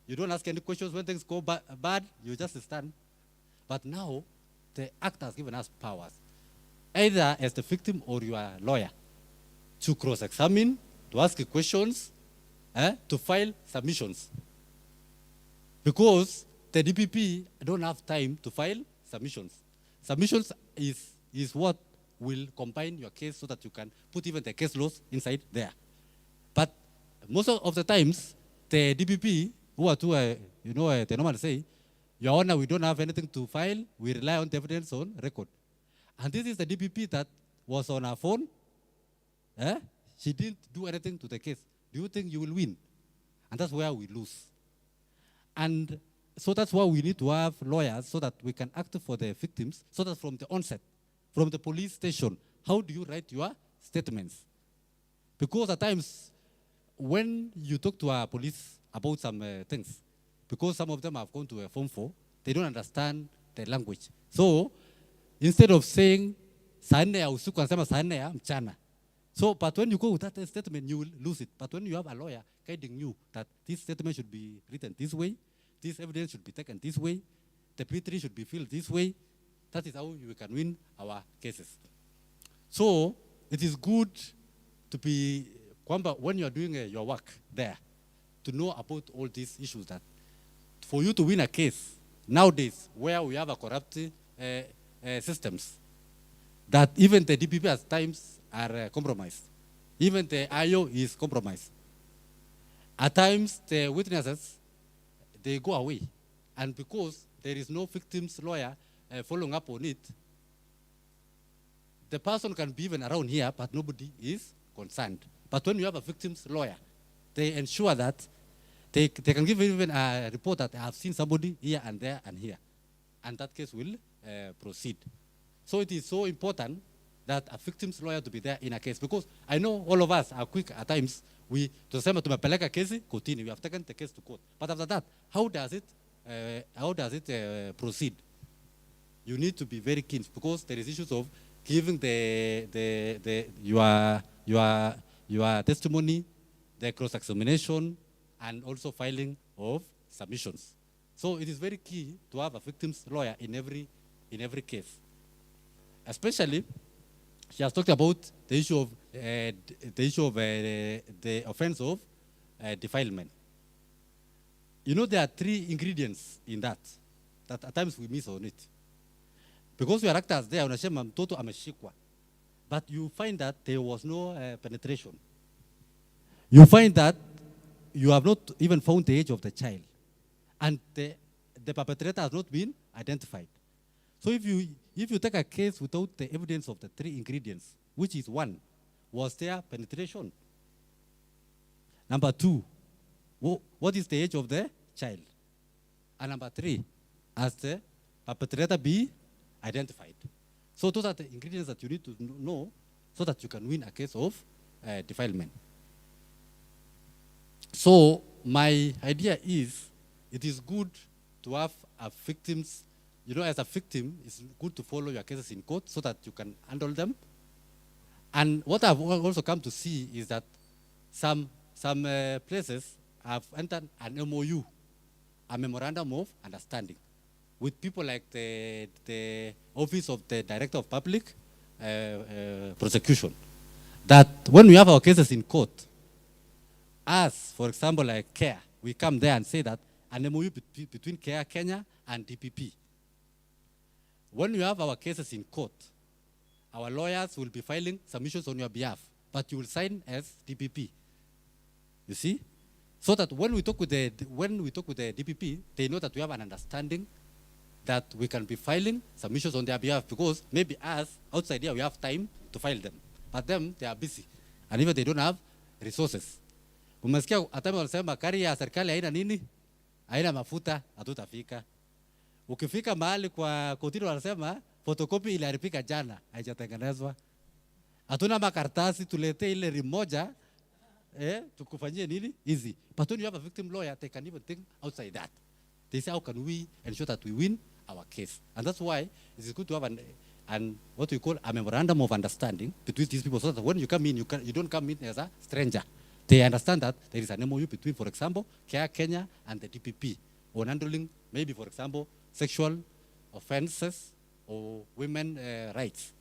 You don't ask any questions. When things go bad, you just stand. But now, the act has given us powers, either as the victim or your lawyer, to cross-examine, to ask questions, to file submissions. Because the DPP don't have time to file submissions. Submissions is what will combine your case so that you can put even the case laws inside there. But most of the times, the DPP, who are to, they normally say, Your Honor, we don't have anything to file. We rely on the evidence on record. And this is the DPP that was on her phone. She didn't do anything to the case. Do you think you will win? And that's where we lose. And so that's why we need to have lawyers so that we can act for the victims, so that from the onset, from the police station, how do you write your statements? Because at times, when you talk to our police about some things, because some of them have gone to a Form 4, they don't understand the language. So instead of saying, saa nne ya usiku anasema saa nne ya mchana. So, but when you go with that statement, you will lose it. But when you have a lawyer guiding you that this statement should be written this way, this evidence should be taken this way, the P3 should be filled this way, that is how you can win our cases. So, it is good to be, when you are doing your work there, to know about all these issues, that for you to win a case, nowadays, where we have a corrupt systems, that even the DPP at times are compromised. Even the IO is compromised. At times, the witnesses, they go away. And because there is no victim's lawyer following up on it, the person can be even around here, but nobody is concerned. But when you have a victim's lawyer, they ensure that they can give even a report that I have seen somebody here and there and here. And that case will proceed. So it is so important that a victim's lawyer to be there in a case, because I know all of us are quick at times. We tumepeleka kesi kotini, we have taken the case to court. But after that, how does it proceed? You need to be very keen, because there is issues of giving your testimony, the cross-examination, and also filing of submissions. So it is very key to have a victim's lawyer in every case. Especially, she has talked about the issue of the offense of defilement. You know, there are 3 ingredients in that at times we miss on it. Because we are actors there, unasema mtoto ameshikwa, but you find that there was no penetration. You find that you have not even found the age of the child, and the perpetrator has not been identified. So if you take a case without the evidence of the 3 ingredients, which is 1, was there penetration? Number 2, what is the age of the child? And number 3, has the perpetrator be identified? So those are the ingredients that you need to know so that you can win a case of defilement. So my idea is, it is good to have a victim's, as a victim, it's good to follow your cases in court so that you can handle them. And what I've also come to see is that some places have entered an MOU, a memorandum of understanding, with people like the Office of the Director of Public Prosecution, that when we have our cases in court, as, for example, like CARE, we come there and say that an MOU between CARE Kenya and DPP. When we have our cases in court, our lawyers will be filing submissions on your behalf, but you will sign as DPP. You see? So that when we talk with the DPP, they know that we have an understanding that we can be filing submissions on their behalf, because maybe us, outside here, we have time to file them. But them, they are busy. And even they don't have resources. Umesikia atame wanasema kari ya serikali haina nini? Haina mafuta, hatutafika. Ukifika mahali kwa kotini wanasema photocopy iliharibika jana, haijatengenezwa. Hatuna makaratasi, tulete ile rimoja, tukufanyie nini? Easy. But when you have a victim lawyer, they can even think outside that. They say, how can we ensure that we win our case? And that's why it is good to have an what we call a memorandum of understanding between these people, so that when you come in, you don't come in as a stranger. They understand that there is an MOU between, for example, CARE Kenya and the DPP on handling, maybe, for example, sexual offenses or women rights.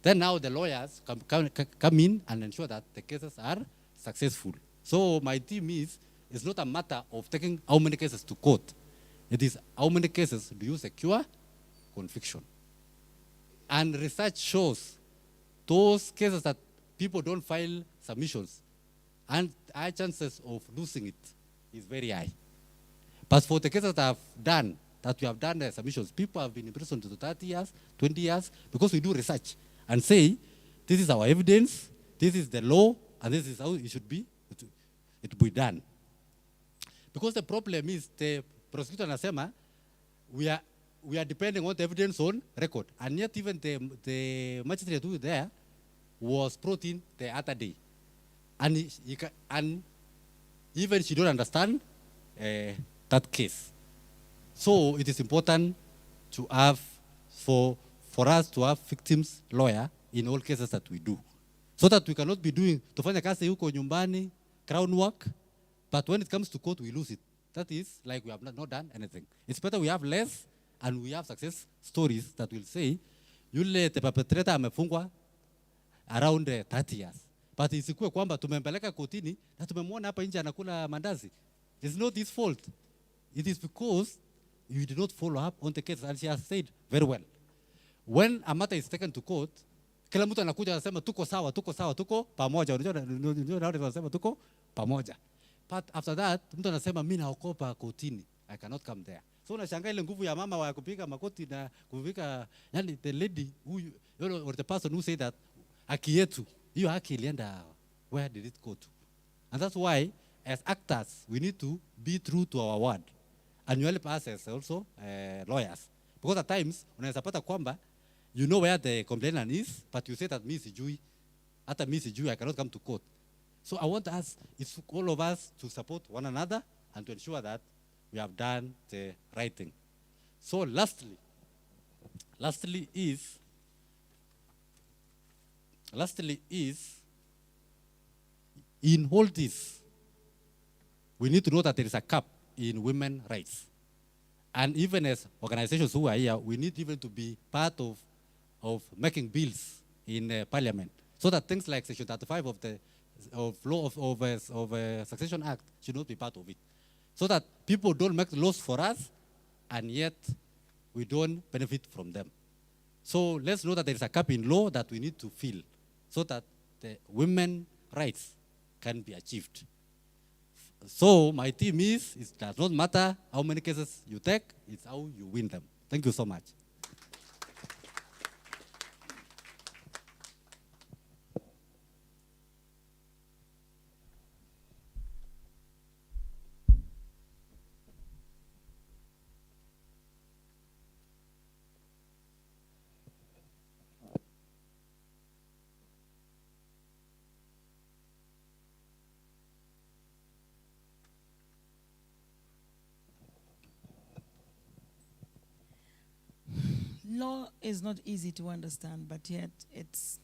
Then now the lawyers come in and ensure that the cases are successful. So my team is, it's not a matter of taking how many cases to court. It is how many cases do you secure conviction. And research shows those cases that people don't file submissions, and our chances of losing it is very high. But for the cases that we have done submissions, people have been in prison to 30 years, 20 years, because we do research and say, this is our evidence, this is the law, and this is how it should be, it be done. Because the problem is the prosecutor anasema, we are depending on the evidence on record, and yet even the magistrate who was there was brought in the other day, and even she don't understand that case. So it is important to have for us to have victims lawyer in all cases that we do, so that we cannot be doing tufanya kazi huko nyumbani, crown work, but when it comes to court we lose it. That is like we have not done anything. It's better we have less and we have success stories that will say yule the perpetrator amefungwa around 30 years, but isikuwe kwamba tumempeleka kotini na tumemwona hapa nje anakula mandazi. It's not his fault. It is because you did not follow up on the case, and she has said very well. When a matter is taken to court, kila mtu anakuja anasema tuko sawa, tuko pamoja. Unajua wanasema tuko pamoja. But after that, mtu anasema mimi naokopa kotini, I cannot come there. So unashangaa ile nguvu ya mama wa kupiga makoti na kufika, yani the lady who, or the person who said that haki yetu, hiyo haki ilienda, where did it go to? And that's why as actors we need to be true to our word, and you help us as also lawyers, because at times unaweza pata kwamba you know where the complainant is, but you say that mimi sijui, hata mimi sijui, I cannot come to court. So I want us, it's all of us to support one another and to ensure that we have done the right thing. So lastly is in all this, we need to know that there is a cap in women's rights. And even as organizations who are here, we need even to be part of making bills in parliament, so that things like Section 35 of Succession Act should not be part of it. So that people don't make laws for us, and yet we don't benefit from them. So let's know that there is a cap in law that we need to fill, so that the women's rights can be achieved. So my team is, it does not matter how many cases you take, it's how you win them. Thank you so much. Law is not easy to understand, but yet it's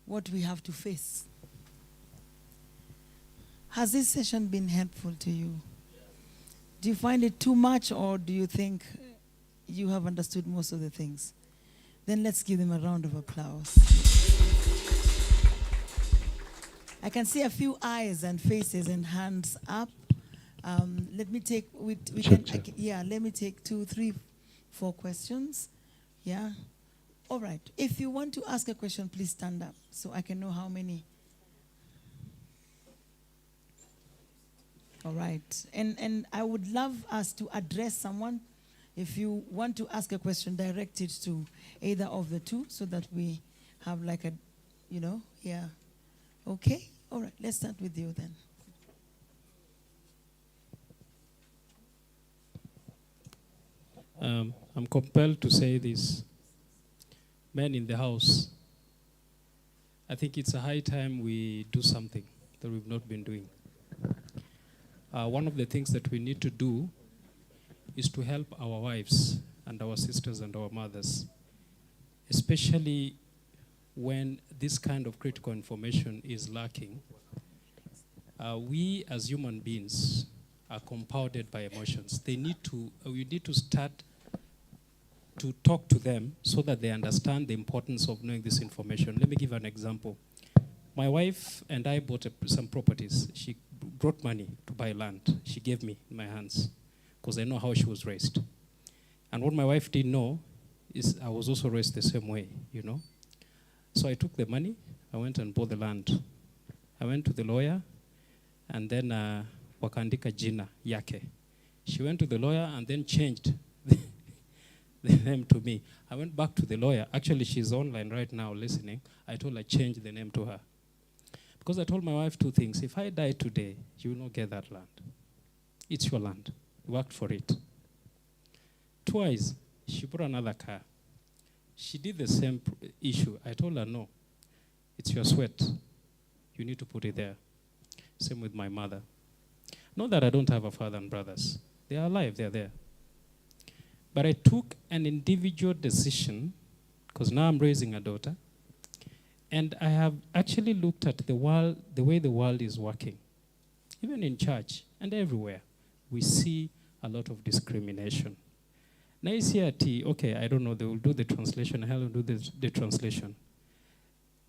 what we have to face. Has this session been helpful to you? Do you find it too much, or do you think you have understood most of the things? Then let's give them a round of applause. I can see a few eyes and faces and hands up. Let me take, let me take 2, 3, 4 questions. Yeah. All right. If you want to ask a question, please stand up so I can know how many. All right. And I would love us to address someone. If you want to ask a question, direct it to either of the two so that we have like a, yeah. Okay. All right. Let's start with you then. I'm compelled to say this. Men in the house, I think it's a high time we do something that we've not been doing. One of the things that we need to do is to help our wives and our sisters and our mothers, especially when this kind of critical information is lacking. We as human beings are compounded by emotions. We need to start to talk to them so that they understand the importance of knowing this information. Let me give an example. My wife and I bought some properties. She brought money to buy land. She gave me in my hands because I know how she was raised. And what my wife didn't know is I was also raised the same way, So I took the money, I went and bought the land. I went to the lawyer, and then wakaandika jina yake. She went to the lawyer and then changed the name to me. I went back to the lawyer. Actually, she's online right now listening. I told her, change the name to her. Because I told my wife two things. If I die today, you will not get that land. It's your land. You worked for it. Twice, she bought another car. She did the same issue. I told her, no, it's your sweat. You need to put it there. Same with my mother. Not that I don't have a father and brothers. They are alive, they're there. But I took an individual decision, because now I'm raising a daughter, and I have actually looked at the world, the way the world is working. Even in church and everywhere, we see a lot of discrimination. Now you see at okay, I don't know, they will do the translation, Helen will do the translation.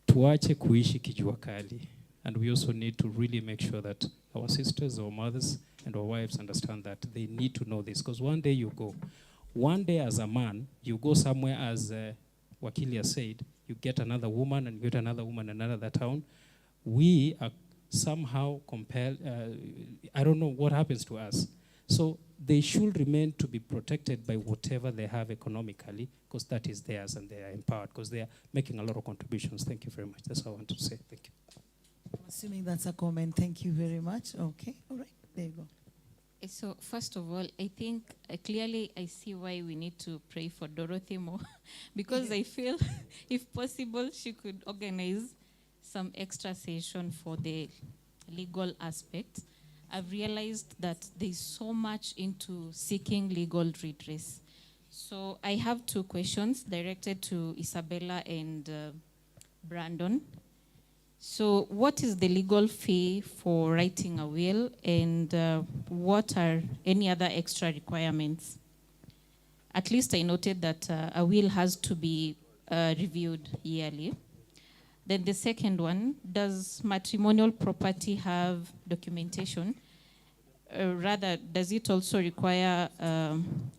Tuache kuishi kijua kali. And we also need to really make sure that our sisters, our mothers, and our wives understand that they need to know this. Because one day you go. One day as a man, you go somewhere, as Wakilia said, you get another woman and you get another woman in another town. We are somehow compelled, I don't know what happens to us. So they should remain to be protected by whatever they have economically, because that is theirs and they are empowered, because they are making a lot of contributions. Thank you very much. That's all I want to say. Thank you. I'm assuming that's a comment. Thank you very much. Okay, all right, there you go. So first of all, I think clearly I see why we need to pray for Dorothy more, because I feel if possible she could organize some extra session for the legal aspect. I've realized that there's so much into seeking legal redress. So I have two questions directed to Isabella and Brandon. So what is the legal fee for writing a will, and what are any other extra requirements? At least I noted that a will has to be reviewed yearly. Then the second one, does matrimonial property have documentation? Rather, does it also require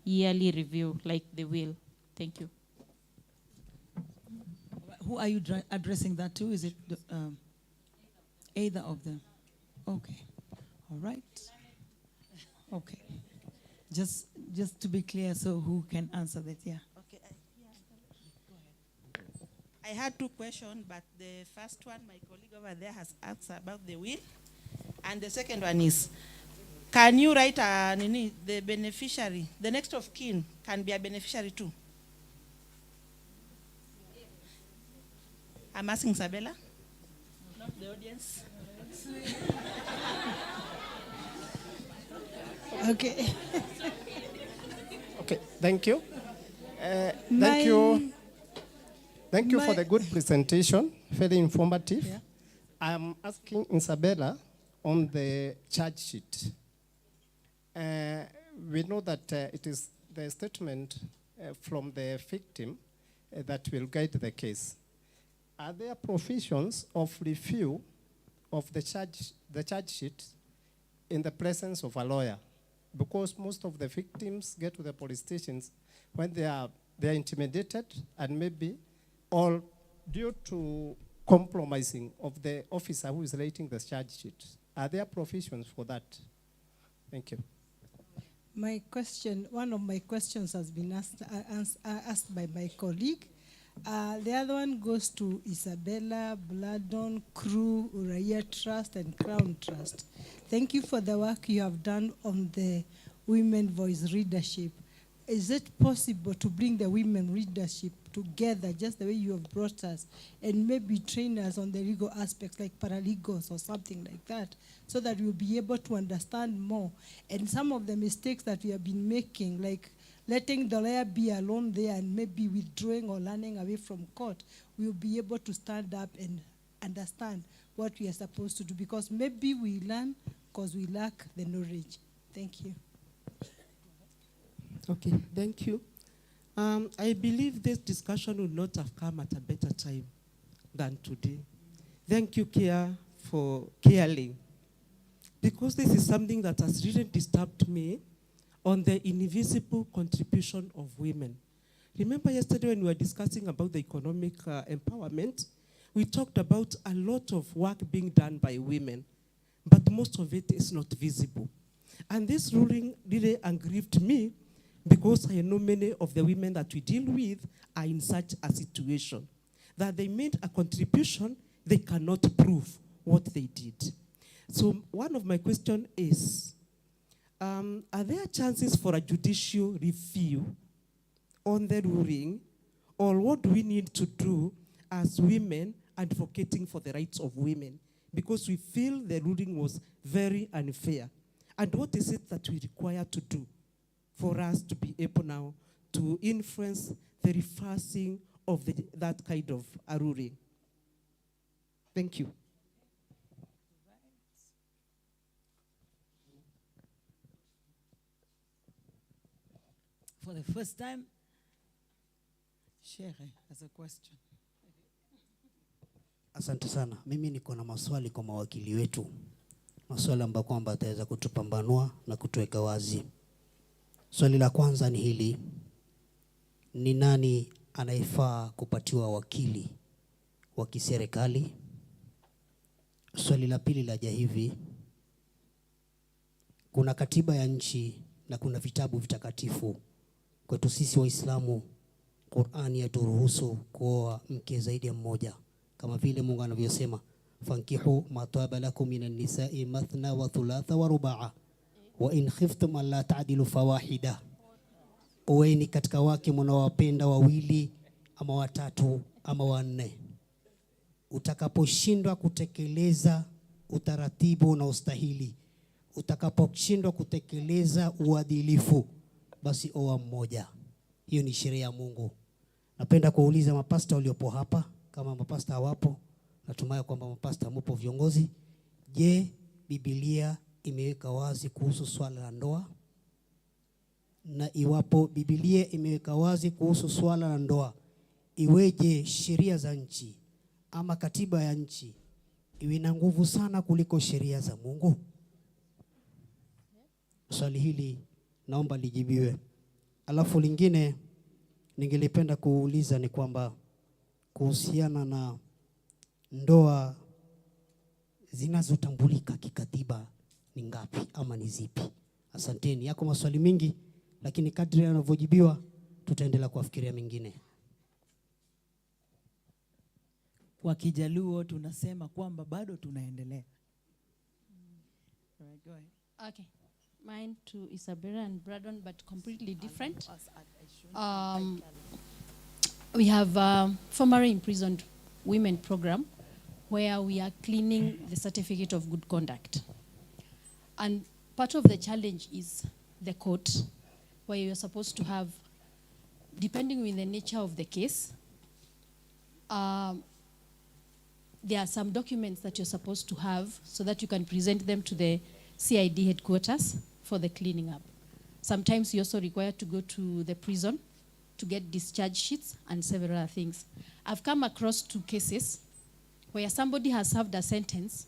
yearly review like the will? Thank you. Who are you addressing that to? Is it either of them? Okay. All right. Okay. Just to be clear, so who can answer that? Yeah. Okay. I had two questions, but the first one, my colleague over there has asked about the will. And the second one is, can you write the beneficiary, the next of kin can be a beneficiary too? I'm asking Isabella, not the audience. Okay. Okay, thank you. Thank you. Thank you for the good presentation, very informative. Yeah. I'm asking Isabella on the charge sheet. We know that it is the statement from the victim that will guide the case. Are there provisions of review of the charge sheet in the presence of a lawyer? Because most of the victims get to the police stations when they are intimidated, and maybe all due to compromising of the officer who is writing the charge sheet. Are there provisions for that? Thank you. My question, one of my questions has been asked by my colleague. The other one goes to Isabella, Bladon, Crew, Uraia Trust, and Crown Trust. Thank you for the work you have done on the women voice readership. Is it possible to bring the women readership together just the way you have brought us, and maybe train us on the legal aspects like paralegals or something like that, so that we'll be able to understand more? And some of the mistakes that we have been making, like letting the lawyer be alone there and maybe withdrawing or running away from court, we'll be able to stand up and understand what we are supposed to do, because maybe we learn because we lack the knowledge. Thank you. Okay, thank you. I believe this discussion would not have come at a better time than today. Thank you, Kia, for caring, because this is something that has really disturbed me on the invisible contribution of women. Remember yesterday when we were discussing about the economic empowerment, we talked about a lot of work being done by women. but most of it is not visible. And this ruling really aggrieved me because I know many of the women that we deal with are in such a situation, that they made a contribution, they cannot prove what they did. So one of my questions is, are there chances for a judicial review on the ruling, or what do we need to do as women advocating for the rights of women? Because we feel the ruling was very unfair. And what is it that we require to do for us to be able now to influence the reversing of that kind of a ruling? Thank you. For the first time, Sheikh has a question. Asante sana. Mimi niko na maswali kwa mawakili wetu. Maswali ambayo kwamba ataweza kutupambanua na kutuweka wazi. Swali la kwanza ni hili: ni nani anayefaa kupatiwa wakili wa kiserikali? Swali la pili laja hivi: kuna katiba ya nchi na kuna vitabu vitakatifu. Kwetu sisi Waislamu, Qur'ani yaturuhusu kuoa mke zaidi ya mmoja, kama vile Mungu anavyosema, fankihu ma taba lakum minan nisa'i mathna wa thulatha wa ruba'a wa in khiftum alla ta'dilu fawahida. Oweni katika wake mnaowapenda wawili ama watatu ama wanne. Utakaposhindwa kutekeleza utaratibu unaostahili, utakaposhindwa kutekeleza uadilifu, basi oa mmoja. Hiyo ni sheria ya Mungu. Napenda kuuliza mapasta waliopo hapa, kama mapasta hawapo, natumai kwamba mapasta mpo viongozi. Je, Biblia imeweka wazi kuhusu swala la ndoa? Na iwapo Biblia imeweka wazi kuhusu swala la ndoa, iweje sheria za nchi ama katiba ya nchi iwe na nguvu sana kuliko sheria za Mungu? Swali hili naomba lijibiwe. Alafu lingine ningelipenda kuuliza ni kwamba kuhusiana na ndoa zinazotambulika kikatiba ni ngapi ama ni zipi? Asanteni. Yako maswali mingi, lakini kadri yanavyojibiwa tutaendelea kufikiria mengine. Kwa Kijaluo tunasema kwamba bado tunaendelea. Alright, go ahead. Okay. Mine to Isabella and Braddon, but completely different. We have formerly imprisoned women program where we are cleaning the certificate of good conduct. And part of the challenge is the court, where you're supposed to have, depending on the nature of the case, there are some documents that you're supposed to have so that you can present them to the CID headquarters for the cleaning up. Sometimes you're also required to go to the prison to get discharge sheets and several other things. I've come across 2 cases where somebody has served a sentence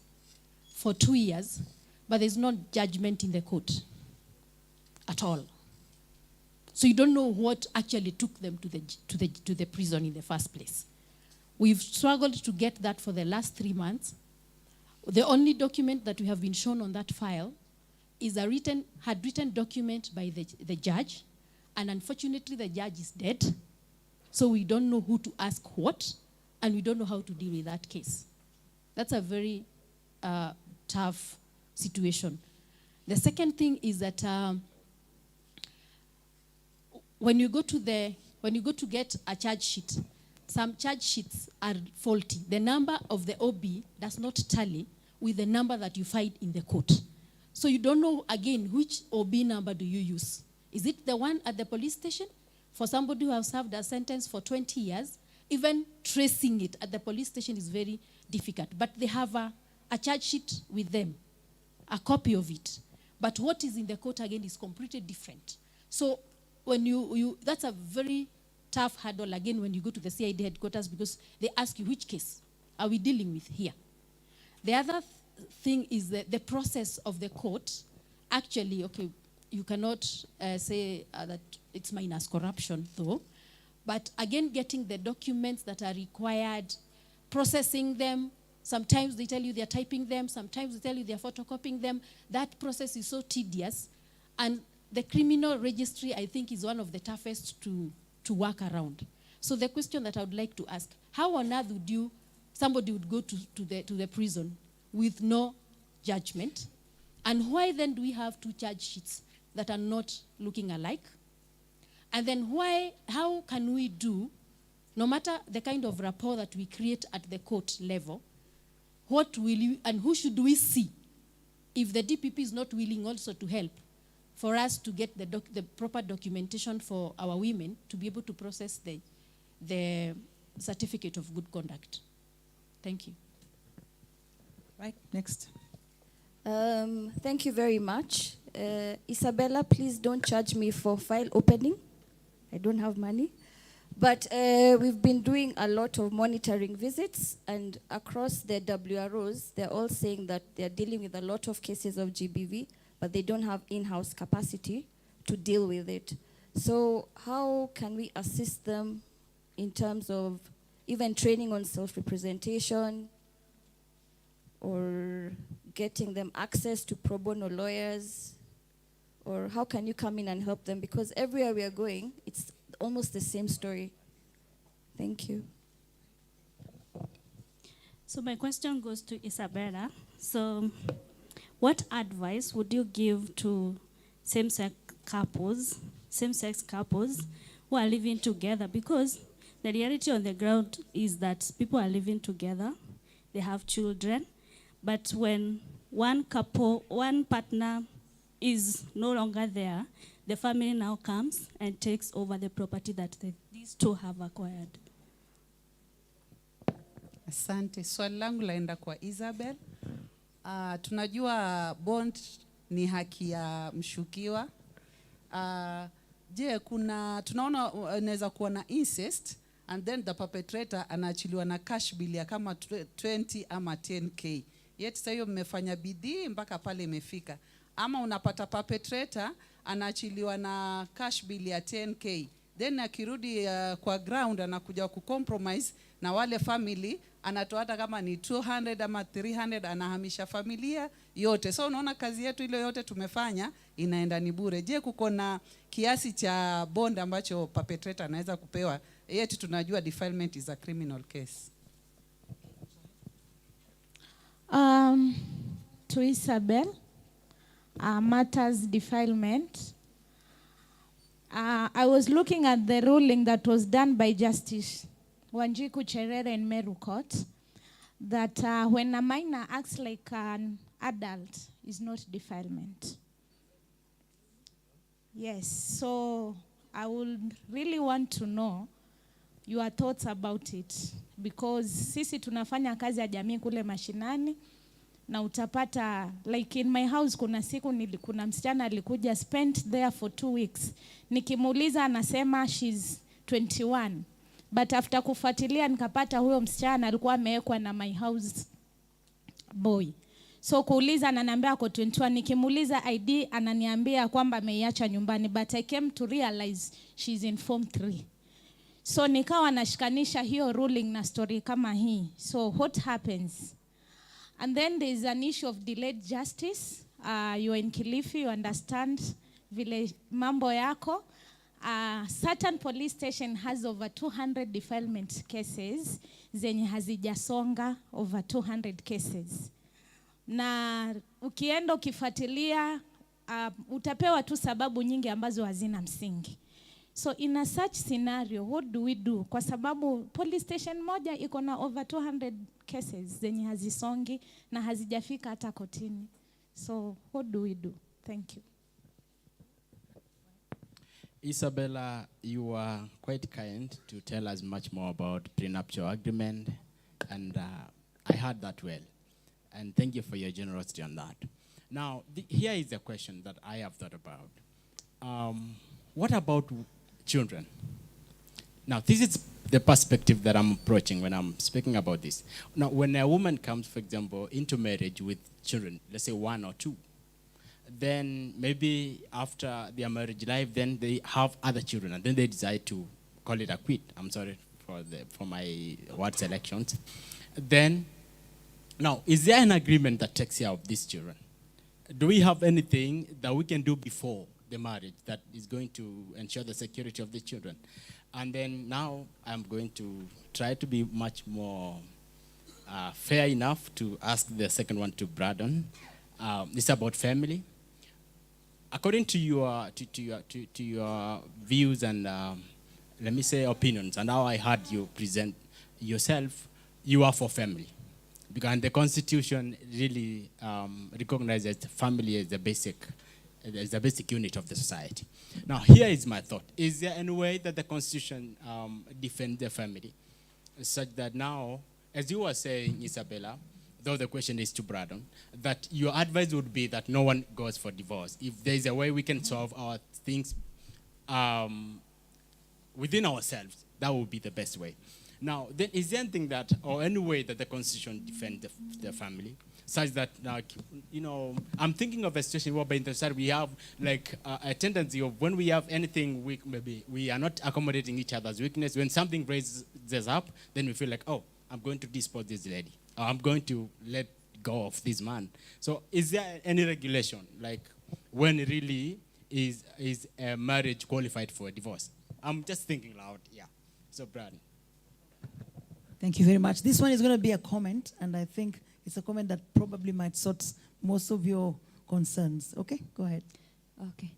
for 2 years, but there's no judgment in the court at all. So you don't know what actually took them to the prison in the first place. We've struggled to get that for the last 3 months. The only document that we have been shown on that file is a written document by the judge, and unfortunately the judge is dead, so we don't know who to ask what, and we don't know how to deal with that case. That's a very tough situation. The second thing is that when you go to get a charge sheet, some charge sheets are faulty. The number of the OB does not tally with the number that you find in the court. So you don't know, again, which OB number do you use. Is it the one at the police station? For somebody who has served a sentence for 20 years, even tracing it at the police station is very difficult. But they have a charge sheet with them, a copy of it. But what is in the court, again, is completely different. So when that's a very tough hurdle, again, when you go to the CID headquarters, because they ask you, which case are we dealing with here? The other thing is the process of the court. Actually, okay, you cannot say that it's minus corruption, though. But again, getting the documents that are required, processing them, Sometimes they tell you they're typing them. Sometimes they tell you they're photocopying them. That process is so tedious. And the criminal registry, I think, is one of the toughest to work around. So the question that I would like to ask, how on earth would somebody would go to the prison with no judgment? And why then do we have 2 charge sheets that are not looking alike? And then how can we do, no matter the kind of rapport that we create at the court level, what will you, and who should we see if the DPP is not willing also to help for us to get the proper documentation for our women to be able to process the certificate of good conduct? Thank you. Right, next. Thank you very much. Isabella, please don't charge me for file opening. I don't have money. But we've been doing a lot of monitoring visits, and across the WROs, they're all saying that they're dealing with a lot of cases of GBV, but they don't have in-house capacity to deal with it. So how can we assist them in terms of even training on self-representation, or getting them access to pro bono lawyers? Or how can you come in and help them? Because everywhere we are going, it's almost the same story. Thank you. So my question goes to Isabella. So what advice would you give to same-sex couples who are living together? Because the reality on the ground is that people are living together, they have children, but when one partner is no longer there, the family now comes and takes over the property that these two have acquired. Asante. Swali langu laenda kwa Isabel. Tunajua bond ni haki ya mshukiwa. Je, tunaona inaweza kuwa na incest and then the perpetrator anaachiliwa na cash bill ya kama 20 ama 10k. Yet sasa hiyo mmefanya bidii mpaka pale imefika. Ama unapata perpetrator anaachiliwa na cash bill ya 10k. Then akirudi kwa ground anakuja kucompromise na wale family, anatoa hata kama ni 200 ama 300, anahamisha familia yote. So unaona kazi yetu ile yote tumefanya inaenda ni bure. Je, kuko na kiasi cha bond ambacho perpetrator anaweza kupewa? Yet tunajua defilement is a criminal case. To Isabel, matters defilement. I was looking at the ruling that was done by Justice Wanjiku Cherere in Meru Court, that when a minor acts like an adult is not defilement. Yes, so I would really want to know your thoughts about it, because sisi tunafanya kazi ya jamii kule mashinani, na utapata like in my house kuna siku kuna msichana alikuja spent there for 2 weeks. Nikimuuliza anasema she's 21. But after kufuatilia nikapata huyo msichana alikuwa amewekwa na my house boy. So kuuliza ananiambia ako 21. Nikimuuliza ID ananiambia kwamba ameiacha nyumbani, but I came to realize she's in form 3. So nikawa nashikanisha hiyo ruling na story kama hii. So what happens? And then there is an issue of delayed justice. You are in Kilifi, you understand vile mambo yako. Certain police station has over 200 defilement cases zenye hazijasonga, over 200 cases. Na ukienda ukifuatilia utapewa tu sababu nyingi ambazo hazina msingi. So in a such scenario, what do we do? Kwa sababu police station moja iko na over 200 cases zenye hazisongi na hazijafika hata kotini. So what do we do? Thank you. Isabella, you are quite kind to tell us much more about prenuptial agreement, and I heard that well. And thank you for your generosity on that. Now, here is a question that I have thought about. What about children? Now, this is the perspective that I'm approaching when I'm speaking about this. Now, when a woman comes, for example, into marriage with children, let's say 1 or 2, then maybe after their marriage life, then they have other children, and then they decide to call it a quit. I'm sorry for my word selections. Then Now, is there an agreement that takes care of these children? Do we have anything that we can do before the marriage that is going to ensure the security of the children? And then now I'm going to try to be much more fair enough to ask the second one to Braddon. It's about family. According to your views and let me say opinions, and how I heard you present yourself, you are for family. Because the Constitution really recognizes family as the basic unit of the society. Now, here is my thought. Is there any way that the Constitution defends the family such that now, as you were saying, Isabella, though the question is to Braddon, that your advice would be that no one goes for divorce. If there is a way we can solve our things within ourselves, that would be the best way. Now, then is there anything that, or any way that the Constitution defends the family, such that, I'm thinking of a situation where in the society we have like a tendency of when we have anything weak, maybe we are not accommodating each other's weakness. When something raises up, then we feel like, oh, I'm going to dispose this lady. Or I'm going to let go of this man. So is there any regulation, like when really is a marriage qualified for a divorce? I'm just thinking loud, yeah. So, Brad. Thank you very much. This one is going to be a comment, and I think it's a comment that probably might sort most of your concerns. Okay, go ahead. Okay.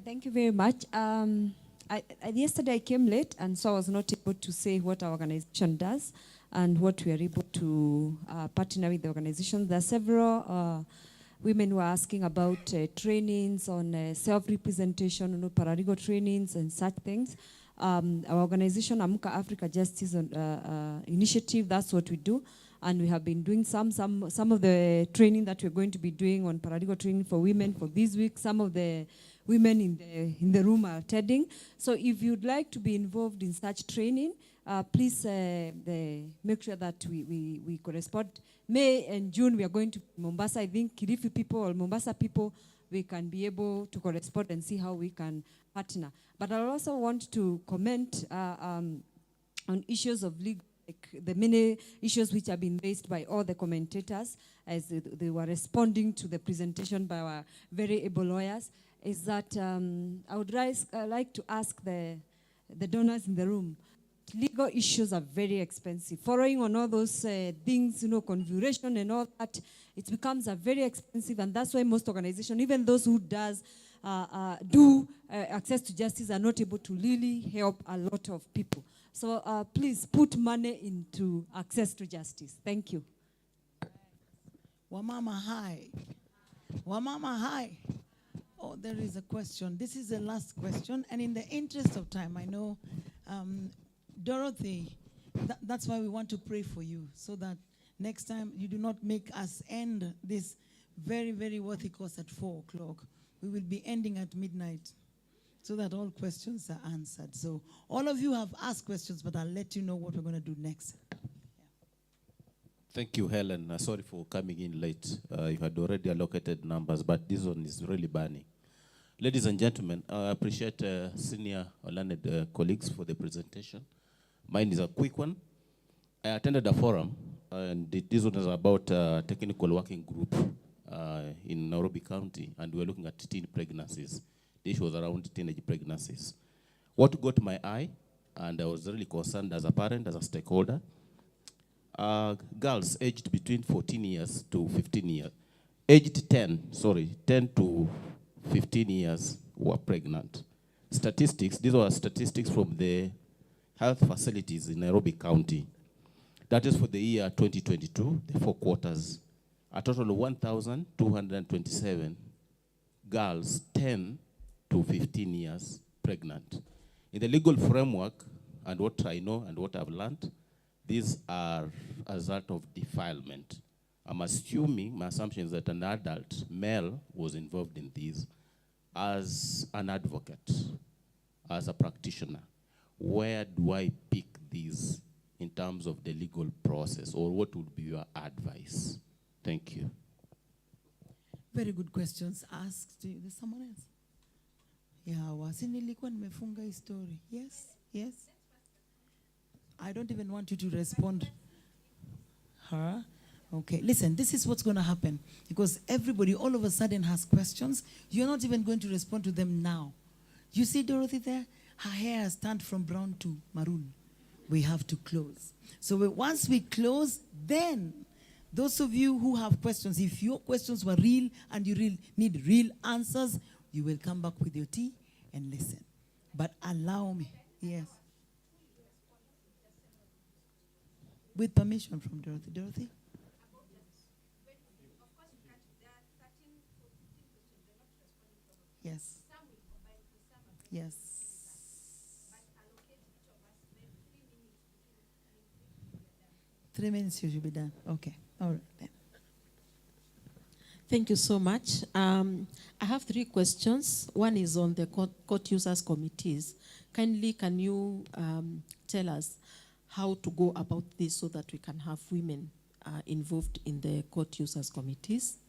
Thank you very much. Yesterday I came late, and so I was not able to say what our organization does and what we are able to partner with the organization. There are several women who are asking about trainings on self-representation, paralegal trainings and such things. Our organization, Amuka Africa Justice Initiative, that's what we do. And we have been doing some of the training that we're going to be doing on paralegal training for women for this week. Some of the women in the room are attending. So if you'd like to be involved in such training, please make sure that we correspond. May and June we are going to Mombasa. I think Kilifi people or Mombasa people, we can be able to correspond and see how we can partner. But I also want to comment on issues of legal, like the many issues which have been raised by all the commentators as they were responding to the presentation by our very able lawyers, is that I would like to ask the donors in the room. Legal issues are very expensive. Following on all those things, configuration and all that, it becomes very expensive, and that's why most organizations, even those who do access to justice, are not able to really help a lot of people. So please put money into access to justice. Thank you. Wamama hi. Wamama hi. Oh, there is a question. This is the last question, and in the interest of time, I know Dorothy, that's why we want to pray for you, so that next time you do not make us end this very, very worthy course at 4 o'clock. We will be ending at midnight, so that all questions are answered. So all of you have asked questions, but I'll let you know what we're going to do next. Thank you, Helen. Sorry for coming in late. You had already allocated numbers, but this one is really burning. Ladies and gentlemen, I appreciate senior or learned colleagues for the presentation. Mine is a quick one. I attended a forum, and this one is about a technical working group in Nairobi County, and we were looking at teen pregnancies. The issue was around teenage pregnancies. What got my eye, and I was really concerned as a parent, as a stakeholder, girls aged between 14 years to 15 years, aged 10 to 15 years were pregnant. Statistics, these were statistics from the health facilities in Nairobi County. That is for the year 2022, the 4 quarters. A total of 1,227 girls 10 to 15 years pregnant. In the legal framework, and what I know and what I've learned, these are a result of defilement. I'm assuming, my assumption is that an adult male was involved in these as an advocate, as a practitioner. Where do I pick these in terms of the legal process, or what would be your advice? Thank you. Very good questions asked. There's someone else? Yeah, wasinilikuwa nimefunga hii story. Yes, yes. I don't even want you to respond her, Okay, listen, this is what's going to happen. Because everybody all of a sudden has questions. You're not even going to respond to them now. You see Dorothy there? Her hair has turned from brown to maroon. We have to close. So once we close, then those of you who have questions, if your questions were real and you need real answers, you will come back with your tea and listen. But allow me, yes. With permission from Dorothy. Dorothy? Yes. Yes. 3 minutes you should be done. Okay. All right then. Thank you so much. I have 3 questions. One is on the court users committees. Kindly, can you tell us how to go about this so that we can have women involved in the court users committees?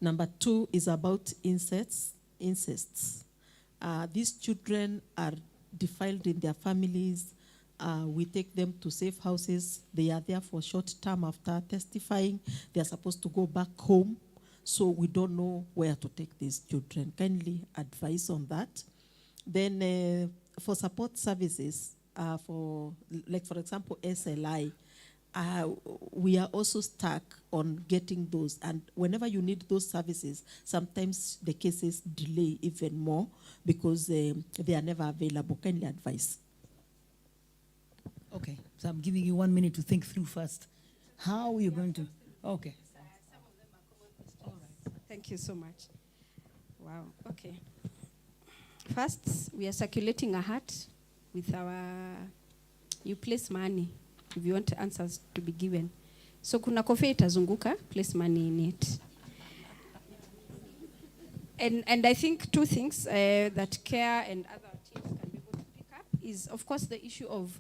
Number 2 is about incests. These children are defiled in their families. We take them to safe houses. They are there for short term after testifying. They are supposed to go back home. So we don't know where to take these children. Kindly advise on that. Then for support services, for example, SLI, we are also stuck on getting those. And whenever you need those services, sometimes the cases delay even more because they are never available. Kindly advise. Okay, so I'm giving you 1 minute to think through first. How are you going to? Okay. Thank you so much. Wow, okay. First, we are circulating a hat with you place money if you want answers to be given. So kuna kofia itazunguka, place money in it. And I think 2 things that CARE and other teams can be able to pick up is, of course, the issue of,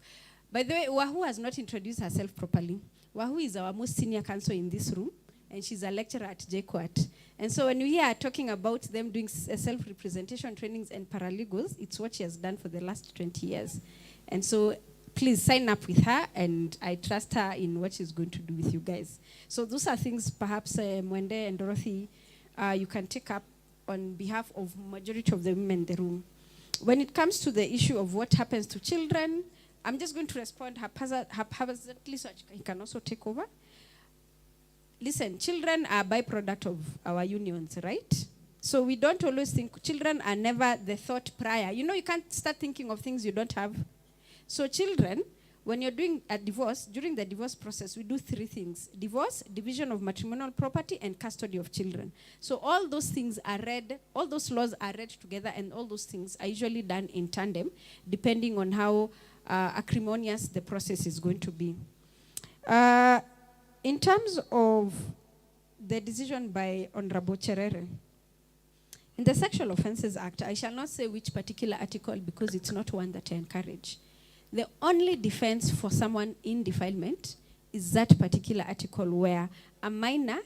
by the way, Wahu has not introduced herself properly. Wahu is our most senior counsel in this room, and she's a lecturer at JKUAT. And so when we hear her talking about them doing self-representation trainings and paralegals, it's what she has done for the last 20 years. And so please sign up with her, and I trust her in what she's going to do with you guys. So those are things perhaps Mwende and Dorothy, you can take up on behalf of majority of the women in the room. When it comes to the issue of what happens to children, I'm just going to respond haphazardly so he can also take over. Listen, children are a byproduct of our unions, right? So we don't always think, children are never the thought prior. You know, you can't start thinking of things you don't have. So children, when you're doing a divorce, during the divorce process, we do 3 things: divorce, division of matrimonial property, and custody of children. So all those things are read, all those laws are read together, and all those things are usually done in tandem, depending on how acrimonious the process is going to be. In terms of the decision by Honorable Cherere, in the Sexual Offences Act, I shall not say which particular article because it's not one that I encourage. The only defense for someone in defilement is that particular article where a minor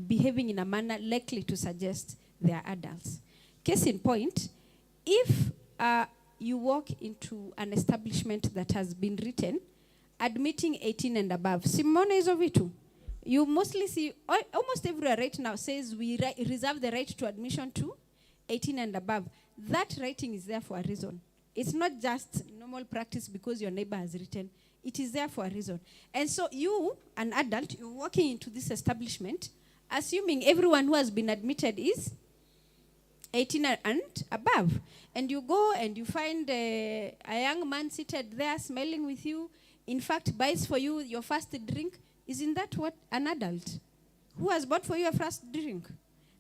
behaving in a manner likely to suggest they are adults. Case in point, if you walk into an establishment that has been written admitting 18 and above, Simone is of it too. You mostly see, almost everywhere right now says we reserve the right to admission to 18 and above. That writing is there for a reason. It's not just normal practice because your neighbor has written. It is there for a reason. And so you, an adult, you're walking into this establishment, assuming everyone who has been admitted is 18 and above. And you go and you find a young man seated there smiling with you, in fact, buys for you your first drink. Isn't that what an adult? Who has bought for you a first drink?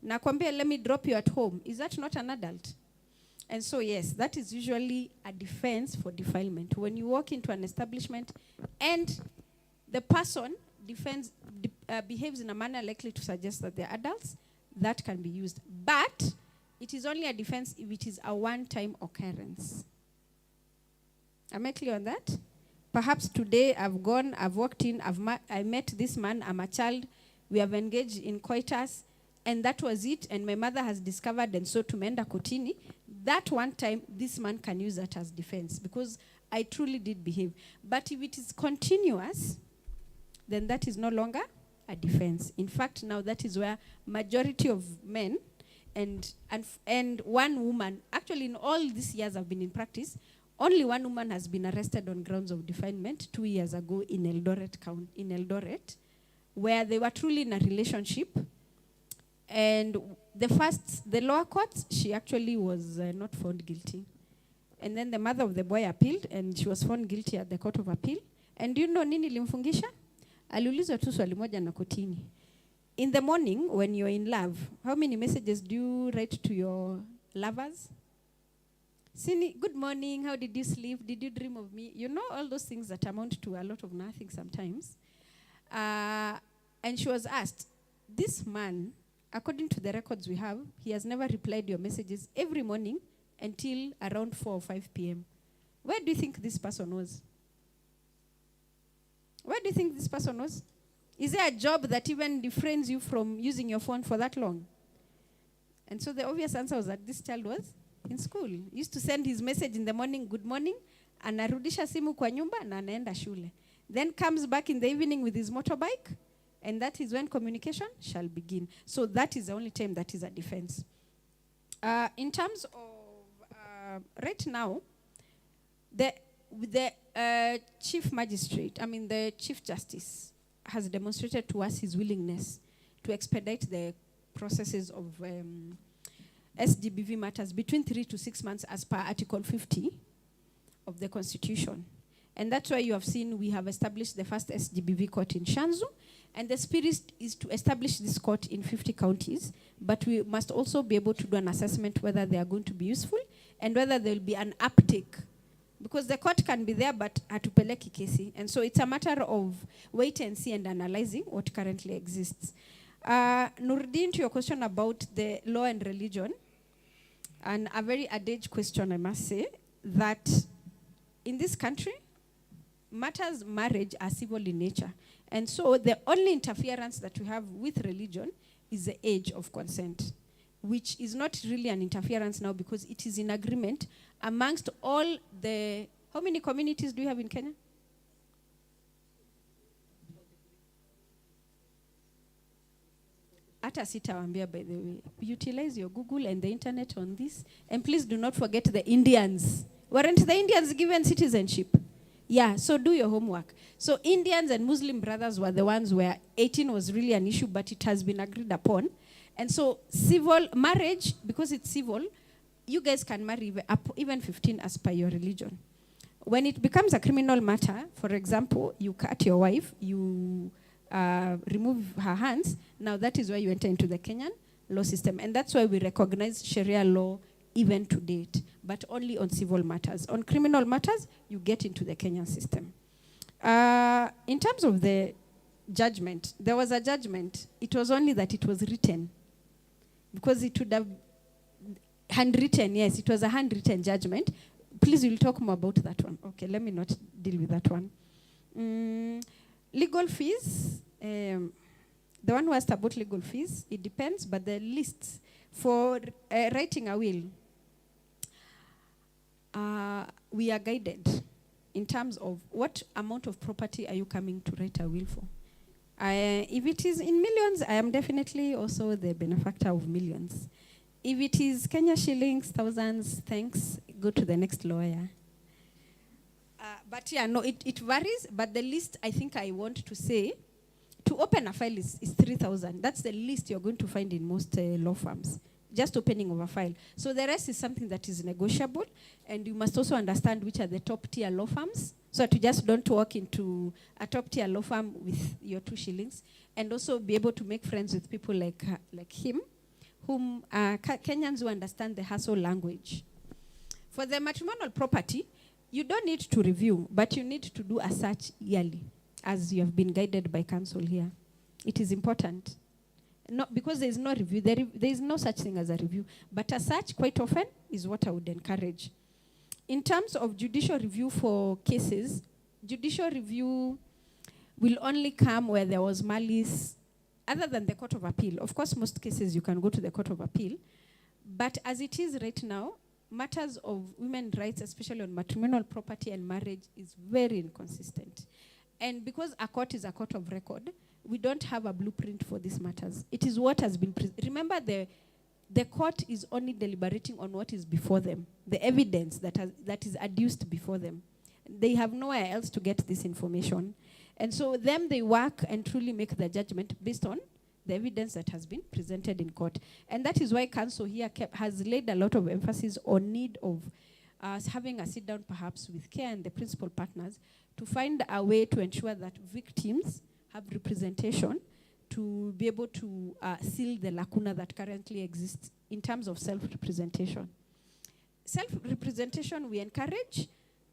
Nakwambia, let me drop you at home. Is that not an adult? And so, yes, that is usually a defense for defilement. When you walk into an establishment and the person behaves in a manner likely to suggest that they're adults, that can be used. But it is only a defense if it is a one-time occurrence. Am I clear on that? Perhaps today I've walked in, I met this man, I'm a child, we have engaged in coitus, and that was it, and my mother has discovered, and so tumeenda kotini. That one time, this man can use that as defense, because I truly did behave. But if it is continuous, then that is no longer a defense. In fact, now that is where majority of men and one woman, actually in all these years I've been in practice, only one woman has been arrested on grounds of defilement 2 years ago in Eldoret, where they were truly in a relationship. And the lower courts, she actually was not found guilty. And then the mother of the boy appealed, and she was found guilty at the Court of Appeal. And do you know nini limfungisha? Aliulizwa tu swali moja na kotini. In the morning, when you're in love, how many messages do you write to your lovers? Sini, good morning, how did you sleep? Did you dream of me? You know, all those things that amount to a lot of nothing sometimes. And she was asked, this man, according to the records we have, he has never replied your messages every morning until around 4 or 5 p.m. Where do you think this person was? Where do you think this person was? Is there a job that even refrains you from using your phone for that long? And so the obvious answer was that this child was in school. He used to send his message in the morning, good morning, anarudisha simu kwa nyumba na anaenda shule. Then comes back in the evening with his motorbike, and that is when communication shall begin. So that is the only time that is a defense. In terms of right now, the chief magistrate, the chief justice, has demonstrated to us his willingness to expedite the processes of SDBV matters between 3 to 6 months as per Article 50 of the Constitution. And that's why you have seen we have established the first SDBV court in Shanzu, and the spirit is to establish this court in 50 counties, but we must also be able to do an assessment whether they are going to be useful and whether there will be an uptake. Because the court can be there, but hatupeleki kesi. And so it's a matter of wait and see and analyzing what currently exists. Nurdin, to your question about the law and religion, and a very adage question, I must say, that in this country, matters marriage are civil in nature. And so the only interference that we have with religion is the age of consent, which is not really an interference now because it is in agreement amongst all the, how many communities do you have in Kenya? Ata sitawambia, by the way. Utilize your Google and the internet on this. And please do not forget the Indians. Weren't the Indians given citizenship? Yeah, so do your homework. So Indians and Muslim brothers were the ones where 18 was really an issue, but it has been agreed upon. And so civil marriage, because it's civil, you guys can marry even 15 as per your religion. When it becomes a criminal matter, for example, you cut your wife, you remove her hands, now that is where you enter into the Kenyan law system. And that's why we recognize Sharia law even to date, but only on civil matters. On criminal matters, you get into the Kenyan system. In terms of the judgment, there was a judgment. It was only that it was written. Because it would have handwritten, yes, it was a handwritten judgment. Please, we'll talk more about that one. Okay, let me not deal with that one. Legal fees, the one who asked about legal fees, it depends, but the list for writing a will, we are guided in terms of what amount of property are you coming to write a will for. If it is in millions, I am definitely also the benefactor of millions. If it is Kenya shillings, thousands, thanks, go to the next lawyer. But yeah, no, it varies, but the least I think I want to say, to open a file is 3,000. That's the least you're going to find in most law firms, just opening of a file. So the rest is something that is negotiable, and you must also understand which are the top tier law firms, so that you just don't walk into a top tier law firm with your 2 shillings, and also be able to make friends with people like him, whom Kenyans who understand the hustle language. For the matrimonial property, you don't need to review, but you need to do a search yearly, as you have been guided by counsel here. It is important. Not because there is no review, there is no such thing as a review, but a search quite often is what I would encourage. In terms of judicial review for cases, judicial review will only come where there was malice, other than the Court of Appeal. Of course, most cases you can go to the Court of Appeal, but as it is right now, matters of women's rights, especially on matrimonial property and marriage, is very inconsistent. And because a court is a court of record, we don't have a blueprint for these matters. It is what has been remember, the court is only deliberating on what is before them, the evidence that is adduced before them. They have nowhere else to get this information. And so they work and truly make the judgment based on the evidence that has been presented in court. And that is why counsel here has laid a lot of emphasis on need of us having a sit down perhaps with CARE and the principal partners to find a way to ensure that victims have representation to be able to seal the lacuna that currently exists in terms of self-representation. Self-representation we encourage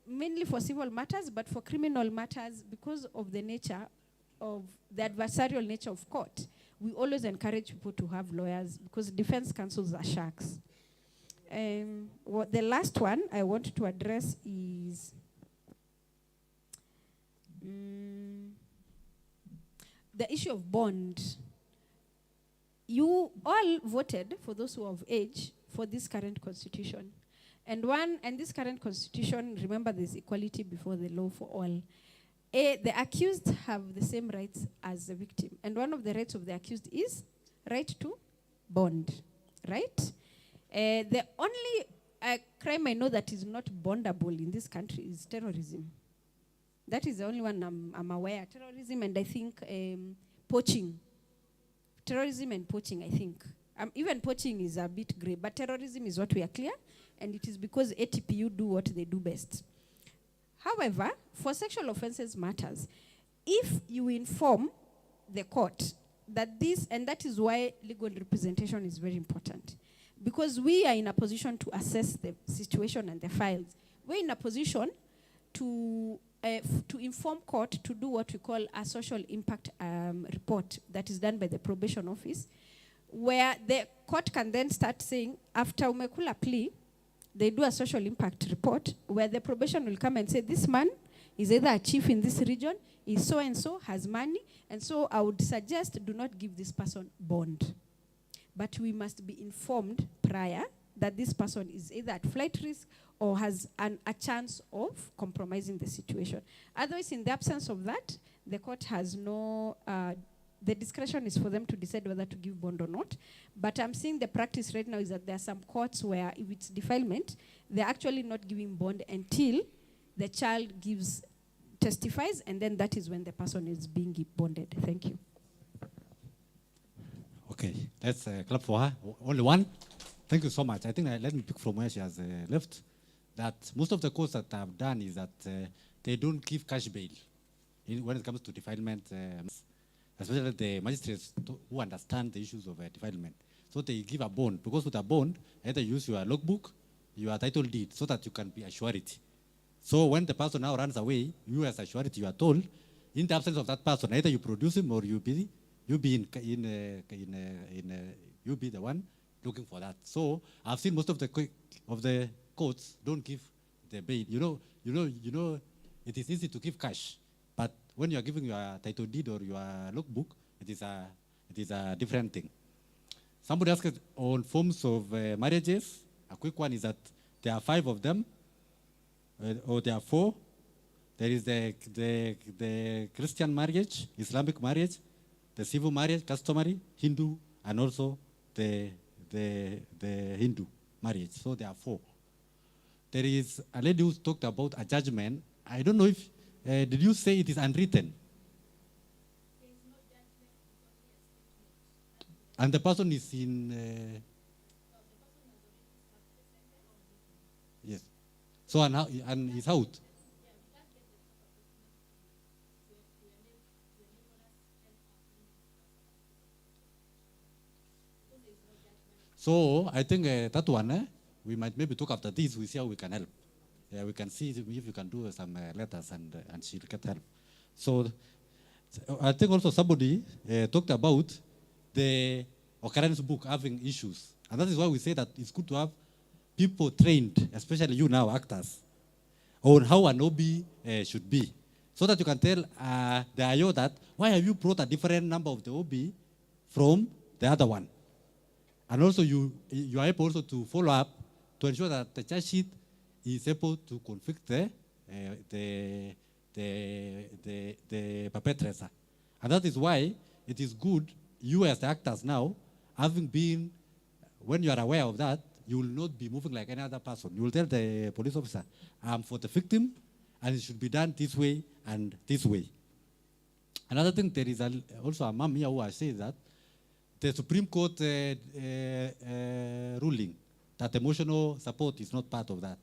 mainly for civil matters, but for criminal matters, because of the nature of the adversarial nature of court, we always encourage people to have lawyers because defense counsels are sharks. The last one I want to address is the issue of bond. You all voted, for those who are of age, for this current constitution. And this current constitution, remember, there's equality before the law for all. The accused have the same rights as the victim. And one of the rights of the accused is right to bond, right? The only crime I know that is not bondable in this country is terrorism. That is the only one I'm aware. Terrorism and I think poaching. Terrorism and poaching, I think. Even poaching is a bit grey, but terrorism is what we are clear, and it is because ATPU do what they do best. However, for sexual offenses matters, if you inform the court that this, and that is why legal representation is very important, because we are in a position to assess the situation and the files. We're in a position to inform court to do what we call a social impact report that is done by the probation office, where the court can then start saying, after umekula plea, they do a social impact report where the probation will come and say, this man is either a chief in this region, is so-and-so, has money, and so I would suggest do not give this person bond. But we must be informed prior that this person is either at flight risk or has a chance of compromising the situation. Otherwise, in the absence of that, the court has no, the discretion is for them to decide whether to give bond or not. But I'm seeing the practice right now is that there are some courts where if it's defilement, they're actually not giving bond until the child testifies, and then that is when the person is being bonded. Thank you. Okay, let's clap for her. Only one. Thank you so much. I think let me pick from where she has left. That most of the courts that I've done is that they don't give cash bail when it comes to defilement, especially the magistrates who understand the issues of defilement. So they give a bond, because with a bond, either use your logbook, your title deed, so that you can be a surety. So when the person now runs away, you as a surety, you are told, in the absence of that person, either you produce him or you be the one looking for that. So I've seen most of the courts don't give the bail. You know, it is easy to give cash, but when you are giving your title deed or your logbook, it is a different thing. Somebody asked on forms of marriages. A quick one is that there are 5 of them, or there are 4. There is the Christian marriage, Islamic marriage, the civil marriage, customary, Hindu, and also the Hindu marriage. So there are 4. There is a lady who talked about a judgment. I don't know if, did you say it is unwritten? And the person is in, yes. So, and he's out. So I think that one, we might maybe talk after this, we see how we can help. Yeah, we can see if we can do some letters and she'll get help. So I think also somebody talked about the occurrence book having issues. And that is why we say that it's good to have people trained, especially you now, actors, on how an OB should be. So that you can tell the IO that, why have you brought a different number of the OB from the other one? And also you are able also to follow up to ensure that the charge sheet is able to convict the the perpetrator. And that is why it is good, you as the actors now, having been, when you are aware of that, you will not be moving like any other person. You will tell the police officer, I'm for the victim, and it should be done this way and this way. Another thing, there is also a mom here who has said that the Supreme Court ruling that emotional support is not part of that.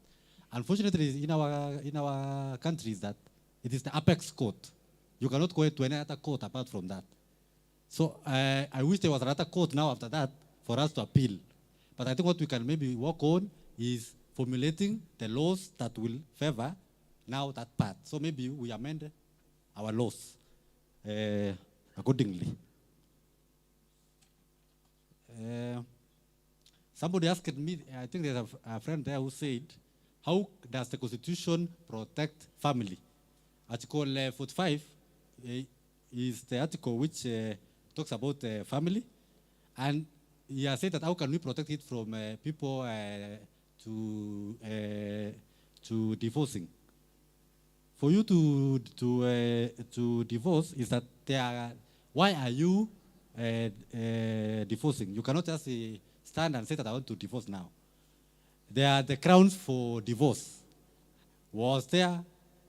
Unfortunately, in our country, is that it is the apex court. You cannot go to any other court apart from that. So I wish there was another court now after that for us to appeal. But I think what we can maybe work on is formulating the laws that will favor now that part. So maybe we amend our laws accordingly. Somebody asked me, I think there's a friend there who said, how does the Constitution protect family? Article 45 is the article which talks about family. And he has said that how can we protect it from people to divorcing? For you to divorce is that why are you divorcing? You cannot just stand and say that I want to divorce now. There are the grounds for divorce. Was there,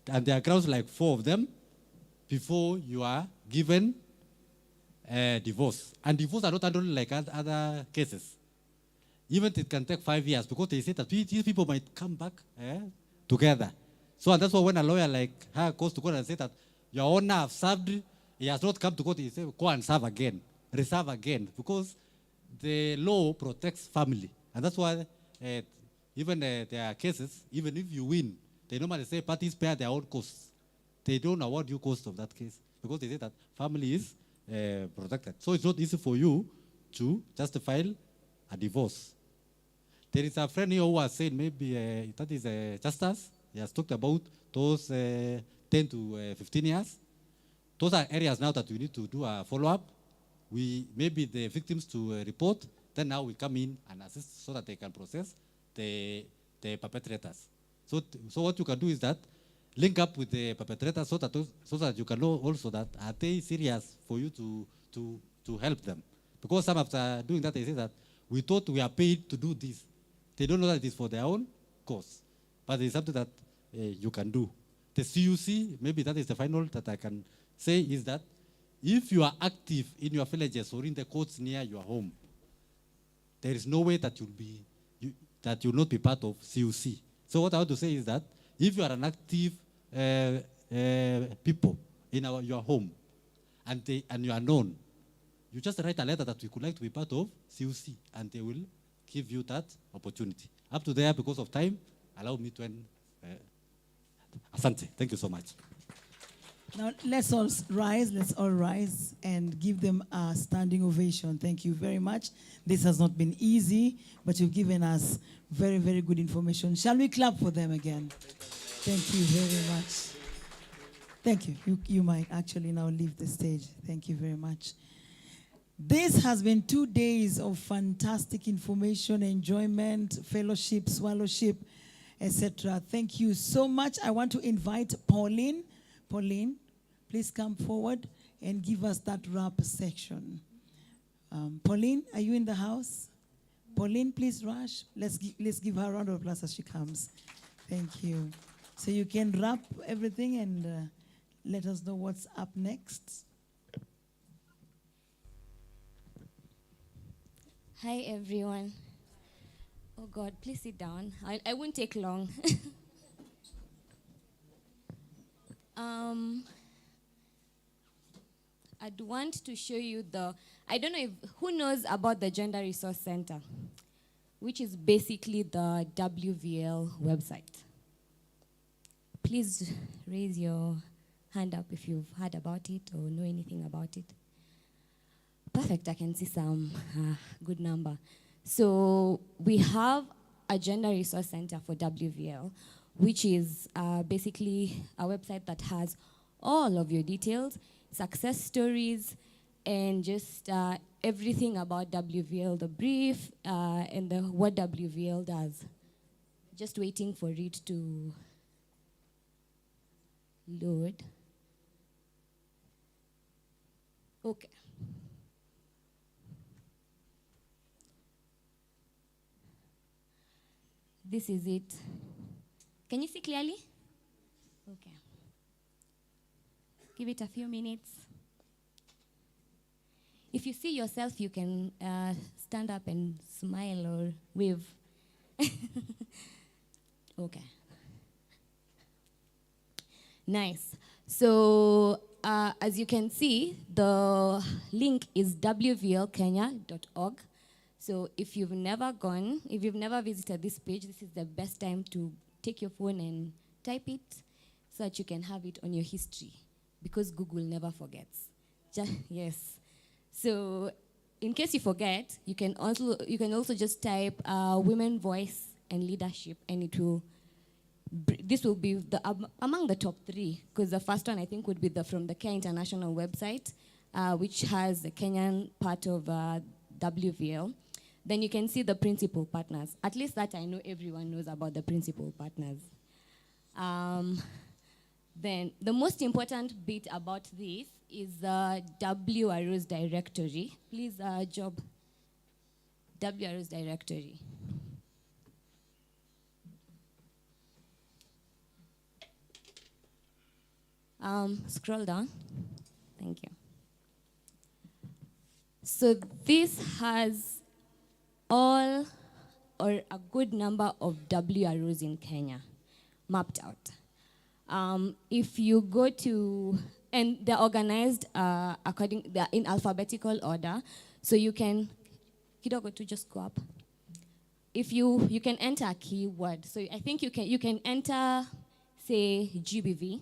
and there are grounds like 4 of them before you are given divorce. And divorce are not handled like other cases. Even it can take 5 years because they say that these people might come back together. So and that's why when a lawyer like her goes to court and says that your owner have served, he has not come to court, he says go and serve again, reserve again, because the law protects family. And that's why even there are cases, even if you win, they normally say parties bear their own costs. They don't award you cost of that case because they say that family is protected. So it's not easy for you to just file a divorce. There is a friend here who has said maybe that is Justice. He has talked about those 10 to 15 years. Those are areas now that we need to do a follow-up. Maybe the victims to report, then now we come in and assist so that they can process the perpetrators. So what you can do is that link up with the perpetrators so that you can know also that are they serious for you to help them. Because some after doing that, they say that we thought we are paid to do this. They don't know that it is for their own cause. But it's something that you can do. The CUC, maybe that is the final that I can say, is that if you are active in your villages or in the courts near your home, there is no way that you'll not be part of CUC. So what I want to say is that if you are an active people in your home and you are known, you just write a letter that we could like to be part of CUC, and they will give you that opportunity. Up to there, because of time, allow me to end. Asante. Thank you so much. Now, let's all rise and give them a standing ovation. Thank you very much. This has not been easy, but you've given us very, very good information. Shall we clap for them again? Thank you very much. Thank you. You might actually now leave the stage. Thank you very much. This has been 2 days of fantastic information, enjoyment, fellowship, swallowship, etc. Thank you so much. I want to invite Pauline. Pauline, please come forward and give us that wrap section. Pauline, are you in the house? Pauline, please rush. Let's give her a round of applause as she comes. Thank you. So you can wrap everything and let us know what's up next. Hi, everyone. Oh, God, please sit down. I won't take long. I'd want to show you I don't know who knows about the Gender Resource Center, which is basically the WVL website. Please raise your hand up if you've heard about it or know anything about it. Perfect, I can see some good number. So we have a Gender Resource Center for WVL, which is basically a website that has all of your details, success stories, and just everything about WVL, the brief, and what WVL does. Just waiting for it to load. Okay. This is it. Can you see clearly? Okay. Give it a few minutes. If you see yourself, you can stand up and smile or wave. Okay. Nice. So as you can see, the link is wvlkenya.org. So if you've never gone, if you've never visited this page, this is the best time to take your phone and type it so that you can have it on your history, because Google never forgets. Yes. So in case you forget, you can also just type women voice and leadership, and it will this will be among the top 3, because the first one I think would be from the Kenya International website, which has the Kenyan part of WVL. Then you can see the principal partners. At least that I know everyone knows about the principal partners. Then the most important bit about this is the WRO's directory. Please, Job. WRO's directory. Scroll down. Thank you. So this has all or a good number of WROs in Kenya mapped out. If you go to, and they're organized they're in alphabetical order, so you can, kidogo to just go up. If you can enter a keyword, so I think you can enter, say, GBV,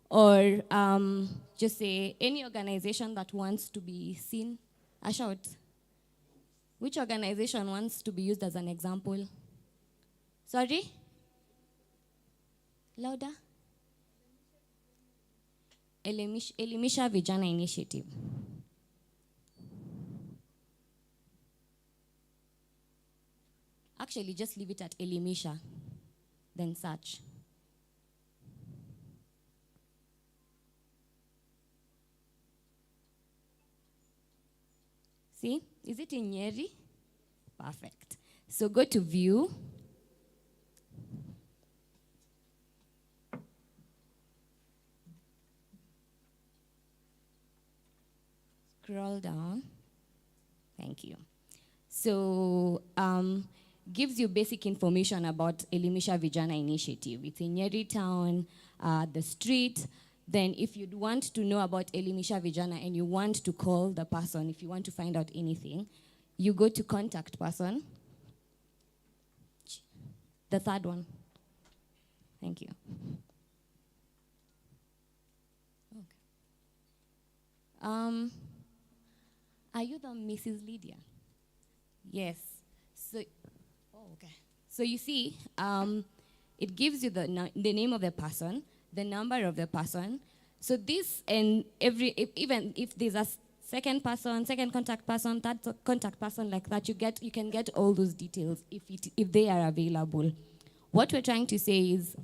or just say any organization that wants to be seen. A shout. Which organization wants to be used as an example? Sorry? Louder? Elimisha Vijana Initiative. Actually, just leave it at Elimisha, then search. See, is it in Nyeri? Perfect. So go to view. Scroll down. Thank you. So gives you basic information about Elimisha Vijana Initiative. It's in Nyeri town, the street. Then if you'd want to know about Elimisha Vijana and you want to call the person, if you want to find out anything, you go to contact person. The third one. Thank you. Okay. Are you the Mrs. Lydia? Yes. So, okay. So you see, it gives you the name of the person, the number of the person. So this, and even if there's a second person, second contact person, third contact person like that, you can get all those details if they are available. What we're trying to say is,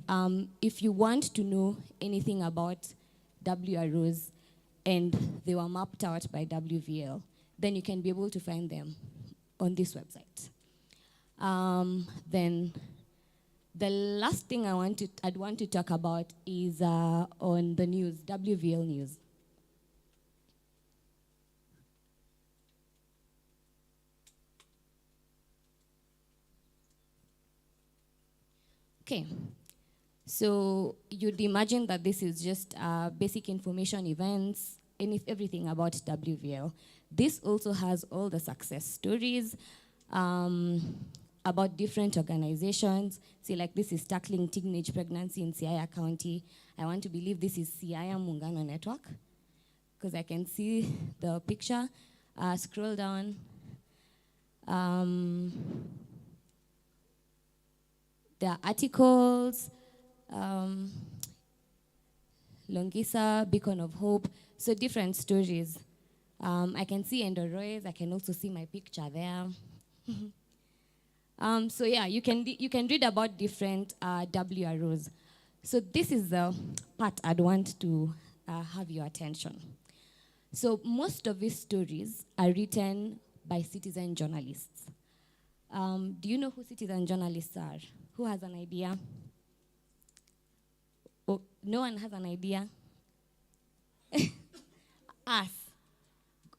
if you want to know anything about WROs and they were mapped out by WVL, then you can be able to find them on this website. Then the last thing I'd want to talk about is on the news, WVL News. Okay, so you'd imagine that this is just basic information, events, everything about WVL. This also has all the success stories about different organizations. See, like this is tackling teenage pregnancy in Siaya County. I want to believe this is Siaya Muungano Network, because I can see the picture. Scroll down. There are articles, Longisa, Beacon of Hope, so different stories. I can see Endoroys, I can also see my picture there. So yeah, you can read about different WROs. So this is the part I'd want to have your attention. So most of these stories are written by citizen journalists. Do you know who citizen journalists are? Who has an idea? Oh, no one has an idea? Us.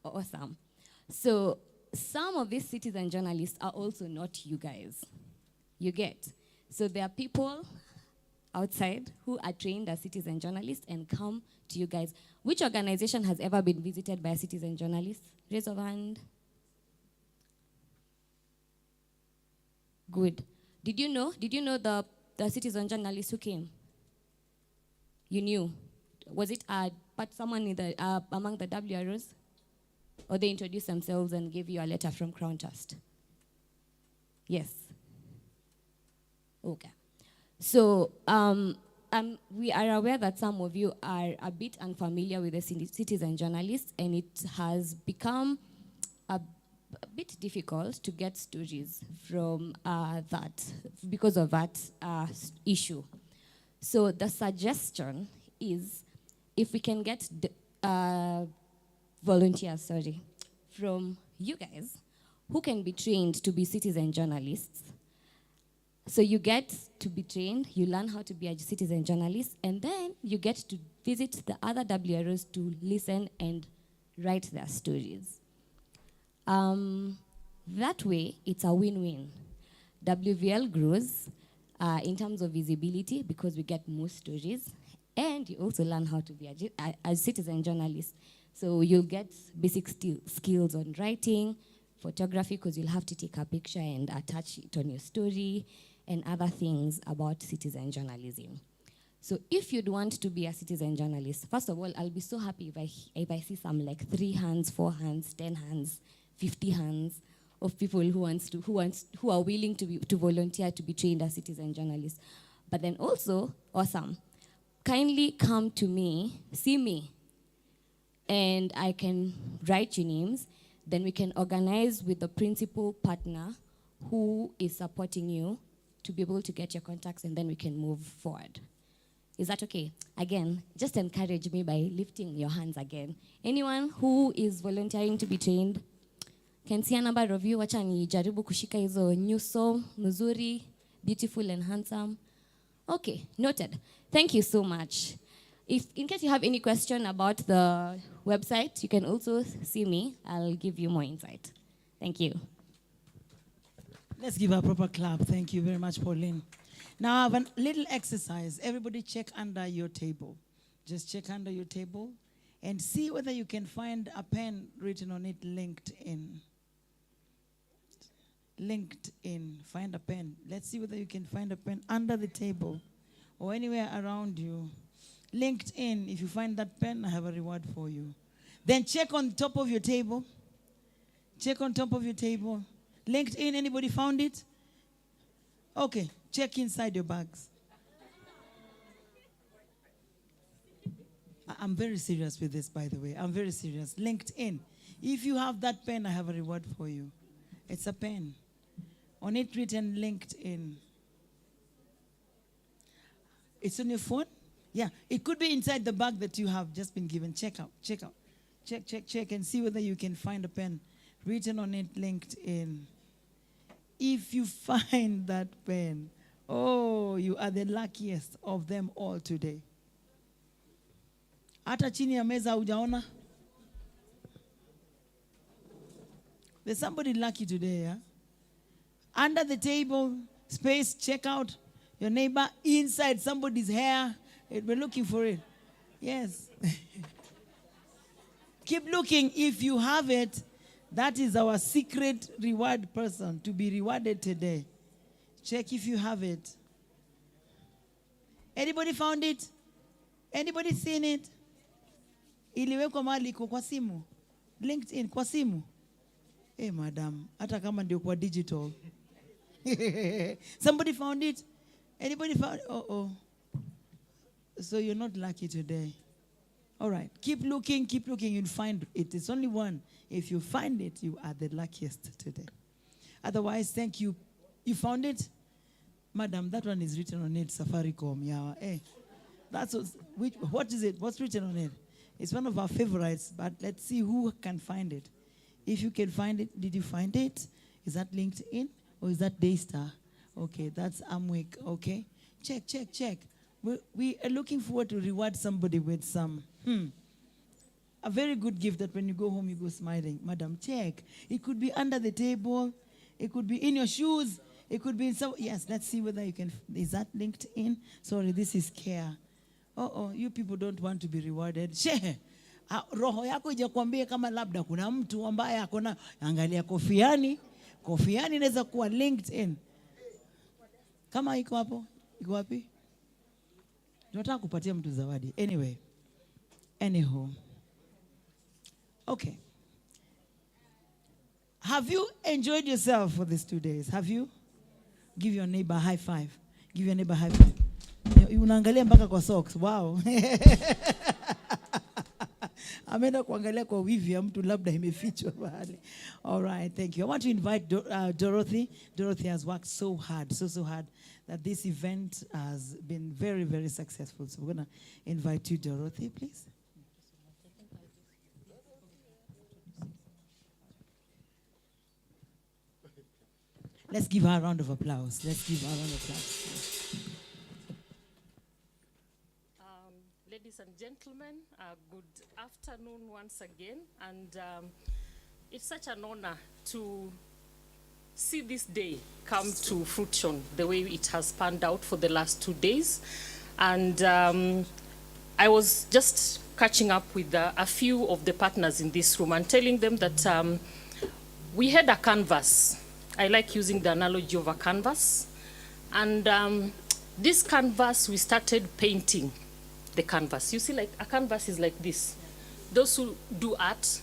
Awesome. So some of these citizen journalists are also not you guys. You get? So there are people outside who are trained as citizen journalists and come to you guys. Which organization has ever been visited by a citizen journalist? Raise of hand. Good. Did you know the citizen journalist who came? You knew. Was it but someone in the, among the WROs? Or they introduced themselves and gave you a letter from Crown Trust? Yes. Okay. So we are aware that some of you are a bit unfamiliar with the citizen journalists, and it has become a bit difficult to get stories from that, because of that issue. So the suggestion is, if we can get volunteers, from you guys who can be trained to be citizen journalists. So you get to be trained, you learn how to be a citizen journalist, and then you get to visit the other WROs to listen and write their stories. That way, it's a win-win. WVL grows in terms of visibility because we get more stories, and you also learn how to be a citizen journalist. So you'll get basic skills on writing, photography, because you'll have to take a picture and attach it on your story, and other things about citizen journalism. So if you'd want to be a citizen journalist, first of all, I'll be so happy if I see some like 3 hands, 4 hands, 10 hands, 50 hands of people who are willing to volunteer to be trained as citizen journalists. But then also, awesome, kindly come to me, see me, and I can write your names. Then we can organize with the principal partner who is supporting you to be able to get your contacts, and then we can move forward. Is that okay? Again, just encourage me by lifting your hands again. Anyone who is volunteering to be trained? Can see a number of you. Wacha nijaribu kushika hizo nyuso, mzuri, beautiful and handsome. Okay, noted. Thank you so much. In case you have any question about the website, you can also see me. I'll give you more insight. Thank you. Let's give her a proper clap. Thank you very much, Pauline. Now I have a little exercise. Everybody check under your table. Just check under your table and see whether you can find a pen written on it, LinkedIn. LinkedIn. Find a pen. Let's see whether you can find a pen under the table or anywhere around you. LinkedIn. If you find that pen, I have a reward for you. Then check on top of your table. Check on top of your table. LinkedIn, anybody found it? Okay, check inside your bags. I'm very serious with this, by the way. I'm very serious. LinkedIn. If you have that pen, I have a reward for you. It's a pen. On it written LinkedIn. It's on your phone? Yeah, it could be inside the bag that you have just been given. Check out. Check, and see whether you can find a pen written on it, LinkedIn. If you find that pen, oh, you are the luckiest of them all today. Hata chini ya meza hujaona? There's somebody lucky today, yeah? Under the table, space, check out your neighbor, inside somebody's hair. We're looking for it. Yes. Keep looking. If you have it, that is our secret reward person to be rewarded today. Check if you have it. Anybody found it? Anybody seen it? Iliwekwa mahali iko kwa simu. LinkedIn kwa simu. Madam, hata kama ndio kwa digital. Somebody found it? Anybody found it? Oh. So you're not lucky today. All right. Keep looking. You'll find it. It's only one. If you find it, you are the luckiest today. Otherwise, thank you. You found it? Madam, that one is written on it, Safaricom. Yeah. What is it? What's written on it? It's one of our favorites, but let's see who can find it. If you can find it, did you find it? Is that LinkedIn or is that Daystar? Okay, that's Amwick. Okay, check. We are looking forward to reward somebody with some a very good gift that when you go home you go smiling. Madam, check. It could be under the table. It could be in your shoes. It could be in some. Yes, let's see whether you can. Is that LinkedIn? Sorry, this is Care. You people don't want to be rewarded. Share. Roho yako ijakwambia kama labda kuna mtu ambaye akona angalia kofiani inaweza kuwa LinkedIn. Kama iko hapo, iko wapi? Tunataka kupatia mtu zawadi. Anyhow. Okay. Have you enjoyed yourself for these 2 days? Have you? Give your neighbor a high five. Give your neighbor a high five. Unaangalia mpaka kwa socks. Wow. Ameenda kuangalia kwa wivi ya mtu labda imefichwa mahali. All right, thank you. I want to invite Dorothy. Dorothy has worked so hard that this event has been very, very successful. So we're going to invite you, Dorothy, please. Let's give her a round of applause. Ladies and gentlemen, good afternoon once again. And it's such an honor to see this day come to fruition the way it has panned out for the last 2 days. And I was just catching up with a few of the partners in this room and telling them that we had a canvas. I like using the analogy of a canvas. And this canvas, we started painting the canvas. You see, like a canvas is like this. Those who do art.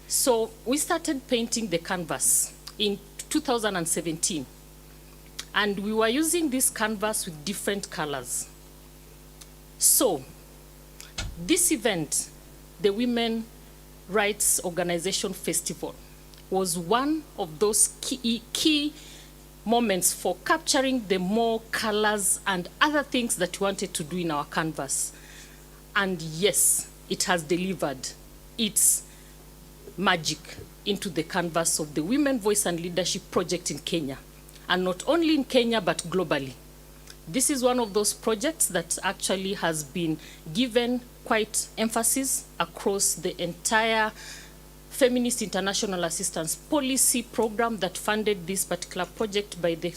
So we started painting the canvas in 2017. And we were using this canvas with different colors. So this event, the Women Rights Organization Festival, was one of those key moments for capturing the more colors and other things that we wanted to do in our canvas. And yes, it has delivered its magic into the canvas of the Women Voice and Leadership Project in Kenya. And not only in Kenya, but globally. This is one of those projects that actually has been given quite emphasis across the entire Feminist International Assistance Policy program that funded this particular project by the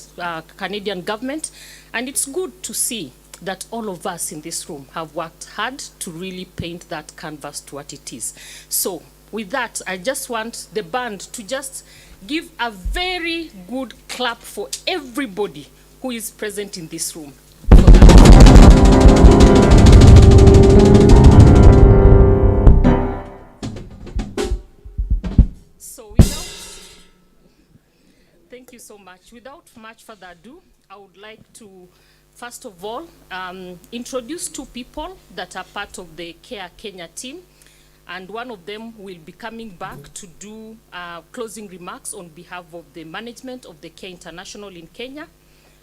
Canadian government. And it's good to see that all of us in this room have worked hard to really paint that canvas to what it is. So with that, I just want the band to just give a very good clap for everybody who is present in this room. Thank you so much. Without much further ado, I would like to, first of all, introduce two people that are part of the Care Kenya team. And one of them will be coming back to do closing remarks on behalf of the management of the Care International in Kenya.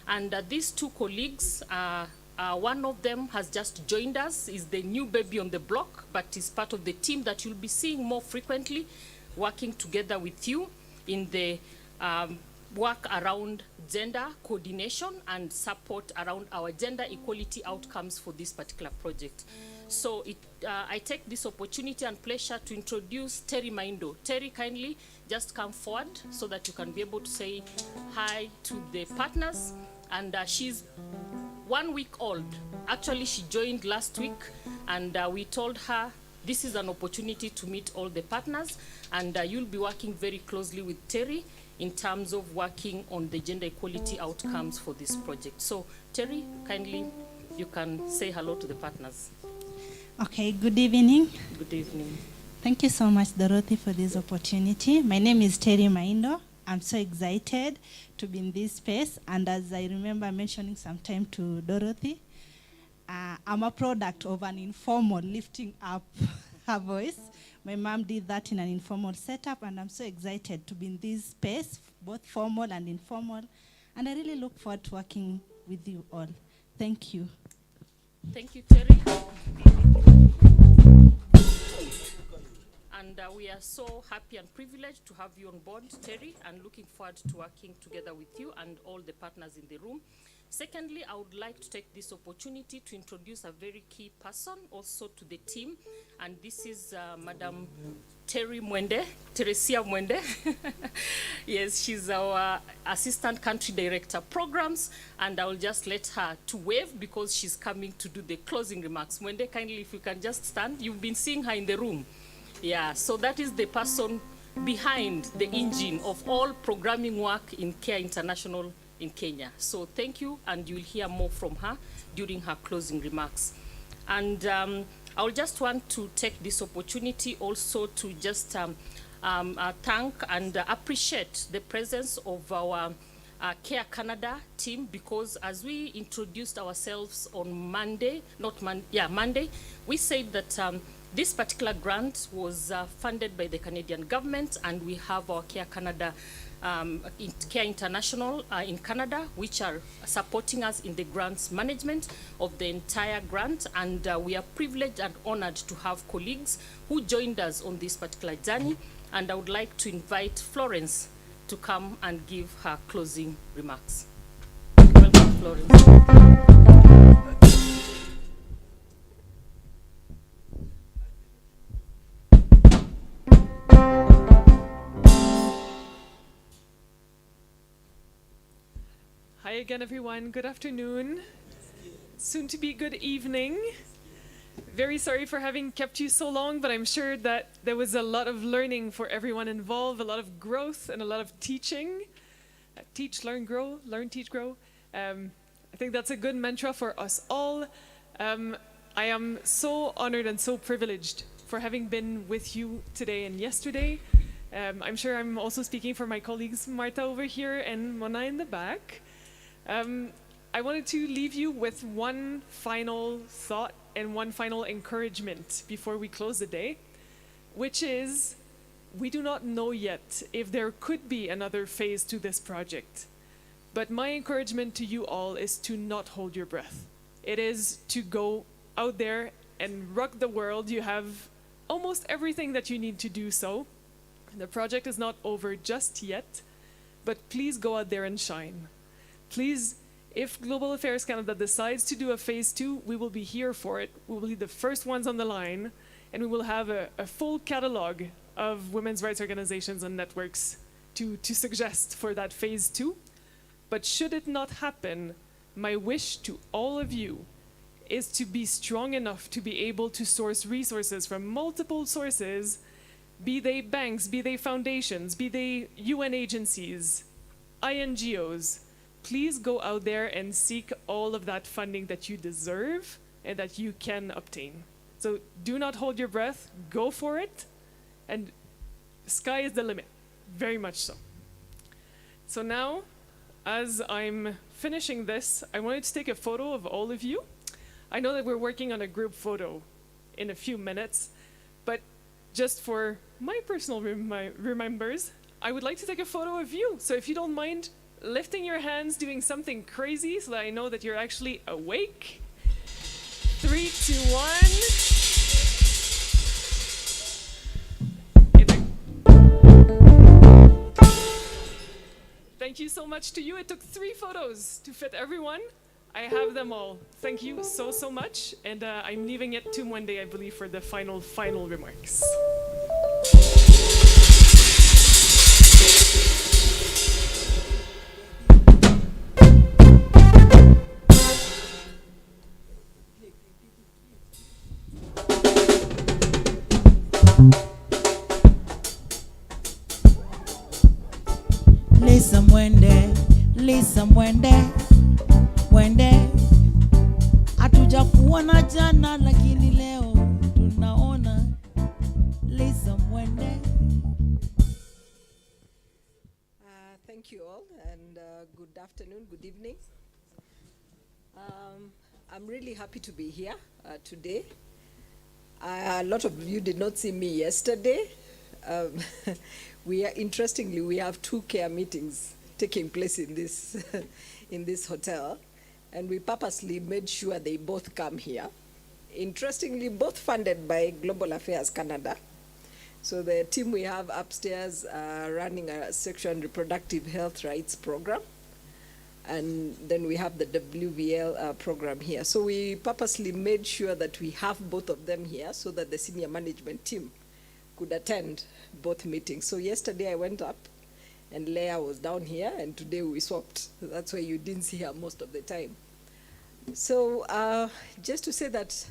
And these two colleagues, one of them has just joined us, is the new baby on the block, but is part of the team that you'll be seeing more frequently, working together with you in the work around gender coordination and support around our gender equality outcomes for this particular project. So I take this opportunity and pleasure to introduce Terry Maindo. Terry, kindly just come forward so that you can be able to say hi to the partners. And she's 1 week old. Actually, she joined last week, and we told her this is an opportunity to meet all the partners, and you'll be working very closely with Terry in terms of working on the gender equality outcomes for this project. So, Terry, kindly, you can say hello to the partners. Okay, good evening. Good evening. Thank you so much, Dorothy, for this opportunity. My name is Terry Maindo. I'm so excited to be in this space. And as I remember mentioning sometime to Dorothy, I'm a product of an informal lifting up her voice. My mom did that in an informal setup, and I'm so excited to be in this space, both formal and informal. And I really look forward to working with you all. Thank you. Thank you, Terry. we are so happy and privileged to have you on board, Terry, and looking forward to working together with you and all the partners in the room. Secondly, I would like to take this opportunity to introduce a very key person also to the team, and this is Madam Terry Mwende, Teresia Mwende. Yes, she's our Assistant Country Director Programs, and I will just let her to wave because she's coming to do the closing remarks. Mwende, kindly, if you can just stand. You've been seeing her in the room. Yeah, so that is the person behind the engine of all programming work in CARE International in Kenya. So thank you, and you'll hear more from her during her closing remarks. And I will just want to take this opportunity also to just thank and appreciate the presence of our CARE Canada team, because as we introduced ourselves on Monday, Monday, we said that this particular grant was funded by the Canadian government, and we have our CARE Canada, CARE International in Canada, which are supporting us in the grants management of the entire grant. And we are privileged and honored to have colleagues who joined us on this particular journey. And I would like to invite Florence to come and give her closing remarks. Welcome, Florence. Hi again, everyone. Good afternoon. Soon to be good evening. Very sorry for having kept you so long, but I'm sure that there was a lot of learning for everyone involved, a lot of growth and a lot of teaching. Teach, learn, grow, learn, teach, grow. I think that's a good mantra for us all. I am so honored and so privileged for having been with you today and yesterday. I'm sure I'm also speaking for my colleagues Marta over here and Mona in the back. I wanted to leave you with one final thought and one final encouragement before we close the day, which is, we do not know yet if there could be another phase to this project. But my encouragement to you all is to not hold your breath. It is to go out there and rock the world. You have almost everything that you need to do so. The project is not over just yet, but please go out there and shine. Please, if Global Affairs Canada decides to do a phase 2, we will be here for it. We will be the first ones on the line, and we will have a full catalog of women's rights organizations and networks to suggest for that phase 2. But should it not happen, my wish to all of you is to be strong enough to be able to source resources from multiple sources, be they banks, be they foundations, be they UN agencies, INGOs. Please go out there and seek all of that funding that you deserve and that you can obtain. So do not hold your breath, go for it, and sky is the limit, very much so. So now, as I'm finishing this, I wanted to take a photo of all of you. I know that we're working on a group photo in a few minutes, but just for my personal remembers, I would like to take a photo of you. So if you don't mind lifting your hands, doing something crazy so that I know that you're actually awake. 3, 2, 1. Thank you so much to you. It took 3 photos to fit everyone. I have them all. Thank you so, so much. And I'm leaving it to Monday, I believe, for the final remarks. Lisa Mwende, hatuja kuona jana lakini leo tunaona. Lisa Mwende. Thank you all, and good afternoon, good evening. I'm really happy to be here today. A lot of you did not see me yesterday. Interestingly, we have 2 CARE meetings taking place in this in this hotel, and we purposely made sure they both come here. Interestingly, both funded by Global Affairs Canada, So the team we have upstairs running a sexual and reproductive health rights program. And then we have the WVL program here. So we purposely made sure that we have both of them here so that the senior management team could attend both meetings. So yesterday I went up and Leah was down here, and today we swapped. That's why you didn't see her most of the time. So just to say that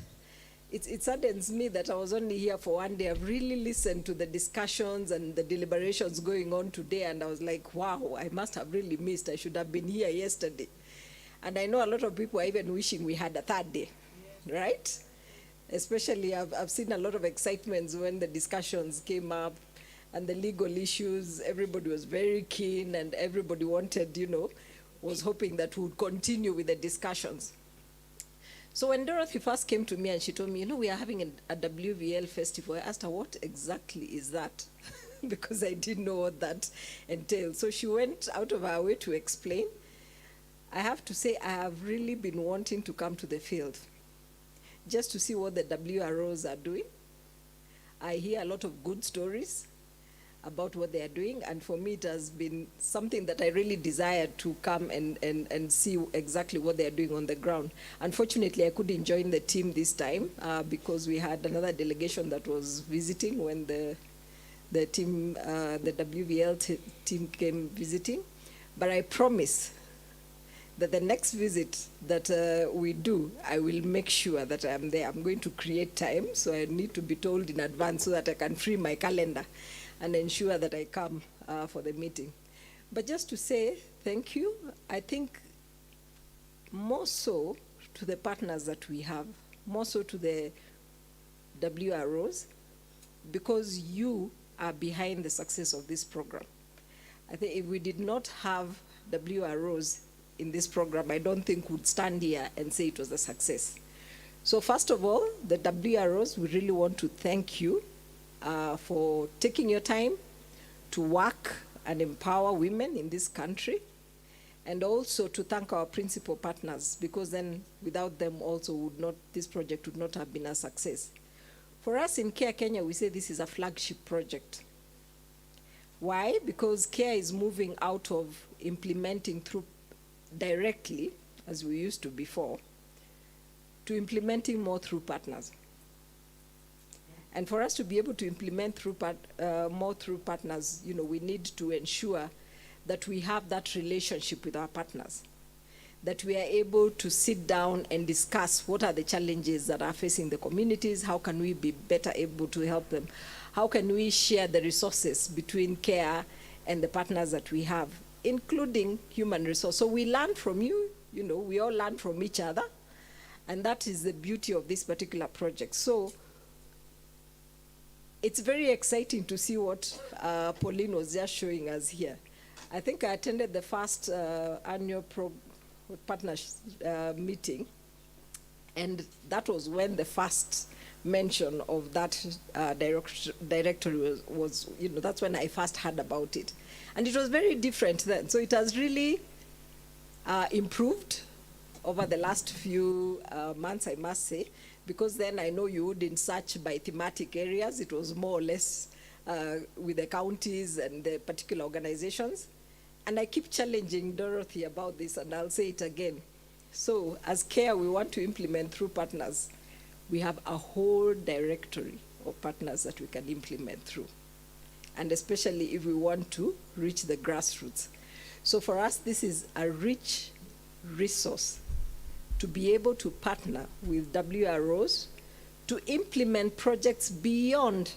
it saddens me that I was only here for one day. I've really listened to the discussions and the deliberations going on today, and I was like, wow, I must have really missed. I should have been here yesterday. And I know a lot of people are even wishing we had a third day, right? Especially I've seen a lot of excitements when the discussions came up and the legal issues. Everybody was very keen, and everybody wanted, was hoping that we would continue with the discussions. So when Dorothy first came to me and she told me, we are having a WVL festival, I asked her, what exactly is that? Because I didn't know what that entailed. So she went out of her way to explain. I have to say, I have really been wanting to come to the field just to see what the WROs are doing. I hear a lot of good stories about what they are doing, and for me it has been something that I really desired to come and see exactly what they are doing on the ground. Unfortunately, I couldn't join the team this time because we had another delegation that was visiting when the team, the WVL team came visiting. But I promise that the next visit that we do, I will make sure that I'm there. I'm going to create time, so I need to be told in advance so that I can free my calendar and ensure that I come for the meeting. But just to say thank you, I think more so to the partners that we have, more so to the WROs, because you are behind the success of this program. I think if we did not have WROs in this program, I don't think we'd stand here and say it was a success. So first of all, the WROs, we really want to thank you for taking your time to work and empower women in this country, and also to thank our principal partners, because then without them also this project would not have been a success. For us in CARE Kenya, we say this is a flagship project. Why? Because CARE is moving out of implementing through directly, as we used to before, to implementing more through partners. And for us to be able to implement more through partners, we need to ensure that we have that relationship with our partners, that we are able to sit down and discuss what are the challenges that are facing the communities, how can we be better able to help them, how can we share the resources between CARE and the partners that we have, including human resource. So we learn from you, we all learn from each other, and that is the beauty of this particular project. So it's very exciting to see what Pauline was just showing us here. I think I attended the first annual partnership meeting, and that was when the first mention of that directory was, that's when I first heard about it. And it was very different then. So it has really improved over the last few months, I must say, because then I know you wouldn't search by thematic areas. It was more or less with the counties and the particular organizations. And I keep challenging Dorothy about this, and I'll say it again. So as CARE, we want to implement through partners. We have a whole directory of partners that we can implement through, and especially if we want to reach the grassroots. So for us, this is a rich resource to be able to partner with WROs to implement projects beyond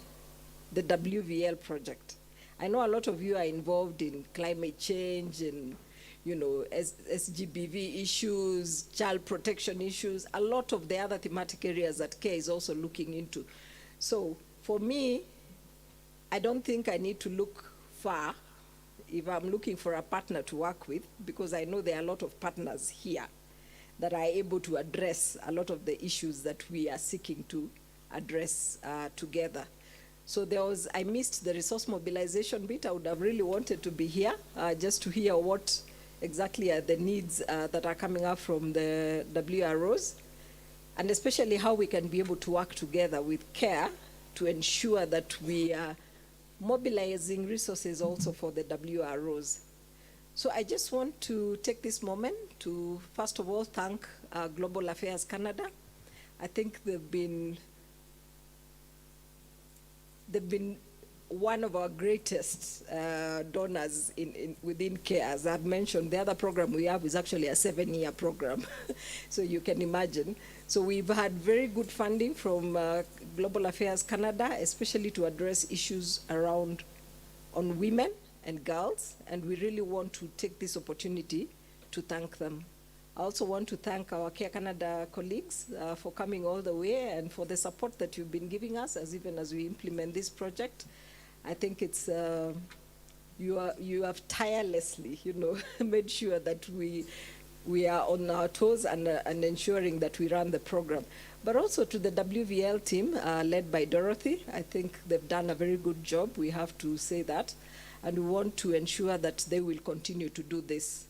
the WVL project. I know a lot of you are involved in climate change and SGBV issues, child protection issues, a lot of the other thematic areas that CARE is also looking into. So for me, I don't think I need to look far if I'm looking for a partner to work with, because I know there are a lot of partners here that are able to address a lot of the issues that we are seeking to address together. So I missed the resource mobilization bit. I would have really wanted to be here just to hear what exactly are the needs that are coming up from the WROs, and especially how we can be able to work together with CARE to ensure that we are mobilizing resources also for the WROs. So I just want to take this moment to, first of all, thank Global Affairs Canada. I think they've been one of our greatest donors within CARE. As I've mentioned, the other program we have is actually a 7-year program. So you can imagine. So we've had very good funding from Global Affairs Canada, especially to address issues on women and girls, and we really want to take this opportunity to thank them. I also want to thank our CARE Canada colleagues for coming all the way and for the support that you've been giving us even as we implement this project. I think it's, you have tirelessly, made sure that we are on our toes and ensuring that we run the program. But also to the WVL team led by Dorothy, I think they've done a very good job, we have to say that. And we want to ensure that they will continue to do this.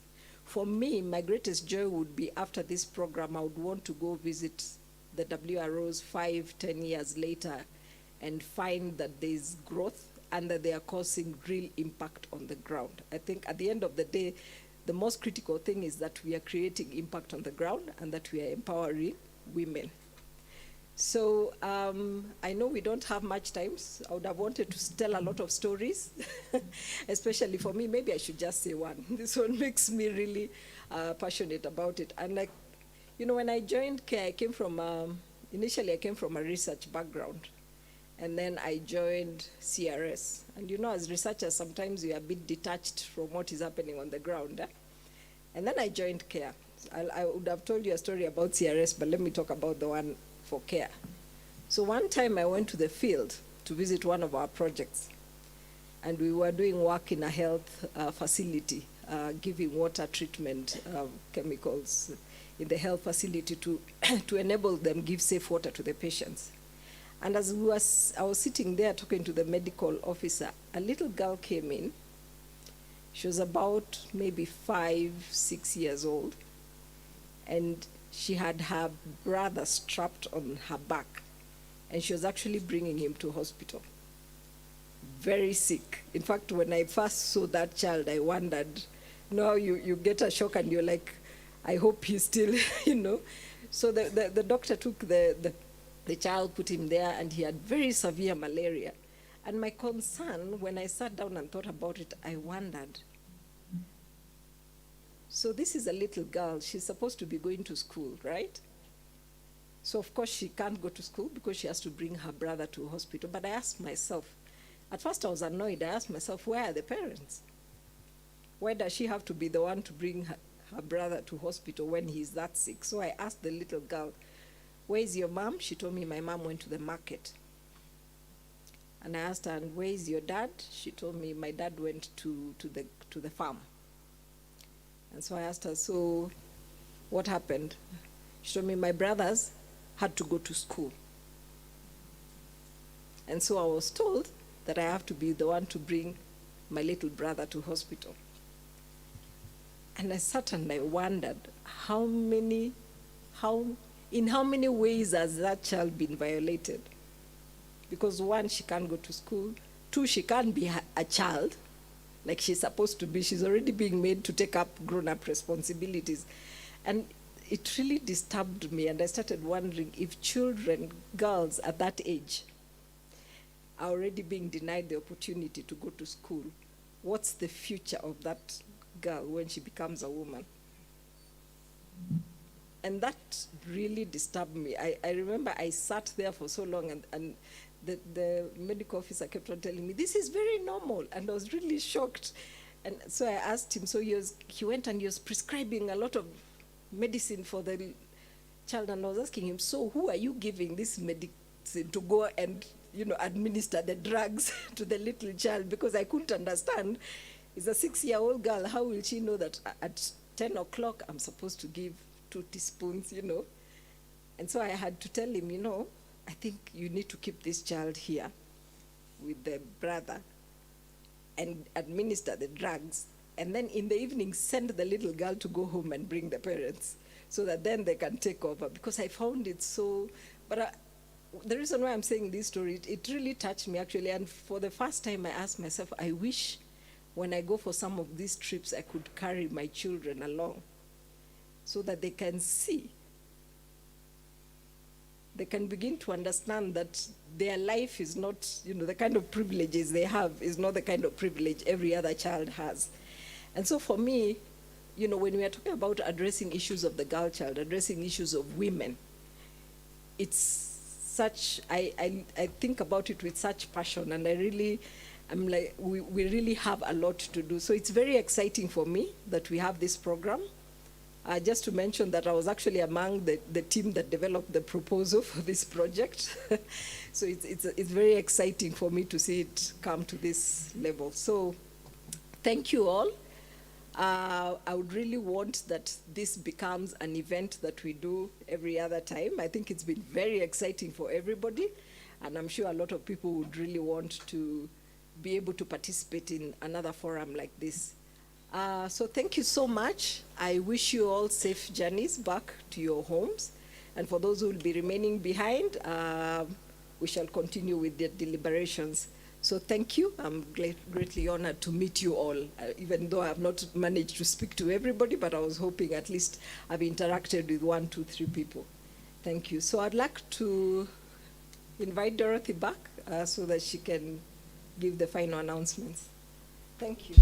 For me, my greatest joy would be after this program, I would want to go visit the WROs 5-10 years later and find that there's growth and that they are causing real impact on the ground. I think at the end of the day, the most critical thing is that we are creating impact on the ground and that we are empowering women. So I know we don't have much time. So I would have wanted to tell a lot of stories, especially for me. Maybe I should just say one. This one makes me really passionate about it. And like, when I joined CARE, I came from, initially I came from a research background. And then I joined CRS. And as researchers, sometimes you're a bit detached from what is happening on the ground. And then I joined CARE. I would have told you a story about CRS, but let me talk about the one for CARE. So one time I went to the field to visit one of our projects, and we were doing work in a health facility, giving water treatment chemicals in the health facility to enable them give safe water to the patients. And as I was sitting there talking to the medical officer, a little girl came in. She was about maybe 5-6 years old, and she had her brother strapped on her back, and she was actually bringing him to hospital. Very sick. In fact, when I first saw that child, I wondered, you get a shock and you're like, I hope he's still, So the doctor took the child, put him there, and he had very severe malaria. And my concern, when I sat down and thought about it, I wondered, so this is a little girl. She's supposed to be going to school, right? So of course she can't go to school because she has to bring her brother to hospital. But I asked myself, at first I was annoyed. I asked myself, where are the parents? Why does she have to be the one to bring her brother to hospital when he's that sick? So I asked the little girl, where is your mom? She told me my mom went to the market. And I asked her, and where is your dad? She told me my dad went to the farm. And so I asked her, so what happened? She told me my brothers had to go to school. And so I was told that I have to be the one to bring my little brother to hospital. And I sat and I wondered in how many ways has that child been violated? Because 1, she can't go to school. 2, she can't be a child like she's supposed to be. She's already being made to take up grown-up responsibilities. And it really disturbed me, and I started wondering if children, girls at that age, are already being denied the opportunity to go to school. What's the future of that girl when she becomes a woman? And that really disturbed me. I remember I sat there for so long, and the medical officer kept on telling me, this is very normal. And I was really shocked. And so I asked him, so he went and he was prescribing a lot of medicine for the child. And I was asking him, so who are you giving this medicine to go and administer the drugs to the little child? Because I couldn't understand. It's a 6-year-old girl. How will she know that at 10 o'clock I'm supposed to give 2 teaspoons, And so I had to tell him, I think you need to keep this child here with the brother and administer the drugs. And then in the evening, send the little girl to go home and bring the parents so that then they can take over. Because I found it so, but the reason why I'm saying this story, it really touched me actually. And for the first time, I asked myself, I wish when I go for some of these trips, I could carry my children along so that they can see. They can begin to understand that their life is not, the kind of privileges they have is not the kind of privilege every other child has. And so for me, when we are talking about addressing issues of the girl child, addressing issues of women, it's such, I think about it with such passion, and I'm like, we really have a lot to do. So it's very exciting for me that we have this program. Just to mention that I was actually among the team that developed the proposal for this project. So it's very exciting for me to see it come to this level. So thank you all. I would really want that this becomes an event that we do every other time. I think it's been very exciting for everybody, and I'm sure a lot of people would really want to be able to participate in another forum like this. So thank you so much. I wish you all safe journeys back to your homes. And for those who will be remaining behind, we shall continue with the deliberations. So thank you. I'm greatly honored to meet you all, even though I have not managed to speak to everybody, but I was hoping at least I've interacted with 1, 2, 3 people. Thank you. So I'd like to invite Dorothy back so that she can give the final announcements. Thank you.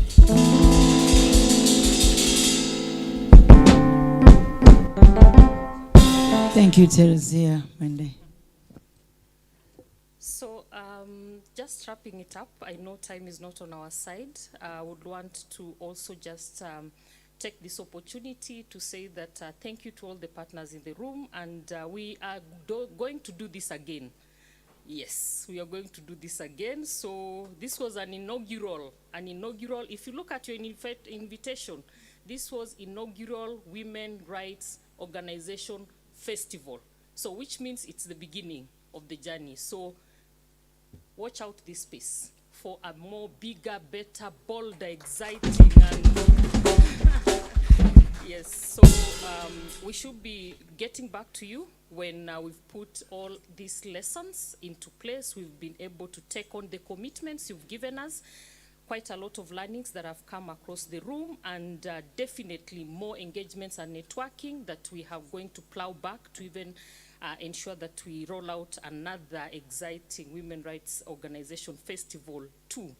Thank you, Teresia Monday. So just wrapping it up, I know time is not on our side. I would want to also just take this opportunity to say that thank you to all the partners in the room, and we are going to do this again. Yes, we are going to do this again. So this was an inaugural, if you look at your invitation, this was inaugural Women Rights Organization Festival. So which means it's the beginning of the journey. So watch out this space for a more bigger, better, bolder, exciting, and yes, so we should be getting back to you when we've put all these lessons into place. We've been able to take on the commitments you've given us. Quite a lot of learnings that have come across the room, and definitely more engagements and networking that we are going to plow back to even ensure that we roll out another exciting Women Rights Organization Festival 2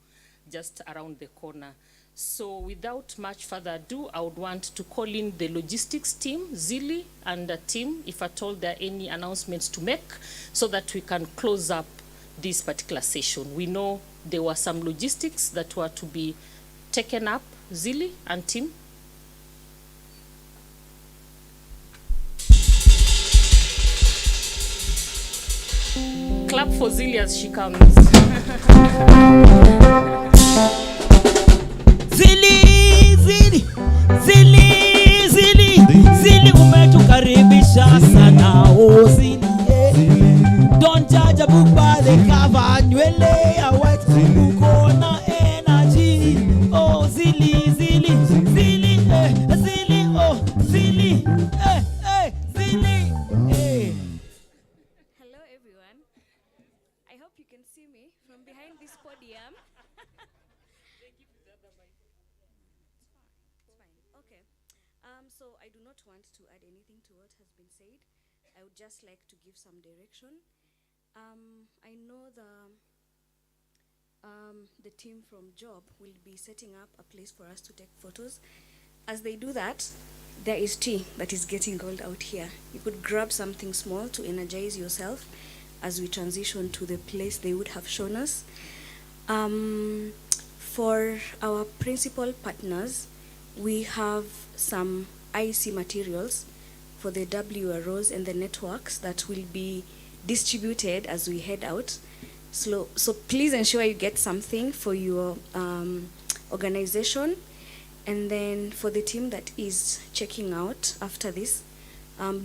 just around the corner. So without much further ado, I would want to call in the logistics team, Zili and the team, if at all there are any announcements to make, so that we can close up this particular session. We know there were some logistics that were to be taken up. Zili and team. Clap for Zili as she comes. Zili, Zili, Zili, Zili, Zili, umetukaribisha sana, oh Zili, Don't judge a book by the cover, nywele ya white, uko na energy, oh Zili, Zili, Zili, Zili, oh Zili, Zili, Hello everyone. I hope you can see me from behind this podium. Okay. So I do not want to add anything to what has been said. I would just like to give some direction. I know the team from Job will be setting up a place for us to take photos. As they do that, there is tea that is getting rolled out here. You could grab something small to energize yourself as we transition to the place they would have shown us. For our principal partners, we have some IC materials for the WROs and the networks that will be distributed as we head out. So please ensure you get something for your organization. And then for the team that is checking out after this,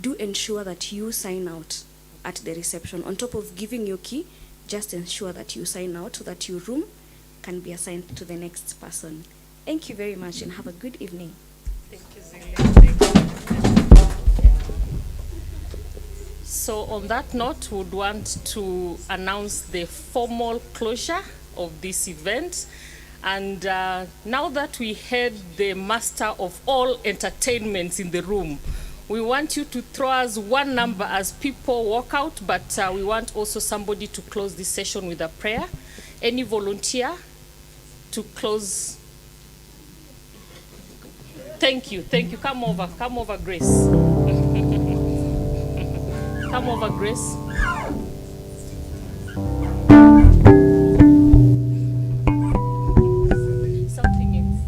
do ensure that you sign out at the reception. On top of giving your key, just ensure that you sign out so that your room can be assigned to the next person. Thank you very much and have a good evening. Thank you, Zili. Thank you. So on that note, would want to announce the formal closure of this event. And now that we had the master of all entertainments in the room, we want you to throw us one number as people walk out, but we want also somebody to close this session with a prayer. Any volunteer to close? Thank you. Come over, Grace. Come over, Grace. Something else.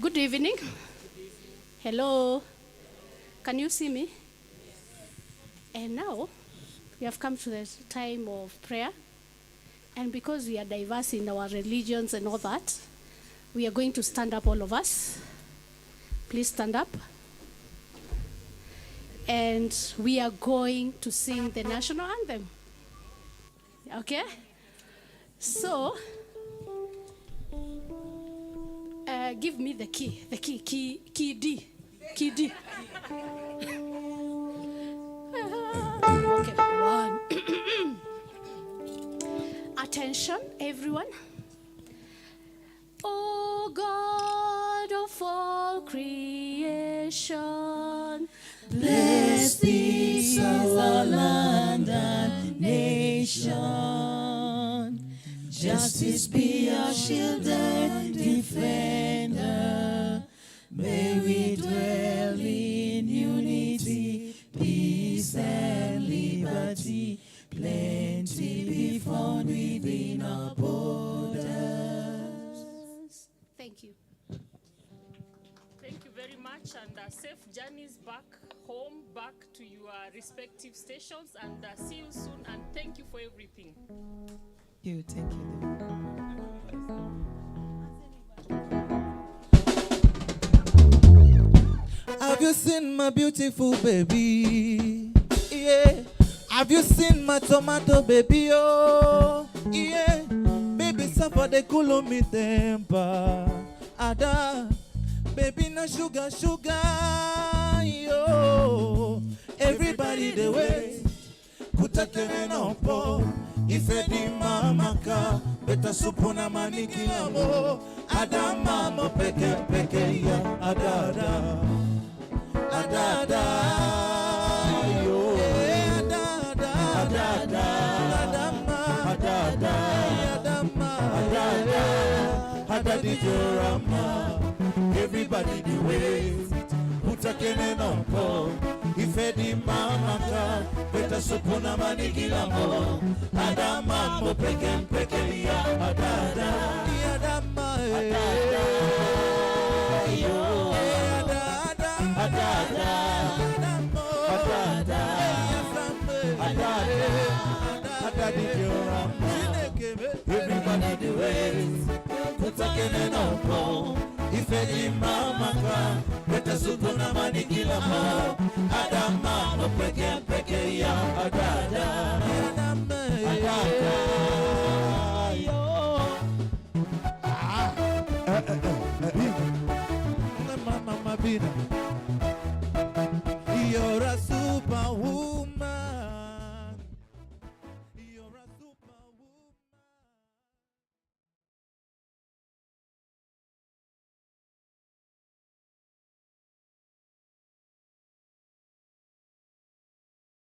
Good evening. Hello. Can you see me? And now we have come to the time of prayer. And because we are diverse in our religions and all that, we are going to stand up, all of us. Please stand up. And we are going to sing the national anthem. Okay? So, give me the key D. Okay, one. Attention, everyone. Oh God of all creation, Blessed is our land and nation. Justice be our shield and defender. May we dwell in unity, peace and liberty. Plenty be found within our borders. Thank you. Thank you very much, and safe journeys back home, back to your respective stations, and see you soon, and thank you for everything. Thank you. Have you seen my beautiful baby? Yeah. Have you seen my tomato baby? Oh, yeah. Baby, suffer the cool me temper. Ada, baby, no sugar, yo. Everybody the way. Kutakene no po. Ife di mamaka. Beta supuna maniki amo. Ada mama peke ya. Ada. Ada, yo. Ada di jorama. Everybody the way. Kutakene no po. Ife di mamaka. Beta supuna maniki amo. Ada mama peke ya. Ada. Yo. Everybody the way. Kutakene no po. Ife di mamaka. Beta supuna maniki amo. Ada mama peke ya. Ada. Yo. Mama bina. You're a